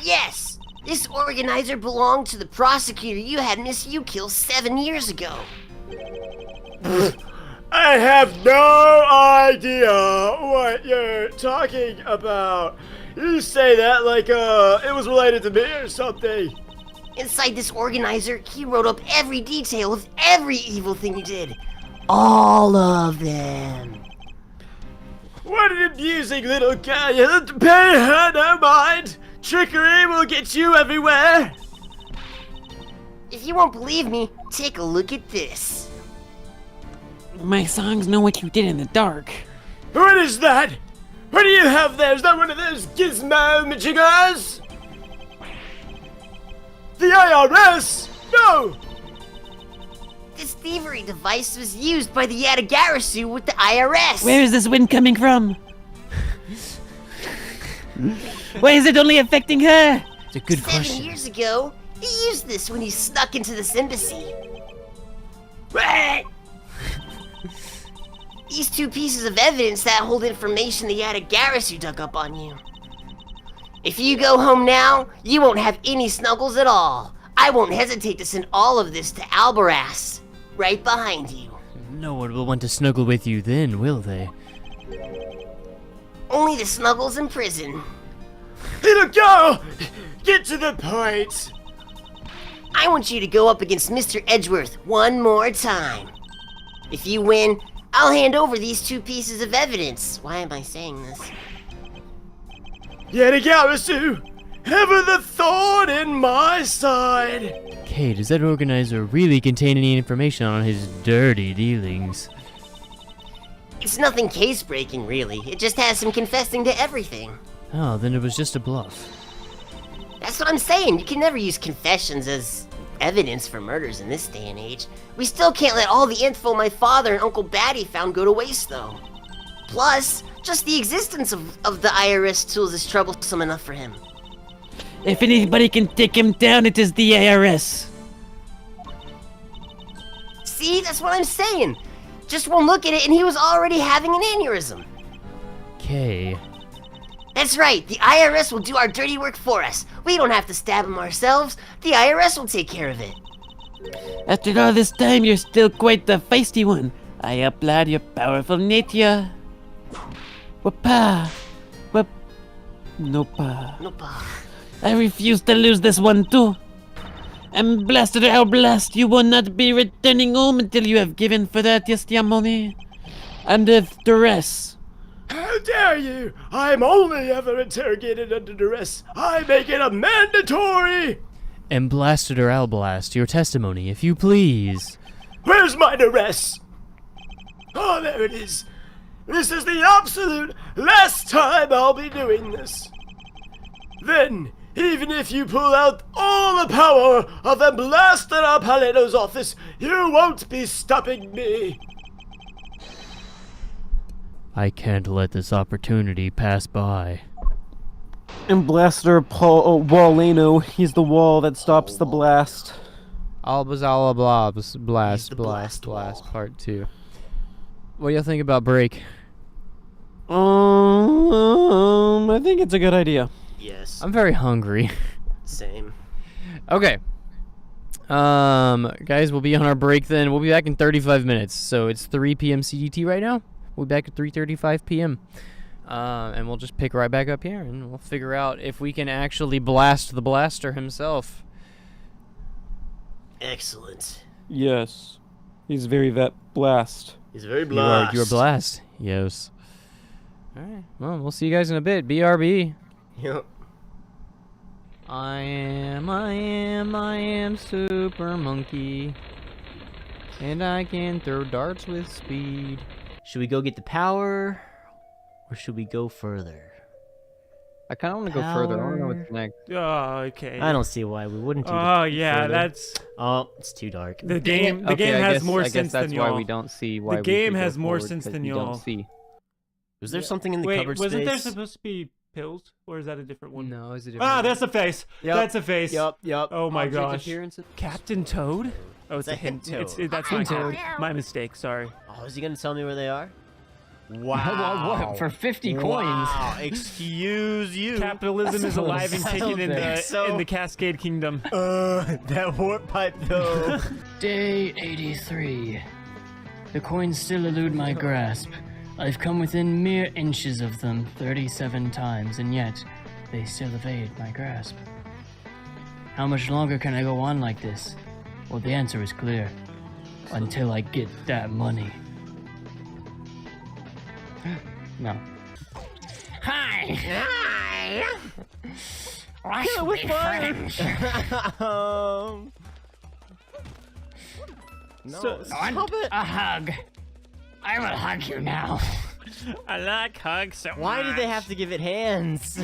Yes, this organizer belonged to the prosecutor you had Miss Yu kill 7 years ago. I have no idea what you're talking about. You say that like it was related to me or something. Inside this organizer, he wrote up every detail of every evil thing he did. All of them. What an amusing little guy. Pay her no mind. Trickery will get you everywhere. If you won't believe me, take a look at this. My songs know what you did in the dark. What is that? What do you have there? Is that one of those gizmo majigers? The IRS? No! This thievery device was used by the Yatagarasu with the IRS. Where is this wind coming from? Why is it only affecting her? It's a good 7 question. years ago, he used this when he snuck into this embassy. These two pieces of evidence that hold information the Yatagarasu dug up on you. If you go home now, you won't have any snuggles at all. I won't hesitate to send all of this to Albaras, right behind you. No one will want to snuggle with you then, will they? Only the snuggles in prison. Little girl! Get to the point! I want you to go up against Mr. Edgeworth one more time. If you win, I'll hand over these two pieces of evidence. Why am I saying this? Yatagarasu, ever the thorn in my side. Kay, does that organizer really contain any information on his dirty dealings? It's nothing case-breaking, really. It just has him confessing to everything. Oh, then it was just a bluff. That's what I'm saying. You can never use confessions as evidence for murders in this day and age. We still can't let all the info my father and Uncle Batty found go to waste, though. Plus, just the existence of the IRS tools is troublesome enough for him. If anybody can take him down, it is the IRS. See, that's what I'm saying. Just one look at it and he was already having an aneurysm. Kay. That's right, the IRS will do our dirty work for us. We don't have to stab him ourselves. The IRS will take care of it. After all this time, you're still quite the feisty one. I applaud your powerful nature. Wapa. Wap. Nopa. Nopa. I refuse to lose this one too. And blasted how blast, you will not be returning home until you have given for that testimony. Under duress. How dare you! I'm only ever interrogated under duress. I make it a mandatory! And blasted or Alblast, your testimony, if you please. Where's my duress? Oh, there it is. This is the absolute last time I'll be doing this. Then, Even if you pull out all the power of and blast at our Paladino's office, you won't be stopping me. I can't let this opportunity pass by. Ambassador Wallano, he's the wall that stops the blast. Albazala blobs. Blast, the blast, blast blast, wall. part 2. What do y'all think about break? I think it's a good idea. Yes. I'm very hungry. Same. Okay. Guys, we'll be on our break then. We'll be back in 35 minutes. So it's 3 p.m. CDT right now. We'll be back at 3:35 p.m. And we'll just pick right back up here, and we'll figure out if we can actually blast the blaster himself. Excellent. Yes. He's very blast. He's very You blast. are blast. Yes. All right. Well, we'll see you guys in a bit. BRB. Yep. I am Super Monkey. And I can throw darts with speed. Should we go get the power, or should we go further? I kind of want to go further. I want to know what's next. Oh, okay. I don't see why we wouldn't do Oh yeah, further. that's Oh, it's too dark. the game. The Okay, game I has guess- more I guess sense that's than why y'all. we don't see why The we game should go has more forward, sense 'cause than we y'all. don't see. Was there something in the Wait, cupboard wasn't there space? supposed to be pills, or is that a different one? No, is it? Ah, that's a face. Yep. That's a face. Yup. Oh my gosh. Appearance. Captain Toad? Oh, it's It's a a hint. hint It's toad. that's Hint my toad. my mistake. Sorry. Oh, is he gonna tell me where they are? What? For 50 coins? Wow, excuse you. Capitalism is alive and I kicking don't in think the so. in the Cascade Kingdom. That warp pipe though. Day 83. The coins still elude my grasp. I've come within mere inches of them 37 times, and yet they still evade my grasp. How much longer can I go on like this? Well, the answer is clear. Until I get that money. No. Hi! Hi. We're friends. No, stop it. A hug. I will hug you now. I like hugs so Why do they have to give it hands?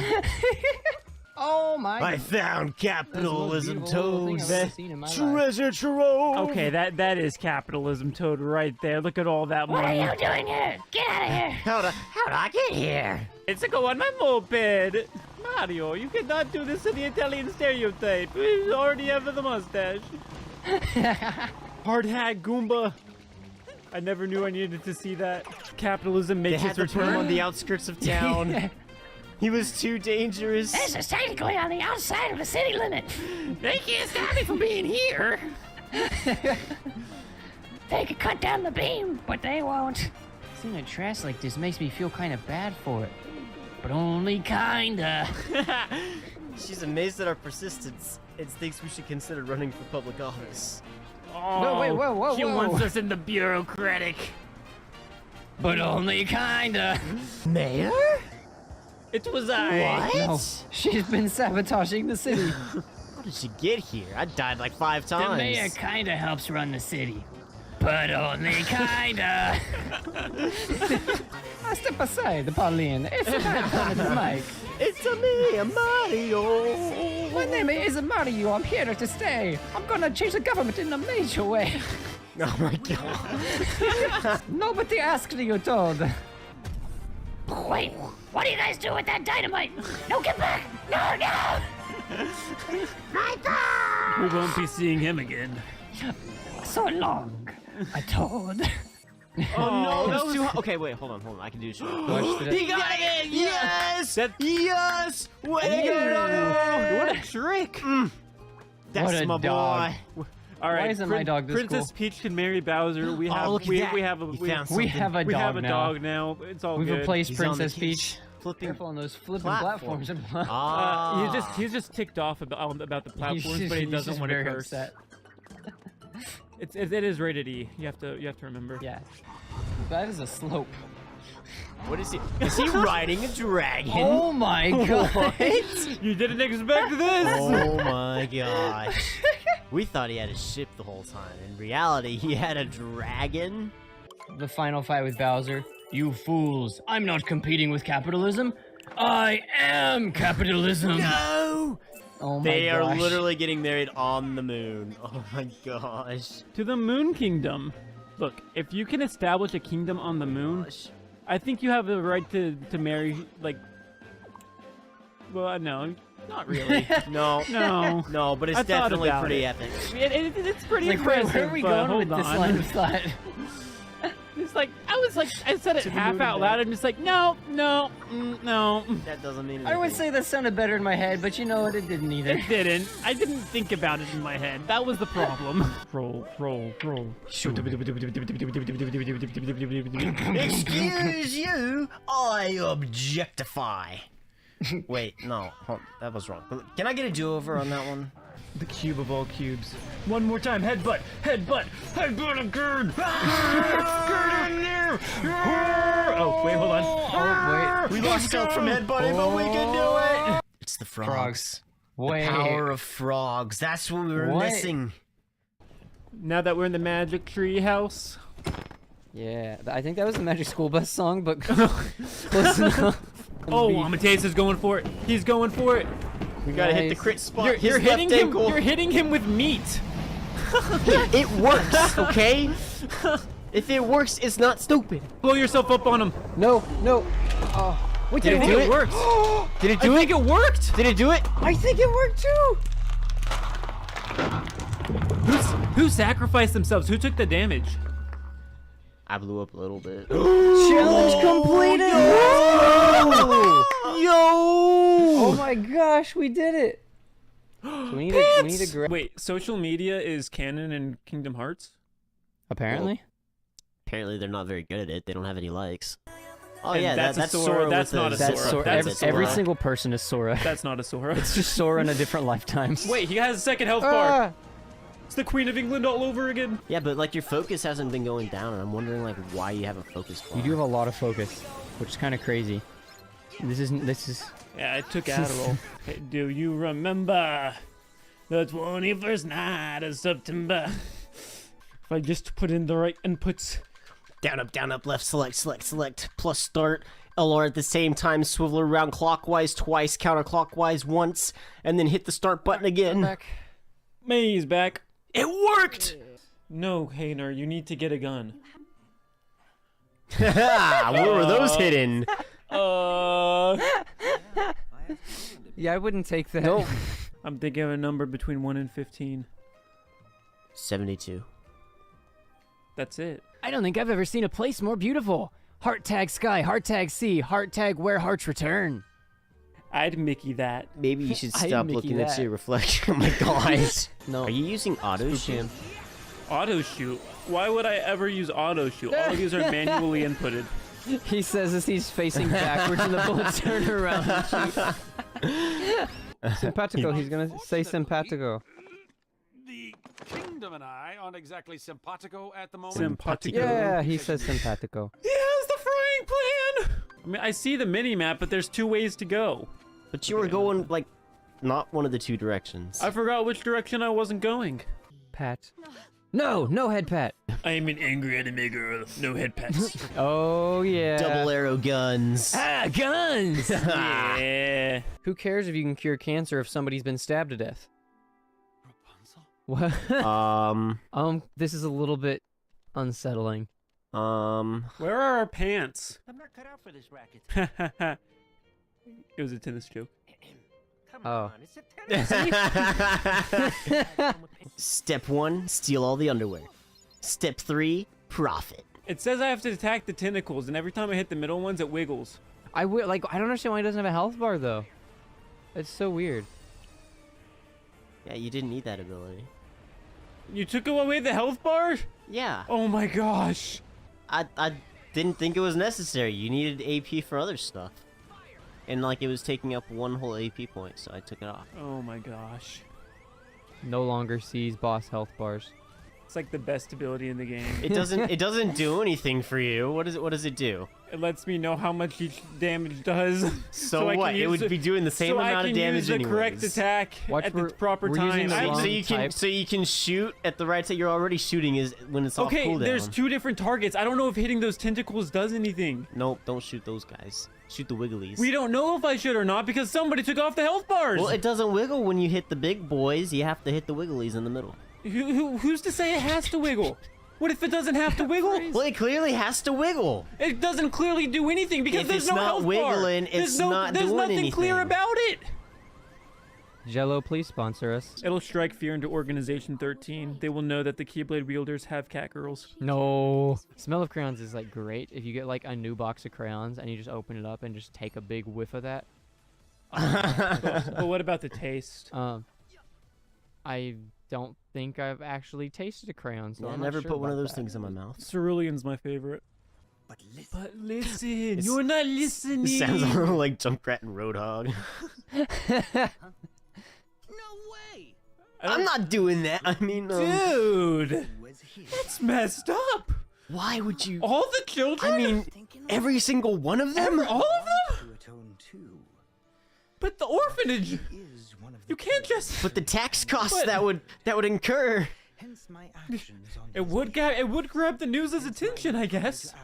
Oh my I found capitalism, Toad. Treasure trove. Okay, that is capitalism, Toad, right there. Look at all that money. doing here? Get out of here! How'd I get here? It's a go on my moped. Mario, you cannot do this to the Italian stereotype. We already have the mustache. Hard hat Goomba. I never knew I needed to see that. Capitalism They makes had its to put him on return. the outskirts of town. He was too dangerous. is technically on the outside of the city limit. They can't stop me from being here. They could cut down the beam, but they won't. Seeing a trash like this makes me feel kind of bad for it. But only kinda. She's amazed at our persistence and thinks we should consider running for public office. Oh, wait, whoa, He whoa. wants us in the bureaucratic. But only kinda. Mayor? It was I. What? No, she's been sabotaging the city. How did she get here? I died like 5 The times. mayor kinda helps run the city. But only kinda. Step aside, Pauline. It's a bad time to mic. It's a me, Mario. My name is Mario. I'm here to stay. I'm gonna change the government in a major way. Oh my god. Nobody asked you, Toad. Wait, what do you guys do with that dynamite? No, get back! No! We won't be seeing him again. So long, a toad. Oh no, that's too hot. Okay, wait, hold on. I can do this. Watch the- He got it! Yes! That- Yes! Way to go! What a trick! That's What a my dog. boy. All right, isn't my dog this Princess cool? Peach can marry Bowser. We have look at we, that. we have a You we, found We have a we dog have a now. dog now. It's all We've good. replaced He's on the Princess cage, Peach. Flipping. Careful on those flipping Platform. platforms. Ah. He's just ticked off about the platforms, but he He's doesn't just want to very curse. upset. It is rated E. You have to remember. Yeah. That is a slope. What is he? Is he riding a dragon? Oh my god. You didn't expect this. Oh my gosh. We thought he had a ship the whole time. In reality, he had a dragon. The final fight with Bowser. You fools, I'm not competing with capitalism. I am capitalism. No! Oh my They are gosh. literally getting married on the moon. Oh my gosh. To the Moon Kingdom. Look, if you can establish a kingdom on the moon, I think you have the right to marry, like... Well, no, not really. No. No. No, but it's I thought definitely about pretty it. epic. It's pretty Like, where impressive, are we but going hold with this on. line of thought? It's like, I said it half moon out and loud. back. I'm just like, no. That doesn't mean anything. I would say that sounded better in my head, but you know what? It didn't either. It didn't. I didn't think about it in my head. That was the problem. Roll. Excuse you, I objectify. Wait, no, that was wrong. Can I get a do-over on that one? The cube of all cubes. One more time, headbutt again! Oh, wait, hold on. Oh, wait. We lost out from headbutting, but we can do it! It's the frogs. Wait. Power of frogs. That's what we were What? missing. Now that we're in the magic tree house. Yeah, I think that was the Magic School Bus song, but close enough. Oh, Amadeus is going for it. He's going for it. We gotta hit the Nice. crit spot. You're His hitting left him. ankle. You're hitting him with meat. It works, okay? If it works, it's not stupid. Blow yourself up on him. No. Oh. Wait, Did it do it? worked. Did it I do think it? it worked. Did it do it? I think it worked too. Who sacrificed themselves? Who took the damage? I blew up a little bit. Challenge completed. Yo! Oh my gosh, we did it. So we need to grab. Wait, social media is canon in Kingdom Hearts? Apparently. Apparently they're not very good at it. They don't have any likes. Oh And yeah, that's a that's Sora. Sora. That's with not the- a That's Sora. Sora. That's Sora. Every single person is Sora. That's not a Sora. It's just Sora in a different lifetime. Wait, he has a second health bar. Ah! It's the Queen of England all over again. Yeah, but like your focus hasn't been going down, and I'm wondering like why you have a focus bar. You do have a lot of focus, which is kind of crazy. This is. Yeah, I took Adderall. Hey, do you remember the 21st night of September? If I just put in the right inputs. down, up, left, select, plus start. LR at the same time, swivel around clockwise twice, counterclockwise once, and then hit the start button again. May's back. It worked! No, Hainer, you need to get a gun. Where were those hidden? Yeah, I wouldn't take that. Nope. I'm thinking of a number between 1 and 15. 72. That's it. I don't think I've ever seen a place more beautiful. Heart tag sky, heart tag sea, heart tag where hearts return. I'd Mickey that. Maybe you should I stop Mickey looking at that. your reflection. Oh my god. No. Are you using auto shoot? Auto shoot. Why would I ever use auto shoot? All of these are manually inputted. He says as he's facing backwards and the bullets turn around and shoot. Simpatico, he's gonna say simpatico. The kingdom and I aren't exactly simpatico at the moment. Simpatico. Yeah, he says simpatico. He has the frying pan! I mean, I see the mini map, but there's 2 ways to go. But you were going like not one of the 2 directions. I forgot which direction I wasn't going. Pat. No head pat. I am an angry anime girl. No head pats. Oh yeah. Double arrow guns. Ah, guns! Yeah. Who cares if you can cure cancer if somebody's been stabbed to death? Rapunzel? What? This is a little bit unsettling. Where are our pants? I'm not cut out for this racket. It was a tennis joke. Come Oh. on, it's a tennis. Step 1, steal all the underwear. Step 3, profit. It says I have to attack the tentacles, and every time I hit the middle ones, it wiggles. I don't understand why he doesn't have a health bar though. It's so weird. Yeah, you didn't need that ability. You took away the health bar? Yeah. Oh my gosh. I didn't think it was necessary. You needed AP for other stuff. And like it was taking up 1 whole AP point, so I took it off. Oh my gosh. No longer sees boss health bars. It's like the best ability in the game. It doesn't do anything for you. What does it do? It lets me know how much each damage does. So what? It would be doing the same amount of damage so I can use the correct attack at the proper we're time. using the wrong So you can shoot at the right time. You're already shooting is when it's off cooldown. Okay, there's 2 different targets. I don't know if hitting those tentacles does anything. Nope, don't shoot those guys. Shoot the wigglies. We don't know if I should or not because somebody took off the health bars. Well, it doesn't wiggle when you hit the big boys. You have to hit the wigglies in the middle. Who's to say it has to wiggle? What if it doesn't have to wiggle? Well, it clearly has to wiggle. It doesn't clearly do anything because If there's it's no not health wiggling, bar. it's not There's doing nothing anything. clear about it. Jello, please sponsor us. It'll strike fear into Organization 13. They will know that the Keyblade wielders have cat girls. No. Smell of crayons is like great if you get like a new box of crayons and you just open it up and just take a big whiff of that. But what about the taste? I don't think I've actually tasted a crayon, so I I'm not never sure put one of about those that. things in my mouth. Cerulean's my favorite. But listen. But listen, you're not listening. It sounds a little like Junkrat and Roadhog. No way. I'm not doing that. I mean, Dude, Was he? that's messed up. why would you? All the children? I mean, every single one of them. all of them? To atone too. But the orphanage. Is one of the You can't just. But the tax costs But- that would incur. Hence my actions on It would grab the news's attention, I guess.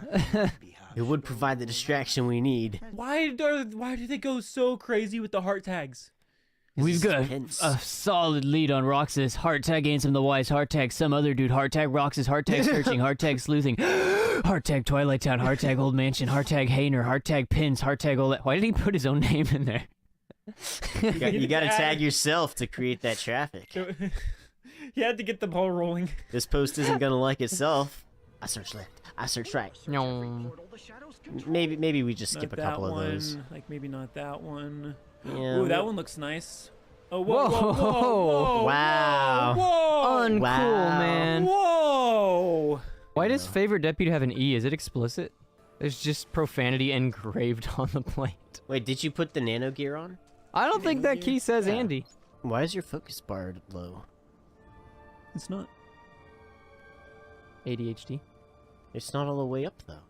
It would provide the distraction we need. Why do they go so crazy with the heart tags? We've got Hence. a solid lead on Roxas. Heart tag Ansem the Wise. Heart tag some other dude. Heart tag Roxas. Heart tag Searching. Heart tag Sleuthing. Heart tag Twilight Town. Heart tag Old Mansion. Heart tag Hayner. Heart tag Pins. Heart tag all that. Why did he put his own name in there? You got to tag yourself to create that traffic. You had to get the ball rolling. This post isn't gonna like itself. I search left. I search right. No. Maybe we just skip Not a couple that of one. those. Like maybe not that one. Yeah. Ooh, that one looks nice. Oh, whoa, whoa, whoa, Whoa. whoa, Wow. whoa, Uncool, Wow. man. whoa. Why does favorite deputy have an E? Is it explicit? There's just profanity engraved on the plate. Wait, did you put the nano gear on? I don't think that key says Andy. Why is your focus bar low? It's not. ADHD. It's not all the way up though.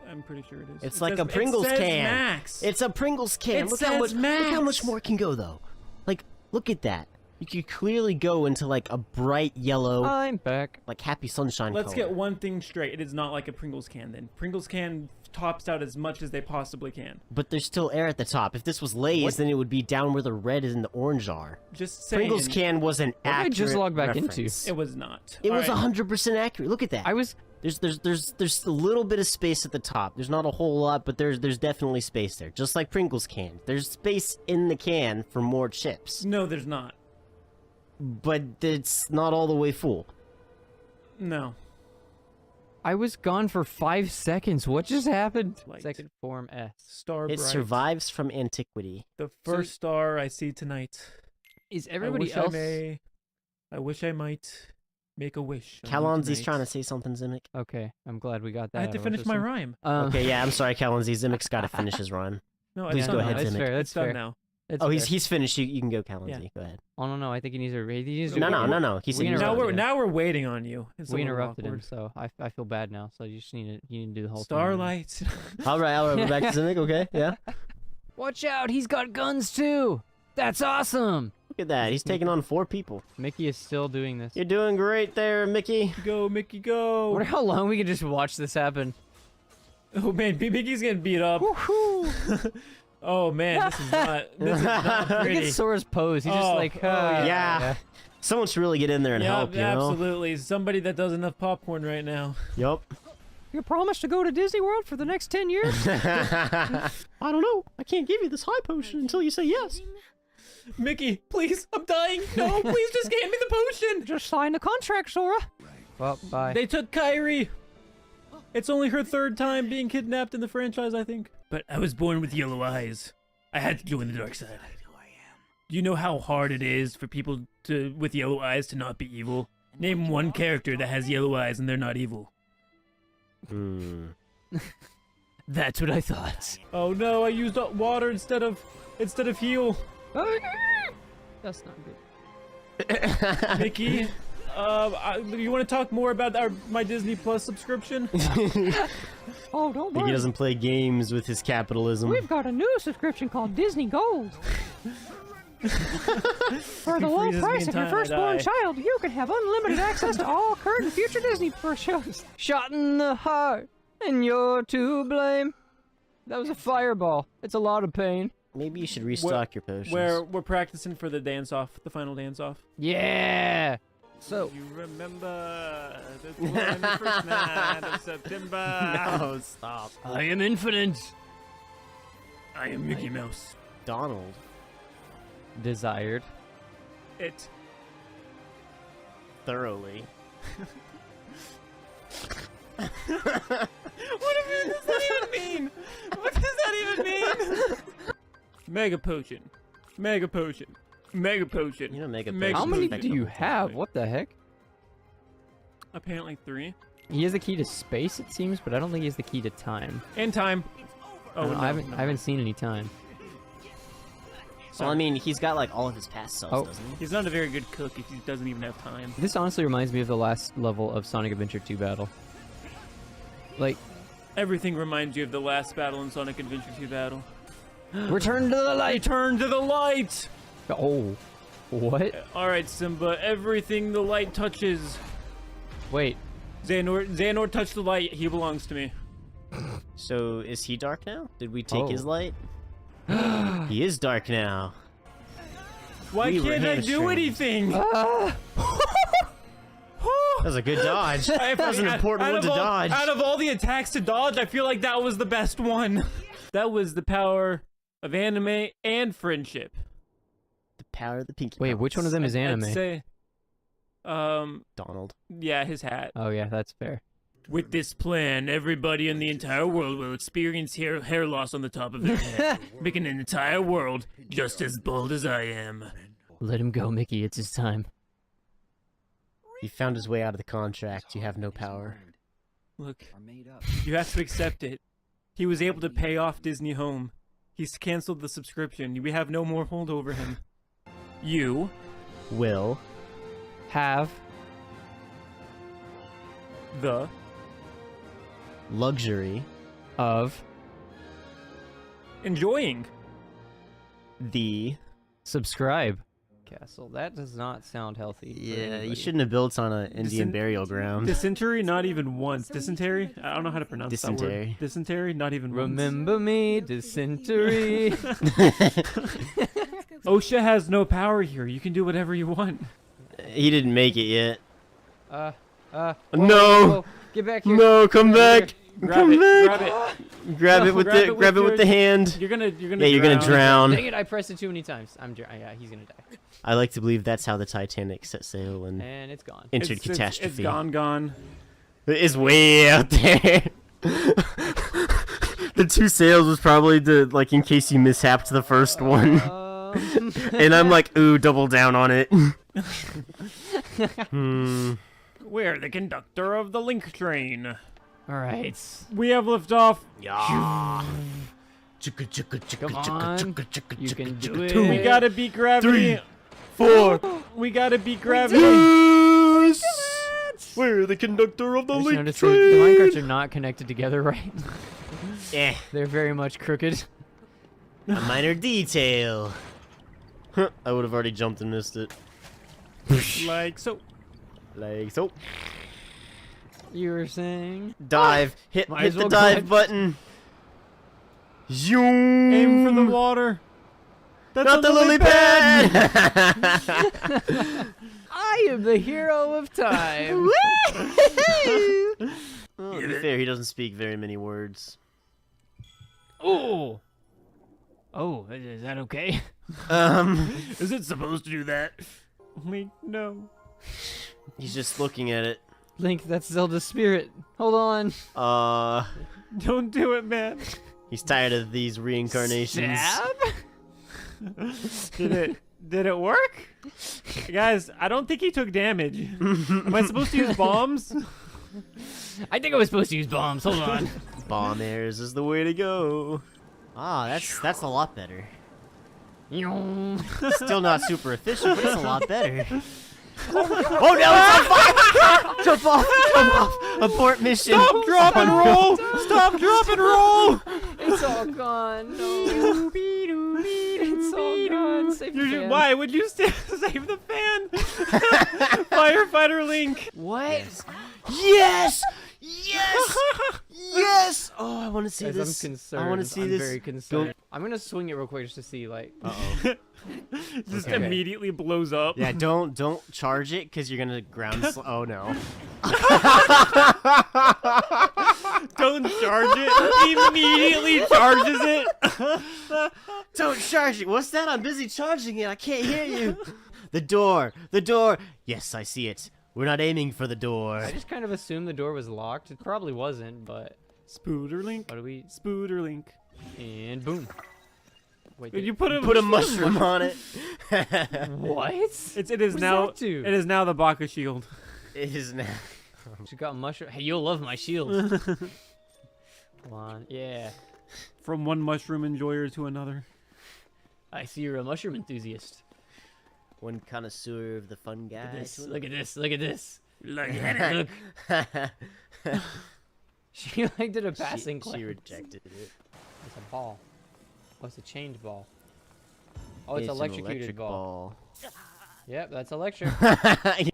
I'm pretty sure it is. It's It like says- a Pringles it says can. Max. It's a Pringles can. It Look says how much max. more it can go though. Like, look at that. You could clearly go into like a bright yellow, I'm back. like happy sunshine Let's color. get one thing straight. It is not like a Pringles can then. Pringles can tops out as much as they possibly can. But there's still air at the top. If this was Lay's, then it would be down where the red and the orange are. Just saying. Pringles can was an did I accurate just log back into? reference. It was not. It was Alright. 100% accurate. Look at that. I was. There's a little bit of space at the top. There's not a whole lot, but there's definitely space there. Just like Pringles can. There's space in the can for more chips. No, there's not. But it's not all the way full. No. I was gone for 5 seconds. What just happened? Light. Second form S. Star It bright. survives from antiquity. The first star I see tonight. Is everybody else? I wish I might make a wish. on Kalonzi's tonight. trying to say something, Zimic. Okay, I'm glad we got that. I had out to of our finish my system. rhyme. Okay, yeah, I'm sorry, Kalonzi. Zimic's got to finish his rhyme. No, Please it's go done ahead, now. That's Zimic. fair. That's It's done fair. now. It's Oh, fair. he's finished. You can go, Kalonzi. Yeah. Go ahead. Oh no, I think he needs to. No. He said we he was Now interrupted we're him. now we're waiting on you. It's a We little interrupted him, awkward. so I feel bad now. So you just need to do the whole Starlight. thing. All right. We're back to Zimic. Okay, yeah. Watch out! He's got guns too. That's awesome. Look at that. He's taking on 4 people. Mickey is still doing this. You're doing great there, Mickey. Go, Mickey, I go. wonder how long we can just watch this happen. Oh man, Mickey's getting beat up. Oh man, this is not Look pretty. at Sora's pose. He's just Oh, like, Yeah. Someone should really get in there and help, you know? absolutely. Somebody that does enough popcorn right now. Yup. You promised to go to Disney World for the next 10 years? I don't know. I can't give you this high potion until you say yes. Mickey, please, I'm dying. No, please just hand me the potion. Just sign the contract, Sora. Well, bye. They took Kyrie. It's only her 3rd time being kidnapped in the franchise, I think. But I was born with yellow eyes. I had to join the dark side. Do you know how hard it is for people with yellow eyes to not be evil? Name one character that has yellow eyes and they're not evil. That's what I thought. Oh no, I used up water instead of heal. That's not good. Mickey, You want to talk more about my Disney Plus subscription? Oh, don't He worry. doesn't play games with his capitalism. We've got a new subscription called Disney Gold. For the low freezes me price in of your time, I firstborn die. child, you can have unlimited access to all current and future Disney shows. Shot in the heart, and you're to blame. That was a fireball. It's a lot of pain. Maybe you should restock your potions. We're practicing for the dance-off, the final dance-off. Yeah. So, You remember the 21st night of September. No, stop. I am infinite. I am Mickey Mouse. Donald. desired. It. Thoroughly. What does that even mean? What does that even mean? Mega potion. Mega potion. Mega potion. You know Mega Mega How Potion many potion. do you have? What the heck? Apparently 3. He has the key to space, it seems, but I don't think he has the key to time. And time. I, don't know, no, I haven't no. I haven't seen any time. Well, I mean, he's got like all of his past selves, Oh. doesn't he? He's not a very good cook if he doesn't even have time. This honestly reminds me of the last level of Sonic Adventure 2 battle. Like, Everything reminds you of the last battle in Sonic Adventure 2 battle. return to the light! Return to the light! Oh. What? Alright, Simba, everything the light touches. Wait. Xehanort touched the light, he belongs to me. So, is he dark now? Did we take his Oh. light? He is dark now. Why We were can't I do hamstrings. anything? Ah! That was a good dodge. That was an important one to dodge. Out of all the attacks to dodge, I feel like that was the best one. That was the power of anime and friendship. The power of the pinky. Wait, which one of them is anime? I'd say, Donald. yeah, his hat. Oh yeah, that's fair. With this plan, everybody in the entire world will experience hair loss on the top of their head, making an entire world just as bold as I am. Let him go, Mickey. It's his time. He found his way out of the contract. You have no power. Look, you have to accept it. He was able to pay off Disney Home. He's canceled the subscription. We have no more hold over him. You Will. Have the Luxury. of enjoying. The. subscribe. Castle. That does not sound healthy. for Yeah, anybody. you shouldn't have built on an Indian Dysen- burial ground. Dysentery, not even once. Dysentery? I don't know how to pronounce that Dysentery. word. Dysentery, not even once. Remember me, dysentery. OSHA has no power here. You can do whatever you want. He didn't make it yet. whoa, No! whoa, get back here. No, come Get back! Grab Come it. back! Grab it. Grab it with Grab the it with grab it with your- the hand. You're gonna Yeah, you're gonna drown. Dang it, I pressed it too many times. Yeah, he's gonna die. I like to believe that's how the Titanic set sail and And it's gone. entered It's catastrophe. gone. It is way out there. The 2 sails was probably like in case you mishapped the first one. And I'm like, ooh, double down on it. We're the conductor of the link train. Alright. We have liftoff. Yeah. Come on. You can do it. We gotta beat gravity. 4. We gotta beat gravity. Yes! We're the conductor of the I just link noticed the minecarts train. are not connected together right. Eh, They're very much crooked. a minor detail. I would have already jumped and missed it. Like so. Like so. You were saying? Dive. Hit Might as the well go dive ahead. button. Zoom. Aim for the water. That's Not a the lily pad. I am the hero of time. Well, to be fair, he doesn't speak very many words. Oh, is that okay? Is it supposed to do that? Link, no. He's just looking at it. Link, that's Zelda's spirit. Hold on. Don't do it, man. He's tired of these reincarnations. Stab? Did it work? Guys, I don't think he took damage. Am I supposed to use bombs? I think I was supposed to use bombs. Hold on. Bomb airs is the way to go. Ah, that's a lot better. Still not super efficient, but it's a lot better. Oh no, it's on fire! Jump off! Jump off! Abort mission! Stop, drop, and roll! Stop, drop, and roll! It's all gone. No. It's all gone. Save the fan. Why would you save the fan? Firefighter Link! What? Yes! Yes! Yes! Oh, I want to see Guys, this. I'm concerned. I want to see I'm this. very concerned. I'm gonna swing it real quick just to see, like. Just Okay. immediately blows up. Yeah, don't charge it because you're gonna ground. Oh no! Don't charge it. Immediately charges it. Don't charge it. What's that? I'm busy charging it. I can't hear you. The door. The door. Yes, I see it. We're not aiming for the door. I just kind of assumed the door was locked. It probably wasn't, but. Spooderlink. What do we? Spooderlink. And boom. Wait. You put a Put a mushroom on it. What? It is What does now. that do? It is now the Baka shield. It is now. She got mushroom. Hey, you'll love my shield. Come on. Yeah. From one mushroom enjoyer to another. I see you're a mushroom enthusiast. One connoisseur of the fun guy. Look at this. Look at this. Look at it. Look. She like did a passing She glance. rejected it. It's a ball. Oh, it's a chained ball. Oh, it's an electrocuted electric ball. ball. Yep, that's electric.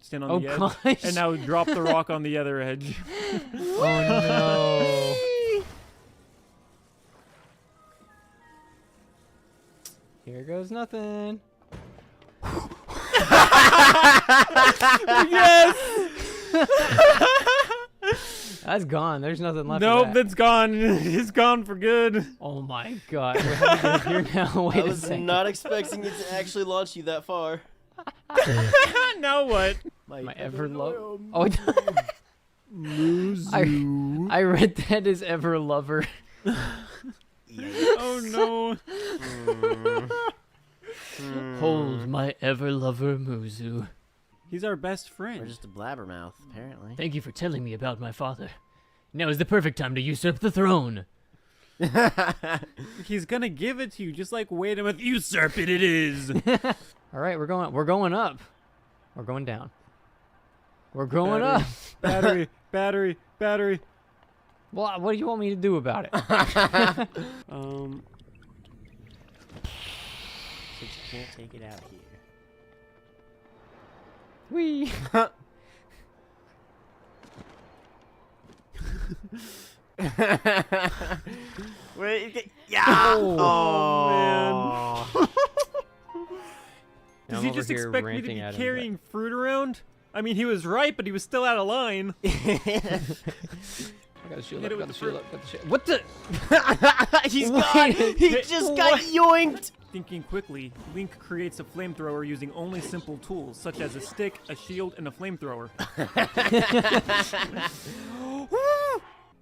Stand on Oh the edge. gosh. And now drop the rock on the other edge. Oh no. Here goes nothing. Yes! That's gone. There's nothing left. Nope, of that. that's gone. It's gone for good. Oh my god. We're heading here now. Wait I a was second. not expecting it to actually launch you that far. Now what? My ever low. Oh. I read that as ever lover. Oh no. Hold my ever lover Muzu. He's our best Or friend. just a blabbermouth, apparently. Thank you for telling me about my father. Now is the perfect time to usurp the throne. He's gonna give it to you, just like wait a minute. Usurp it, it is. All right, we're going up. We're going down. We're going up. Battery, battery, battery. Well, what do you want me to do about it? Since you can't take it out here. Wee. Wait, yeah! Oh, man. Does he just expect me to be carrying fruit around? I mean, he was right, but he was still out of line. I got the shield up, got the shield up, got the shield. What the? He's gone! He just got yoinked! Thinking quickly, Link creates a flamethrower using only simple tools, such as a stick, a shield, and a flamethrower.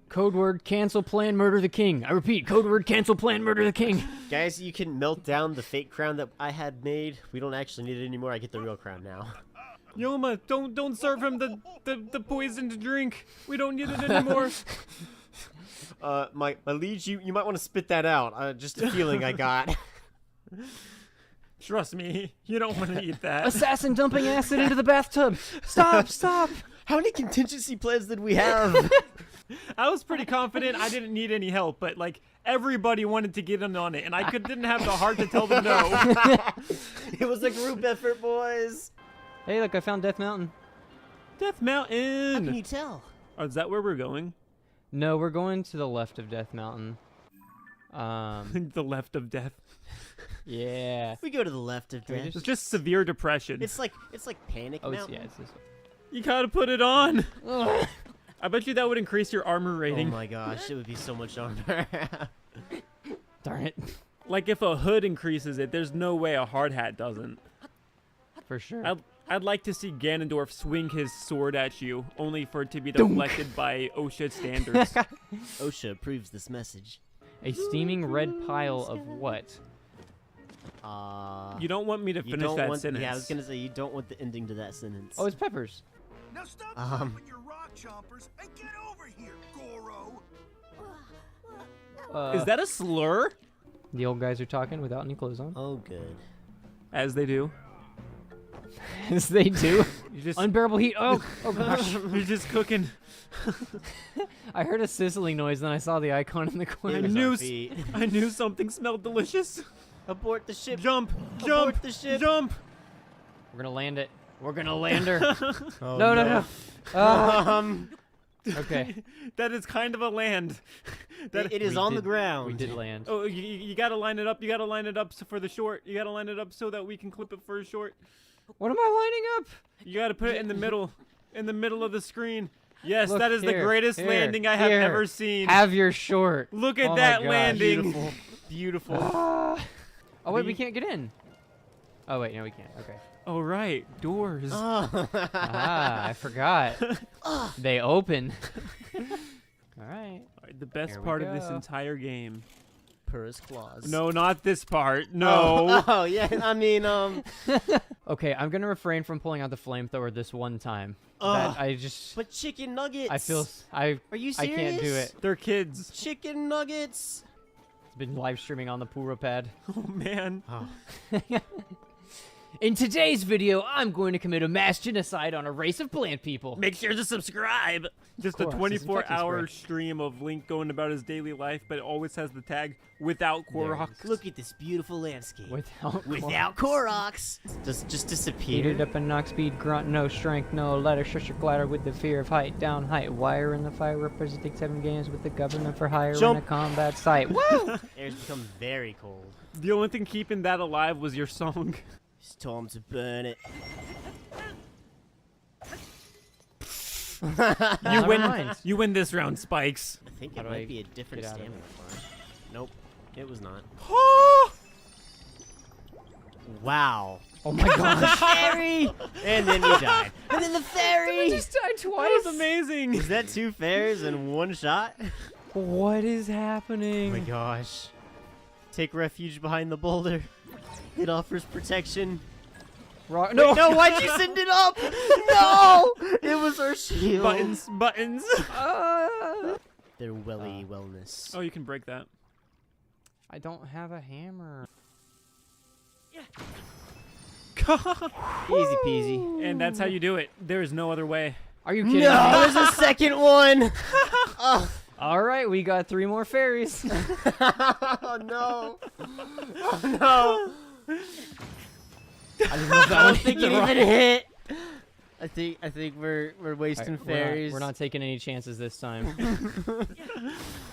Code word cancel plan murder the king. I repeat, code word cancel plan murder the king. Guys, you can melt down the fake crown that I had made. We don't actually need it anymore. I get the real crown now. Yoma, don't serve him the poisoned drink. We don't need it anymore. My liege, you might want to spit that out. Just a feeling I got. Trust me, you don't want to eat that. Assassin dumping acid into the bathtub. Stop, stop. How many contingency plans did we have? I was pretty confident I didn't need any help, but like everybody wanted to get in on it, and I didn't have the heart to tell them no. It was a group effort, boys. Hey, look, I found Death Mountain. Death How can Mountain. you tell? Oh, is that where we're going? No, we're going to the left of Death Mountain. The left of death. Yeah. We go to the left of death. It's just severe depression. It's like Panic Oh, Mountain. yeah, it's this way. You gotta put it on. I bet you that would increase your armor Oh rating. my gosh, it would be so much armor. Darn it. Like if a hood increases it, there's no way a hard hat doesn't. For sure. I'd like to see Ganondorf swing his sword at you, only for it to be deflected by OSHA standards. OSHA approves this message. A steaming red pile of what? You don't want me to You finish don't that want, sentence. Yeah, I was gonna say you don't want the ending to that sentence. Oh, it's peppers. Now stop with your rock chompers and get over here, Goro. Is that a slur? The old guys are talking without any clothes on. Oh, good. As they do. As they do. You just, Unbearable heat. Oh gosh. you're just cooking. I heard a sizzling noise, then I saw the icon in the corner. It was knew our s- feet. I knew something smelled delicious. Abort the ship. Jump! Abort Jump! the ship. Jump! We're gonna land it. We're gonna land her. Oh, no. Um, Okay. That is kind of a land. That it is We on the did- ground. We did land. Oh, you gotta line it up. You gotta line it up for the short. You gotta line it up so that we can clip it for a short. What am I lining up? You gotta put it in the middle of the screen. Yes, Look, that is the here, greatest here, landing I have here. ever seen. Have your short. Look at Oh my that gosh. landing. Beautiful. Oh wait, we The- can't get in. Oh wait, no, we can't. Okay. Oh right, doors. Ah, I forgot. They open. All right. Alright, the best Here we part of this go. entire game. Per his claws. No, not this part. No. Oh, yeah. I mean, Okay, I'm gonna refrain from pulling out the flamethrower this one time. Ugh. That I just, but chicken nuggets. I feel, I Are you I serious? can't do it. They're kids. Chicken nuggets. It's been live streaming on the Pura pad. Oh man. In today's video, I'm going to commit a mass genocide on a race of plant people. Make sure to subscribe. Just a Of course, it's infecting 24-hour spray. stream of Link going about his daily life, but it always has the tag without Korok. Look at this beautiful landscape. Without Koroks. Just disappeared. Heated up and knock speed, grunt, no strength, no ladder, shush your glider with the fear of height, down height, wire in the fire, representing 7 games with the government for hire in Jump. a combat site. Woo! Air's become very cold. The only thing keeping that alive was your song. It's time to burn it. You win. mind. You win this round, Spikes. I think How it do might I be a different get out of stamina bar. Nope, it was not. Oh, Wow. Oh my gosh. Fairy! And then you died. And then the I fairy! just died that twice. was amazing. Is that 2 fairies in 1 shot? What is Oh happening? my gosh. Take refuge behind the boulder. It offers protection. No. No, why'd you send it up? No! It was our shield. Buttons. Their welly wellness. Oh, you can break that. I don't have a hammer. Easy peasy. And that's how you do it. There is no other way. Are you kidding me? No, there's a second one. Oh, All right, we got 3 more fairies. oh no. Oh no. I don't know if that I one don't think it even hit. I think we're wasting fairies. We're not taking any chances this time.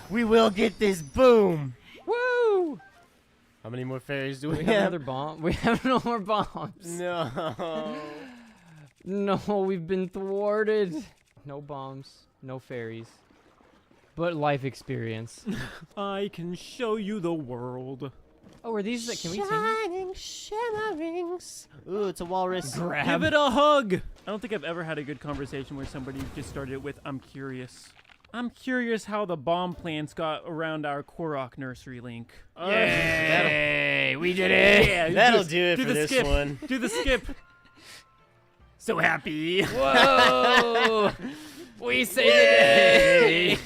We will get this. Boom. Woo! How many more fairies do We we have have? another bomb. We have no more bombs. No. No, we've been thwarted. No bombs, no fairies, but life experience. I can show you the world. Oh, are these that can we take? Shining shimmerings. Ooh, it's a walrus. Give it a hug. I don't think I've ever had a good conversation where somebody just started it with, I'm curious. I'm curious how the bomb plants got around our Korok nursery, Link. Yay, we did it. Yeah, That'll do it do for the this skip. one. Do the skip. So happy. Whoa! We saved it.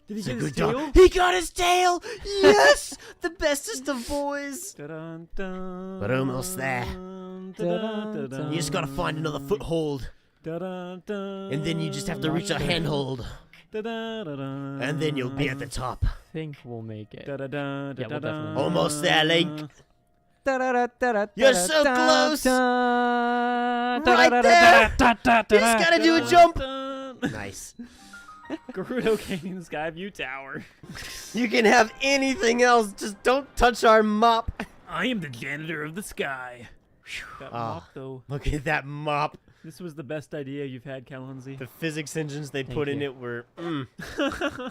Did he It's a get his good tail? dog. He got his tail. Yes, the bestest of boys. Dun, dun, But almost there. dun, dun, dun, You just gotta find another foothold, dun, dun, and then you just have to reach a handhold, dun, dun, dun, dun, and then you'll be at the top. Think we'll make it. dun, dun, dun, Yeah, we'll dun, definitely- Almost there, Link. You're You're so close. Right there. You just gotta do a jump. Nice. Gerudo Canyon Skyview Tower. You can have anything else, just don't touch our mop. I am the janitor of the sky. That Ah. mop, though. Look at that mop. This was the best idea you've had, Calonzi. The physics engines they Thank put in you. it were,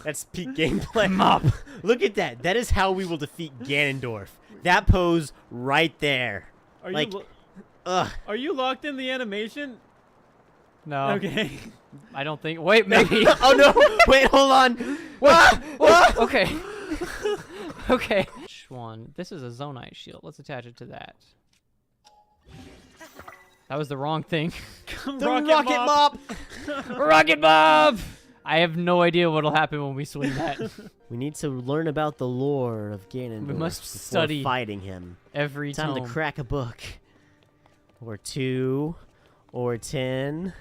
That's peak gameplay. Mop. Look at that. That is how we will defeat Ganondorf. That pose right there. Are Like- you Ugh. are you locked in the animation? No, Okay. I don't think. Wait, maybe. Oh no! Wait, hold on. Ah! Okay. Okay. One. This is a Zonite shield. Let's attach it to that. That was the wrong thing. The rocket mop. Rocket Bob! I have no idea what'll happen when we swing that. We need to learn about the lore of Ganondorf We must before study fighting him. Every Time tome. to crack a book. Or 2. Or 10.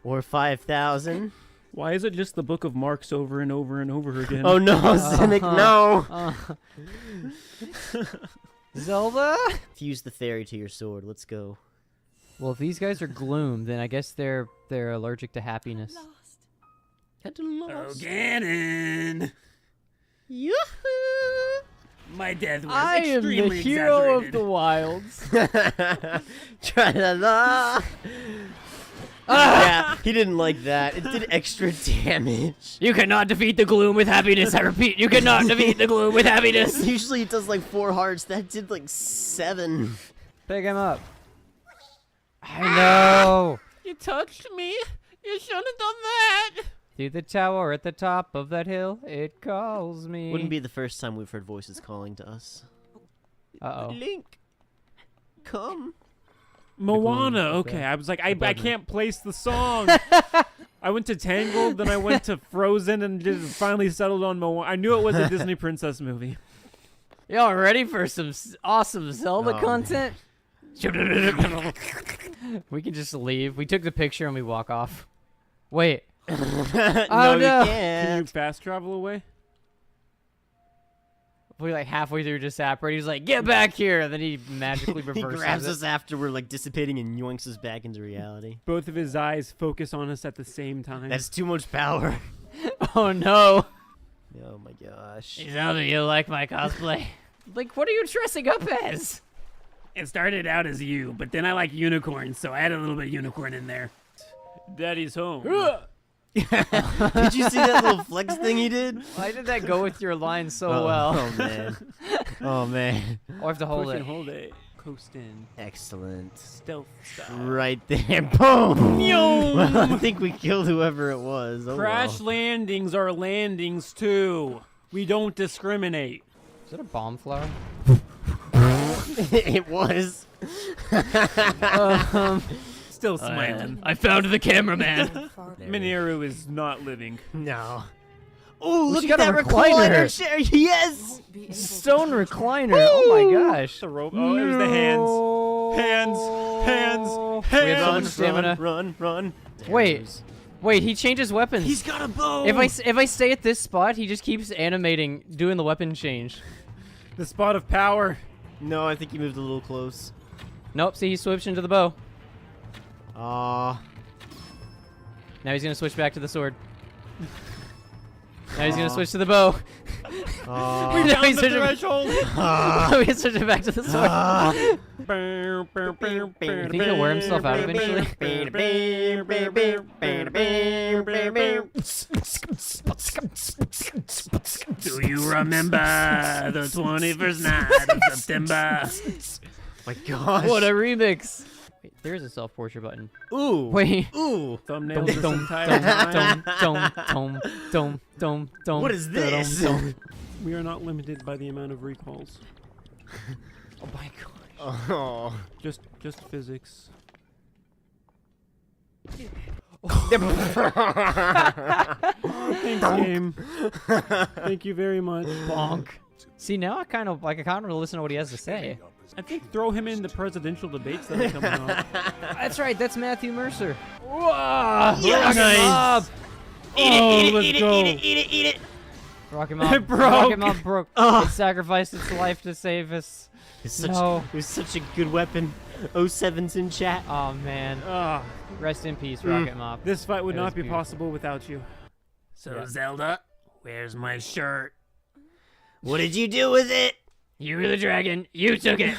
Or 5,000. Why is it just the Book of Marks over and over and over again? Oh no, Cynic, no! Zelda? Fuse the fairy to your sword. Let's go. Well, if these guys are gloom, then I guess they're allergic to happiness. Had to Oh, lost. Ganon! Yoo-hoo! My death was I am the extremely hero of exaggerated. the wilds. Tra-la-la! Yeah, he didn't like that. It did extra damage. You cannot defeat the gloom with happiness. I repeat, you cannot defeat the gloom with happiness. Usually it does like 4 hearts. That did like 7. Pick him up. I know. You touched me. You shouldn't have done that. Through the tower at the top of that hill, it calls me. Wouldn't be the first time we've heard voices calling to us. Uh-oh. Link, come. Moana. Okay, I was like, I can't place the song. I went to Tangled, then I went to Frozen, and just finally settled on Moana. I knew it was a Disney princess movie. Y'all ready for some awesome Zelda content? We can just leave. We took the picture and we walk off. Wait. No, no. you Can you can't. fast travel away? We like halfway through just separate. He's like, "Get back here!" And then he magically He reverses grabs it. us after we're like dissipating and yoinks us back into reality. Both of his eyes focus on us at the same time. That's too much power. Oh no! Oh my gosh. Zelda, you like my cosplay? Like, what are you dressing up as? It started out as you, but then I like unicorns, so I had a little bit of unicorn in there. Daddy's home. Did you see that little flex thing he did? Why did that go with your line so well? Oh man. Oh man. Or I have to hold Push it. and hold it. Coast in. Excellent. Stealth style. Right there. Boom! Well, I think we killed whoever it was. Oh, Crash well. landings are landings too. We don't discriminate. Is that a bomb flower? It was. Still smiling. I found the cameraman. Mineru is not living. No. Oh, Well, look she at got that a recliner. recliner chair. Yes. Stone recliner. Oh my gosh. The rope. Oh, there's the hands. Hands. We have so Run, much stamina. run. Wait. Wait, he changes weapons. He's got a bow. If I stay at this spot, he just keeps animating, doing the weapon change. The spot of power. No, I think he moved a little close. Nope, see, he switched into the bow. Aw. Now he's gonna switch back to the sword. Now he's gonna switch to the bow. Aw. Now he's the switching threshold. he's switching back to the sword. You think he'll wear himself out eventually? Do you remember the 21st night of September? My gosh. What a remix! Wait, there is a self-portrait button. Ooh. Wait. Ooh. Thumbnail this entire time. What is this? We are not limited by the amount of recalls. Oh my gosh. Oh. Just physics. Thanks, game. Thank you very much. Bonk. See, now I kind of want to listen to what he has to say. I think throw him in the presidential debates that are coming up. That's right, that's Matthew Mercer. Whoa! Yes! Rock him up! Let's go. Eat it. Rock him up. It Rock him broke. up, broke. Oh. It sacrificed its life to save us. It's such, No. It was such a good weapon. 07's in chat. Oh man. Ah, Rest in peace, Rocket Mop. this fight would That was not be beautiful. possible without you. So, Zelda, where's my shirt? What did you do with it? You were the dragon. You took it.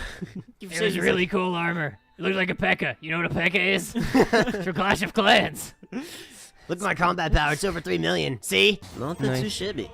You've It was said- really cool armor. It looked like a P.E.K.K.A. You know what a P.E.K.K.A. is? It's for Clash of Clans. Look at my combat power. It's over 3 million. See? Not that Nice. too shabby.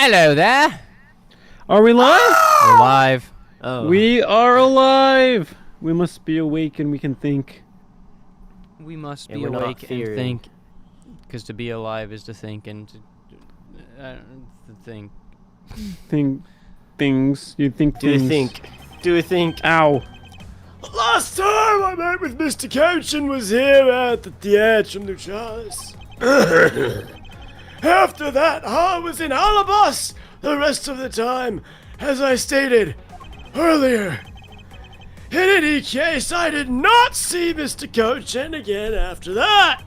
Hello there. Are we live? We're live. Oh. We are alive. We must be awake and we can think. We must And be we're not awake and fearing. think. Because to be alive is to think and to think. Things. You think Do you things. think? Do you think? Ow. Last time I met with Mr. Couchin was here at the Theatre New Charles. After that, I was in Alabas the rest of the time, as I stated earlier. In any case, I did not see Mr. Couchin again after that.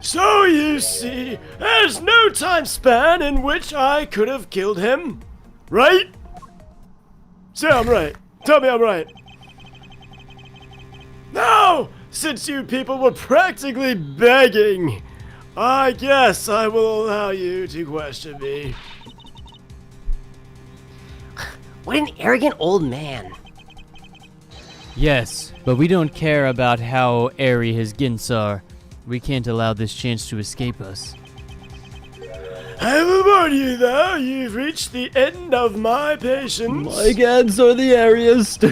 So you see, there's no time span in which I could have killed him, right? Say I'm right. Tell me I'm right. Now, since you people were practically begging, I guess I will allow you to question me. What an arrogant old man. Yes, but we don't care about how airy his gints are. We can't allow this chance to escape us. I will warn you though, you've reached the end of my patience. My gads are the airiest.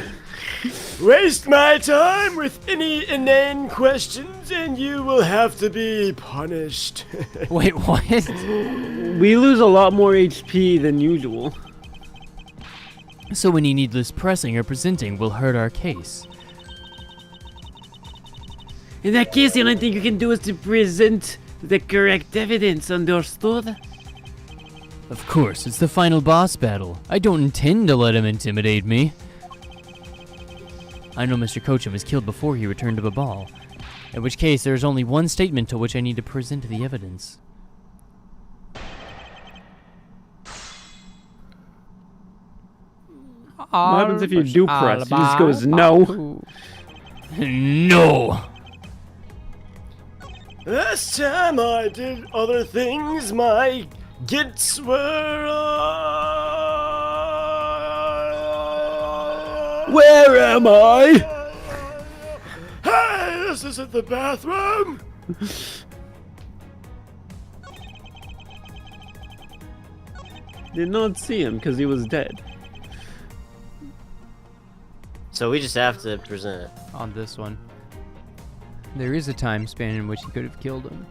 Waste my time with any inane questions and you will have to be punished. Wait, what? We lose a lot more HP than usual. So any needless pressing or presenting will hurt our case. In that case, the only thing you can do is to present the correct evidence, understood? Of course, it's the final boss battle. I don't intend to let him intimidate me. I know Mr. Couchin was killed before he returned to Babal. In which case, there is only one statement to which I need to present the evidence. What happens if you do press? He just goes, no. No! Last time I did other things, my gits were. Where am I? Hey, this isn't the bathroom. Did not see him because he was dead. So we just have to present. On this one. There is a time span in which he could have killed him.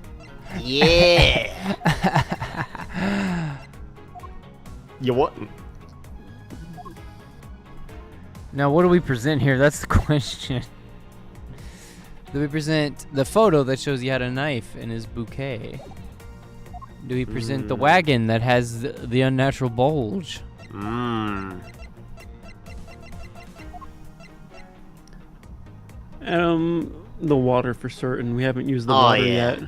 Yeah. You what? Now, what do we present here? That's the question. Do we present the photo that shows he had a knife in his bouquet? Do we present the wagon that has the unnatural bulge? The water for certain. We haven't used the Oh, water yeah. yet.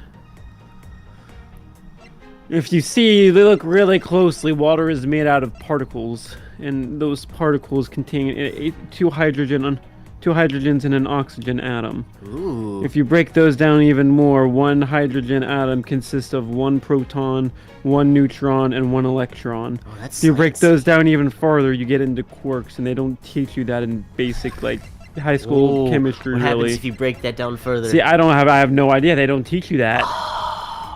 If you see, they look really closely, water is made out of particles, and those particles contain two hydrogens and an oxygen atom. Ooh. If you break those down even more, one hydrogen atom consists of one proton, one neutron, and one electron. Oh, that's If you break science. those down even farther, you get into quarks, and they don't teach you that in basic, like, high school Ooh, chemistry, what really. happens if you break that down further? See, I have no idea. They don't teach you that.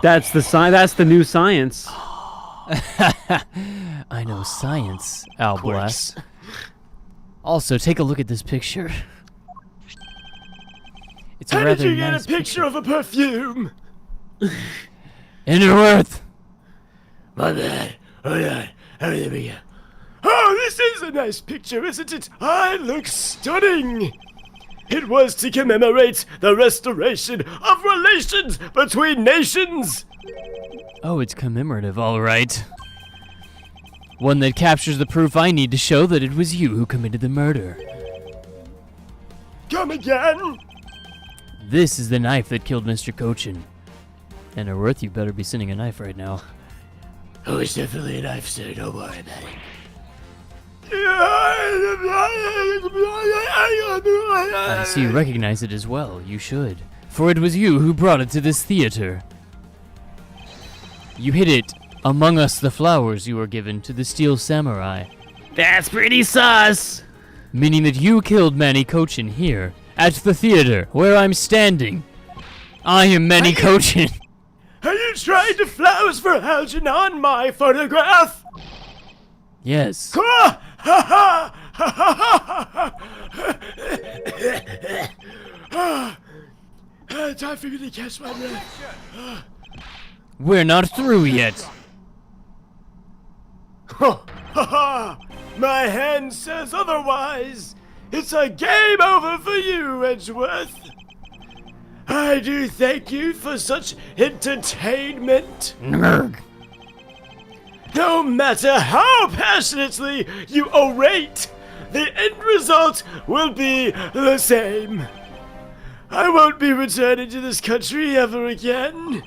That's the new science. I know science, Alblas. Also, take a look at this picture. It's a How rather did you get nice a picture of a perfume? Innerworth! My bad. Hold on. Everything we go. Oh, this is a nice picture, isn't it? I look stunning. It was to commemorate the restoration of relations between nations. Oh, it's commemorative, all right. One that captures the proof I need to show that it was you who committed the murder. Come again? This is the knife that killed Mr. Couchin. Innerworth, you better be sending a knife right now. Oh, it's definitely a knife, sir. Don't worry about it. I see you recognize it as well. You should. For it was you who brought it to this theater. You hid it among us the flowers you were given to the Steel Samurai. That's pretty sus! Meaning that you killed Manny Couchin here, at the theater, where I'm standing. I am Manny Couchin. Are you trying to flowers for Algernon, my photograph? Yes. Ha ha ha! Time for me to catch my breath. We're not through yet. Ha ha! My hand says otherwise. It's a game over for you, Edgeworth. I do thank you for such entertainment. Nurg. No matter how passionately you orate, the end result will be the same. I won't be returning to this country ever again.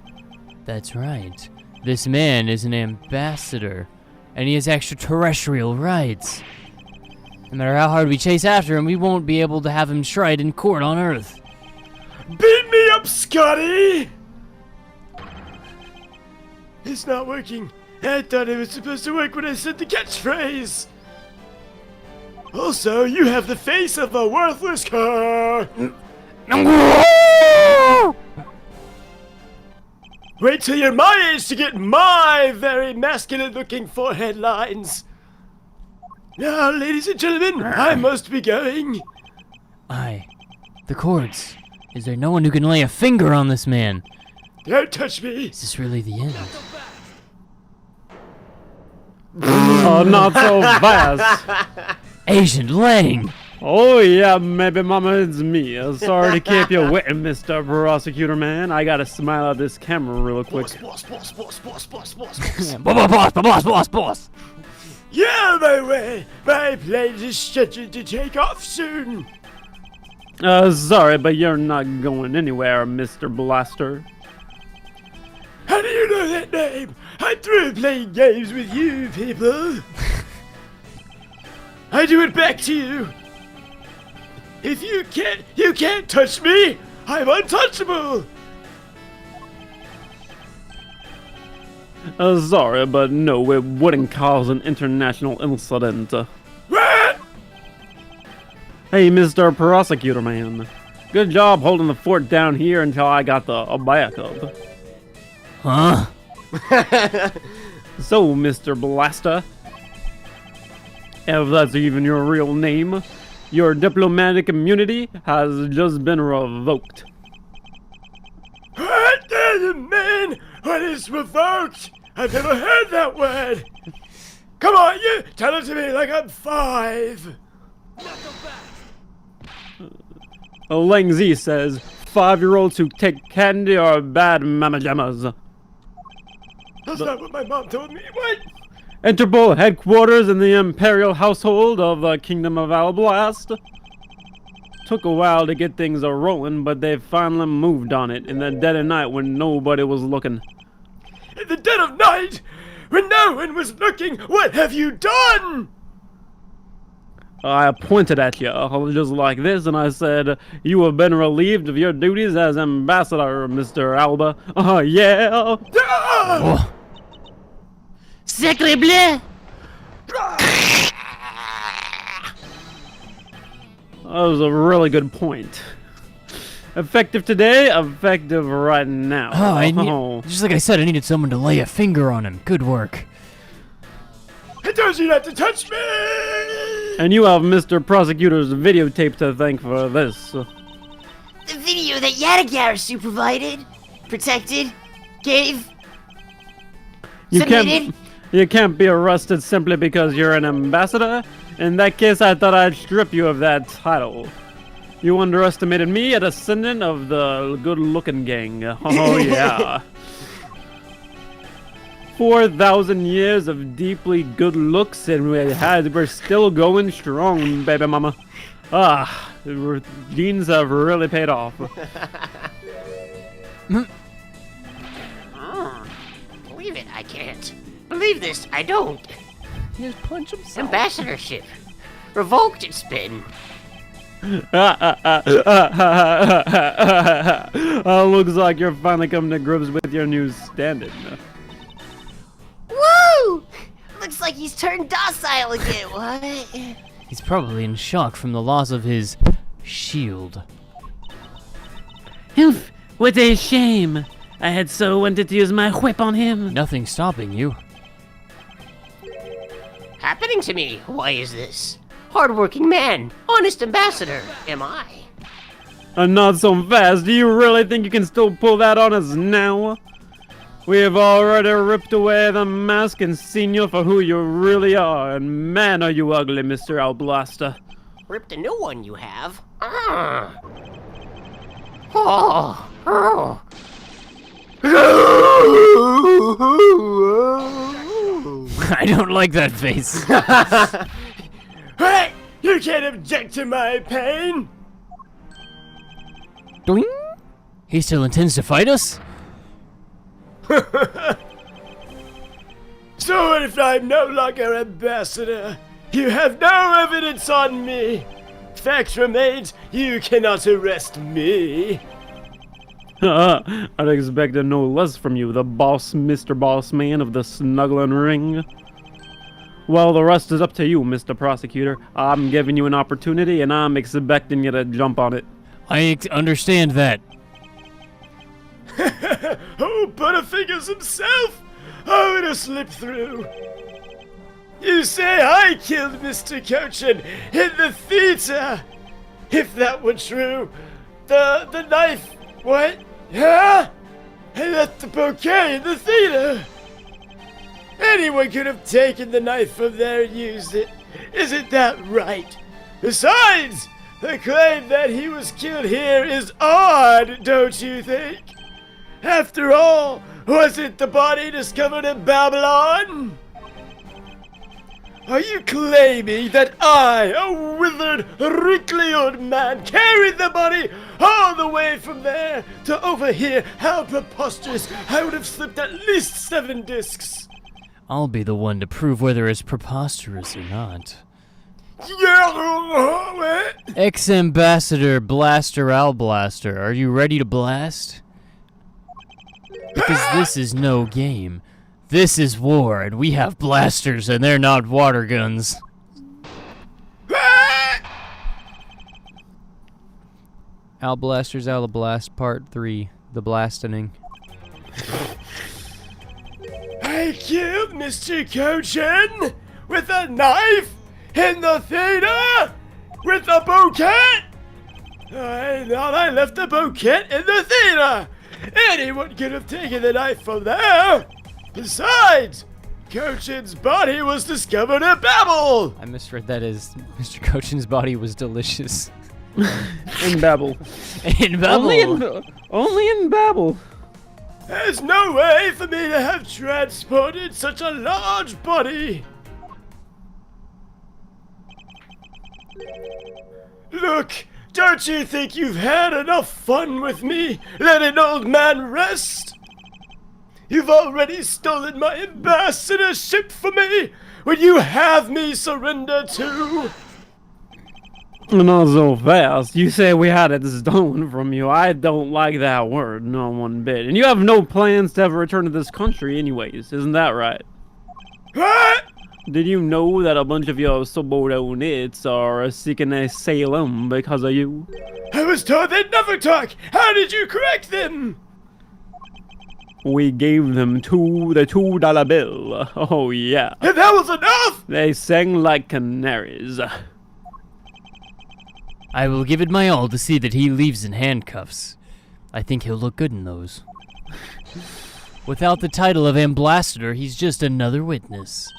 That's right. This man is an ambassador, and he has extraterrestrial rights. No matter how hard we chase after him, we won't be able to have him tried in court on Earth. Beat me up, Scotty! It's not working. I thought it was supposed to work when I said the catchphrase. Also, you have the face of a worthless car. Wait till you're my age to get my very masculine-looking forehead lines. Now, ladies and gentlemen, I must be going. Aye. The courts. Is there no one who can lay a finger on this man? Don't touch me. Is this really the end? Oh, not so fast. Agent Lang! Oh yeah, maybe mama, it's me. Sorry to keep you waiting, Mr. Prosecutor Man. I gotta smile at this camera real quick. Boss. Boss! Yeah, my way. My plane is scheduled to take off soon. Sorry, but you're not going anywhere, Mr. Blaster. How do you know that name? I'm through playing games with you people. I do it back to you. If you can't touch me. I'm untouchable. Sorry, but no, it wouldn't cause an international incident. What? Hey, Mr. Prosecutor Man. Good job holding the fort down here until I got the backup. Huh? So, Mr. Blaster, if that's even your real name, your diplomatic immunity has just been revoked. What does it mean? What is revoked? I've never heard that word. Come on, you tell it to me like I'm 5. Lang Z says, 5-year-olds who take candy are bad mama jammas. That's not what my mom told me. What? Interpol headquarters in the imperial household of the Kingdom of Alblast. Took a while to get things rolling, but they finally moved on it in the dead of night when nobody was looking. In the dead of night? When no one was looking, what have you done? I pointed at you, just like this, and I said, "You have been relieved of your duties as ambassador, Mr. Alba." Oh, yeah. Ah! Sacre bleu! That was a really good point. Effective today, effective right now. Just like I said, I needed someone to lay a finger on him. Good work. I told you not to touch me! And you have Mr. Prosecutor's videotape to thank for this. The video that Yadagarasu provided, protected, gave, submitted. You can't be arrested simply because you're an ambassador. In that case, I thought I'd strip you of that title. You underestimated me, a descendant of the good-looking gang. Oh, yeah. 4,000 years of deeply good looks, and we're still going strong, baby mama. The genes have really paid off. Believe it, I can't. Believe this, I don't. He just punched himself. Ambassadorship. Revoked it's been. Looks like you're finally coming to grips with your new standard. Woo! Looks like he's turned docile again, what? He's probably in shock from the loss of his shield. Oof, what a shame. I had so wanted to use my whip on him. Nothing's stopping you. Happening to me? Why is this? Hardworking man, honest ambassador, am I? And not so fast. Do you really think you can still pull that on us now? We have already ripped away the mask and seen you for who you really are. And man, are you ugly, Mr. Outblaster. Ripped a new one, you have? Oh, oh. I don't like that face. Hey! You can't object to my pain! Doing? He still intends to fight us? So what if I'm no longer ambassador? You have no evidence on me. Fact remains, you cannot arrest me. I'd expect no less from you, the boss, Mr. Boss Man of the snuggling ring. Well, the rest is up to you, Mr. Prosecutor. I'm giving you an opportunity, and I'm expecting you to jump on it. I understand that. Oh, Butterfingers himself! Oh, it'll slip through. You say I killed Mr. Cochin in the theater. If that were true, the knife, what? Huh? I left the bouquet in the theater. Anyone could have taken the knife from there and used it. Isn't that right? Besides, the claim that he was killed here is odd, don't you think? After all, wasn't the body discovered in Babylon? Are you claiming that I, a withered, wrinkly old man, carried the body all the way from there to over here? How preposterous! I would have slipped at least 7 discs. I'll be the one to prove whether it's preposterous or not. Yeah, Ex-Ambassador Blaster Alblaster, are you ready to blast? Because this is no game. This is war, and we have blasters, and they're not water guns. Alblaster's Alablast Part 3, The Blastening. I killed Mr. Cochin with a knife in the theater with a bouquet. I thought I left the bouquet in the theater. Anyone could have taken the knife from there. Besides, Cochin's body was discovered in Babel. I misread that as Mr. Cochin's body was delicious. In Babel. In Babel. Only in Babel. There's no way for me to have transported such a large body. Look, don't you think you've had enough fun with me? Let an old man rest. You've already stolen my ambassadorship from me. Will you have me surrender too? Not so fast. You say we had it stolen from you. I don't like that word, not one bit. And you have no plans to ever return to this country anyways, isn't that right? What? Did you know that a bunch of your subordinates are seeking asylum because of you? I was told they'd never talk. How did you correct them? We gave them the $2 bill. Oh yeah. And that was enough? They sang like canaries. I will give it my all to see that he leaves in handcuffs. I think he'll look good in those. Without the title of ambassador, he's just another witness.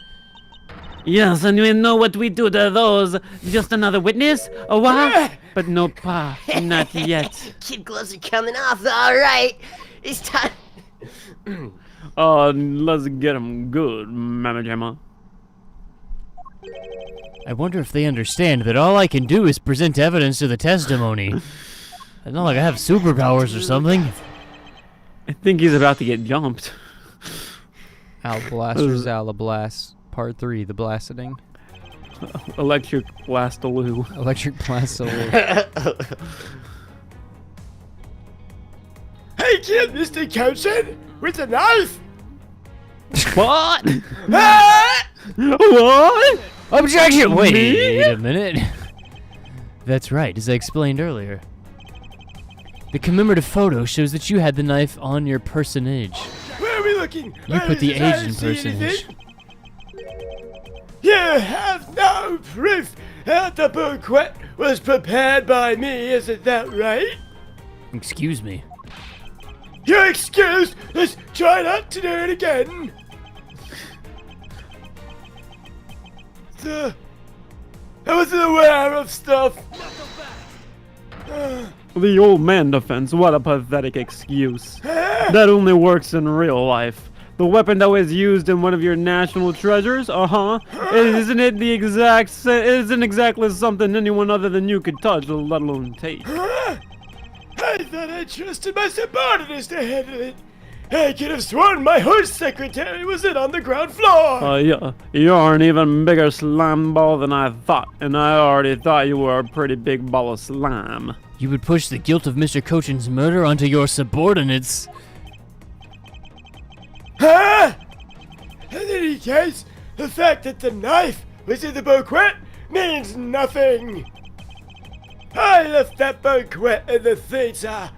Yes, and we know what we do to those. Just another witness? Oh, what? But no pa, not yet. Kid gloves are coming off. All right, it's time. Let's get him good, Mama Jamma. I wonder if they understand that all I can do is present evidence to the testimony. It's not like I have superpowers or something. I think he's about to get jumped. Alblaster's Alablast Part 3, The Blasting. Electric Blastaloo. Electric Blastaloo. Hey kid, Mr. Cochin, with a knife. What? Ah! What? Objection! Me? Wait a minute. That's right, as I explained earlier. The commemorative photo shows that you had the knife on your personage. Where are we looking? You put the I aged see personage. anything? You have no proof that the bouquet was prepared by me, isn't that right? Excuse me. You're excused! Let's try not to do it again! I wasn't aware of stuff. The old man defense, what a pathetic excuse. That only works in real life. The weapon that was used in one of your national treasures, isn't it the exact isn't exactly something anyone other than you could touch, let alone take. I thought I trusted my subordinates to handle it. I could have sworn my horse secretary was in on the ground floor. Yeah, you're an even bigger slime ball than I thought, and I already thought you were a pretty big ball of slime. You would push the guilt of Mr. Cochin's murder onto your subordinates. Huh? In any case, the fact that the knife was in the bouquet means nothing. I left that bouquet in the theater.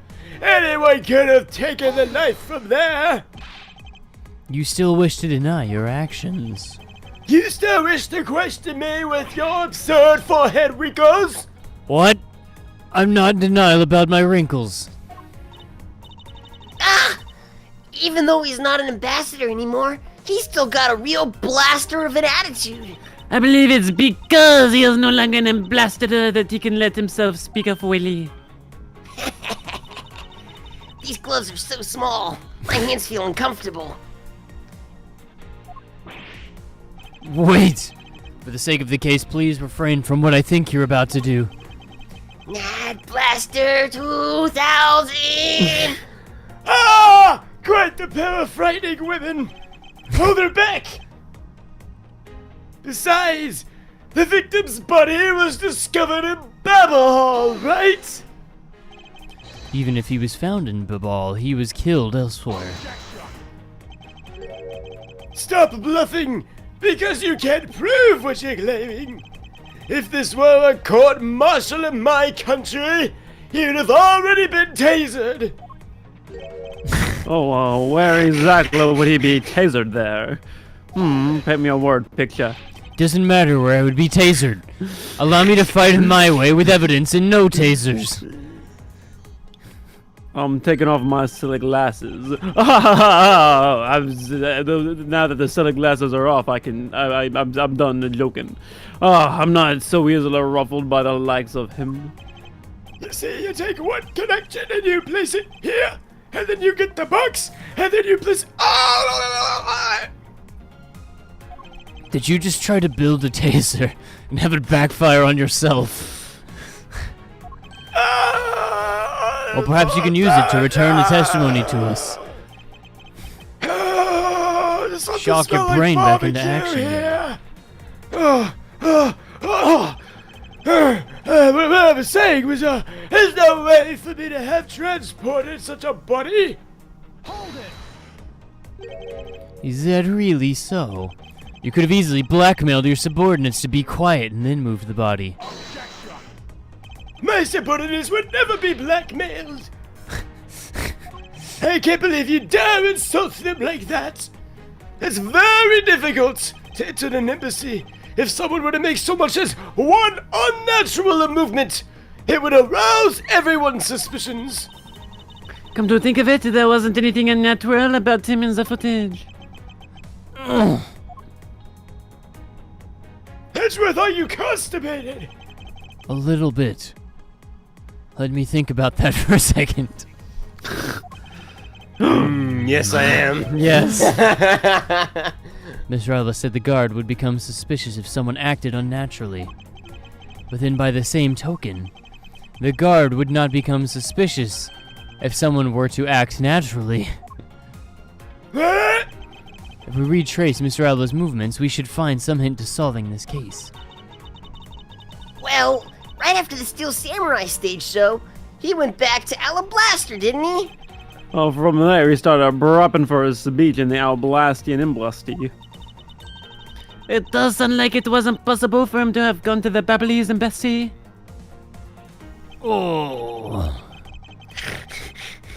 Anyone could have taken the knife from there. You still wish to deny your actions. You still wish to question me with your absurd forehead wrinkles? What? I'm not in denial about my wrinkles. Ah! Even though he's not an ambassador anymore, he's still got a real blaster of an attitude. I believe it's because he is no longer an ambassador that he can let himself speak of Willie. These gloves are so small. My hands feel uncomfortable. Wait! For the sake of the case, please refrain from what I think you're about to do. Nad Blaster 2000! Ah! Quite the pair of frightening women! Hold her back! Besides, the victim's body was discovered in Babel, right? Even if he was found in Babal, he was killed elsewhere. Stop bluffing, because you can't prove what you're claiming. If this were a court-martial in my country, you'd have already been tasered. Where exactly would he be tasered there? Paint me a word picture. Doesn't matter where I would be tasered. Allow me to fight in my way with evidence and no tasers. I'm taking off my silly glasses. Now that the silly glasses are off, I'm done joking. I'm not so easily ruffled by the likes of him. You see, you take one connection and you place it here, and then you get the box, and then you place. Did you just try to build a taser and have it backfire on yourself? Well, perhaps you can use it to return the testimony to us. Shock your brain back into action. What I was saying was, there's no way for me to have transported such a body. Is that really so? You could have easily blackmailed your subordinates to be quiet and then moved the body. My subordinates would never be blackmailed. I can't believe you dare insult them like that. It's very difficult to enter an embassy. If someone were to make so much as one unnatural movement, it would arouse everyone's suspicions. Come to think of it, there wasn't anything unnatural about him in the footage. Edgeworth, are you constipated? A little bit. Let me think about that for a second. Yes, I am. Yes. Miss Ryla said the guard would become suspicious if someone acted unnaturally. But then by the same token, the guard would not become suspicious if someone were to act naturally. What? If we retrace Mr. Ryla's movements, we should find some hint to solving this case. Well, right after the Steel Samurai stage show, he went back to Alablaster, didn't he? From there he started rapping for his speech in the Alblastian Emblasty. It does sound like it wasn't possible for him to have gone to the Babylese embassy. Oh.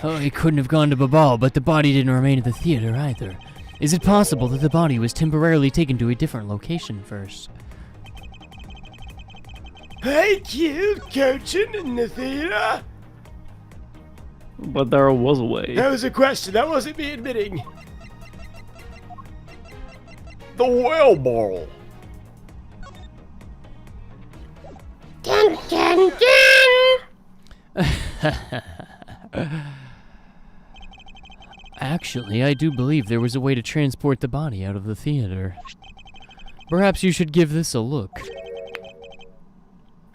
Oh, he couldn't have gone to Babal, but the body didn't remain at the theater either. Is it possible that the body was temporarily taken to a different location first? I killed Cochin in the theater. But there was a way. That was a question. That wasn't me admitting. The whale ball. Dun, dun, dun. Actually, I do believe there was a way to transport the body out of the theater. Perhaps you should give this a look.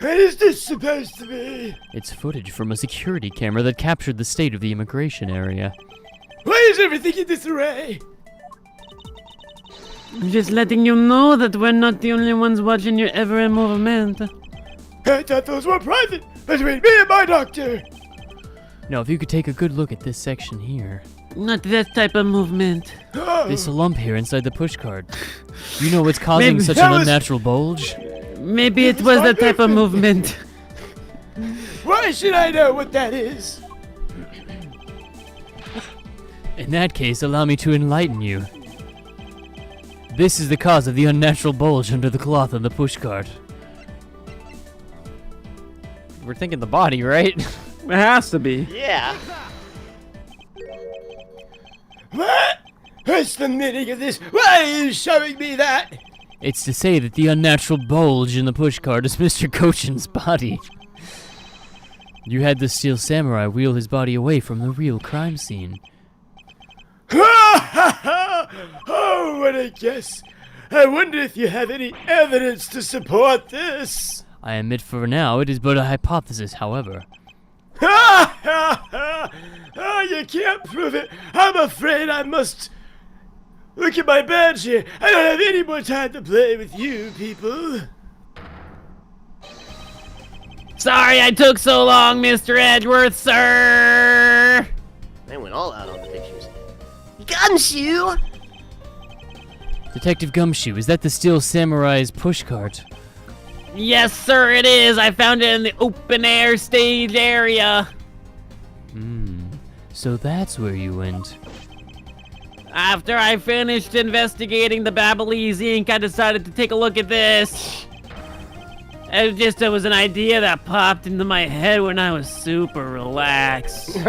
What is this supposed to be? It's footage from a security camera that captured the state of the immigration area. Why is everything in disarray? I'm just letting you know that we're not the only ones watching your every movement. I thought those were private between me and my doctor. Now, if you could take a good look at this section here. Not that type of movement. This lump here inside the pushcart. You know what's causing Maybe such that an was- unnatural bulge? Maybe it was that type of movement. Why should I know what that is? In that case, allow me to enlighten you. This is the cause of the unnatural bulge under the cloth on the pushcart. We're thinking the body, right? It has to be. Yeah. What? What's the meaning of this? Why are you showing me that? It's to say that the unnatural bulge in the pushcart is Mr. Cochin's body. You had the Steel Samurai wheel his body away from the real crime scene. Oh, what a guess. I wonder if you have any evidence to support this. I admit for now it is but a hypothesis, however. Oh, you can't prove it. I'm afraid I must... Look at my badge here. I don't have any more time to play with you people. Sorry I took so long, Mr. Edgeworth, sir! They went all out on the pictures. Gumshoe! Detective Gumshoe, is that the Steel Samurai's pushcart? Yes, sir, it is. I found it in the open air stage area. So that's where you went. After I finished investigating the Babylese ink, I decided to take a look at this. It was an idea that popped into my head when I was super relaxed. So,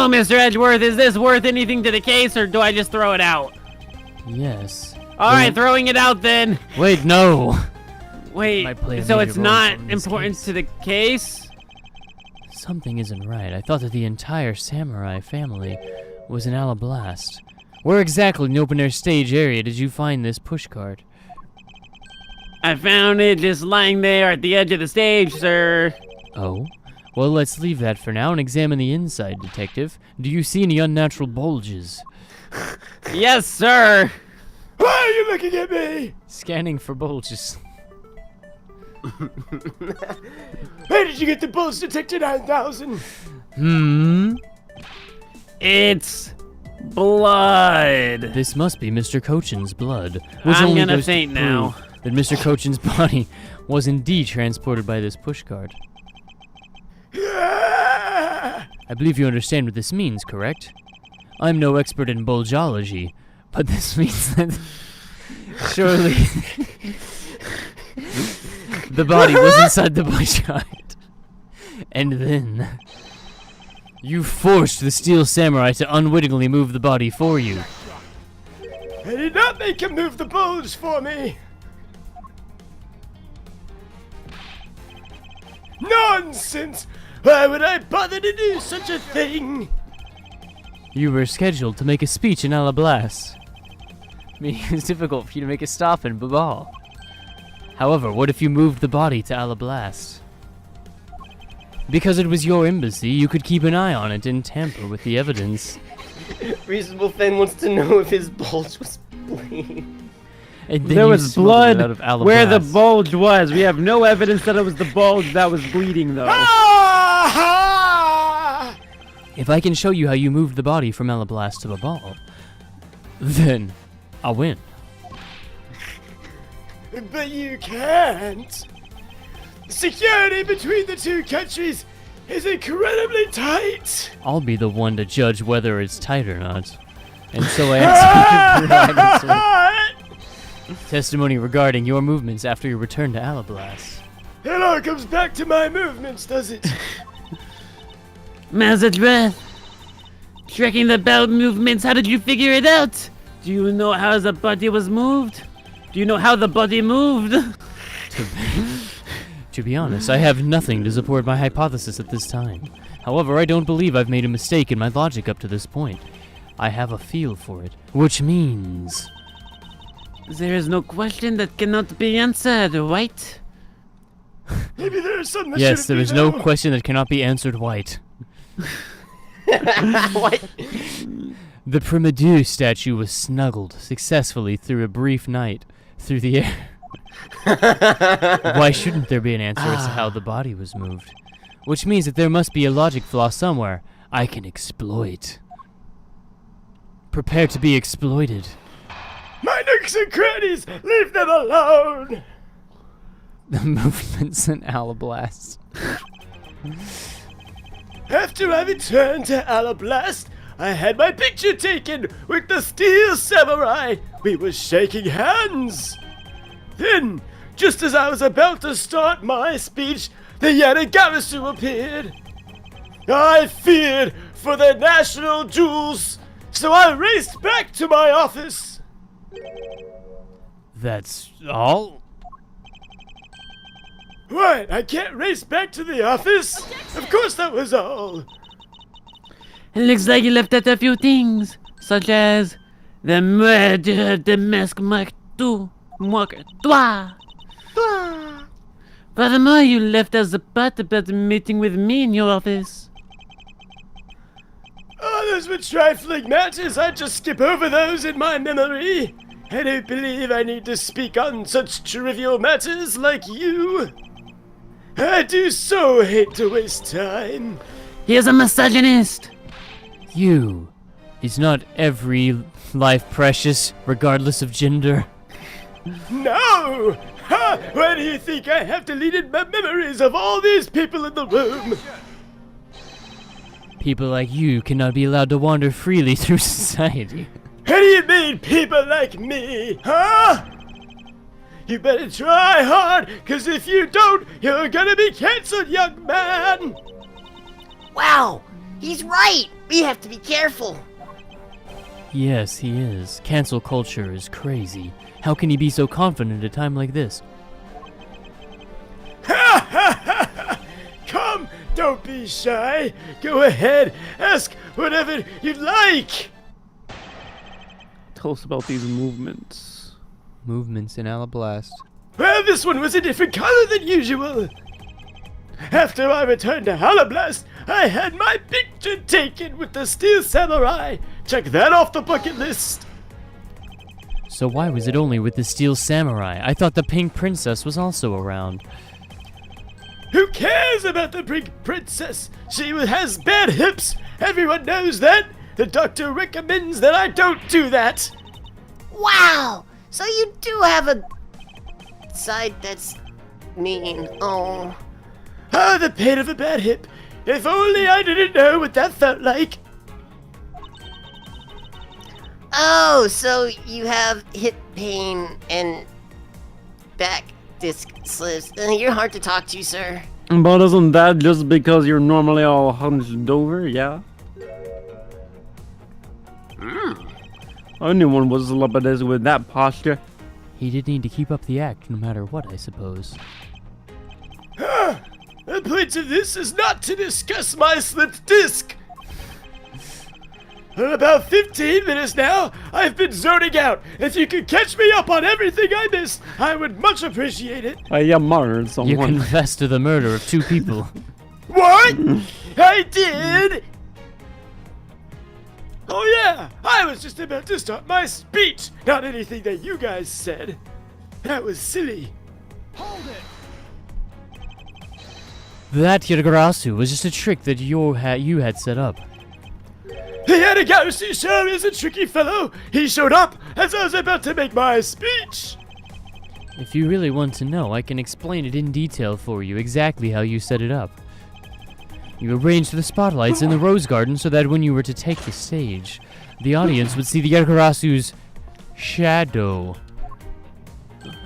Mr. Edgeworth, is this worth anything to the case, or do I just throw it out? Yes. All right, throwing it out then. Wait, no! Wait, Might play a so major it's role not in this important case. to the case? Something isn't right. I thought that the entire samurai family was in Alablast. Where exactly in the open-air stage area did you find this pushcart? I found it just lying there at the edge of the stage, sir. Oh? Well, let's leave that for now and examine the inside, Detective. Do you see any unnatural bulges? Yes, sir. Why are you looking at me? Scanning for bulges. Where did you get the Bulge Detector 9000? It's blood. This must be Mr. Cochin's blood. Which I'm only gonna goes to faint now. prove that Mr. Cochin's body was indeed transported by this pushcart. I believe you understand what this means, correct? I'm no expert in bulgeology, but this means that surely the body was inside the pushcart. And then you forced the Steel Samurai to unwittingly move the body for you. I did not make him move the bulge for me. Nonsense! Why would I bother to do such a thing? You were scheduled to make a speech in Alablas, meaning it's difficult for you to make a stop in Babal. However, what if you moved the body to Alablast? Because it was your embassy, you could keep an eye on it and tamper with the evidence. Reasonable Fen wants to know if his bulge was bleeding. And then There you was smuggled it blood out of Alablast. where the bulge was. We have no evidence that it was the bulge that was bleeding, though. Ah! If I can show you how you moved the body from Alablast to Babal, then I'll win. But you can't. Security between the two countries is incredibly tight. I'll be the one to judge whether it's tight or not. And so I ask you to provide us testimony regarding your movements after your return to Alablas. It all comes back to my movements, does it? Mazadreth, tracking the bowel movements, how did you figure it out? Do you know how the body was moved? Do you know how the body moved? To be honest, I have nothing to support my hypothesis at this time. However, I don't believe I've made a mistake in my logic up to this point. I have a feel for it, which means... There is no question that cannot be answered, right? Maybe there's something that Yes, there is no question. question that cannot be answered white. What? The Primadou statue was snuggled successfully through a brief night through the air. Why shouldn't there be an answer as to how the body was moved? Which means that there must be a logic flaw somewhere I can exploit. Prepare to be exploited. My nooks and crannies, leave them alone. The movements in Alablas. After I returned to Alablast, I had my picture taken with the Steel Samurai. We were shaking hands. Then, just as I was about to start my speech, the Yanagarasu appeared. I feared for the national jewels, so I raced back to my office. That's all? What? I can't race back to the office? Of course that was all. It looks like you left out a few things, such as the murder of the Mask Mark II. Furthermore, you left us the part about the meeting with me in your office. Oh, those were trifling matters. I just skip over those in my memory. I don't believe I need to speak on such trivial matters like you. I do so hate to waste time. He is a misogynist. You. Is not every life precious, regardless of gender? No! Ha! Why do you think I have deleted my memories of all these people in the room? People like you cannot be allowed to wander freely through society. How do you mean people like me, huh? You better try hard, cause if you don't, you're gonna be cancelled, young man! Wow, he's right. We have to be careful. Yes, he is. Cancel culture is crazy. How can he be so confident at a time like this? Ha ha ha ha! Come, don't be shy. Go ahead, ask whatever you'd like. Tell us about these movements. Movements in Alablast. Well, this one was a different color than usual. After I returned to Halablast, I had my picture taken with the Steel Samurai. Check that off the bucket list. So why was it only with the Steel Samurai? I thought the Pink Princess was also around. Who cares about the Pink Princess? She has bad hips. Everyone knows that. The doctor recommends that I don't do that. Wow, so you do have a side that's mean. Oh. Ah, the pain of a bad hip. If only I didn't know what that felt like. Oh, so you have hip pain and back disc slips. You're hard to talk to, sir. But isn't that just because you're normally all hunched over, yeah? Anyone was this with that posture. He did need to keep up the act no matter what, I suppose. The point of this is not to discuss my slipped disc. In about 15 minutes now, I've been zoning out. If you could catch me up on everything I missed, I would much appreciate it. You murdered You someone. confessed to the murder of 2 people. What? I did? Oh yeah, I was just about to start my speech, not anything that you guys said. That was silly. That Yagarasu was just a trick that you had set up. The Yanagarasu sure is a tricky fellow. He showed up as I was about to make my speech. If you really want to know, I can explain it in detail for you, exactly how you set it up. You arranged the spotlights in the rose garden so that when you were to take the stage, the audience would see the Yakarasu's shadow.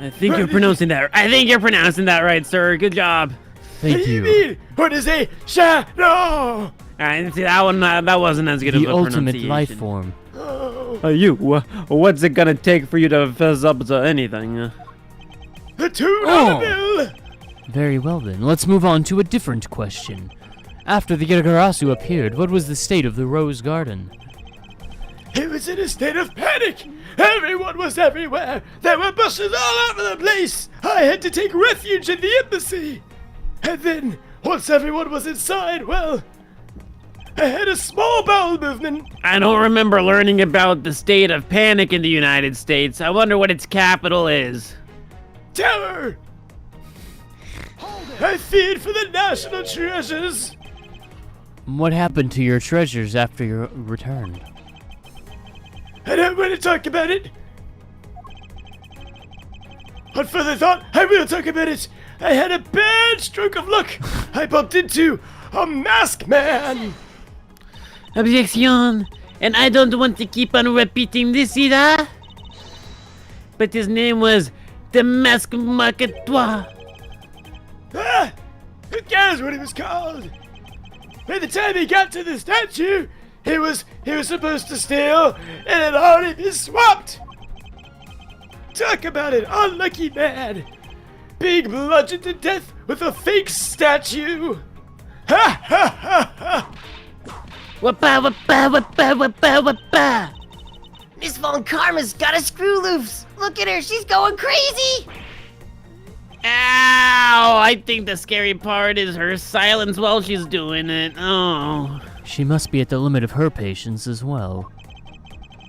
I think you're pronouncing that. I think you're pronouncing that right, sir. Good job. Thank What do you. you mean? What is a shadow? All right, see that one. That wasn't as good The of a ultimate pronunciation. life form. What's it gonna take for you to fess up to anything? The $2 bill. Very well then, let's move on to a different question. After the Yakarasu appeared, what was the state of the rose garden? It was in a state of panic. Everyone was everywhere. There were bushes all over the place. I had to take refuge in the embassy. And then, once everyone was inside, well, I had a small bowel movement. I don't remember learning about the state of panic in the United States. I wonder what its capital is. Terror. I feared for the national treasures. What happened to your treasures after your return? I don't want to talk about it. On further thought, I will talk about it. I had a bad stroke of luck. I bumped into a masked man. Objection! And I don't want to keep on repeating this either. But his name was the Mask Marketoire. Ah, who cares what he was called? By the time he got to the statue, he was supposed to steal and had already been swapped. Talk about an unlucky man. Being bludgeoned to death with a fake statue. Ha ha ha ha. Wappa wappa wappa wappa wappa! Miss Von Karma's got a screw loose. Look at her, she's going crazy. Ow! I think the scary part is her silence while she's doing it. Oh. She must be at the limit of her patience as well.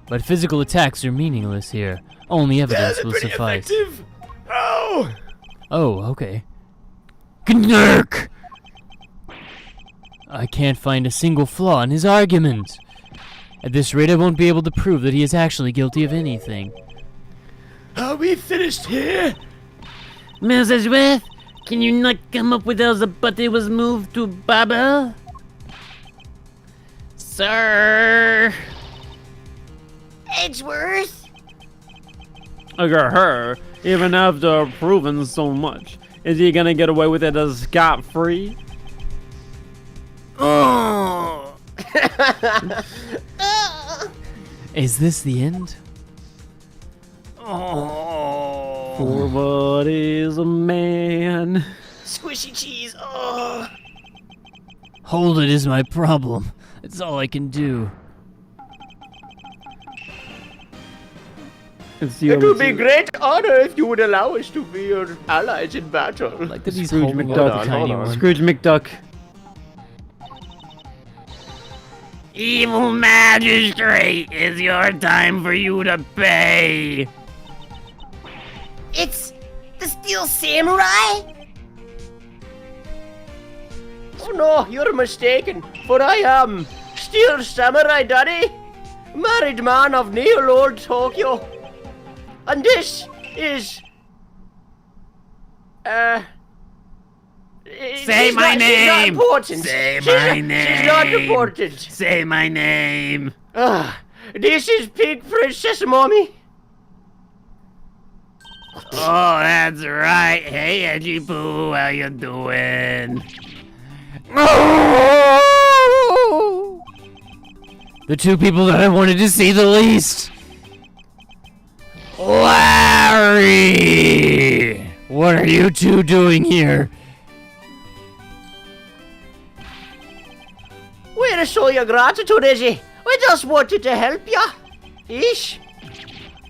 But physical attacks are meaningless here. Only evidence That's will pretty suffice. effective. Oh. Oh, okay. Gnurk! I can't find a single flaw in his argument. At this rate, I won't be able to prove that he is actually guilty of anything. Are we finished here? Mrs. Weth, can you not come up with how the butty was moved to Babel? Sir! Edgeworth? Look at her, even after proving so much. Is he gonna get away with it as scot-free? Oh. Is this the end? Oh. For what is a man? Squishy cheese. Oh. Hold it is my problem. It's all I can do. It would be great honor if you would allow us to be your allies in battle. Like that he's Scrooge holding McDuck. up the tiny one. Scrooge McDuck. Evil magistrate, it's your time for you to pay. It's the Steel Samurai? Oh no, you're mistaken, for I am Steel Samurai Daddy, married man of Neo Lord Tokyo. And this is... Say my name. She's not important. Say She's my not- She's not name. important. Say my name. This is Pink Princess Mommy. Oh, that's right. Hey, Edgy Poo, how you doing? The two people that I wanted to see the least. Larry! What are you two doing here? Way to show your gratitude, Izzy. We just wanted to help ya. Ish.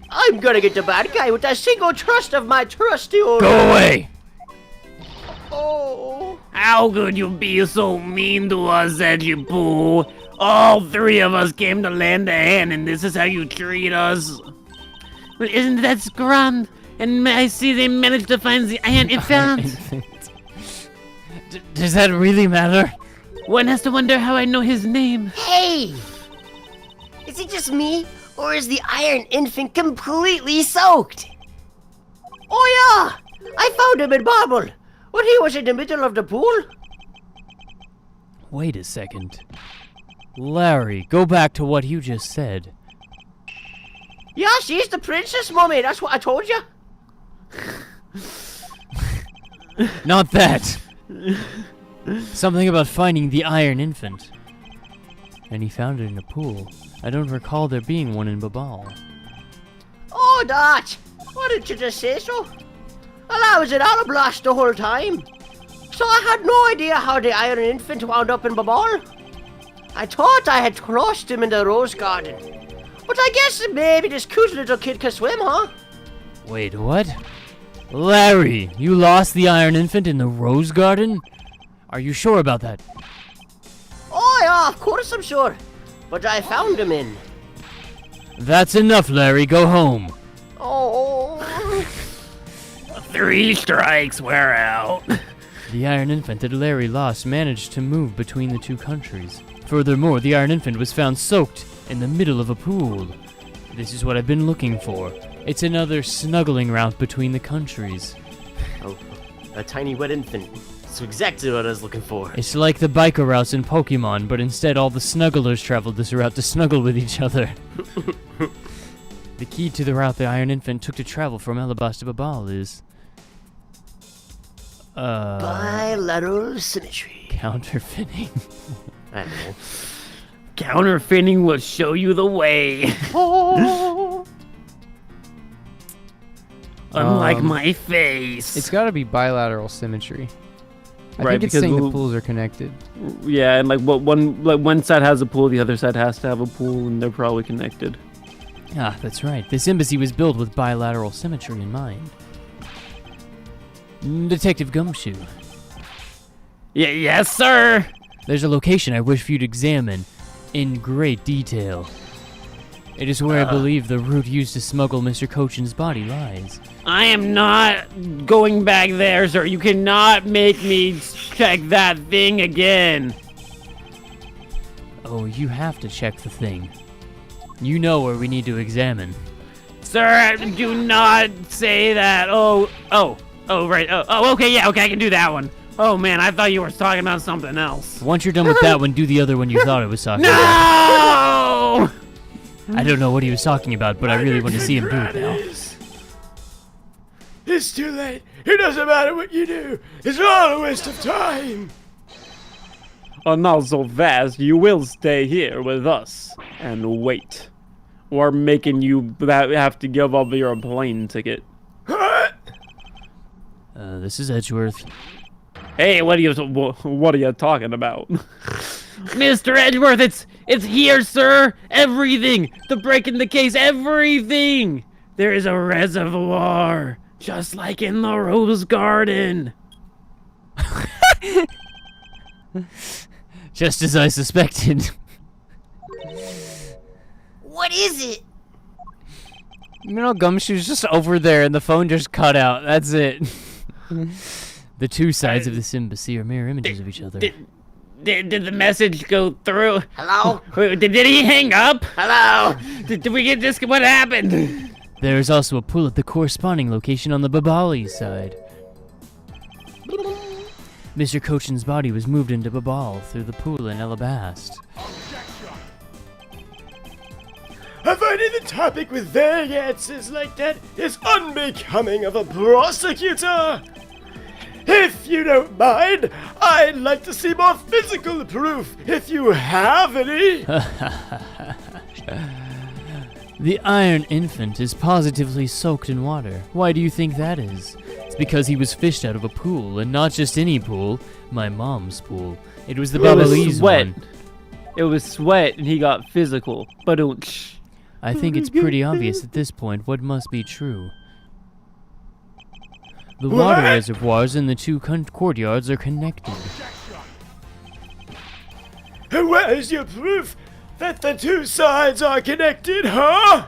I'm gonna get the bad guy with a single thrust of my trusty old... Go away! Oh. How could you be so mean to us, Edgy Poo? All three of us came to lend a hand, and this is how you treat us? Well, isn't that grand? And I see they managed to find the iron infant. Does that really matter? One has to wonder how I know his name. Hey! Is it just me, or is the Iron Infant completely soaked? Oh yeah! I found him in Marble, when he was in the middle of the pool. Wait a second. Larry, go back to what you just said. Yeah, she's the princess, Mummy. That's what I told you. Not that! Something about finding the Iron Infant. And he found it in a pool. I don't recall there being one in Babal. Oh, that. Why didn't you just say so? Well, I was in Alablast the whole time. So I had no idea how the Iron Infant wound up in Babal. I thought I had crossed him in the Rose Garden. But I guess maybe this cute little kid can swim, huh? Wait, what? Larry, you lost the Iron Infant in the Rose Garden? Are you sure about that? Oh, yeah, of course I'm sure. But I found him in. That's enough, Larry. Go home. Oh. 3 strikes, we're out. The Iron Infant that Larry lost managed to move between the two countries. Furthermore, the Iron Infant was found soaked in the middle of a pool. This is what I've been looking for. It's another snuggling route between the countries. Oh, a tiny wet infant. That's exactly what I was looking for. It's like the biker routes in Pokemon, but instead all the snugglers traveled this route to snuggle with each other. The key to the route the Iron Infant took to travel from Alabasta to Babal is... bilateral symmetry. Counterfeiting. I don't know. Counterfeiting will show you the way. Unlike my face. It's got to be bilateral symmetry. I Right, think it's because saying the we'll- pools are connected. Yeah, and like one side has a pool, the other side has to have a pool, and they're probably connected. Ah, that's right. This embassy was built with bilateral symmetry in mind. Detective Gumshoe, Yes, sir. there's a location I wish for you to examine in great detail. It is where I believe the route used to smuggle Mr. Cochin's body lies. I am not going back there, sir. You cannot make me check that thing again. Oh, you have to check the thing. You know where we need to examine. Sir, do not say that. Oh, right. Oh, okay, yeah, okay, I can do that one. Oh, man, I thought you were talking about something else. Once you're done with that one, do the other one you thought it was talking about. No! I don't know what he was talking about, but I really want to see him do it now. It's too late. It doesn't matter what you do. It's all a waste of time. Oh, not so fast. You will stay here with us and wait. We're making you have to give up your plane ticket. This is Edgeworth. Hey, what are you talking about? Mr. Edgeworth, it's here, sir. Everything. The break in the case, everything. There is a reservoir, just like in the Rose Garden. Just as I suspected. What is it? You know, Gumshoe's just over there and the phone just cut out. That's it. The two sides of this embassy are mirror images of each other. Did the message go through? Hello? Wait, did he hang up? Hello? Did we get this? What happened? There is also a pool at the corresponding location on the Babali side. Mr. Cochin's body was moved into Babal through the pool in Elabast. Avoiding the topic with vague answers like that is unbecoming of a prosecutor. If you don't mind, I'd like to see more physical proof, if you have any. The Iron Infant is positively soaked in water. Why do you think that is? It's because he was fished out of a pool, and not just any pool, my mom's pool. It was the It was Babali's sweat. one. It was sweat, and he got physical. But I think it's pretty obvious at this point what must be true. The water What? reservoirs in the two courtyards are connected. And where's your proof that the two sides are connected, huh?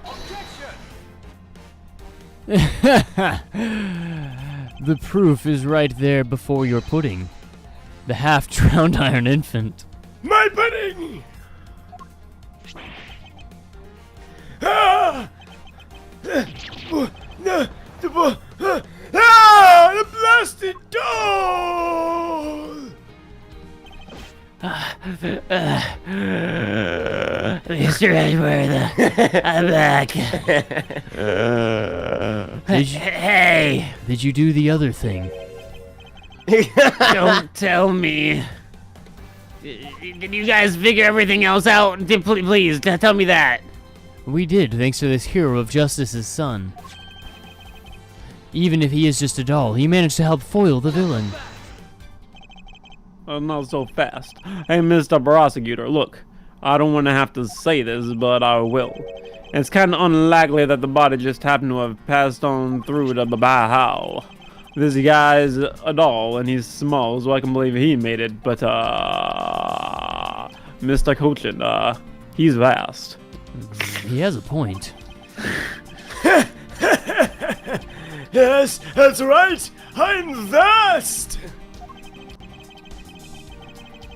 The proof is right there before your pudding. The half-drowned Iron Infant. My pudding! Ah! The blasted doll! Mr. Edgeworth, I'm back. Hey, Did you do the other thing? don't tell me. Did you guys figure everything else out? Please, tell me that. We did, thanks to this hero of justice's son. Even if he is just a doll, he managed to help foil the villain. Not so fast. Hey, Mr. Prosecutor, look. I don't want to have to say this, but I will. It's kind of unlikely that the body just happened to have passed on through to the Bahau. This guy's a doll, and he's small, so I can believe he made it, but, Mr. Cochin, he's vast. He has a point. Yes, that's right. I'm vast.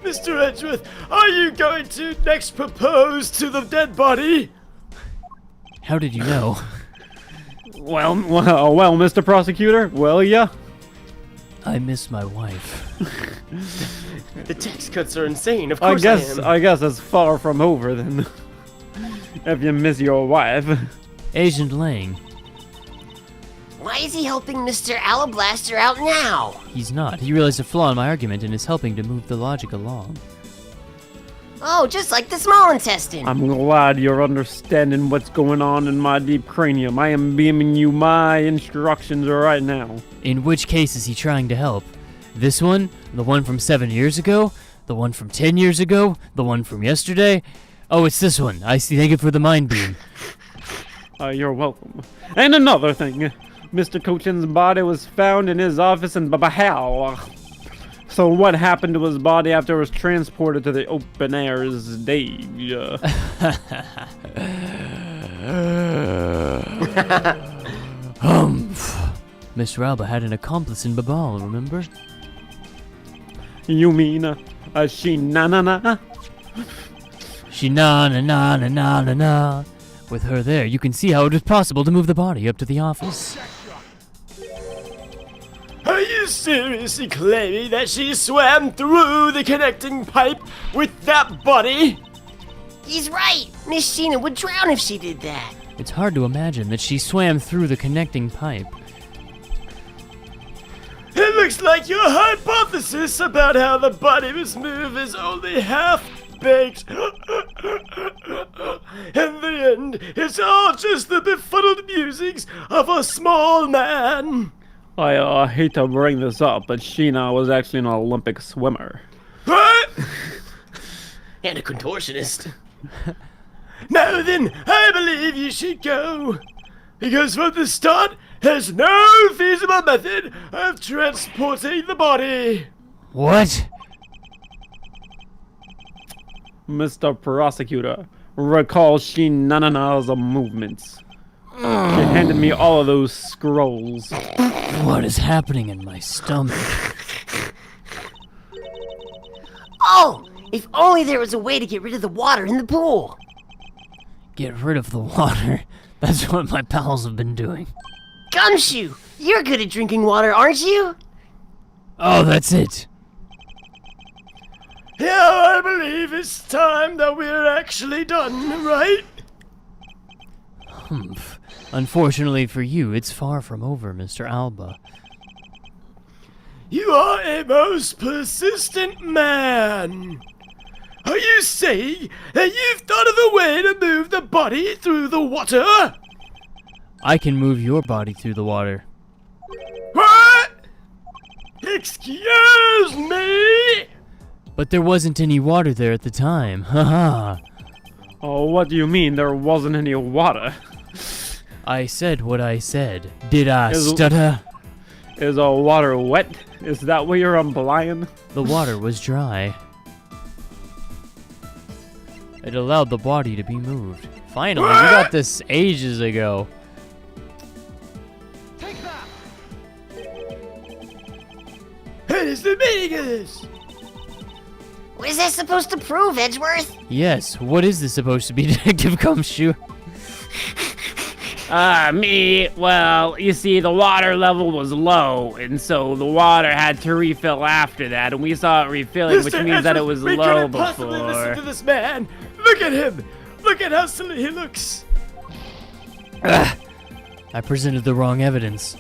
Mr. Edgeworth, are you going to next propose to the dead body? How did you know? Well, Mr. Prosecutor, well, yeah. I miss my wife. The tax cuts are insane. Of course I guess it's far from over then. If you miss your wife. Agent Lang. Why is he helping Mr. Alablaster out now? He's not. He realized a flaw in my argument and is helping to move the logic along. Oh, just like the small intestine. I'm glad you're understanding what's going on in my deep cranium. I am beaming you my instructions right now. In which case is he trying to help? This one? The one from 7 years ago? The one from 10 years ago? The one from yesterday? Oh, it's this one. I see. Thank you for the mind beam. You're welcome. And another thing. Mr. Cochin's body was found in his office in Bahau. So what happened to his body after it was transported to the open air stage? Mr. Alba had an accomplice in Babal, remember? You mean, she na-na-na? She na-na-na-na-na-na. With her there, you can see how it was possible to move the body up to the office. Are you seriously claiming that she swam through the connecting pipe with that body? He's right. Miss Sheena would drown if she did that. It's hard to imagine that she swam through the connecting pipe. It looks like your hypothesis about how the body was moved is only half-baked. In the end, it's all just the befuddled musings of a small man. I hate to bring this up, but Sheena was actually an Olympic swimmer. What? And a contortionist. Now then, I believe you should go. Because from the start, there's no feasible method of transporting the body. What? Mr. Prosecutor, recall Sheenanana's movements. She handed me all of those scrolls. What is happening in my stomach? Oh, if only there was a way to get rid of the water in the pool. Get rid of the water. That's what my pals have been doing. Gumshoe, you're good at drinking water, aren't you? Oh, that's it. Yeah, I believe it's time that we're actually done, right? Humph. Unfortunately for you, it's far from over, Mr. Alba. You are a most persistent man. Are you saying that you've thought of a way to move the body through the water? I can move your body through the water. What? Excuse me? But there wasn't any water there at the time. Haha. Oh, what do you mean there wasn't any water? I said what I said. Did I Is- stutter? Is the water wet? Is that what you're implying? The water was dry. It allowed the body to be moved. Finally, we got this ages ago. Take that! What is the meaning of this? What is that supposed to prove, Edgeworth? Yes, what is this supposed to be, Detective Gumshoe? Well, you see, the water level was low, and so the water had to refill after that, and we saw it refilling, which means that it was we low couldn't possibly listen before. to this man. Look at him. Look at how silly he looks. I presented the wrong evidence.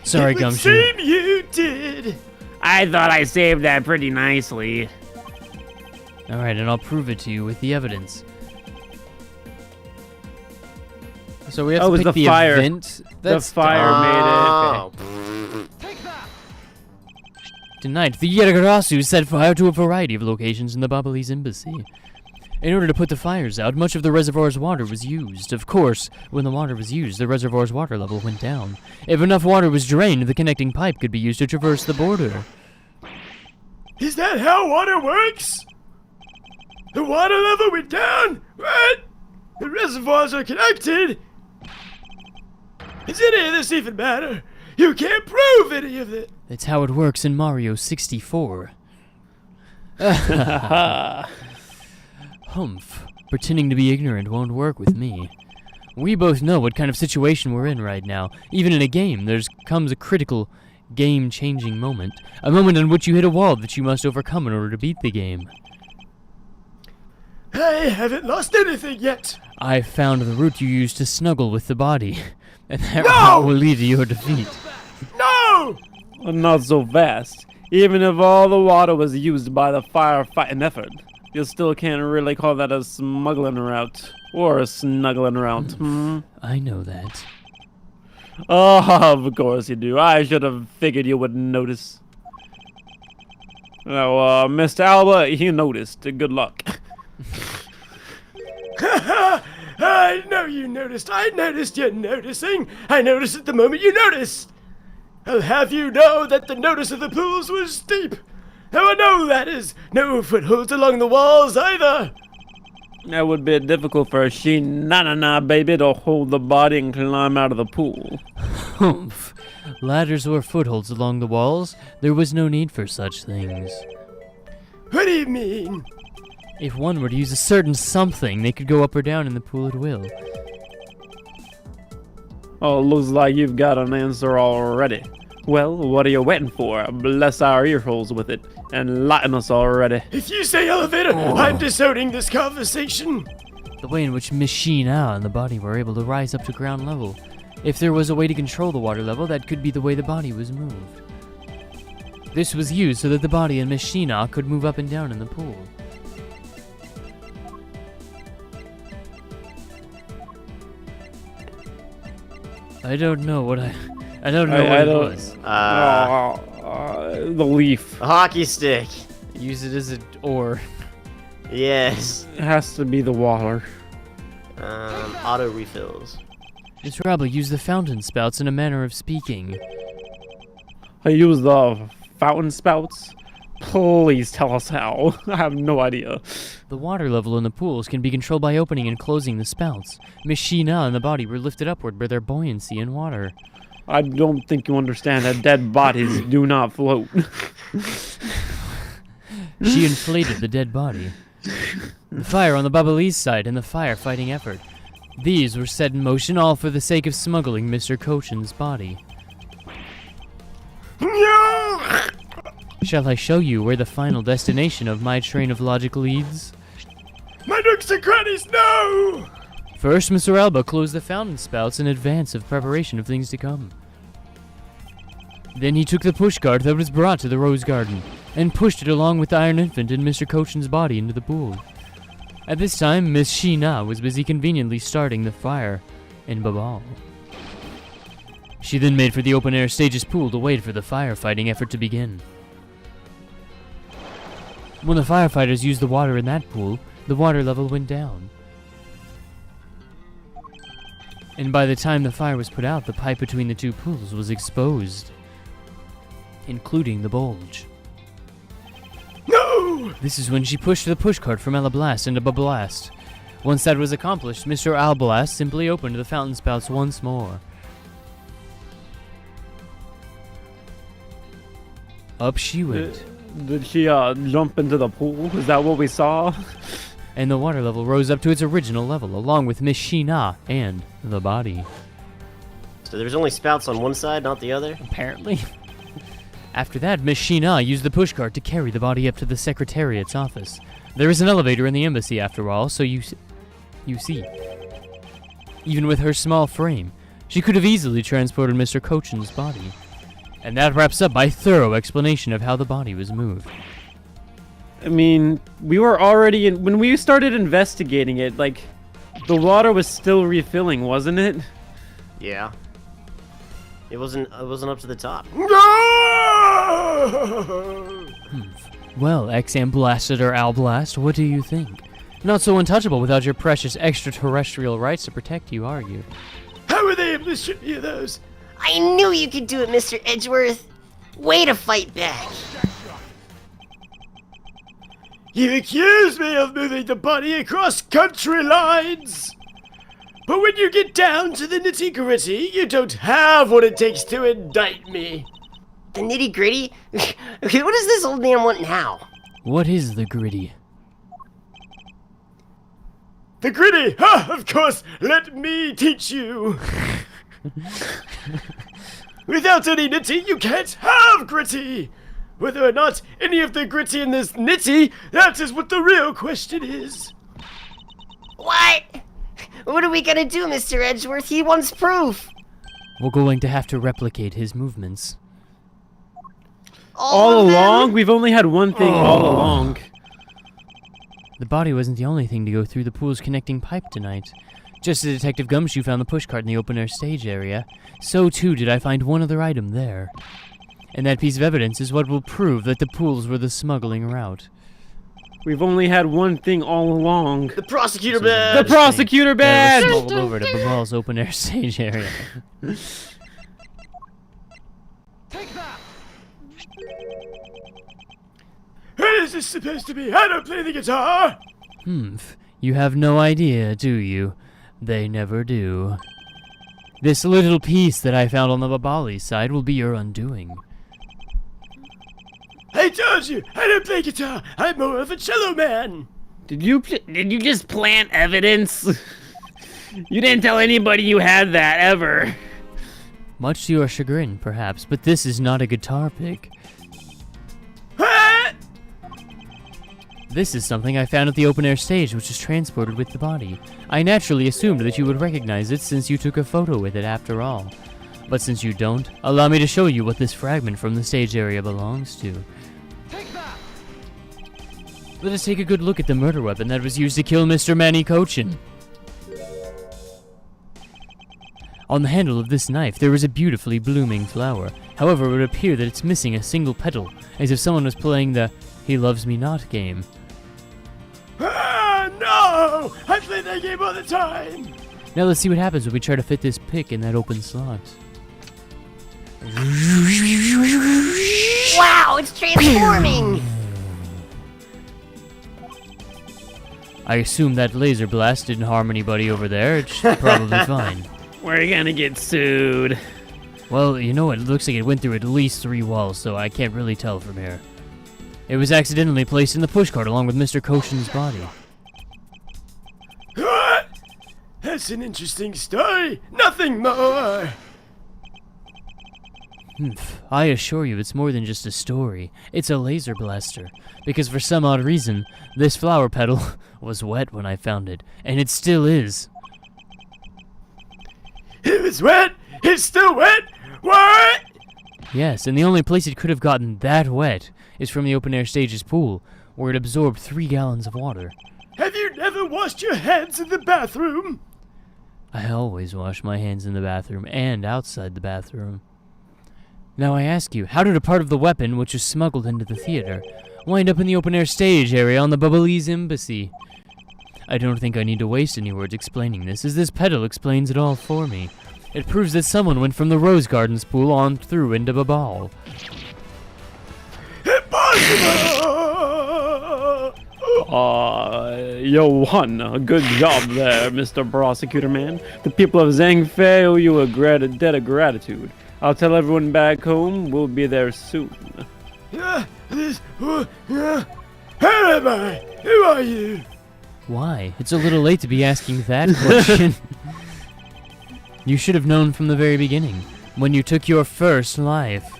Sorry, It would Gumshoe. seem you did. I thought I saved that pretty nicely. Alright, and I'll prove it to you with the evidence. So we have Oh, it to was pick the the fire. event. The fire Oh. Tonight, the Yergarasu set fire to a variety of locations in the Babalese embassy. In order to put the fires out, much of the reservoir's water was used. Of course, when the water was used, the reservoir's water level went down. If enough water was drained, the connecting pipe could be used to traverse the border. Is that how water works? The water level went down? What? The reservoirs are connected? Does any of this even matter? You can't prove any of it. That's how it works in Mario 64. Humph. Pretending to be ignorant won't work with me. We both know what kind of situation we're in right now. Even in a game, there comes a critical, game-changing moment. A moment in which you hit a wall that you must overcome in order to beat the game. I haven't lost anything yet. I found the route you used to snuggle with the body. And that No! route will lead to your defeat. No! Well, not so fast. Even if all the water was used by the firefighting effort, you still can't really call that a smuggling route. Or a snuggling route. I know that. Oh, of course you do. I should have figured you would notice. Oh, Mr. Alba, you noticed. Good luck. I know you noticed. I noticed you're noticing. I noticed at the moment you noticed. I'll have you know that the notice of the pools was steep. How I know that is no footholds along the walls either. That would be difficult for a she-na-na-na baby to hold the body and climb out of the pool. Humph. Ladders or footholds along the walls? There was no need for such things. What do you mean? If one were to use a certain something, they could go up or down in the pool at will. Oh, looks like you've got an answer already. Well, what are you waiting for? Bless our ear holes with it, and enlighten us already. If you say elevator, I'm disowning this conversation. The way in which Machina and the body were able to rise up to ground level. If there was a way to control the water level, that could be the way the body was moved. This was used so that the body and Machina could move up and down in the pool. I don't know what I don't know what it was. The leaf. A hockey stick. Use it as an oar. Yes. It has to be the water. Auto refills. It's probably use the fountain spouts in a manner of speaking. I use the fountain spouts? Please tell us how. I have no idea. The water level in the pools can be controlled by opening and closing the spouts. Machina and the body were lifted upward by their buoyancy in water. I don't think you understand that dead bodies do not float. She inflated the dead body. The fire on the Babalese side and the firefighting effort. These were set in motion all for the sake of smuggling Mr. Cochin's body. No! Shall I show you where the final destination of my train of logic leads? My nooks and crannies, no! First, Mr. Alba closed the fountain spouts in advance of preparation of things to come. Then he took the pushcart that was brought to the rose garden and pushed it along with the Iron Infant and Mr. Cochin's body into the pool. At this time, Miss Sheena was busy conveniently starting the fire in Babal. She then made for the open-air stage's pool to wait for the firefighting effort to begin. When the firefighters used the water in that pool, the water level went down. And by the time the fire was put out, the pipe between the two pools was exposed, including the bulge. No! This is when she pushed the pushcart from Alablast into Bablast. Once that was accomplished, Mr. Alblast simply opened the fountain spouts once more. Up she went. Did she jump into the pool? Is that what we saw? and the water level rose up to its original level, along with Miss Sheena and the body. So there's only spouts on one side, not the other? Apparently. After that, Miss Sheena used the pushcart to carry the body up to the Secretariat's office. There is an elevator in the embassy, after all, so you see. Even with her small frame, she could have easily transported Mr. Cochin's body. And that wraps up my thorough explanation of how the body was moved. I mean, we were already when we started investigating it, like, the water was still refilling, wasn't it? Yeah. It wasn't up to the top. Well, XM Blasted or Al Blast, what do you think? Not so untouchable without your precious extraterrestrial rights to protect you, are you? How were they able to strip me of those? I knew you could do it, Mr. Edgeworth. Way to fight back. You accuse me of moving the body across country lines! But when you get down to the nitty-gritty, you don't have what it takes to indict me. The nitty-gritty? What does this old man want now? What is the gritty? The gritty! Ha! Of course! Let me teach you! Without any nitty, you can't have gritty! Whether or not any of the gritty in this nitty, that is what the real question is. What? What are we gonna do, Mr. Edgeworth? He wants proof. We're going to have to replicate his movements. All along? We've only had one thing all along. The body wasn't the only thing to go through the pool's connecting pipe tonight. Just as Detective Gumshoe found the pushcart in the open-air stage area, so too did I find one other item there. And that piece of evidence is what will prove that the pools were the smuggling route. We've only had one thing all along. The prosecutor badge! The prosecutor That badge! was smuggled over to Babal's open-air stage area. Take that! What is this supposed to be? I don't play the guitar! You have no idea, do you? They never do. This little piece that I found on the Babali side will be your undoing. I told you, I don't play guitar. I'm more of a cello man. Did you just plant evidence? You didn't tell anybody you had that ever. Much to your chagrin, perhaps, but this is not a guitar pick. What? This is something I found at the open-air stage, which was transported with the body. I naturally assumed that you would recognize it since you took a photo with it after all. But since you don't, allow me to show you what this fragment from the stage area belongs to. Take that! Let us take a good look at the murder weapon that was used to kill Mr. Manny Cochin. On the handle of this knife, there is a beautifully blooming flower. However, it would appear that it's missing a single petal, as if someone was playing the He Loves Me Not game. Ah, no! I play that game all the time! Now let's see what happens when we try to fit this pick in that open slot. Wow, it's transforming! I assume that laser blast didn't harm anybody over there. It's probably fine. We're gonna get sued. Well, you know, it looks like it went through at least 3 walls, so I can't really tell from here. It was accidentally placed in the pushcart along with Mr. Cochin's body. What? That's an interesting story. Nothing more. I assure you it's more than just a story. It's a laser blaster. Because for some odd reason, this flower petal was wet when I found it. And it still is. It was wet? It's still wet? What? Yes, and the only place it could have gotten that wet is from the open-air stage's pool, where it absorbed 3 gallons of water. Have you never washed your hands in the bathroom? I always wash my hands in the bathroom and outside the bathroom. Now I ask you, how did a part of the weapon, which was smuggled into the theater, wind up in the open-air stage area on the Bubblese embassy? I don't think I need to waste any words explaining this, as this petal explains it all for me. It proves that someone went from the Rose Gardens pool on through into Babal. Impossible! Johanna, good job there, Mr. Prosecutor Man. The people of Zhangfei owe you a debt of gratitude. I'll tell everyone back home we'll be there soon. Who am I? Who are you? Why? It's a little late to be asking that question. You should have known from the very beginning, when you took your first life.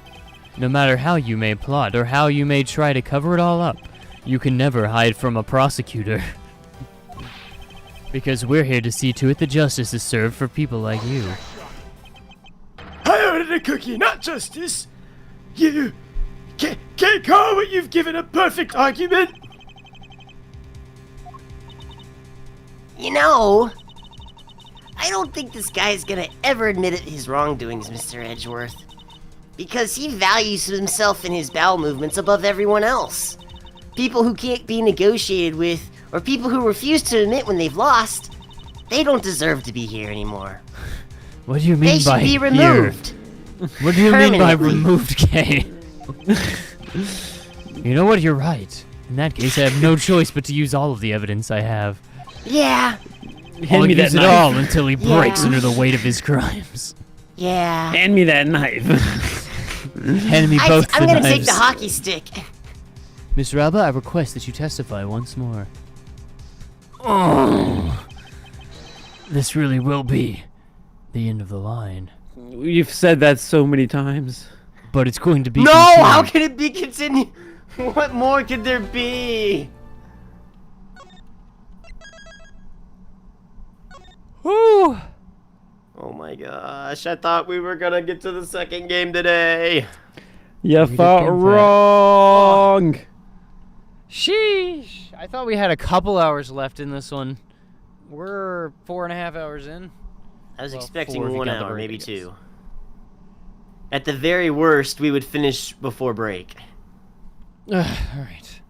No matter how you may plot or how you may try to cover it all up, you can never hide from a prosecutor. Because we're here to see to it that justice is served for people like you. I ordered a cookie, not justice. You can't call what you've given a perfect argument. You know, I don't think this guy's gonna ever admit his wrongdoings, Mr. Edgeworth. Because he values himself and his bowel movements above everyone else. People who can't be negotiated with, or people who refuse to admit when they've lost, they don't deserve to be here anymore. What do you mean They by should be here? removed. What do you mean by Permanently. removed, Kay? You know what? You're right. In that case, I have no choice but to use all of the evidence I have. Yeah, I'll me that use it knife. all until he breaks Yeah. under the weight of his crimes. yeah. Hand me that knife. Hand me both I'm the gonna knives. take the hockey stick. Mr. Alba, I request that you testify once more. Oh, this really will be the end of the line. You've said that so many times. But it's going to be No, continued. how can it be continued? What more could there be? Woo! Oh my gosh, I thought we were gonna get to the second game today. You did fought get that. wrong. Sheesh! I thought we had a couple hours left in this one. We're 4.5 hours in. I was Well, expecting 4 if you 1 count the hour, break, maybe I guess. 2. At the very worst, we would finish before break. Alright.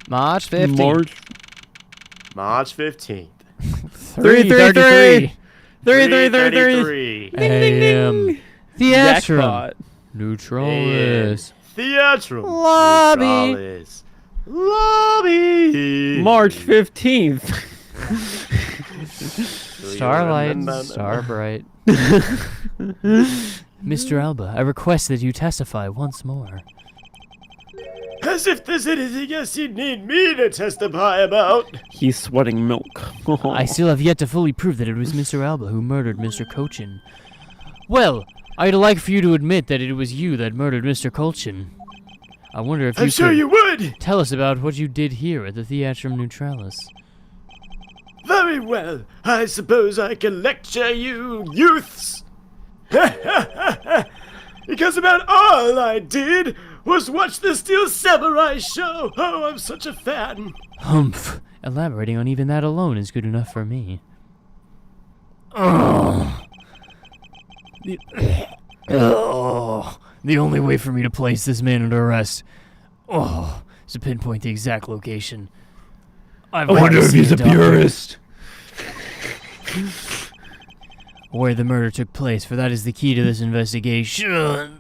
March 15th. March 15th. 333. 333. 3:33. AM. Theatrum. Jackpot. Neutralis. Theatrum. Lobby. Neutralis. Lobby. March 15th. Starlight. Starbright. Mr. Alba, I request that you testify once more. As if there's anything else you need me to testify about. He's sweating milk. I still have yet to fully prove that it was Mr. Alba who murdered Mr. Cochin. Well, I'd like for you to admit that it was you that murdered Mr. Colchin. I wonder if I'm you sure could you would. tell us about what you did here at the Theatrum Neutralis. Very well. I suppose I can lecture you youths. Because about all I did was watch the Steel Samurai show. Oh, I'm such a fan. Humph. Elaborating on even that alone is good enough for me. Oh. The only way for me to place this man under arrest, is to pinpoint the exact location. I've got to see it, Doctor. Where the murder took place, for that is the key to this investigation.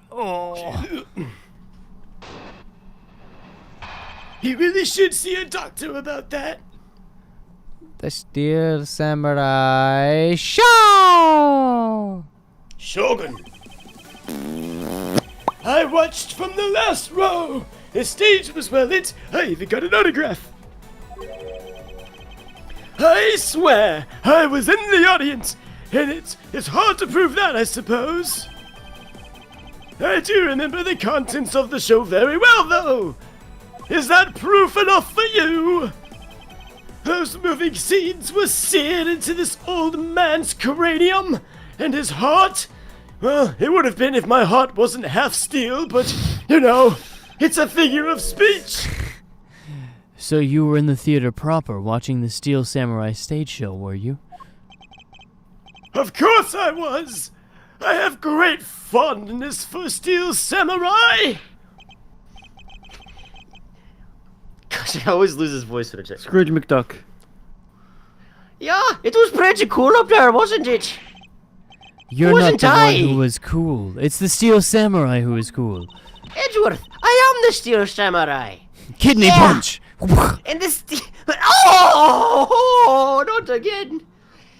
He really should see a doctor about that. The Steel Samurai Show! Shogun. I watched from the last row. The stage was well lit. I even got an autograph. I swear, I was in the audience, and it's hard to prove that, I suppose. I do remember the contents of the show very well, though. Is that proof enough for you? Those moving scenes were seared into this old man's cranium, and his heart. Well, it would have been if my heart wasn't half steel, but, you know, it's a figure of speech. So you were in the theater proper watching the Steel Samurai stage show, were you? Of course I was. I have great fondness for Steel Samurai. Gosh, I always lose his voice when I check. Scrooge McDuck. Yeah, it was pretty cool up there, wasn't it? You're not Wasn't the I? one who was cool. It's the Steel Samurai who is cool. Edgeworth, I am the Steel Samurai. Kidney Yeah. punch! And the Oh, not again.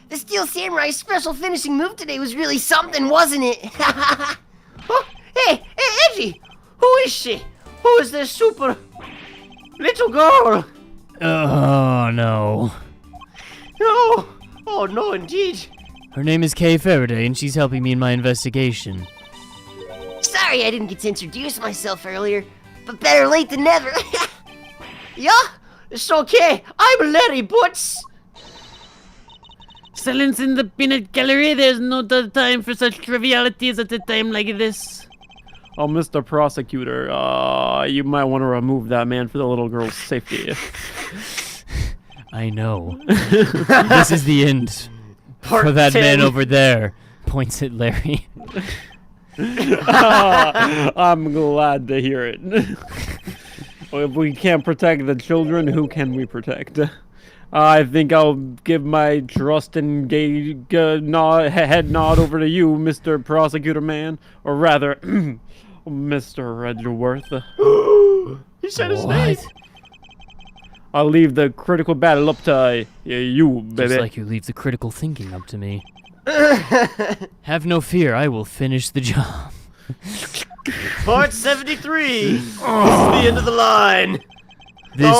The Steel Samurai special finishing move today was really something, wasn't it? Oh, hey, Edgy, who is she? Who is this super little girl? Oh, no. No! Oh, no, indeed. Her name is Kay Faraday, and she's helping me in my investigation. Sorry I didn't get to introduce myself earlier, but better late than never. Yeah? It's okay. I'm Larry Butts. Silence in the peanut gallery. There's no time for such trivialities at a time like this. Oh, Mr. Prosecutor, you might want to remove that man for the little girl's safety. I know. This is the end. For that man over there. Points at Larry. I'm glad to hear it. If we can't protect the children, who can we protect? I think I'll give my trust and head nod over to you, Mr. Prosecutor Man. Or rather, Mr. Edgeworth. He said his name. I'll leave the critical battle up to you, baby. Just like you leave the critical thinking up to me. Have no fear, I will finish the job. Part 73. This is the end of the line. This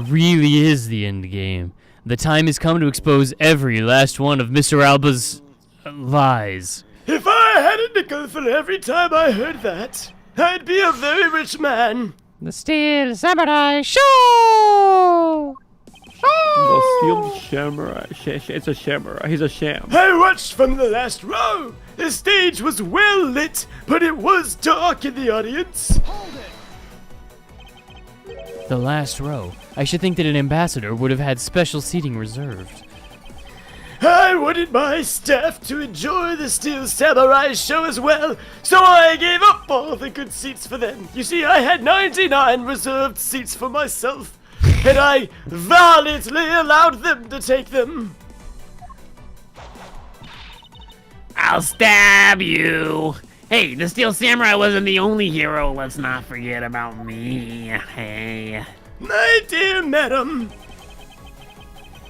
really is the end game. The time has come to expose every last one of Mr. Alba's lies. If I had a nickel for every time I heard that, I'd be a very rich man. The Steel Samurai Show! The Steel Samurai. It's a samurai. He's a sham. I watched from the last row. The stage was well lit, but it was dark in the audience. The last row. I should think that an ambassador would have had special seating reserved. I wanted my staff to enjoy the Steel Samurai Show as well, so I gave up all the good seats for them. You see, I had 99 reserved seats for myself, and I valiantly allowed them to take them. I'll stab you. Hey, the Steel Samurai wasn't the only hero. Let's not forget about me. Hey. My dear madam,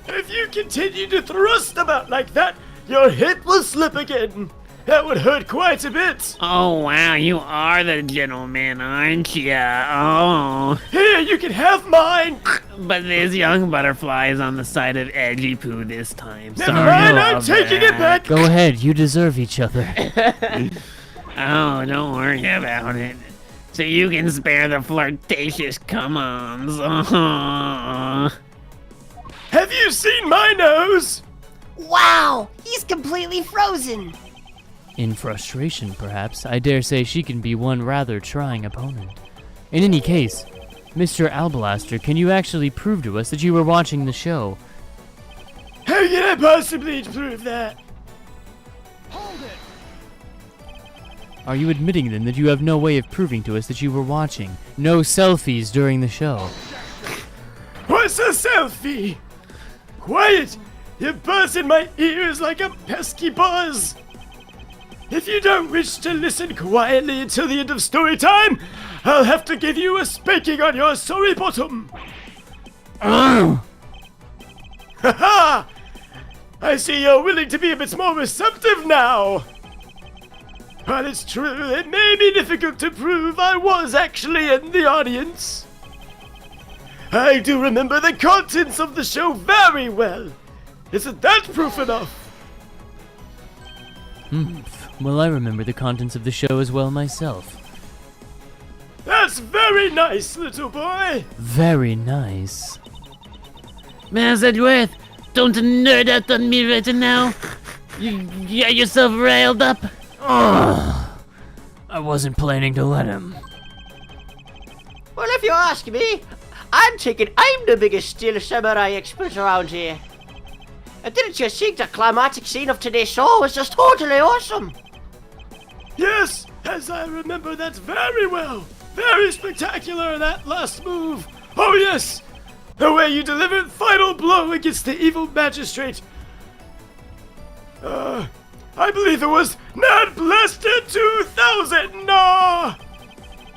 if you continue to thrust about like that, your hip will slip again. That would hurt quite a bit. Oh, wow, you are the gentleman, aren't ya? Oh. Here, you can have mine. But this young butterfly is on the side of Edgy Poo this time. Never Sorry mind, I'm about taking it that. back. Go ahead, you deserve each other. Oh, don't worry about it. So you can spare the flirtatious come-ons. Have you seen my nose? Wow, he's completely frozen. In frustration, perhaps, I dare say she can be one rather trying opponent. In any case, Mr. Albalaster, can you actually prove to us that you were watching the show? How can I possibly prove that? Are you admitting then that you have no way of proving to us that you were watching? No selfies during the show. What's a selfie? Quiet! You're buzzing my ears like a pesky buzz. If you don't wish to listen quietly until the end of story time, I'll have to give you a spanking on your sorry bottom. Ha ha! I see you're willing to be a bit more receptive now. But it's true, it may be difficult to prove I was actually in the audience. I do remember the contents of the show very well. Isn't that proof enough? Well, I remember the contents of the show as well myself. That's very nice, little boy. Very nice. Miles Edgeworth, don't nerd out on me right now. You got yourself riled up. I wasn't planning to let him. Well, if you ask me, I'm the biggest Steel Samurai expert around here. And didn't you think the climatic scene of today's show was just totally awesome? Yes, as I remember that very well. Very spectacular, that last move. Oh yes, the way you delivered final blow against the evil magistrate. I believe it was Not Blasted 2000. No!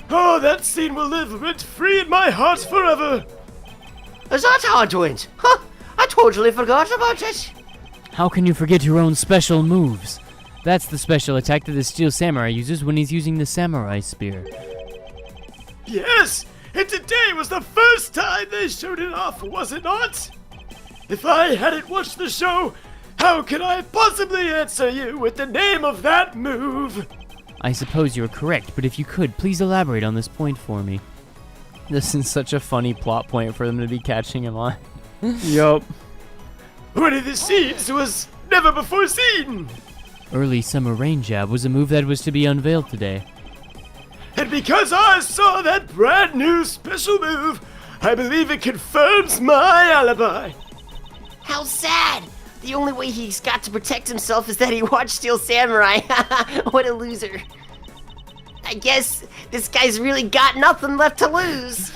Oh, that scene will live rent-free in my heart forever. Is that how it went? Huh, I totally forgot about it. How can you forget your own special moves? That's the special attack that the Steel Samurai uses when he's using the Samurai Spear. Yes, And today was the first time they showed it off, was it not? If I hadn't watched the show, how could I possibly answer you with the name of that move? I suppose you're correct, but if you could, please elaborate on this point for me. This is such a funny plot point for them to be catching him on. Yup. One of the scenes was never before seen. Early summer rain jab was a move that was to be unveiled today. And because I saw that brand new special move, I believe it confirms my alibi. How sad! The only way he's got to protect himself is that he watched Steel Samurai. What a loser. I guess this guy's really got nothing left to lose.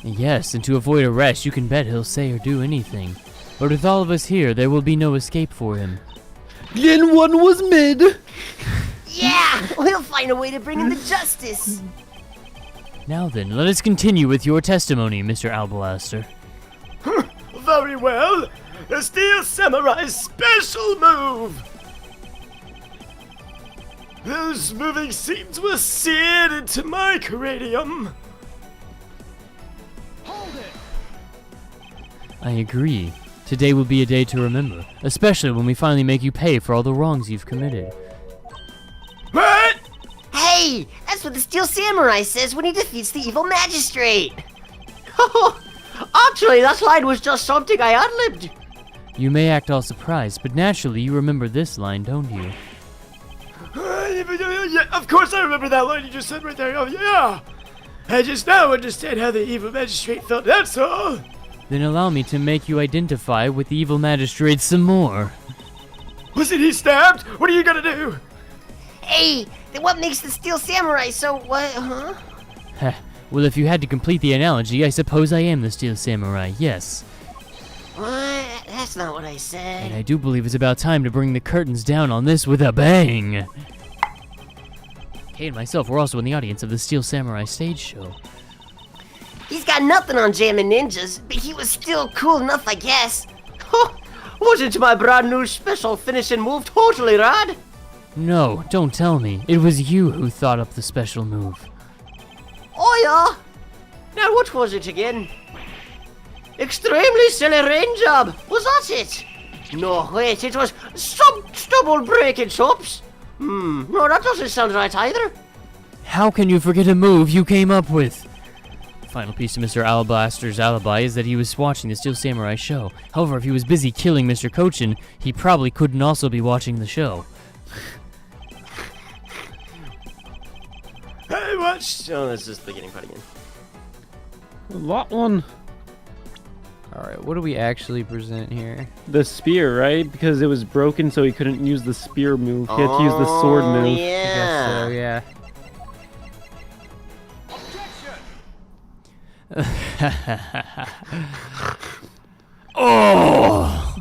Yes, and to avoid arrest, you can bet he'll say or do anything. But with all of us here, there will be no escape for him. Then one was mid. Yeah, we'll find a way to bring him to justice. Now then, let us continue with your testimony, Mr. Alblaster. Very well. The Steel Samurai's special move. Those moving scenes were seared into my cranium. I agree. Today will be a day to remember, especially when we finally make you pay for all the wrongs you've committed. What? Hey, that's what the Steel Samurai says when he defeats the evil magistrate. Actually, that line was just something I ad-libbed. You may act all surprised, but naturally you remember this line, don't you? Yeah, of course I remember that line you just said right there. Oh, yeah. I just now understand how the evil magistrate felt, that's all. Then allow me to make you identify with the evil magistrate some more. Wasn't he stabbed? What are you gonna do? Hey, then what makes the Steel Samurai so what, huh? Well, if you had to complete the analogy, I suppose I am the Steel Samurai, yes. What? That's not what I said. And I do believe it's about time to bring the curtains down on this with a bang. Kay and myself were also in the audience of the Steel Samurai stage show. He's got nothing on jamming ninjas, but he was still cool enough, I guess. Wasn't my brand new special finishing move totally rad? No, don't tell me. It was you who thought up the special move. Oh yeah? Now what was it again? Extremely silly rain job, was that it? No, wait, it was stubble breaking chops. No, that doesn't sound right either. How can you forget a move you came up with? The final piece of Mr. Alblaster's alibi is that he was watching the Steel Samurai show. However, if he was busy killing Mr. Cochin, he probably couldn't also be watching the show. I watched. Oh, this is the beginning part again. That one. Alright, what do we actually present here? The spear, right? Because it was broken, so he couldn't use the spear move. He had to use the sword move. I guess so, Yeah. Oh!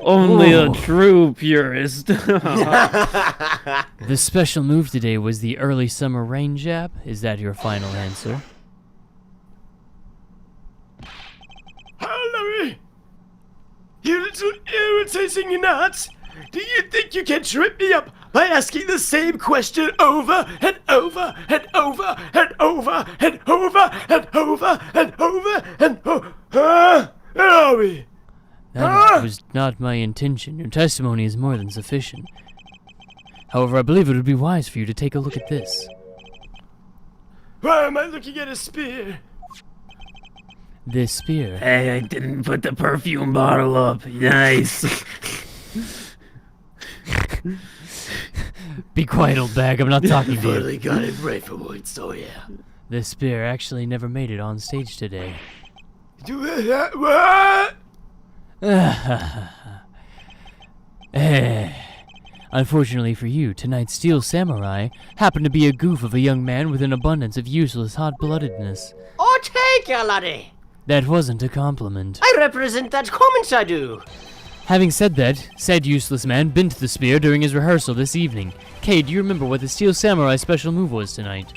Only a true purist. The special move today was the early summer rain jab. Is that your final answer? Larry! You little irritating nuts! Do you think you can trip me up by asking the same question over and over and over and over and over and over and over and over? Where are we? That was not my intention. Your testimony is more than sufficient. However, I believe it would be wise for you to take a look at this. Why am I looking at a spear? This spear. Hey, I didn't put the perfume bottle up. Nice. Be quiet, old bag. I'm not talking to you. Really got it right for once, so yeah. This spear actually never made it on stage today. What? Unfortunately for you, tonight's Steel Samurai happened to be a goof of a young man with an abundance of useless hot-bloodedness. Oh, take ya, laddie. That wasn't a compliment. I represent that comment I do. Having said that, said useless man bent the spear during his rehearsal this evening. Kay, do you remember what the Steel Samurai special move was tonight?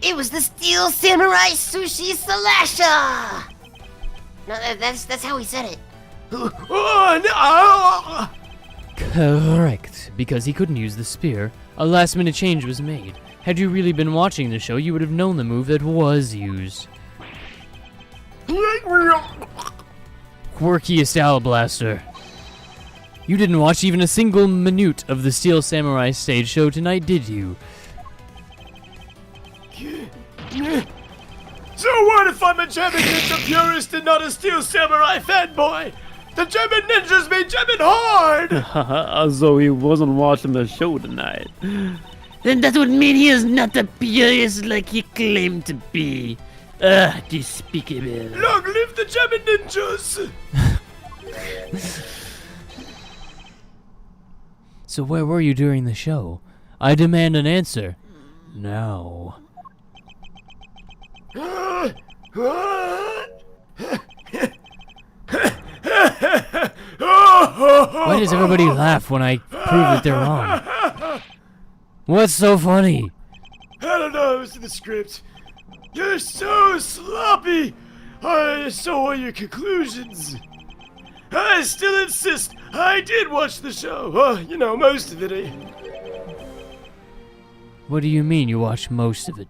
It was the Steel Samurai Sushi Slasher. No, that's how he said it. Oh, no! Correct, because he couldn't use the spear, A last-minute change was made. Had you really been watching the show, you would have known the move that was used. Quirky Style Blaster. You didn't watch even a single minute of the Steel Samurai stage show tonight, did you? So what if I'm a German ninja purist and not a Steel Samurai fanboy? The German ninjas made German hard! So he wasn't watching the show tonight. Then that would mean he is not a purist like he claimed to be. Ugh, despicable. Long live the German ninjas! So where were you during the show? I demand an answer. Now. Why does everybody laugh when I prove that they're wrong? What's so funny? I don't know, it was in the script. You're so sloppy! So are your conclusions. I still insist I did watch the show. Most of it. What do you mean you watched most of it?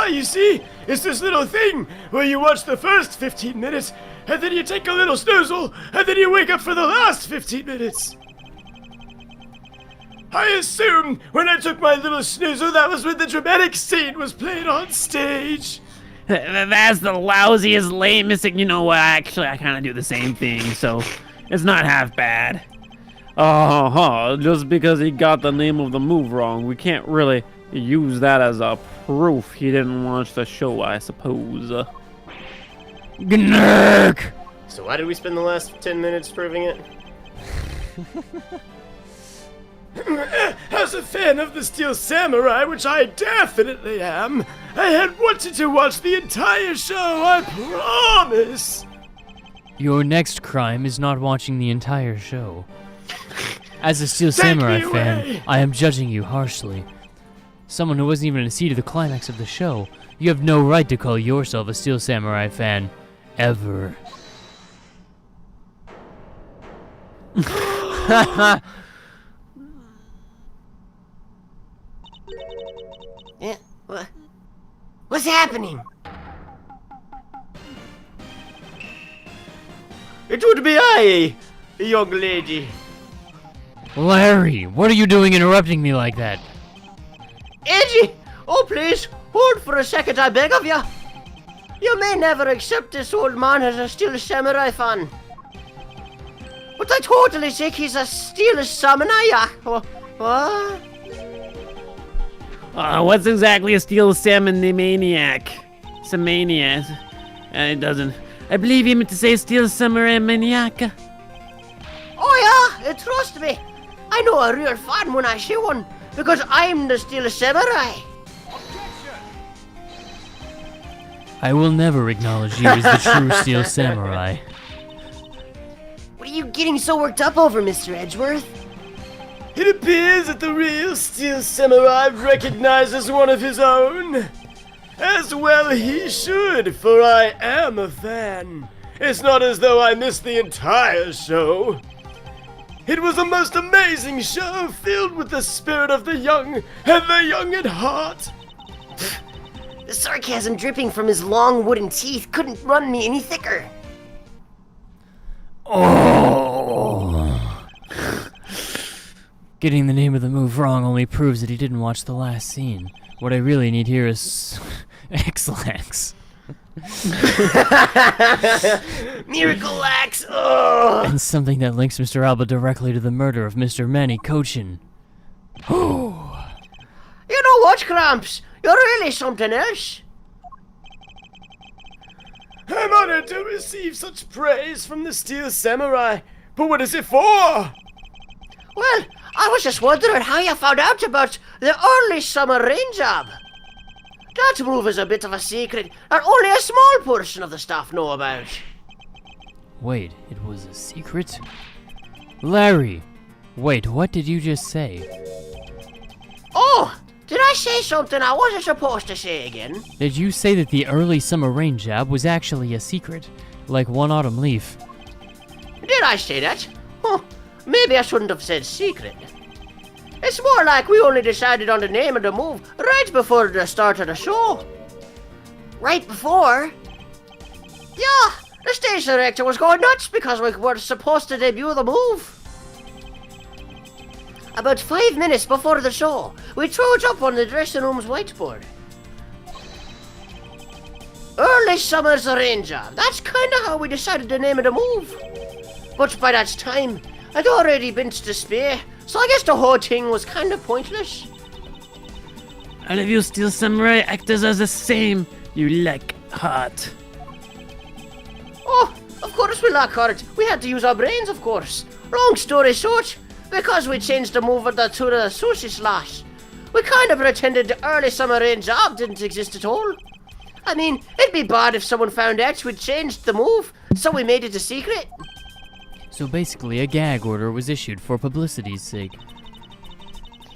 You see? It's this little thing where you watch the first 15 minutes, and then you take a little snoozle, and then you wake up for the last 15 minutes. I assume when I took my little snoozle, that was when the dramatic scene was played on stage. That's the lousiest, lamest thing. You know what? Actually, I kind of do the same thing, so it's not half bad. Just because he got the name of the move wrong, we can't really use that as a proof he didn't watch the show, I suppose. Gnurk! So why did we spend the last 10 minutes proving it? As a fan of the Steel Samurai, which I definitely am, I had wanted to watch the entire show, I promise! Your next crime is not watching the entire show. As a Steel Samurai fan, I am judging you harshly. Someone who wasn't even in a seat of the climax of the show, you have no right to call yourself a Steel Samurai fan. Ever. Yeah, what's happening? It would be I, young lady. Larry, what are you doing interrupting me like that? Edgy! Oh, please, hold for a second, I beg of you. You may never accept this old man as a Steel Samurai fan. But I totally think he's a Steel Samurai. What? What's exactly a Steel Samurai-maniac? Samaniac. It doesn't. I believe he meant to say Steel Samurai-maniac. Oh yeah, trust me. I know a real fan when I see one, because I'm the Steel Samurai. I will never acknowledge you as the true Steel Samurai. What are you getting so worked up over, Mr. Edgeworth? It appears that the real Steel Samurai recognizes one of his own. As well he should, for I am a fan. It's not as though I missed the entire show. It was a most amazing show filled with the spirit of the young and the young at heart. The sarcasm dripping from his long wooden teeth couldn't run me any thicker. Oh! Getting the name of the move wrong only proves that he didn't watch the last scene. What I really need here is X-Lax. Miracle Axe! Oh. And something that links Mr. Alba directly to the murder of Mr. Manny Cochin. Oh! You know what, Cramps? You're really something else. I'm honored to receive such praise from the Steel Samurai, but what is it for? Well, I was just wondering how you found out about the early summer rain job. That move is a bit of a secret that only a small portion of the staff know about. Wait, it was a secret? Larry! Wait, what did you just say? Oh, did I say something I wasn't supposed to say again? Did you say that the early summer rain job was actually a secret? Like one autumn leaf? Did I say that? Huh, maybe I shouldn't have said secret. It's more like we only decided on the name of the move right before the start of the show. Right before? Yeah, the stage director was going nuts because we were supposed to debut the move. About 5 minutes before the show, we threw it up on the dressing room's whiteboard. Early Summer's Ranger. That's kind of how we decided the name of the move. But by that time, I'd already been to despair, so I guess the whole thing was kind of pointless. All of you Steel Samurai actors are the same. You lack heart. Oh, of course we lack heart. We had to use our brains, of course. Long story short, because we changed the move to the sushi slash, we kind of pretended the early summer rain job didn't exist at all. I mean, it'd be bad if someone found out we'd changed the move, so we made it a secret. So basically, a gag order was issued for publicity's sake.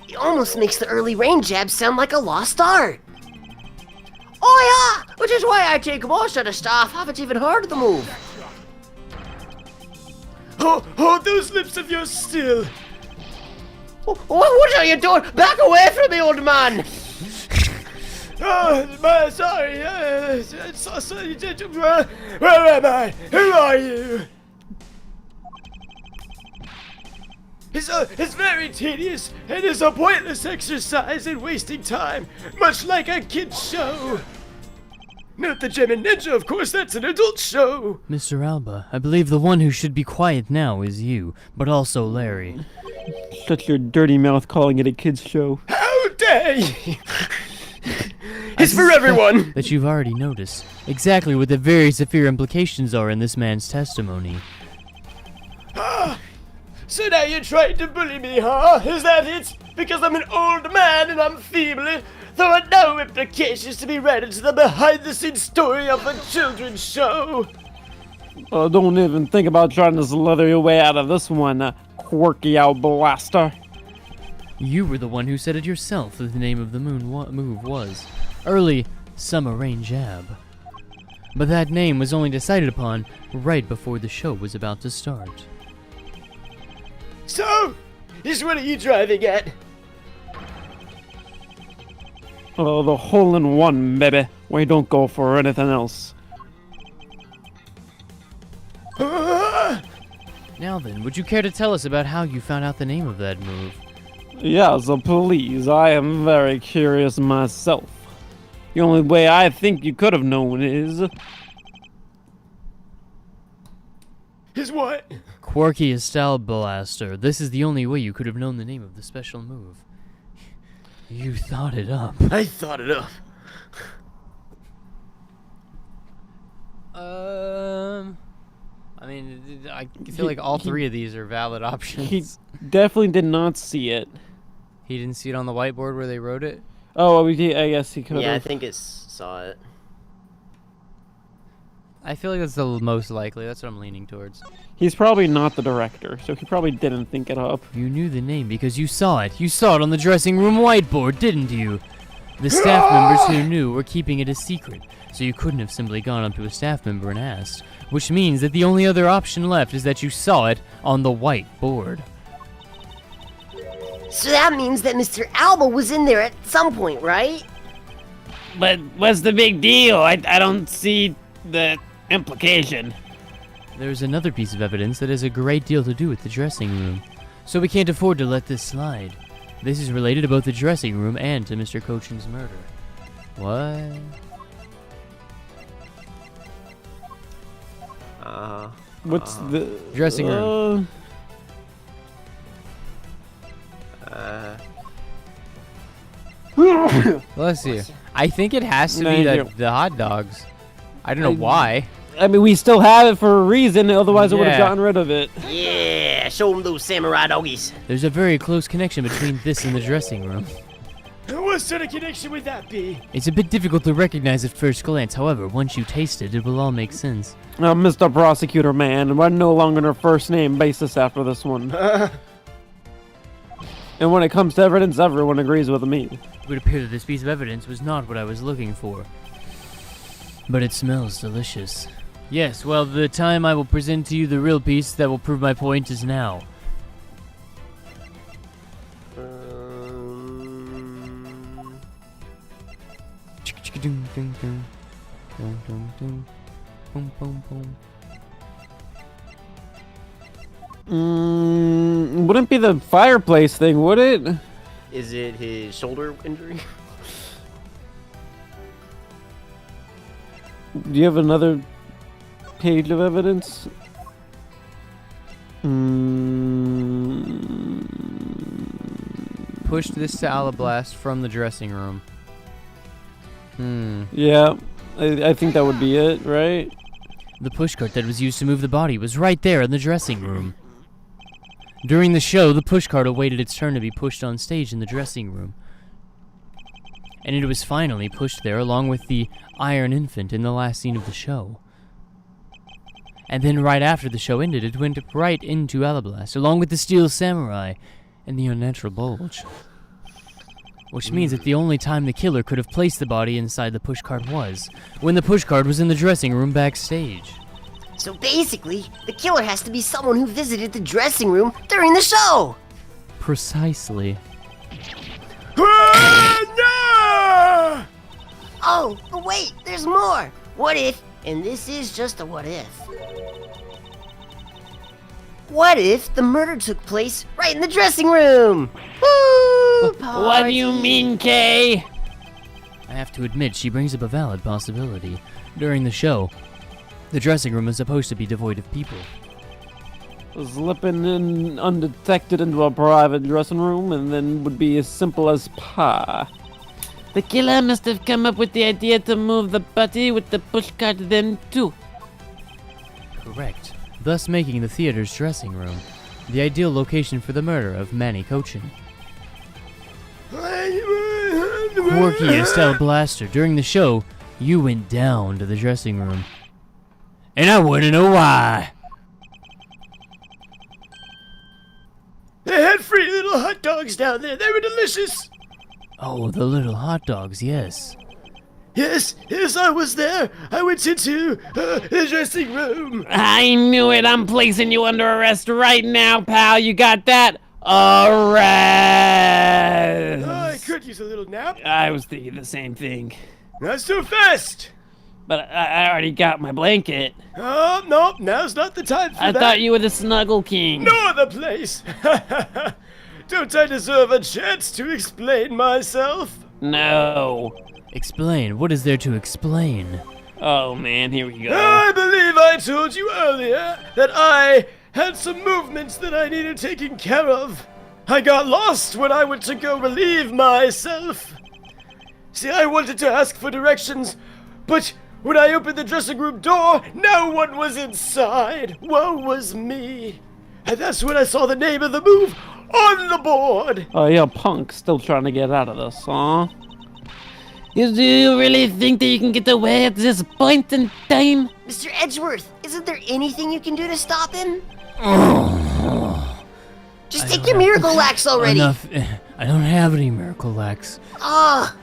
It almost makes the early rain jab sound like a lost art. Oh yeah, which is why I think most of the staff haven't even heard of the move. Hold those lips of yours still. What are you doing? Back away from me, old man! Oh, sorry. Where am I? Who are you? It's very tedious and is a pointless exercise in wasting time, much like a kid's show. Not the Gem and Ninja, of course, that's an adult show. Mr. Alba, I believe the one who should be quiet now is you, but also Larry. Shut your dirty mouth calling it a kid's show. How dare you? It's for everyone. That you've already noticed exactly what the very severe implications are in this man's testimony. So now you're trying to bully me, huh? Is that it? Because I'm an old man and I'm feeble? There are no implications to be read into the behind-the-scenes story of a children's show. Don't even think about trying to slither your way out of this one, quirky old blaster. You were the one who said it yourself that the name of the move was Early Summer Rain Jab. But that name was only decided upon right before the show was about to start. So, is what are you driving at? Oh, the hole-in-one, baby. We don't go for anything else. Now then, would you care to tell us about how you found out the name of that move? Yes, please. I am very curious myself. The only way I think you could have known is... Is what? Quirky Style Blaster. This is the only way you could have known the name of the special move. You thought it up. I thought it up. I mean, I feel like all three of these are valid options. He definitely did not see it. He didn't see it on the whiteboard where they wrote it? Oh, I guess he could have. Yeah, I think it saw it. I feel like that's the most likely. That's what I'm leaning towards. He's probably not the director, so he probably didn't think it up. You knew the name because you saw it. You saw it on the dressing room whiteboard, didn't you? The staff members who knew were keeping it a secret, so you couldn't have simply gone up to a staff member and asked. Which means that the only other option left is that you saw it on the whiteboard. So that means that Mr. Alba was in there at some point, right? But what's the big deal? I don't see the implication. There's another piece of evidence that has a great deal to do with the dressing room, so we can't afford to let this slide. This is related to both the dressing room and to Mr. Cochin's murder. What? What's the... Dressing room. Let's see. I think it has to be the hot dogs. I don't know why. I mean, we still have it for a reason, otherwise I would have Yeah. gotten rid of it. Yeah, show him those samurai doggies. There's a very close connection between this and the dressing room. What sort of connection would that be? It's a bit difficult to recognize at first glance, however, once you taste it, it will all make sense. Mr. Prosecutor, man, we're no longer on a first-name basis after this one. And when it comes to evidence, everyone agrees with me. It would appear that this piece of evidence was not what I was looking for. But it smells delicious. Yes, well, the time I will present to you the real piece that will prove my point is now. Chicka-dum, dum, dum. Dum, dum, dum. Boom, boom, boom. Wouldn't be the fireplace thing, would it? Is it his shoulder injury? Do you have another page of evidence? Pushed this to Alablast from the dressing room. Yeah, I think that would be it, right? The pushcart that was used to move the body was right there in the dressing room. During the show, the pushcart awaited its turn to be pushed on stage in the dressing room. And it was finally pushed there along with the Iron Infant in the last scene of the show. And then right after the show ended, it went right into Alablast, along with the Steel Samurai and the Unnatural Bulge. Which means that the only time the killer could have placed the body inside the pushcart was when the pushcart was in the dressing room backstage. So basically, the killer has to be someone who visited the dressing room during the show! Precisely. Oh, but wait, there's more! What if, and this is just a what if. What if the murder took place right in the dressing room? Woo! What do you mean, Kay? I have to admit, she brings up a valid possibility. During the show, the dressing room is supposed to be devoid of people. Slipping in undetected into a private dressing room and then would be as simple as pie. The killer must have come up with the idea to move the body with the pushcart then too. Correct. Thus making the theater's dressing room the ideal location for the murder of Manny Cochin. Quirkiest El Blaster, during the show, you went down to the dressing room. And I wanna know why. They had free little hot dogs down there. They were delicious. Oh, the little hot dogs, yes. Yes, I was there. I went into the dressing room. I knew it. I'm placing you under arrest right now, pal. You got that? Arrest! I could use a little nap. I was thinking the same thing. That's too fast. But I already got my blanket. Oh, no, now's not the time for I that. thought you were the Snuggle King. No other place. Don't I deserve a chance to explain myself? No. Explain. What is there to explain? Oh man, here we go. I believe I told you earlier that I had some movements that I needed taken care of. I got lost when I went to go relieve myself. See, I wanted to ask for directions, but when I opened the dressing room door, no one was inside. Woe was me. And that's when I saw the name of the move on the board. Oh yeah, punk still trying to get out of this, huh? Do you really think that you can get away at this point in time? Mr. Edgeworth, isn't there anything you can do to stop him? Just take your miracle lax already. Enough. I don't have any Miracle Lax. Ah,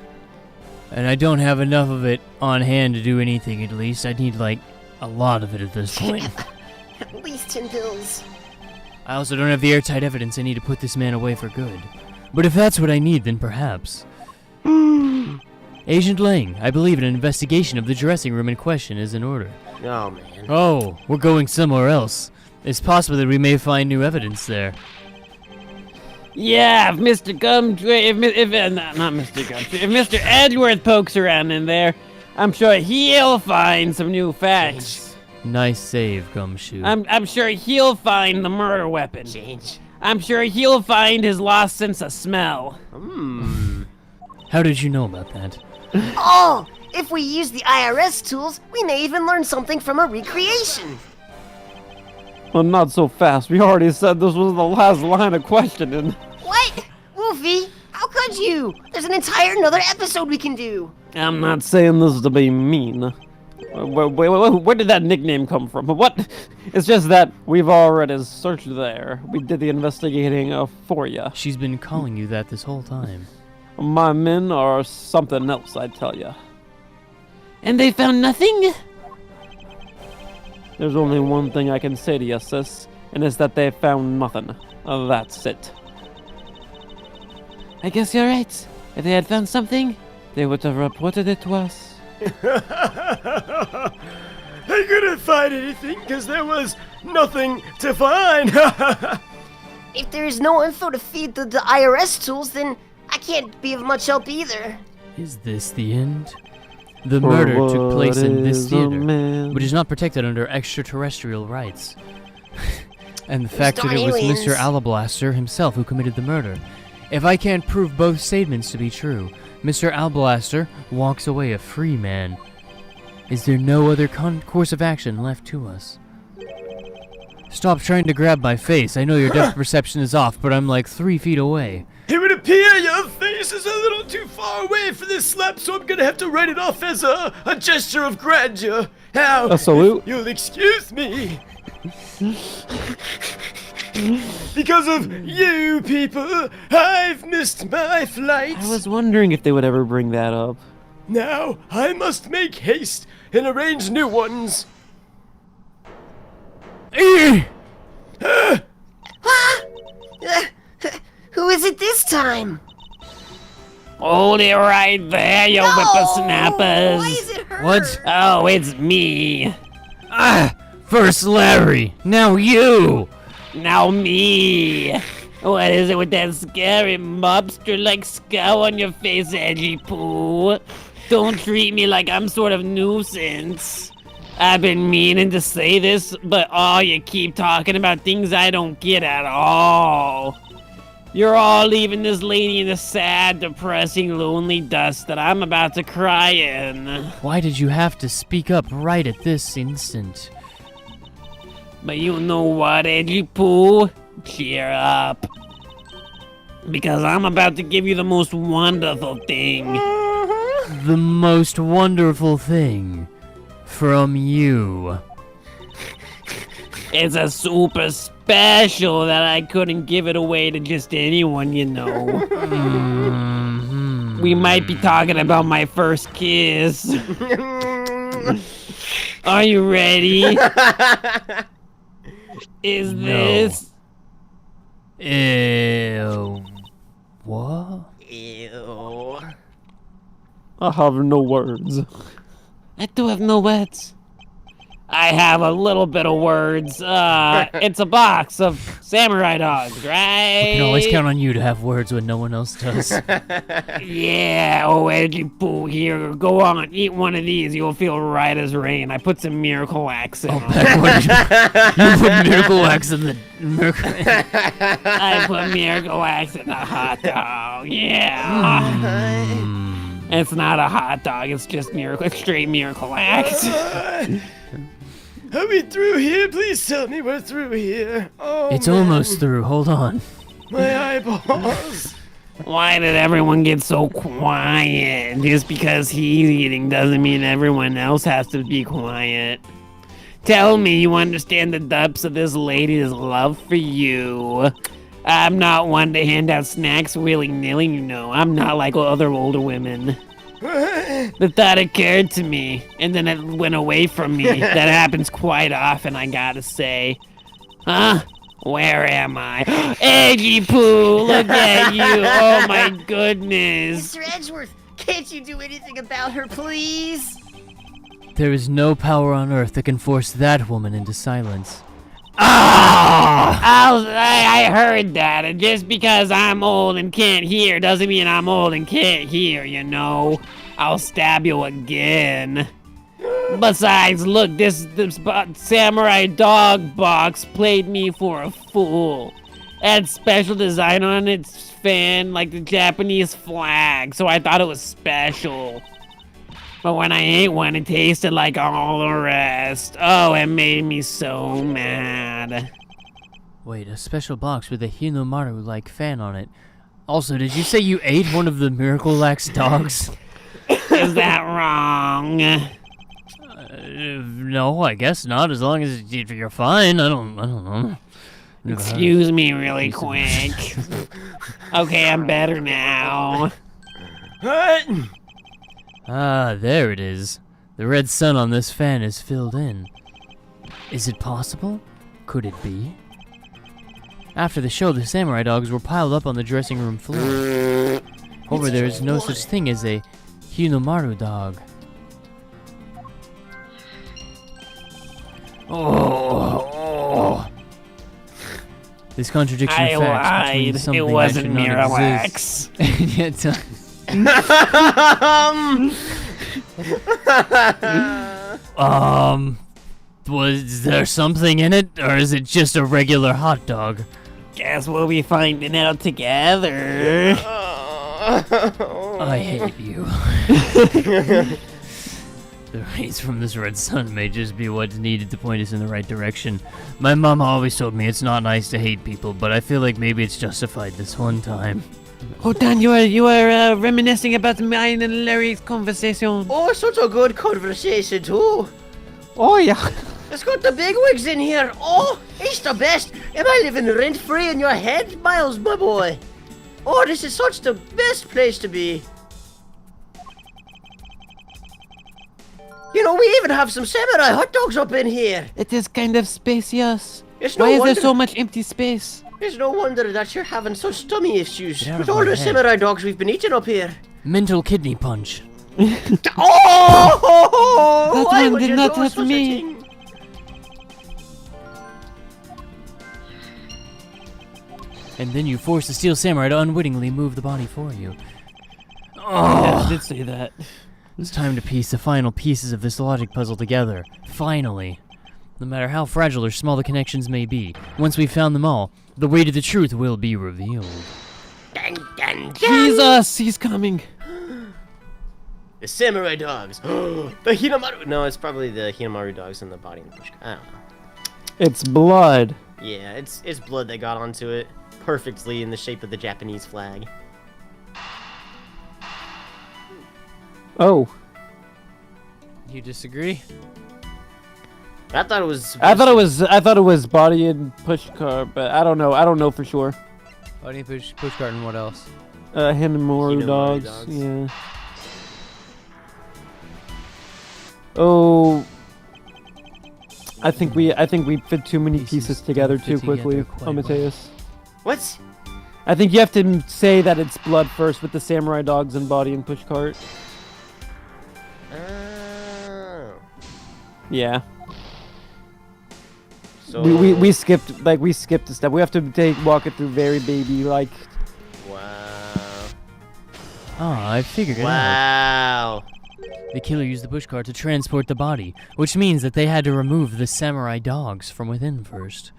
And I don't have enough of it on hand to do anything, at least. I need, like, a lot of it at this point. at least 10 pills. I also don't have the airtight evidence I need to put this man away for good. But if that's what I need, then perhaps. Agent Lang, I believe an investigation of the dressing room in question is in order. Oh, man. Oh, we're going somewhere else. It's possible that we may find new evidence there. Yeah, if Mr. Gumtree, not Mr. Gumtree, if Mr. Edgeworth pokes around in there, I'm sure he'll find some new facts. Nice save, Gumshoe. I'm sure he'll find the murder weapon. Change. I'm sure he'll find his lost sense of smell. How did you know about that? Oh, if we use the IRS tools, we may even learn something from a recreation. Well, not so fast. We already said this was the last line of questioning. What? Wolfie, how could you? There's an entire another episode we can do. I'm not saying this to be mean. Where did that nickname come from? What? It's just that we've already searched there. We did the investigating for you. She's been calling you that this whole time. My men are something else, I tell you. And they found nothing? There's only one thing I can say to you, sis, and it's that they found nothing. That's it. I guess you're right. If they had found something, they would have reported it to us. I couldn't find anything because there was nothing to find. If there is no info to feed the IRS tools, then I can't be of much help either. Is this the end? The murder took place in this theater, which is not protected under extraterrestrial rights. And the fact that it was aliens. Mr. Alablaster himself who committed the murder. If I can't prove both statements to be true, Mr. Alablaster walks away a free man. Is there no other course of action left to us? Stop trying to grab my face. I know your depth perception is off, but I'm like 3 feet away. It would appear your face is a little too far away for this slap, so I'm gonna have to write it off as a gesture of grandeur. How? A salute? You'll excuse me. Because of you people, I've missed my flight. I was wondering if they would ever bring that up. Now, I must make haste and arrange new ones. Who is it this time? Hold it right there, you whippersnappers. Why is it her? What? Oh, it's me. First Larry, now you! Now me. What is it with that scary mobster-like scowl on your face, Edgy Poo? Don't treat me like I'm sort of nuisance. I've been meaning to say this, but you keep talking about things I don't get at all. You're all leaving this lady in a sad, depressing, lonely dust that I'm about to cry in. Why did you have to speak up right at this instant? But you know what, Edgy Poo? Cheer up. Because I'm about to give you the most wonderful thing. The most wonderful thing from you. It's a super special that I couldn't give it away to just anyone, you know. We might be talking about my first kiss. Are you ready? Is this... Ew. What? Ew. I have no words. I do have no words. I have a little bit of words. It's a box of samurai dogs, right? We can always count on you to have words when no one else does. Yeah, oh, Edgy Poo, here, go on, eat one of these, you'll feel right as rain. I put some Miracle Wax in them. You put Miracle Wax in the... I put Miracle Wax in the hot dog, yeah. It's not a hot dog, it's just straight Miracle Wax. Are we through here? Please tell me we're through here. Oh, It's man. almost through, hold on. My eyeballs. Why did everyone get so quiet? Just because he's eating doesn't mean everyone else has to be quiet. Tell me you understand the depths of this lady's love for you. I'm not one to hand out snacks willy-nilly, you know. I'm not like other older women. The thought occurred to me, and then it went away from me. That happens quite often, I gotta say. Huh? Where am I? Edgy Poo, look at you. Oh my goodness. Mr. Edgeworth, can't you do anything about her, please? There is no power on earth that can force that woman into silence. I heard that, and just because I'm old and can't hear doesn't mean I'm old and can't hear, you know? I'll stab you again. Besides, look, this samurai dog box played me for a fool. It had special design on its fan, like the Japanese flag, so I thought it was special. But when I ate one, it tasted like all the rest. Oh, it made me so mad. Wait, a special box with a Hinomaru-like fan on it. Also, did you say you ate one of the Miracle Wax dogs? Is that wrong? No, I guess not. As long as you're fine. I don't know. Excuse me really quick. Okay, I'm better now. What? Ah, there it is. The red sun on this fan is filled in. Is it possible? Could it be? After the show, the samurai dogs were piled up on the dressing room floor. However, there is no such thing as a Hinomaru dog. Oh. This contradiction of facts between something It wasn't that should not Miralax. exist and yet was there something in it, or is it just a regular hot dog? Guess we'll be finding out together. I hate you. The rays from this red sun may just be what's needed to point us in the right direction. My mom always told me it's not nice to hate people, but I feel like maybe it's justified this one time. Oh, Dan, you are reminiscing about mine and Larry's conversation. Oh, such a good conversation too. Oh, yeah. It's got the bigwigs in here. Oh, he's the best. Am I living rent-free in your head, Miles, my boy? Oh, this is such the best place to be. You know, we even have some samurai hot dogs up in here. It is kind of spacious. It's no Why is there wonder- so much empty space? It's no wonder that you're having such tummy issues Get out with of all my the head. samurai dogs we've been eating up here. Mental kidney punch. Oh! That Why one would did you not do hurt such a me. thing? And then you force the steel samurai to unwittingly move the body for you. Yeah, Oh, I did say that. it's time to piece the final pieces of this logic puzzle together. Finally. No matter how fragile or small the connections may be, once we've found them all, the way to the truth will be revealed. Dun, dun, dun. Jesus, he's coming. The samurai dogs. The Hinamaru. No, it's probably the Hinamaru dogs in the body and the push. I don't know. It's blood. Yeah, it's blood that got onto it perfectly in the shape of the Japanese flag. Oh. You disagree? I thought it was. I thought it was body and push car, but I don't know. I don't know for sure. Why do you push cart and what else? Hinamaru Hinamaru dogs. dogs. Yeah. Oh. I think we fit too many pieces together fit too together quickly, quite well. Amadeus. What? I think you have to say that it's blood first with the samurai dogs and body and push cart. Oh. Yeah. So. We skipped a step. We have to walk it through very baby like. Wow. Ah, I figured it out. Wow. The killer used the pushcart to transport the body, which means that they had to remove the samurai dogs from within first.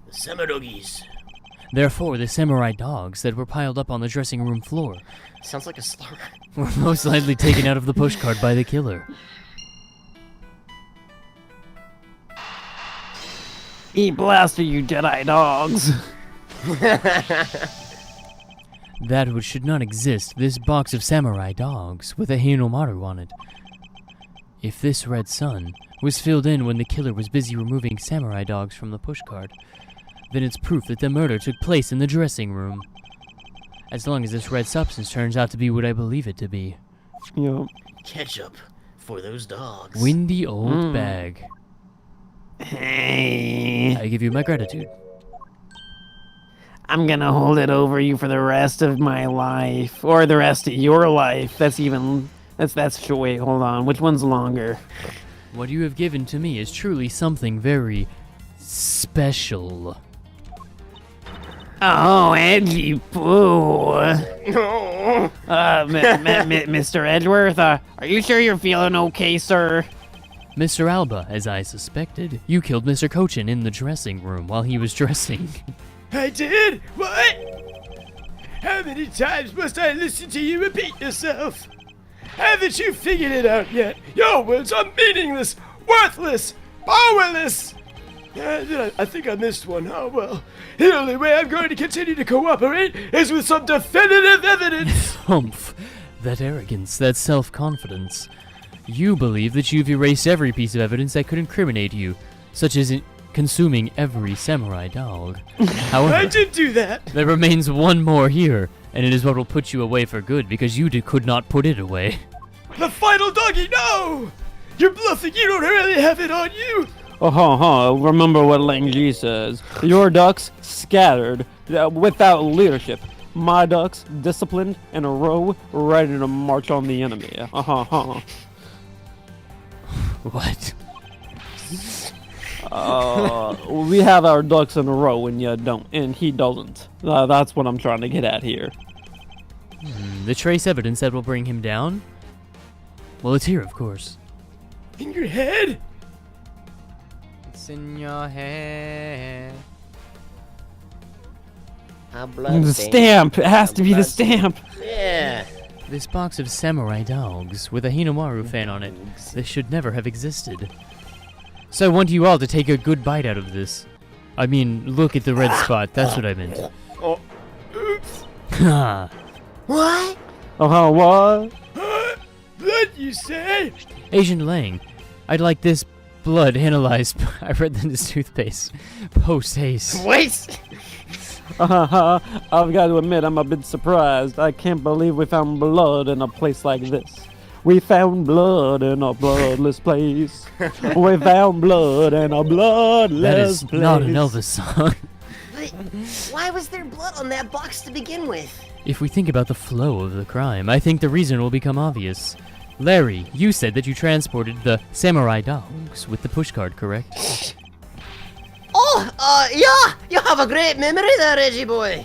The Samurai-doggies. Therefore, the samurai dogs that were piled up on the dressing room floor Sounds like a slur. were most likely taken out of the pushcart by the killer. Eat blaster, you Jedi dogs. That which should not exist, this box of samurai dogs with a Hinomaru on it. If this red sun was filled in when the killer was busy removing samurai dogs from the pushcart, then it's proof that the murder took place in the dressing room. As long as this red substance turns out to be what I believe it to be. Yup. Ketchup for those dogs. Windy old bag. Hey, I give you my gratitude. I'm gonna hold it over you for the rest of my life, or the rest of your life. That's short. Wait, hold on. Which one's longer? What you have given to me is truly something very special. Oh, edgy poo. Mr. Edgeworth, are you sure you're feeling okay, sir? Mr. Alba, as I suspected, you killed Mr. Cochin in the dressing room while he was dressing. I did? What? How many times must I listen to you repeat yourself? Haven't you figured it out yet? Your words are meaningless, worthless, powerless. I think I missed one. Oh well. The only way I'm going to continue to cooperate is with some definitive evidence. Humph. That arrogance, that self-confidence. You believe that you've erased every piece of evidence that could incriminate you, such as consuming every samurai dog. I However, did do that. there remains one more here, and it is what will put you away for good because you could not put it away. The final doggy, no! You're bluffing. You don't really have it on you. Remember what Lang Ji says. Your ducks scattered without leadership. my ducks, disciplined in a row, ready to march on the enemy. What? We have our ducks in a row and you don't, and he doesn't. That's what I'm trying to get at here. The trace evidence that will bring him down? Well, it's here, of course. In your head? It's in your head. The stamp! It has to be the stamp! Yeah. This box of samurai dogs with a Hinomaru fan on it. This should never have existed. So I want you all to take a good bite out of this. I mean, look at the red spot. That's what I meant. Oh, oops. Ha! What? What? Blood, you say? Agent Lang, I'd like this blood analyzed. I read in this toothpaste. Post haste. Wait. I've got to admit, I'm a bit surprised. I can't believe we found blood in a place like this. We found blood in a bloodless place. We found blood in a bloodless That is place. not an Elvis song. But why was there blood on that box to begin with? If we think about the flow of the crime, I think the reason will become obvious. Larry, you said that you transported the samurai dogs with the pushcart, correct? Oh, yeah! You have a great memory there, Reggie boy.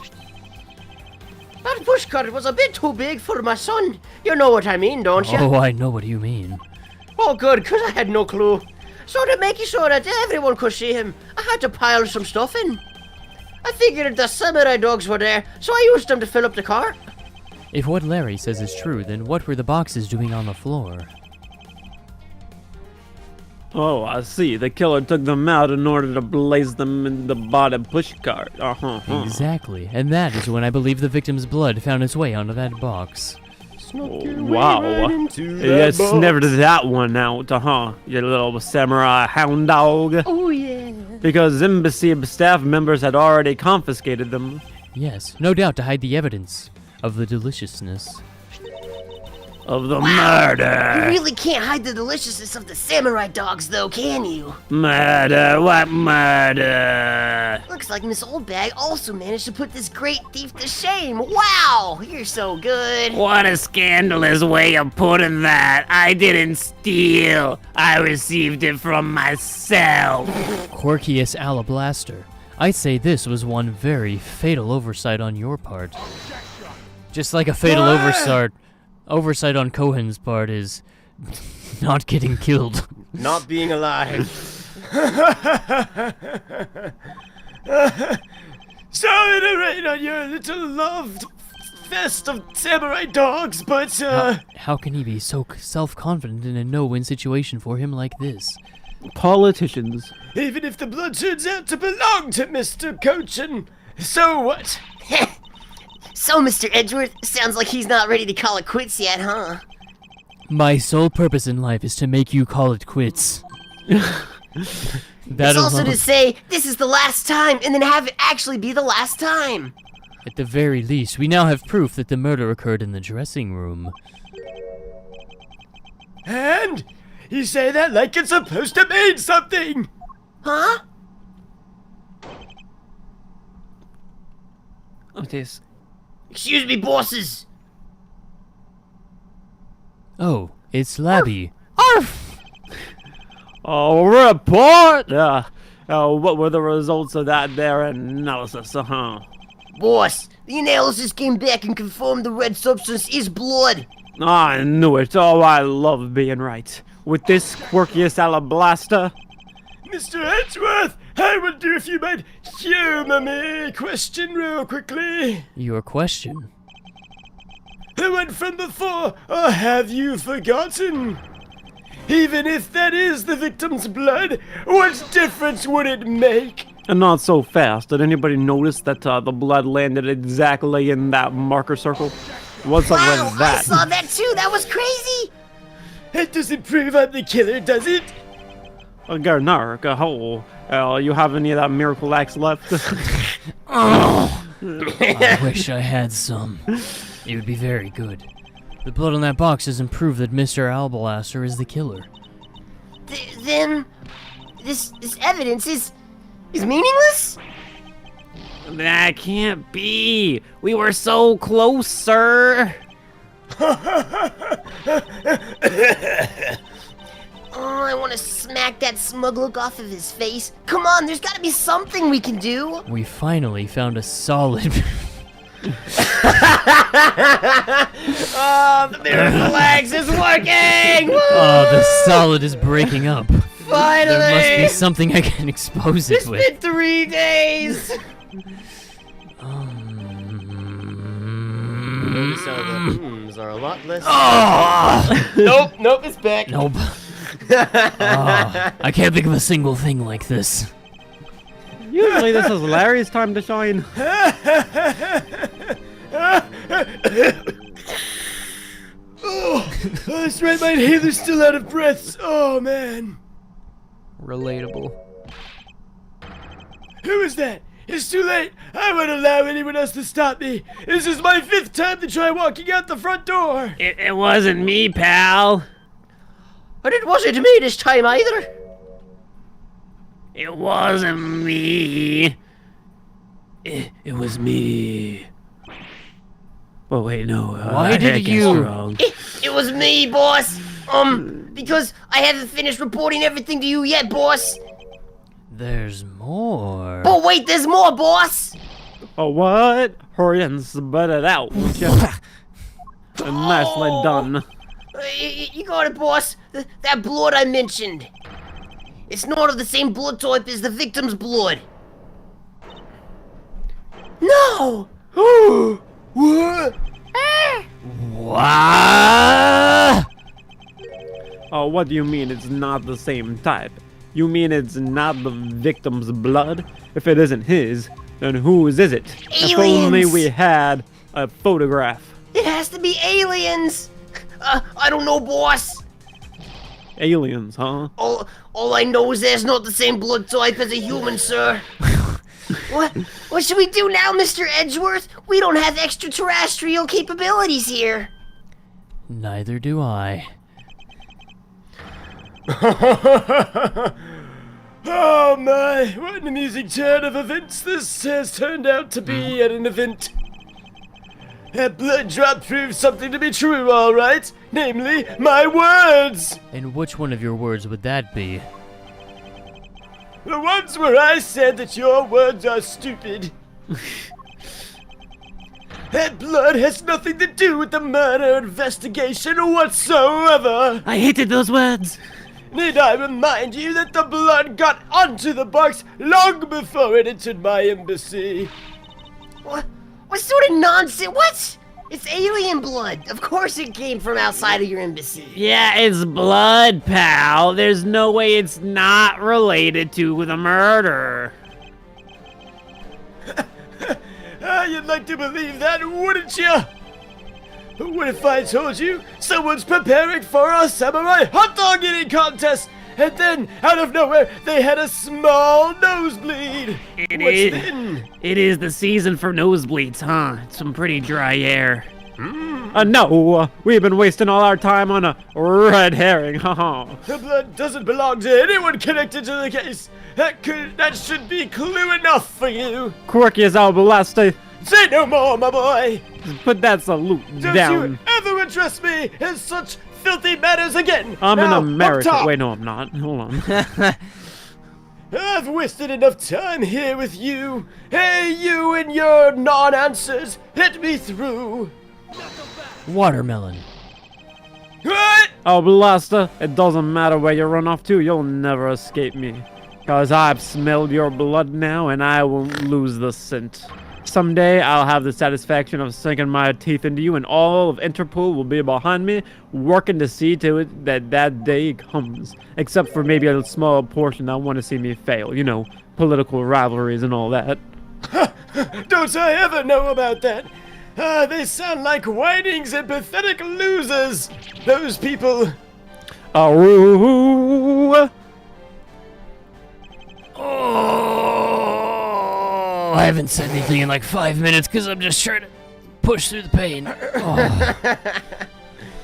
That pushcart was a bit too big for my son. You know what I mean, don't you? Oh, I know what you mean. Oh, good, because I had no clue. So to make it so that everyone could see him, I had to pile some stuff in. I figured the samurai dogs were there, so I used them to fill up the cart. If what Larry says is true, then what were the boxes doing on the floor? Oh, I see. The killer took them out in order to place them in the bottom pushcart. Exactly, and that is when I believe the victim's blood found its way onto that box. Wow. Yes, never did that one out, you little samurai hound dog. Oh, yeah. Because embassy staff members had already confiscated them. Yes, no doubt to hide the evidence of the deliciousness. Of the You murder. really can't hide the deliciousness of the samurai dogs, though, can you? Murder, what murder? Looks like Miss Oldbag also managed to put this great thief to shame. Wow, you're so good. What a scandalous way of putting that. I didn't steal. I received it from myself. Quirkius Alablaster, I'd say this was one very fatal oversight on your part. Just like a fatal oversight on Cohen's part is not getting killed. Not being alive. Sorry to rain on your little loved fest of samurai dogs, but How can he be so self-confident in a no-win situation for him like this? Politicians. even if the blood turns out to belong to Mr. Cochin, so what? So, Mr. Edgeworth, sounds like he's not ready to call it quits yet, huh? My sole purpose in life is to make you call it quits. It's also to say, this is the last time, and then have it actually be the last time. At the very least, we now have proof that the murder occurred in the dressing room. And you say that like it's supposed to mean something. Huh? Otis. Excuse me, bosses. Oh, it's Labby. Report! What were the results of that there analysis, Boss, the analysis came back and confirmed the red substance is blood. I knew it. Oh, I love being right. With this Quirkius Alablaster. Mr. Edgeworth, I wonder if you might humor me. Question real quickly. Your question? The one from before, or have you forgotten? Even if that is the victim's blood, what difference would it make? And not so fast. Did anybody notice that the blood landed exactly in that marker circle? What's up Wow, with that? I saw that too. That was crazy. It doesn't prove I'm the killer, does it? Garnark, you have any of that miracle axe left? I wish I had some. It would be very good. The blood on that box doesn't prove that Mr. Albalaster is the killer. Then, this evidence is meaningless? That can't be. We were so close, sir. Oh, I want to smack that smug look off of his face. Come on, there's got to be something we can do. We finally found a solid. Oh, the miracle axe is working! Oh, the solid is breaking up. Finally! There must be something I can expose it It's with. been 3 days! Notice how the hmms are a lot less. Nope, it's back. Nope. I can't think of a single thing like this. Usually this is Larry's time to shine. Oh, that's right, my inhaler's still out of breath. Oh, man. Relatable. Who is that? It's too late. I won't allow anyone else to stop me. This is my 5th time to try walking out the front door. It wasn't me, pal. But it wasn't me this time either. It wasn't me. It was me. Oh wait, no. Why did I guessed you- wrong. It was me, boss. Because I haven't finished reporting everything to you yet, boss. There's more. But wait, there's more, boss. Oh, what? Hurry and spit it out, won't you? And nicely done. You got it, boss. That blood I mentioned. It's not of the same blood type as the victim's blood. No! What? What? Oh, what do you mean it's not the same type? You mean it's not the victim's blood? If it isn't his, then whose is it? If only Aliens! we had a photograph. It has to be aliens. I don't know, boss. Aliens, huh? All I know is there's not the same blood type as a human, sir. What should we do now, Mr. Edgeworth? We don't have extraterrestrial capabilities here. Neither do I. Oh my, what an amusing turn of events this has turned out to be at an event. That blood drop proves something to be true, alright. Namely, my words! And which one of your words would that be? The ones where I said that your words are stupid. That blood has nothing to do with the murder investigation whatsoever. I hated those words. Need I remind you that the blood got onto the box long before it entered my embassy? What sort of nonsense? What? It's alien blood. Of course it came from outside of your embassy. Yeah, it's blood, pal. There's no way it's not related to the murder. You'd like to believe that, wouldn't you? But what if I told you someone's preparing for a samurai hot dog eating contest, and then, out of nowhere, they had a small nosebleed? What's then? It is the season for nosebleeds, huh? It's some pretty dry air. No, we've been wasting all our time on a red herring, haha. The blood doesn't belong to anyone connected to the case. That should be clue enough for you. Quirky as our blast. Say no more, my boy. Put that salute Don't down. you ever address me in such filthy matters again. I'm now, an American. up top. Wait, no, I'm not. Hold on. I've wasted enough time here with you. Hey, you and your non-answers. Let me through. Watermelon. What? Oh, Blaster, it doesn't matter where you run off to, you'll never escape me. Cause I've smelled your blood now, and I won't lose the scent. Someday, I'll have the satisfaction of sinking my teeth into you, and all of Interpol will be behind me, working to see to it that that day comes. Except for maybe a small portion that want to see me fail. You know, political rivalries and all that. Don't I ever know about that? They sound like whinings and pathetic losers. Those people. Oh, Oh, I haven't said anything in like 5 minutes because I'm just trying to push through the pain. Oh.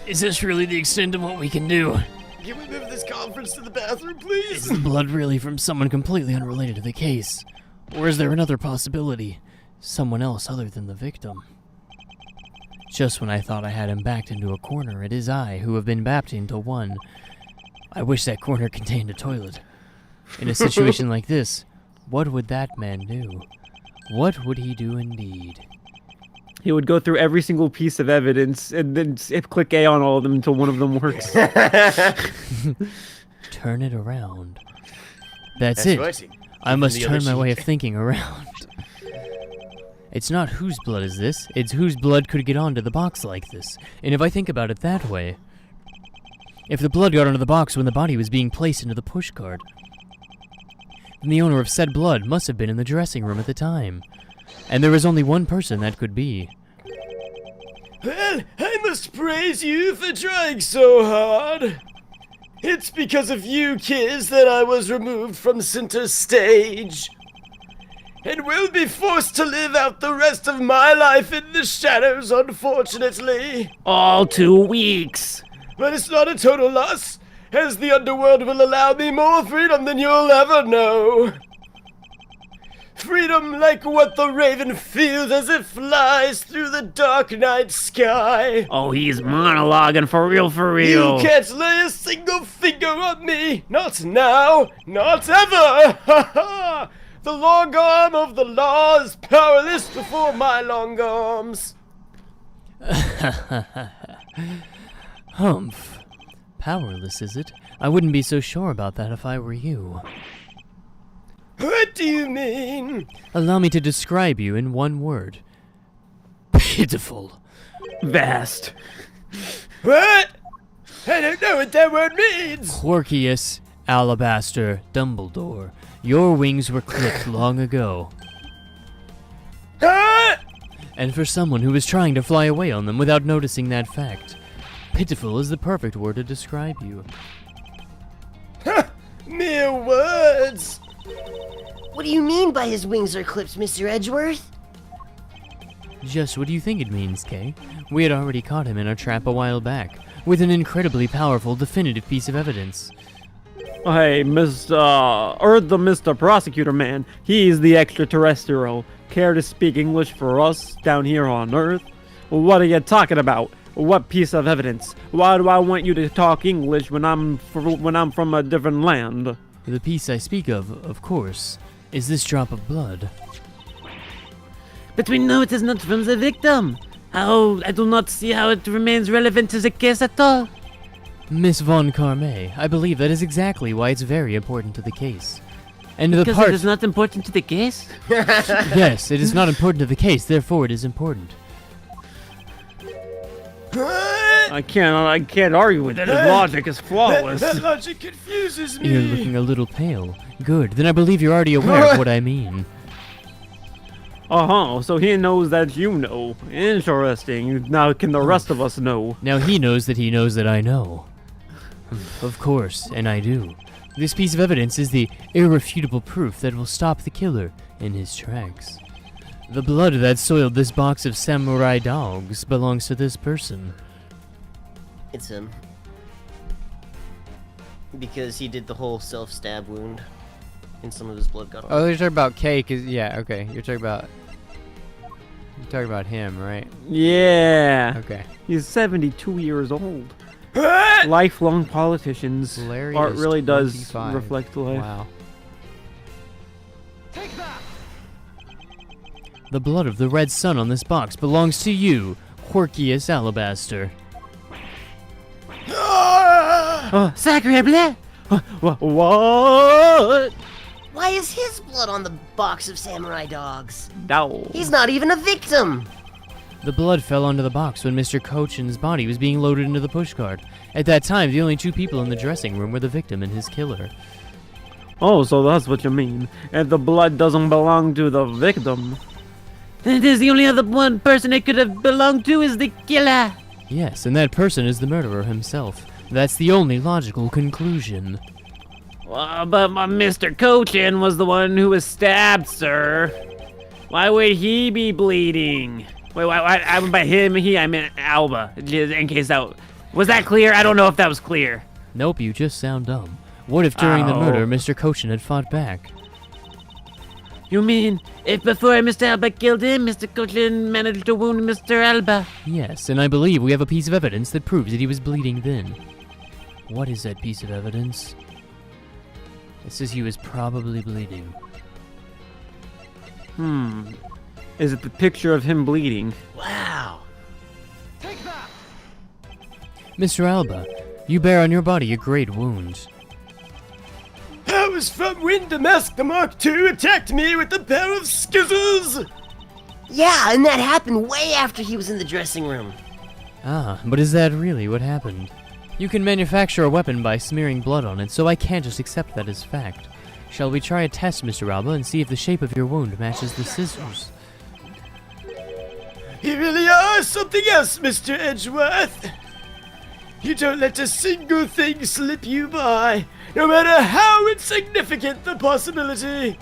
Is this really the extent of what we can do? Can we move this conference to the bathroom, Is please? the blood really from someone completely unrelated to the case? Or is there another possibility? someone else other than the victim. Just when I thought I had him backed into a corner, it is I who have been backed into one. I wish that corner contained a toilet. In a situation like this, what would that man do? What would he do indeed? He would go through every single piece of evidence and then click A on all of them until one of them works. Turn it around. That's it. right. I must the turn other my way sheet. of thinking around. It's not whose blood is this, it's whose blood could get onto the box like this. And if I think about it that way, if the blood got onto the box when the body was being placed into the pushcart, then the owner of said blood must have been in the dressing room at the time. And there was only one person that could be. Well, I must praise you for trying so hard. It's because of you kids that I was removed from center stage. And will be forced to live out the rest of my life in the shadows, unfortunately. All 2 weeks. But it's not a total loss, as the underworld will allow me more freedom than you'll ever know. Freedom like what the raven feels as it flies through the dark night sky. Oh, he's monologuing for real, You can't lay a single finger on me. Not now, not ever. Ha ha! The long arm of the law is powerless before my long arms. Humph. Powerless, is it? I wouldn't be so sure about that if I were you. What do you mean? Allow me to describe you in one word. Pitiful. Vast. What? I don't know what that word means. Quirkius Alabaster Dumbledore. Your wings were clipped long ago. Ah! And for someone who was trying to fly away on them without noticing that fact, pitiful is the perfect word to describe you. Mere words. What do you mean by his wings are clipped, Mr. Edgeworth? Just what do you think it means, Kay? We had already caught him in a trap a while back, with an incredibly powerful, definitive piece of evidence. Hey, Mr. Prosecutor man, he's the extraterrestrial. Care to speak English for us down here on Earth? What are you talking about? What piece of evidence? Why do I want you to talk English when I'm from a different land? The piece I speak of course, is this drop of blood. But we know it is not from the victim. How? I do not see how it remains relevant to the case at all. Miss Von Carme, I believe that is exactly why it's very important to the case. And the Because part... it is not important to the case? Yes, it is not important to the case, therefore it is important. I can't argue with it. His logic is flawless. That logic confuses me. You're looking a little pale. Good, then I believe you're already aware of what I mean. Uh-huh, so he knows that you know. Interesting. Now can the rest of us know? Now he knows that I know. Of course, and I do. This piece of evidence is the irrefutable proof that will stop the killer in his tracks. The blood that soiled this box of samurai dogs belongs to this person. It's him. Because he did the whole self-stab wound. And some of his blood got on. Oh, you're talking about Kay, cause yeah, okay. You're talking about him, right? Yeah. Okay. He's 72 years old. Lifelong politicians. Larry Art is really does 25. reflect life. Wow. The blood of the red sun on this box belongs to you, Quirkius Alabaster. Oh, Sacre bleu! what? Why is his blood on the box of samurai dogs? No. He's not even a victim! The blood fell onto the box when Mr. Cochin's body was being loaded into the pushcart. At that time, the only two people in the dressing room were the victim and his killer. Oh, so that's what you mean. If the blood doesn't belong to the victim. Then it is the only other one person it could have belonged to is the killer. Yes, and that person is the murderer himself. That's the only logical conclusion. But Mr. Cochin was the one who was stabbed, sir. Why would he be bleeding? Wait, by him, I meant Alba. In case that... Was that clear? I don't know if that was clear. Nope, you just sound dumb. What if during the Ow. murder, Mr. Cochin had fought back? You mean, if before Mr. Alba killed him, Mr. Coachland managed to wound Mr. Alba? Yes, and I believe we have a piece of evidence that proves that he was bleeding then. What is that piece of evidence? It says he was probably bleeding. Is it the picture of him bleeding? Wow. Mr. Alba, you bear on your body a great wound. That was from when Damask the Mark II attacked me with a pair of scissors! Yeah, and that happened way after he was in the dressing room. Ah, but is that really what happened? You can manufacture a weapon by smearing blood on it, so I can't just accept that as fact. Shall we try a test, Mr. Alba, and see if the shape of your wound matches the scissors? You really are something else, Mr. Edgeworth! You don't let a single thing slip you by, no matter how insignificant the possibility!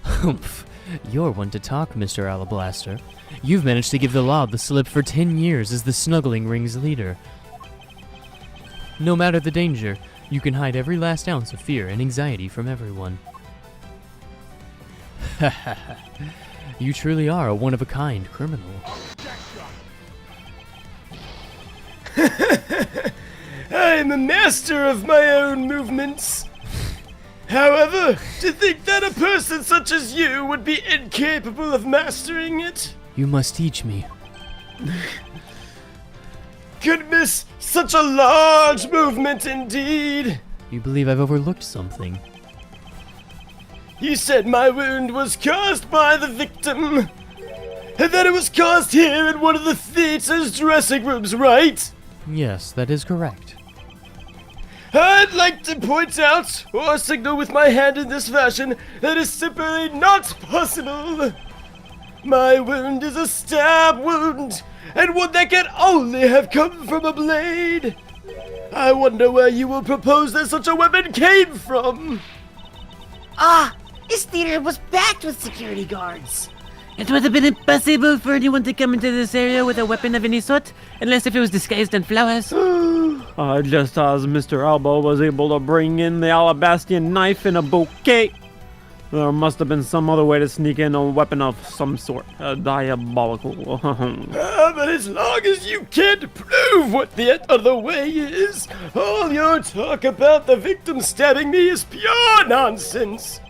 Humph. You're one to talk, Mr. Alablaster. You've managed to give the law the slip for 10 years as the Snuggling Ring's leader. No matter the danger, you can hide every last ounce of fear and anxiety from everyone. You truly are a one-of-a-kind criminal. I am a master of my own movements. However, to think that a person such as you would be incapable of mastering it? You must teach me. Goodness, such a large movement indeed. You believe I've overlooked something. You said my wound was caused by the victim, and that it was caused here in one of the theater's dressing rooms, right? Yes, that is correct. I'd like to point out, or signal with my hand in this fashion, that is simply not possible. My wound is a stab wound, and one that can only have come from a blade. I wonder where you will propose that such a weapon came from. Ah, his theater was packed with security guards. It would have been impossible for anyone to come into this area with a weapon of any sort, unless if it was disguised in flowers. Just as Mr. Alba was able to bring in the Alabastian knife in a bouquet, there must have been some other way to sneak in a weapon of some sort. Diabolical. But as long as you can't prove what that other way is, all your talk about the victim stabbing me is pure nonsense.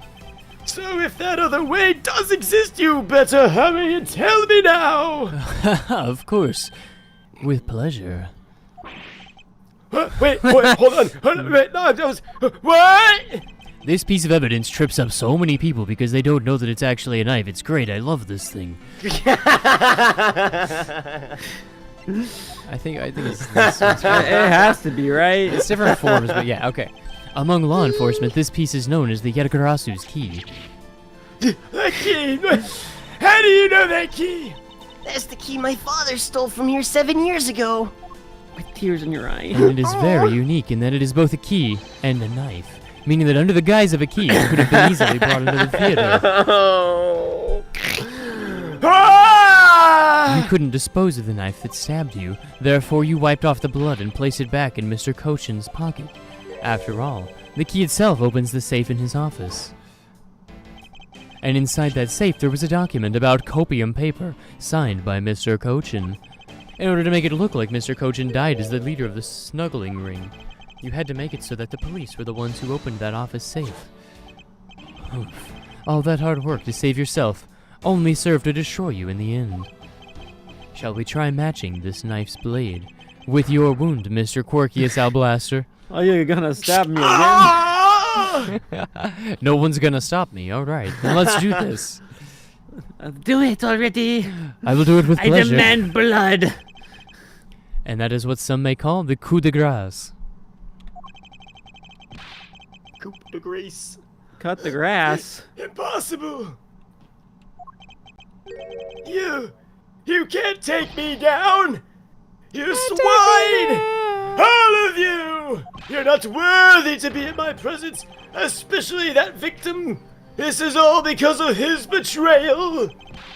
So if that other way does exist, you better hurry and tell me now. Of course. With pleasure. Wait, hold on, wait, no, that was, what? This piece of evidence trips up so many people because they don't know that it's actually a knife. It's great. I love this thing. I think it's this one's It has to be, right? It's different forms, but yeah, okay. Among law enforcement, this piece is known as the Yatakarasu's key. That key, how do you know that key? That's the key my father stole from here 7 years ago. With tears in your eye. And it is very unique in that it is both a key and a knife, meaning that under the guise of a key, it could have been easily brought into the theater. You couldn't dispose of the knife that stabbed you, therefore you wiped off the blood and placed it back in Mr. Cochin's pocket. After all, the key itself opens the safe in his office. And inside that safe there was a document about copium paper, signed by Mr. Cochin. In order to make it look like Mr. Cochin died as the leader of the Snuggling Ring, you had to make it so that the police were the ones who opened that office safe. Oof. All that hard work to save yourself only served to destroy you in the end. Shall we try matching this knife's blade with your wound, Mr. Quirkius Alblaster? Oh, you're gonna stab me again? No one's gonna stop me. Alright, then let's do this. Do it already. I will do it with I pleasure. demand blood. And that is what some may call the coup de grace. Coup de grace. Cut the grass. Impossible! You can't take me down! You swine! All of you! You're not worthy to be in my presence, especially that victim. This is all because of his betrayal.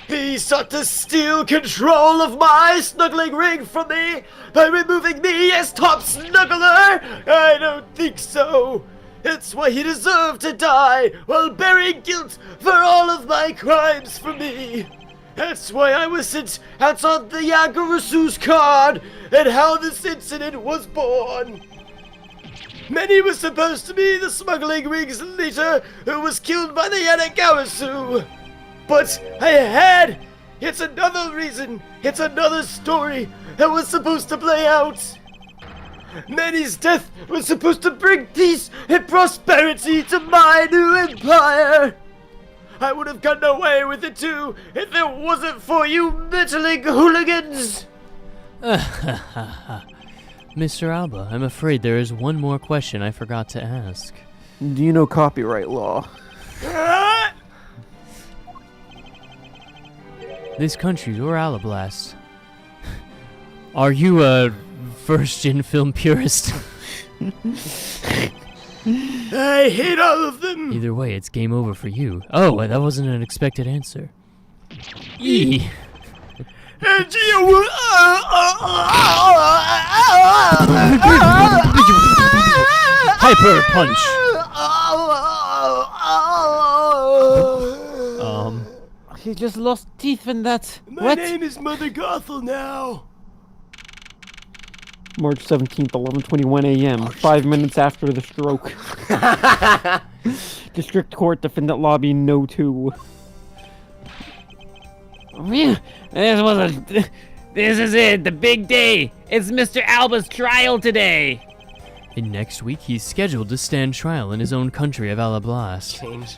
He sought to steal control of my snuggling ring from me by removing me as top snuggler. I don't think so. That's why he deserved to die while bearing guilt for all of my crimes for me. That's why I was sent out on the Yagarasu's card and how this incident was born. Manny was supposed to be the smuggling ring's leader who was killed by the Yanagarasu. But I had... It's another reason, it's another story that was supposed to play out. Manny's death was supposed to bring peace and prosperity to my new empire. I would have gotten away with it too if it wasn't for you meddling hooligans. Mr. Alba, I'm afraid there is one more question I forgot to ask. Do you know copyright law? This country, or Alablast. Are you a first-gen film purist? I hate all of them. Either way, it's game over for you. Oh, that wasn't an expected answer. E. Hyper punch. He just lost teeth in that. My name is Mother Gothel now. March 17th, 11:21 a.m., 5 minutes after the stroke. District Court, Defendant Lobby, No. 2. This is it, the big day. It's Mr. Alba's trial today. And next week, he's scheduled to stand trial in his own country of Alablast. Change.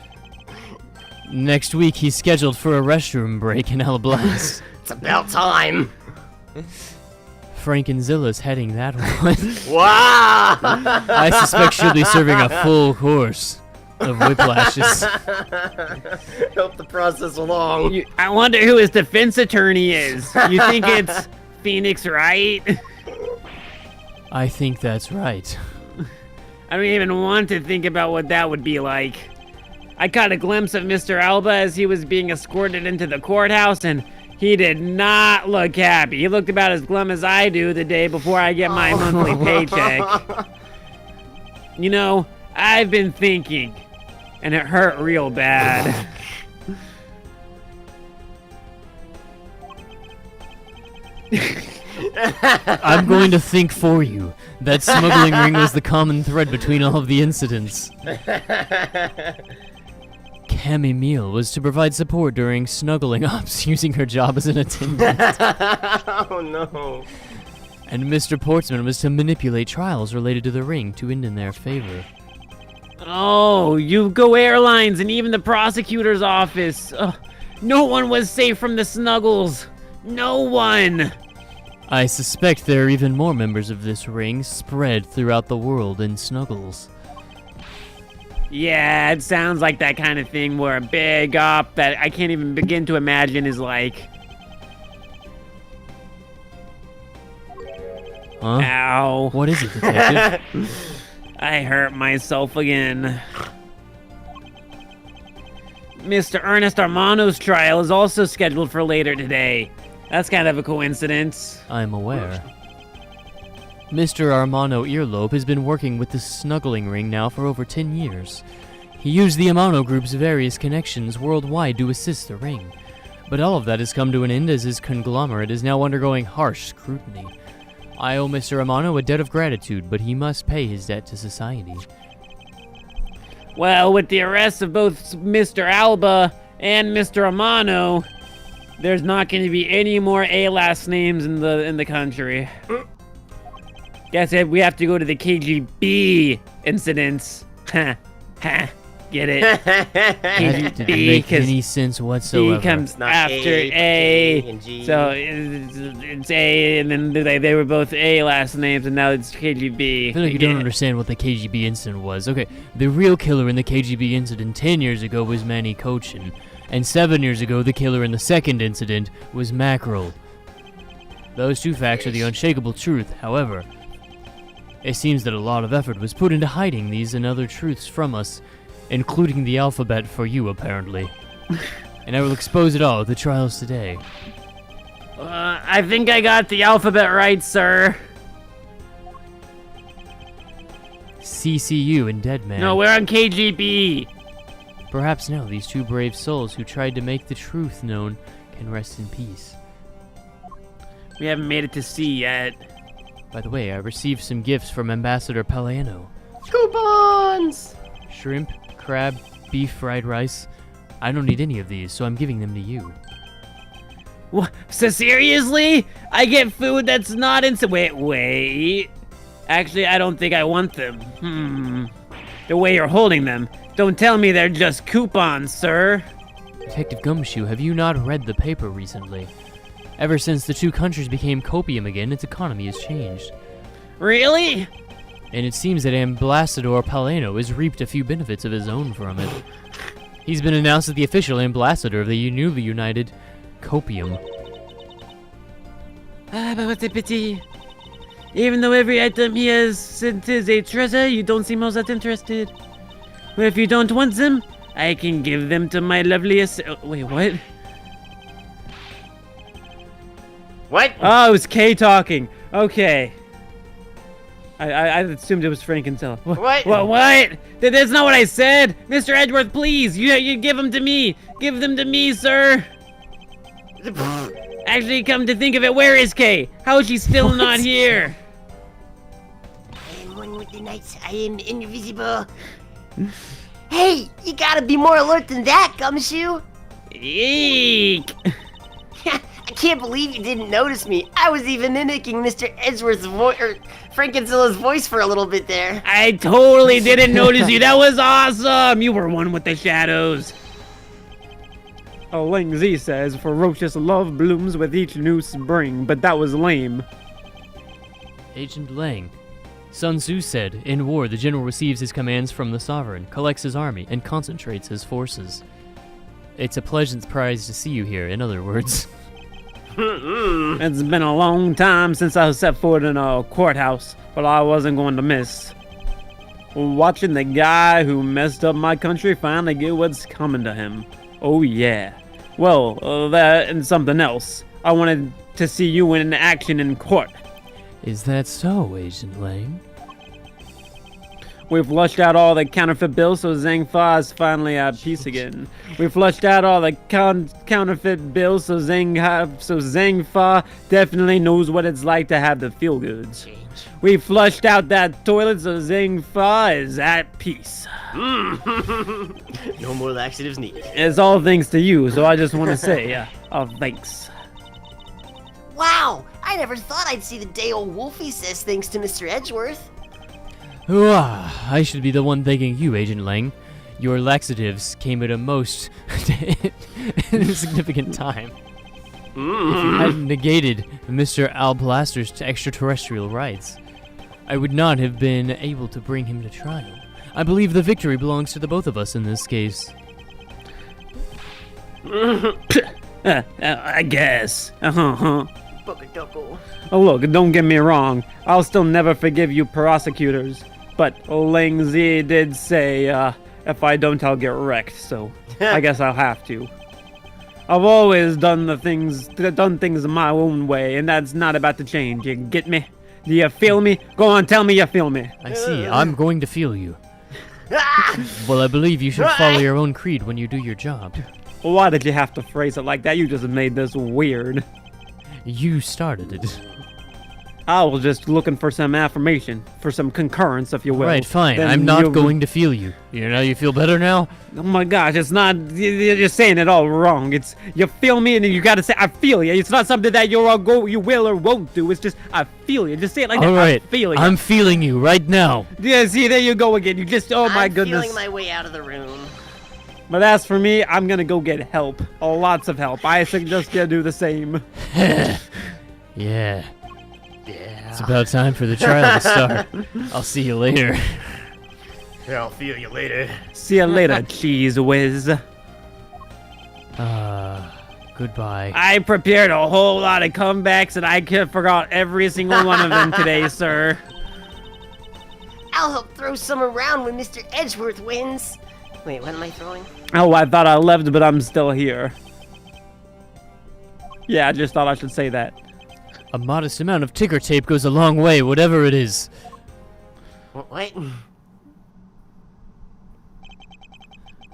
Next week, he's scheduled for a restroom break in Alablast. It's about time. Frank and Zilla's heading that one. Wow! I suspect she'll be serving a full course of whiplashes. Help the process along. I wonder who his defense attorney is. You think it's Phoenix Wright? I think that's right. I don't even want to think about what that would be like. I caught a glimpse of Mr. Alba as he was being escorted into the courthouse, and he did not look happy. He looked about as glum as I do the day before I get my monthly paycheck. You know, I've been thinking, and it hurt real bad. I'm going to think for you. That smuggling ring was the common thread between all of the incidents. Cammy Meal was to provide support during snuggling ops using her job as an attendant. Oh no. And Mr. Portsman was to manipulate trials related to the ring to end in their favor. Oh, Go Airlines and even the prosecutor's office. No one was safe from the snuggles. No one. I suspect there are even more members of this ring spread throughout the world in snuggles. Yeah, it sounds like that kind of thing where a big op that I can't even begin to imagine is like... Huh? Ow. What is it, detective? I hurt myself again. Mr. Ernest Armano's trial is also scheduled for later today. That's kind of a coincidence. I'm aware. Mr. Armano Earlobe has been working with the snuggling ring now for over 10 years. He used the Amano Group's various connections worldwide to assist the ring. But all of that has come to an end as his conglomerate is now undergoing harsh scrutiny. I owe Mr. Amano a debt of gratitude, but he must pay his debt to society. Well, with the arrests of both Mr. Alba and Mr. Amano, there's not going to be any more A last names in the country. Guess we have to go to the KGB incidents. Ha, ha, get it? That didn't make any sense whatsoever. B comes Not after A and G. so it's A, and then they were both A last names, and now it's KGB. I feel like you don't understand what the KGB incident was. Okay, the real killer in the KGB incident 10 years ago was Manny Kochin, and 7 years ago the killer in the second incident was MacLeod. Those two facts are the unshakable truth, however. It seems that a lot of effort was put into hiding these and other truths from us, including the alphabet for you, apparently. And I will expose it all at the trials today. I think I got the alphabet right, sir. CCU and Deadman. No, we're on KGB. Perhaps now these two brave souls who tried to make the truth known can rest in peace. We haven't made it to C yet. By the way, I received some gifts from Ambassador Palaeno. Coupons! Shrimp, crab, beef fried rice. I don't need any of these, so I'm giving them to you. What? So seriously? I get food that's not in... Wait. Actually, I don't think I want them. The way you're holding them. Don't tell me they're just coupons, sir. Detective Gumshoe, have you not read the paper recently? Ever since the two countries became copium again, its economy has changed. Really? And it seems that Ambassador Palaeno has reaped a few benefits of his own from it. He's been announced as the official ambassador of the newly united copium. Ah, but what a pity. Even though every item he has sent is a treasure, you don't seem all that interested. Well, if you don't want them, I can give them to my loveliest... wait, what? What? Oh, it was Kay talking. Okay. I assumed it was Frank and Tell. What? What? That's not what I said! Mr. Edgeworth, please! You give them to me! Give them to me, sir! Actually, come to think of it, where is Kay? How is she still not here? I am one with the night. I am invisible. Hey, you gotta be more alert than that, Gumshoe! Eek! I can't believe you didn't notice me. I was even mimicking Mr. Edgeworth's voice, or Frankenzilla's voice for a little bit there. I totally didn't notice you. That was awesome. You were one with the shadows. Oh, Ling Z says, ferocious love blooms with each new spring, but that was lame. Agent Lang. Sun Tzu said, in war, the general receives his commands from the sovereign, collects his army, and concentrates his forces. It's a pleasant surprise to see you here, in other words. It's been a long time since I set foot in a courthouse, but I wasn't going to miss. Watching the guy who messed up my country finally get what's coming to him. Oh yeah. Well, that and something else. I wanted to see you in action in court. Is that so, Agent Lang? We flushed out all the counterfeit bills, so Zhang Fa is finally at peace again. We flushed out all the counterfeit bills, so Zhang Fa definitely knows what it's like to have the feel goods. We flushed out that toilet, so Zhang Fa is at peace. No more laxatives needed. It's all thanks to you, so I just want to say, thanks. Wow, I never thought I'd see the day old Wolfie says thanks to Mr. Edgeworth. I should be the one thanking you, Agent Lang. Your laxatives came at a most insignificant time. If you hadn't negated Mr. Alblaster's extraterrestrial rights, I would not have been able to bring him to trial. I believe the victory belongs to the both of us in this case. I guess. Buckle. Oh look, don't get me wrong. I'll still never forgive you prosecutors. But Ling Z did say, if I don't, I'll get wrecked, so I guess I'll have to. I've always done things my own way, and that's not about to change. You get me? Do you feel me? Go on, tell me you feel me. I see. I'm going to feel you. Well, I believe you should follow your own creed when you do your job. Why did you have to phrase it like that? You just made this weird. You started it. I was just looking for some affirmation, for some concurrence, if you will. Right, fine. Then I'm not going to feel you. You know, you feel better now? Oh my gosh, it's not, you're saying it all wrong. It's, you feel me, and you gotta say, I feel you. It's not something that you will or won't do. It's just, I feel you. Just say it like that. All right, I feel you. I'm feeling you right now. Yeah, see, there you go again. You just, oh my goodness. I'm feeling my way out of the room. But as for me, I'm gonna go get help. Lots of help. I suggest you do the same. Yeah. It's about time for the trial to start. I'll see you later. Yeah, I'll feel you later. See you later, cheese whiz. Goodbye. I prepared a whole lot of comebacks and I forgot every single one of them today, sir. I'll help throw some around when Mr. Edgeworth wins. Wait, what am I throwing? Oh, I thought I left, but I'm still here. Yeah, I just thought I should say that. A modest amount of ticker tape goes a long way, whatever it is. What?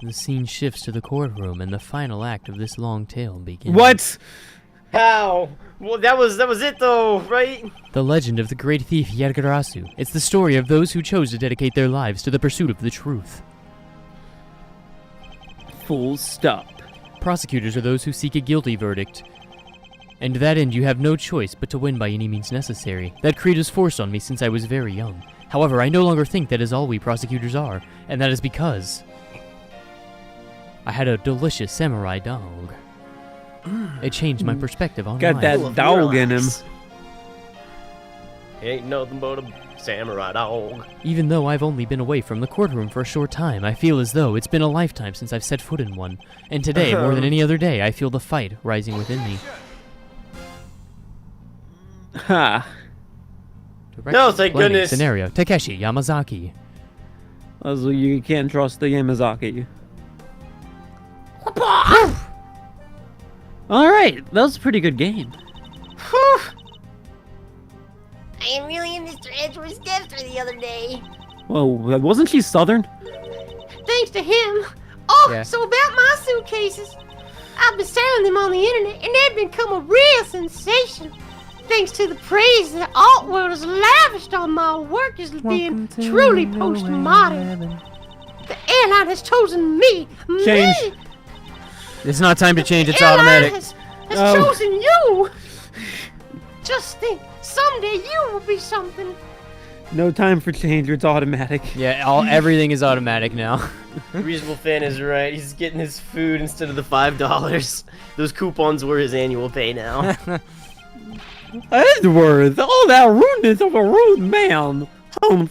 The scene shifts to the courtroom, and the final act of this long tale begins. What? How? Well, that was it though, right? The legend of the great thief Yagarasu. It's the story of those who chose to dedicate their lives to the pursuit of the truth. Full stop. Prosecutors are those who seek a guilty verdict. And to that end, you have no choice but to win by any means necessary. That creed is forced on me since I was very young. However, I no longer think that is all we prosecutors are, and that is because I had a delicious samurai dog. It changed my perspective on Got life. that dog in him. Ain't nothing but a samurai dog. Even though I've only been away from the courtroom for a short time, I feel as though it's been a lifetime since I've set foot in one. And today, more than any other day, I feel the fight rising within me. Ha. No, thank Planning, goodness. Scenario: Takeshi Yamazaki. Also, you can't trust the Yamazaki. Alright, that was a pretty good game. I am really in Mr. Edgeworth's debt for the other day. Well, wasn't she Southern? Thanks to him. Oh, Yeah. so about my suitcases. I've been selling them on the internet, and they've become a real sensation. Thanks to the praise that Altworld has lavished on my work as being truly postmodern. The airline has chosen me. Change. Me! It's not time to change, it's The airline automatic. has Oh. chosen you. Just think, someday you will be something. No time for change, it's automatic. Yeah, everything is automatic now. Reasonable fan is right. He's getting his food instead of the $5. Those coupons were his annual pay now. Edgeworth, all that rudeness of a rude man.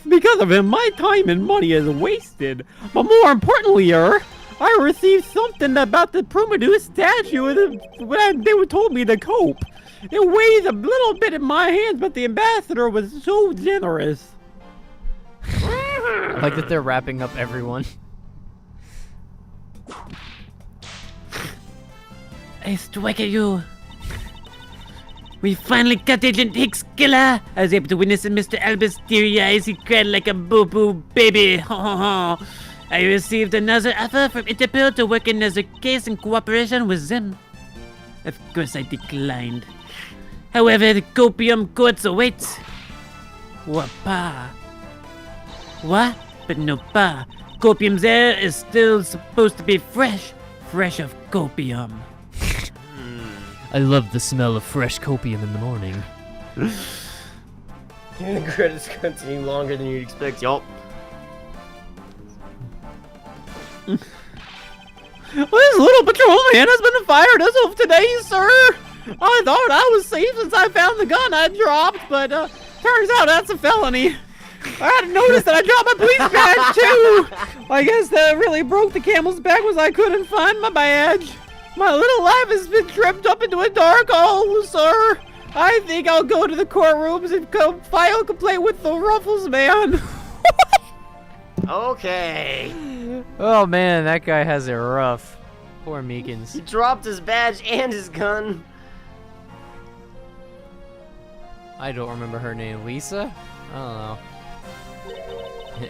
Because of him, my time and money is wasted. But more importantly, I received something about the Prometheus statue when they told me to cope. It weighs a little bit in my hands, but the ambassador was so generous. I like that they're wrapping up everyone. I strike at you. We finally caught Agent Hicks' killer. I was able to witness Mr. Albus' teary eyes. He cried like a boo-boo baby. I received another offer from Interpol to work another case in cooperation with them. Of course, I declined. However, the copium courts await. Wapa. What? But no pa. Copium's air is still supposed to be fresh. Fresh of copium. I love the smell of fresh copium in the morning. The credits continue longer than you'd expect, y'all. This little patrol man has been fired as of today, sir. I thought I was safe since I found the gun I dropped, but turns out that's a felony. I had to notice that I dropped my police badge too. I guess that really broke the camel's back was I couldn't find my badge. My little life has been tripped up into a dark hole, sir. I think I'll go to the courtrooms and file a complaint with the Ruffles man. Okay. Oh man, that guy has it rough. Poor He Meekins. dropped his badge and his gun. I don't remember her name. Lisa? I don't know.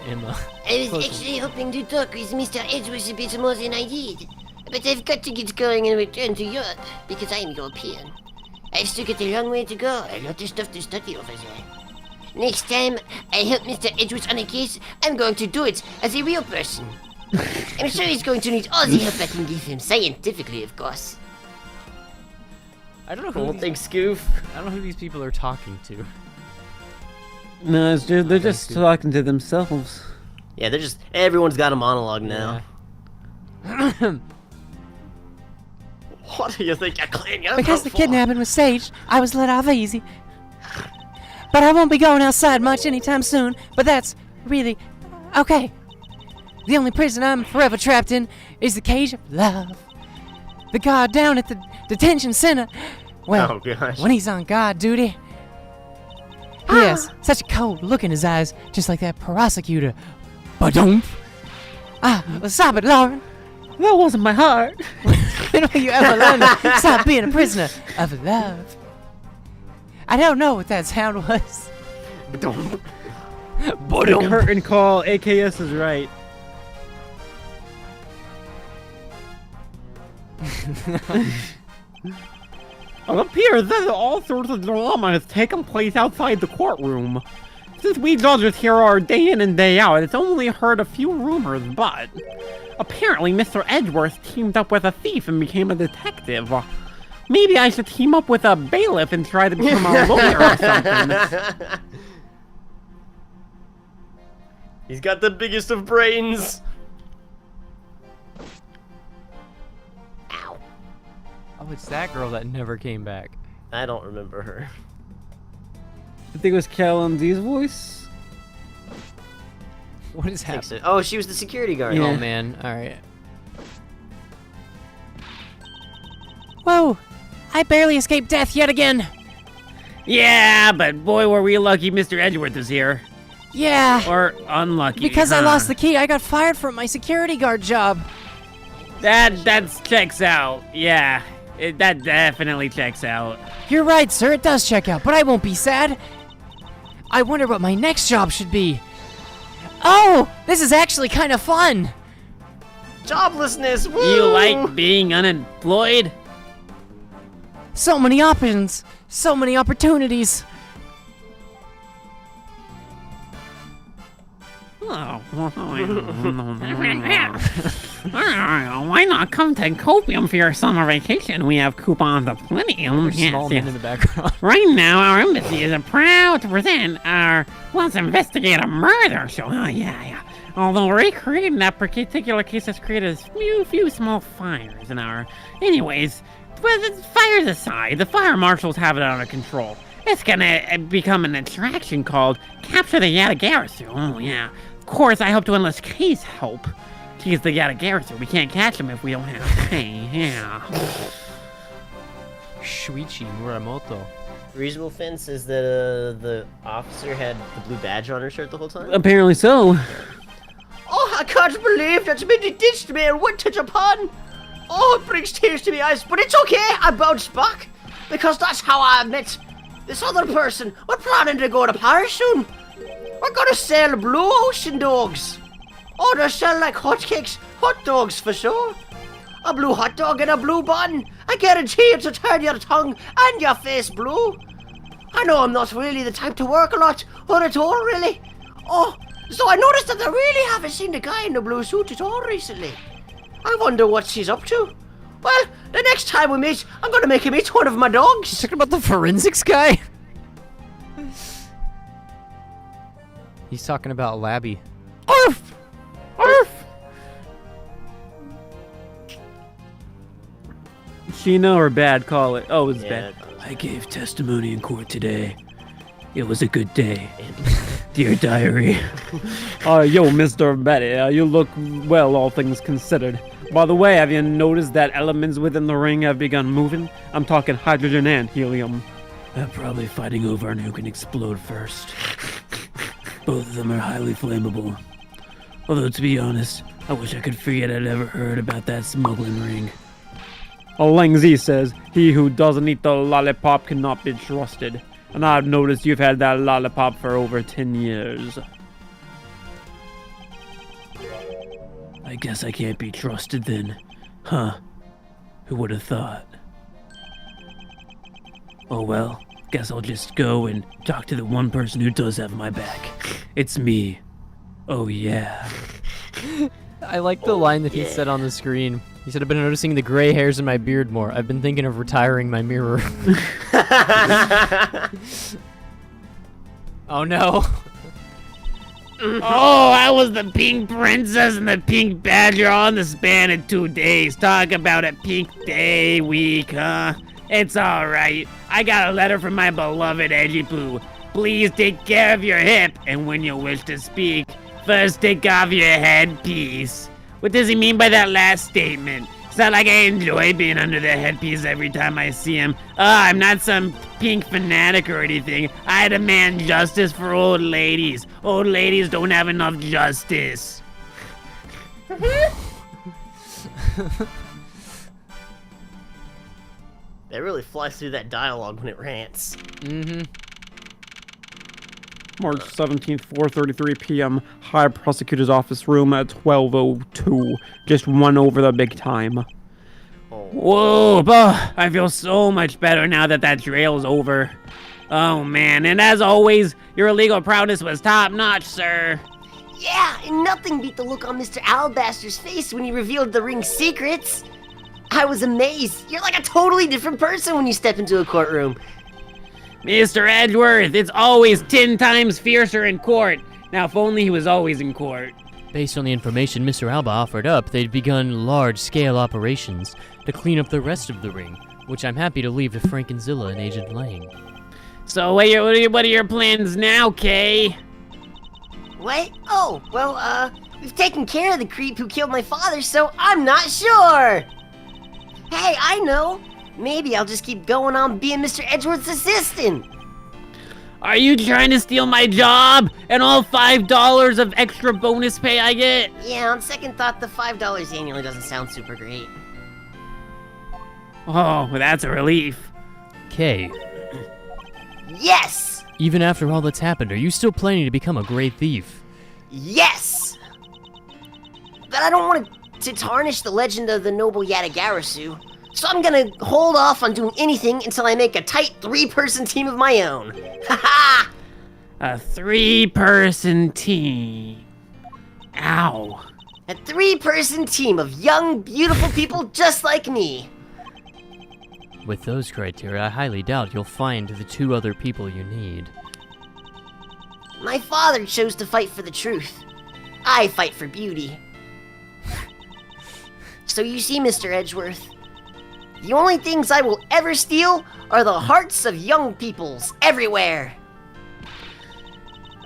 Emma. I was Close. actually hoping to talk with Mr. Edgeworth a bit more than I did. But I've got to get going and return to Europe, because I'm European. I've still got a long way to go, a lot of stuff to study over there. Next time I help Mr. Edgeworth on a case, I'm going to do it as a real person. I'm sure he's going to need all the help I can give him, scientifically, of course. I don't know who Cool, these, thanks, Scoof. I don't know who these people are talking to. No, it's just, they're just talking to themselves. Yeah, they're just, everyone's got a monologue now. What do you think you're cleaning your Because throat the for? kidnapping was staged, I was let off easy. But I won't be going outside much anytime soon, but that's really okay. The only prison I'm forever trapped in is the cage of love. The guard down at the detention center, well, Oh, gosh. when he's on guard duty, he has such a cold look in his eyes, just like that prosecutor. Ba-dum. Well, stop it, Lauren. That wasn't my heart. When will you ever learn to stop being a prisoner of love? I don't know what that sound was. The curtain call, AKS is right. It appears that all sorts of drama has taken place outside the courtroom. Since we judges here are day in and day out, it's only heard a few rumors, but apparently Mr. Edgeworth teamed up with a thief and became a detective. Maybe I should team up with a bailiff and try to become a lawyer or something. He's got the biggest of brains. Oh, it's that girl that never came back. I don't remember her. I think it was Callan D's voice. What is I think happening? so. Oh, she was the security guard. Yeah. Oh man, alright. Whoa! I barely escaped death yet again. Yeah, but boy, were we lucky Mr. Edgeworth was here. Yeah. Or unlucky. Because I huh? lost the key, I got fired from my security guard job. That checks out. Yeah, that definitely checks out. You're right, sir. It does check out, but I won't be sad. I wonder what my next job should be. Oh, this is actually kind of fun. Joblessness. Woo! You like being unemployed? So many options, so many opportunities. Oh, why not come to Copium for your summer vacation? We have coupons aplenty. Yes, Small yes. men in the background. Right now, our embassy is proud to present our Let's Investigate a Murder show. Oh, yeah. Although recreating that particular case has created a few small fires in our... Anyways, but fires aside, the fire marshals have it under control. It's gonna become an attraction called Capture the Yatagarasu. Oh, yeah. Of course, I hope to enlist Kay's help. He's the Yatagarasu. We can't catch him if we don't have Kay. Yeah. Shuichi Muramoto. Reasonable fence is that the officer had the blue badge on her shirt the whole time. Apparently so. Oh, I can't believe that's been ditched me and went to Japan. Oh, it brings tears to my eyes, but it's okay. I bounced back because that's how I met this other person. We're planning to go to Paris soon. We're gonna sell blue ocean dogs. Oh, they sell like hotcakes, hot dogs for sure. A blue hot dog and a blue bun. I guarantee it to turn your tongue and your face blue. I know I'm not really the type to work a lot, or at all really. Oh, so I noticed that I really haven't seen the guy in the blue suit at all recently. I wonder what she's up to. Well, the next time we meet, I'm gonna make him eat one of my dogs. Talking about the forensics guy? He's talking about Labby. Arf! Arf! Sheena or bad, call it. Oh, it was bad. I gave testimony in court today. It was a good day. Dear diary. Yo, Mr. Betty, you look well, all things considered. By the way, have you noticed that elements within the ring have begun moving? I'm talking hydrogen and helium. They're probably fighting over on who can explode first. Both of them are highly flammable. Although, to be honest, I wish I could forget I'd ever heard about that smuggling ring. Lang Zi says, he who doesn't eat the lollipop cannot be trusted. And I've noticed you've had that lollipop for over 10 years. I guess I can't be trusted then. Huh. Who would have thought? Oh well, guess I'll just go and talk to the one person who does have my back. It's me. Oh yeah. I like the line that he said on the screen. He said, I've been noticing the gray hairs in my beard more. I've been thinking of retiring my mirror. Oh no. Oh, I was the pink princess and the pink badger all in the span of 2 days. Talk about a pink day week, huh? It's alright. I got a letter from my beloved Edgy Poo. Please take care of your hip, and when you wish to speak, first take off your headpiece. What does he mean by that last statement? It's not like I enjoy being under the headpiece every time I see him. I'm not some pink fanatic or anything. I demand justice for old ladies. Old ladies don't have enough justice. That really flies through that dialogue when it rants. Mm-hmm. March 17th, 4:33 p.m. High Prosecutor's Office room at 12:02. Just run over the big time. Whoa, I feel so much better now that that trail's over. Oh man, and as always, your illegal prowess was top notch, sir. Yeah, and nothing beat the look on Mr. Alabaster's face when he revealed the ring's secrets. I was amazed. You're like a totally different person when you step into a courtroom. Mr. Edgeworth, it's always 10 times fiercer in court. Now, if only he was always in court. Based on the information Mr. Alba offered up, they'd begun large-scale operations to clean up the rest of the ring, which I'm happy to leave to Frankenzilla and Agent Lang. So, what are your plans now, Kay? What? Oh, well, we've taken care of the creep who killed my father, so I'm not sure. Hey, I know. Maybe I'll just keep going on being Mr. Edgeworth's assistant. Are you trying to steal my job and all $5 of extra bonus pay I get? Yeah, on second thought, the $5 annually doesn't sound super great. Oh, well, that's a relief. Kay, Yes! even after all that's happened, are you still planning to become a great thief? Yes! But I don't want to tarnish the legend of the noble Yatagarasu, so I'm gonna hold off on doing anything until I make a tight 3-person team of my own. Haha! A 3-person team. Ow. A 3-person team of young, beautiful people just like me. With those criteria, I highly doubt you'll find the 2 other people you need. My father chose to fight for the truth. I fight for beauty. So you see, Mr. Edgeworth, the only things I will ever steal are the hearts of young peoples everywhere.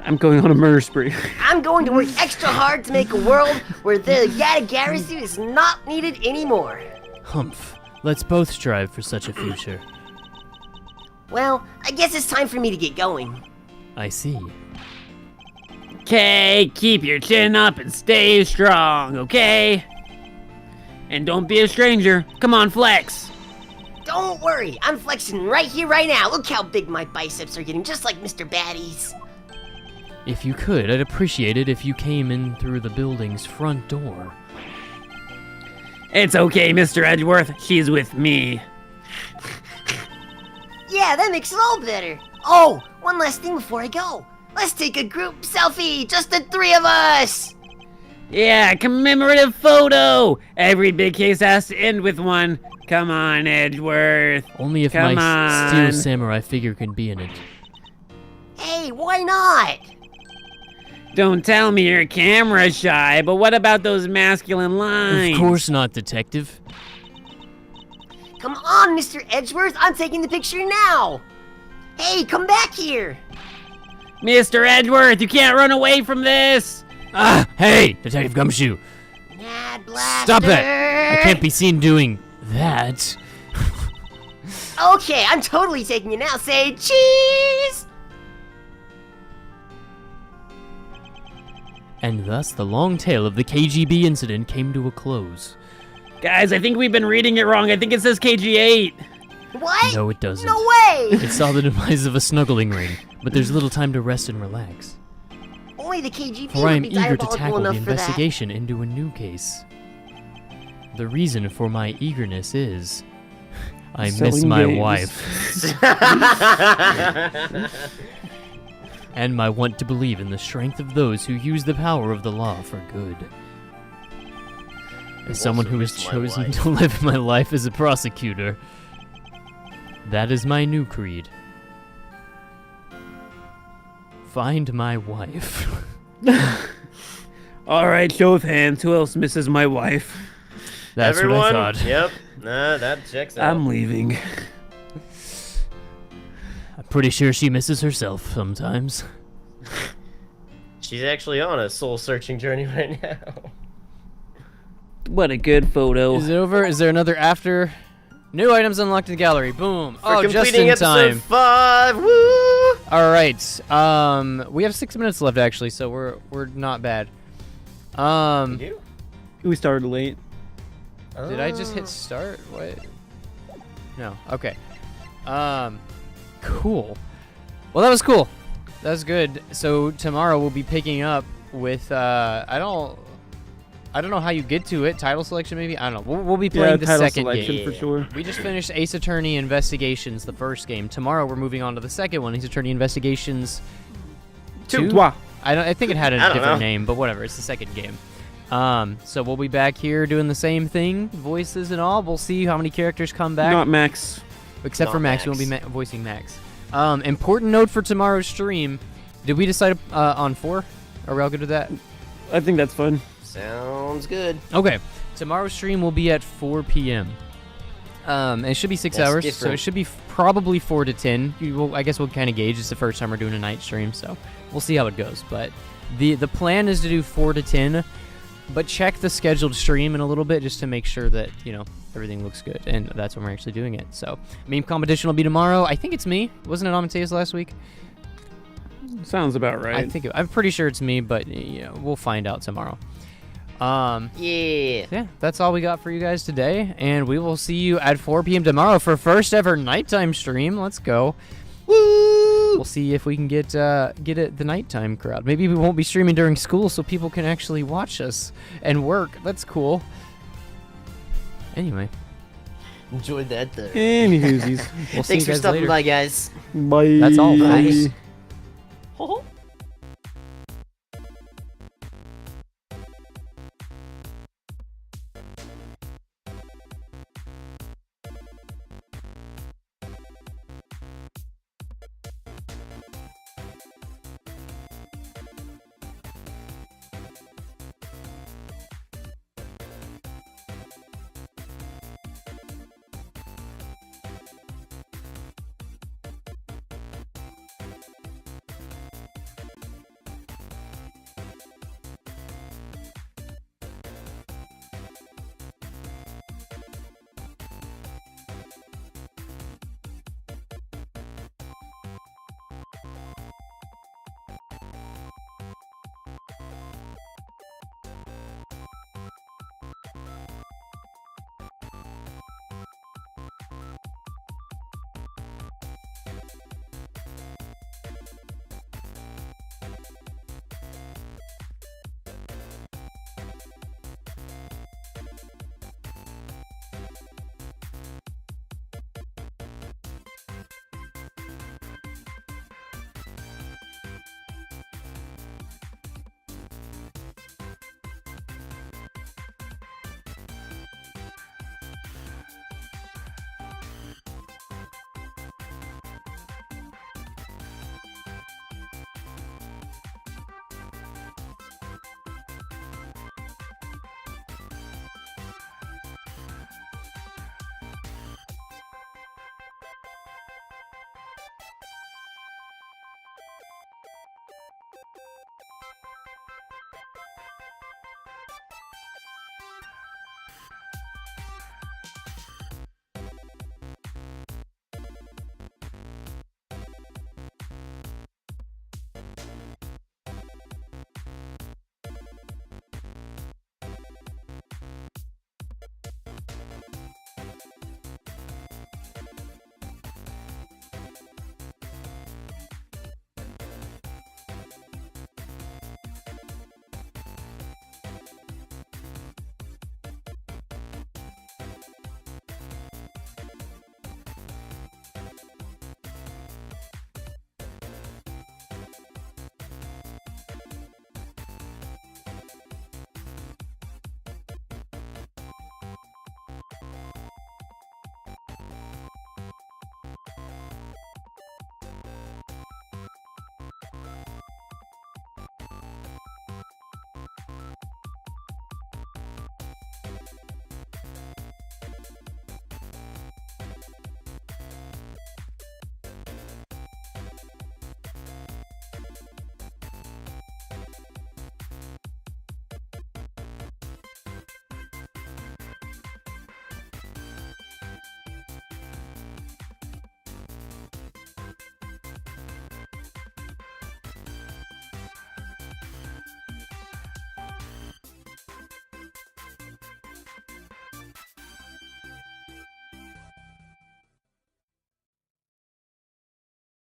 I'm going on a murder spree. I'm going to work extra hard to make a world where the Yatagarasu is not needed anymore. Humph. Let's both strive for such a future. Well, I guess it's time for me to get going. I see. Okay, keep your chin up and stay strong, okay? And don't be a stranger. Come on, flex. Don't worry, I'm flexing right here, right now. Look how big my biceps are getting, just like Mr. Batty's. If you could, I'd appreciate it if you came in through the building's front door. It's okay, Mr. Edgeworth. She's with me. Yeah, that makes it all better. Oh, one last thing before I go. Let's take a group selfie, just the 3 of us. Yeah, commemorative photo. Every big case has to end with one. Come on, Edgeworth. Only if Come my on. steel samurai figure can be in it. Hey, why not? Don't tell me you're camera shy, but what about those masculine lines? Of course not, detective. Come on, Mr. Edgeworth, I'm taking the picture now. Hey, come back here. Mr. Edgeworth, you can't run away from this. Ah, hey, Detective Gumshoe. Mad Blaster. Stop it. I can't be seen doing that. Okay, I'm totally taking it now. Say cheese. And thus, the long tale of the KGB incident came to a close. Guys, I think we've been reading it wrong. I think it says KG8. What? No, it doesn't. No way. It saw the demise of a snuggling ring, but there's little time to rest and relax. Only the KGB For I would am be eager to diabolical tackle the enough for that. investigation into a new case. The reason for my eagerness is... I miss Selling my games. wife. And my want to believe in the strength of those who use the power of the law for good. As someone who has chosen to live my life as a prosecutor, that is my new creed. Find my wife. All right, show of hands. Who else misses my wife? That's Everyone? what I thought. Yep. Nah, that checks out. I'm leaving. I'm pretty sure she misses herself sometimes. She's actually on a soul-searching journey right now. What a good photo. Is it over? Is there another after? New items unlocked in the gallery. Boom. For Oh, just completing in episode time. 5. Woo! All right. We have 6 minutes left actually, so we're not bad. You? We started late. Did I just hit start? What? No. Okay. Cool. Well, that was cool. That was good. So tomorrow we'll be picking up with I don't I don't know how you get to it. Title selection, maybe? I don't know. We'll be playing the title second selection game. for sure. We just finished Ace Attorney Investigations, the first game. Tomorrow we're moving on to the second one, Ace Attorney Investigations 2. I think it had a different name, but whatever. It's the second game. So we'll be back here doing the same thing, voices and all. We'll see how many characters come back. Not Max. Except Not for Max. Max. We won't be voicing Max. Important note for tomorrow's stream. Did we decide on 4? Are we all good with that? I think that's fun. Sounds good. Okay. Tomorrow's stream will be at 4 p.m. And it should be 6 That's hours, so different. it should be probably 4 to 10. I guess we'll kind of gauge. It's the first time we're doing a night stream, so we'll see how it goes. But the plan is to do 4 to 10, but check the scheduled stream in a little bit just to make sure that, everything looks good, and that's when we're actually doing it. So, meme competition will be tomorrow. I think it's me. Wasn't it Amadeus last week? Sounds about right. I'm pretty sure it's me, but we'll find out tomorrow. Yeah. That's all we got for you guys today, and we will see you at 4 p.m. tomorrow for first ever nighttime stream. Let's go. Woo! We'll see if we can get it the nighttime crowd. Maybe we won't be streaming during school so people can actually watch us and work. That's cool. Anyway, Enjoyed that there. Anywhoosies. we'll see you Thanks for guys stopping later. by, guys. Bye. That's all, folks. Bye.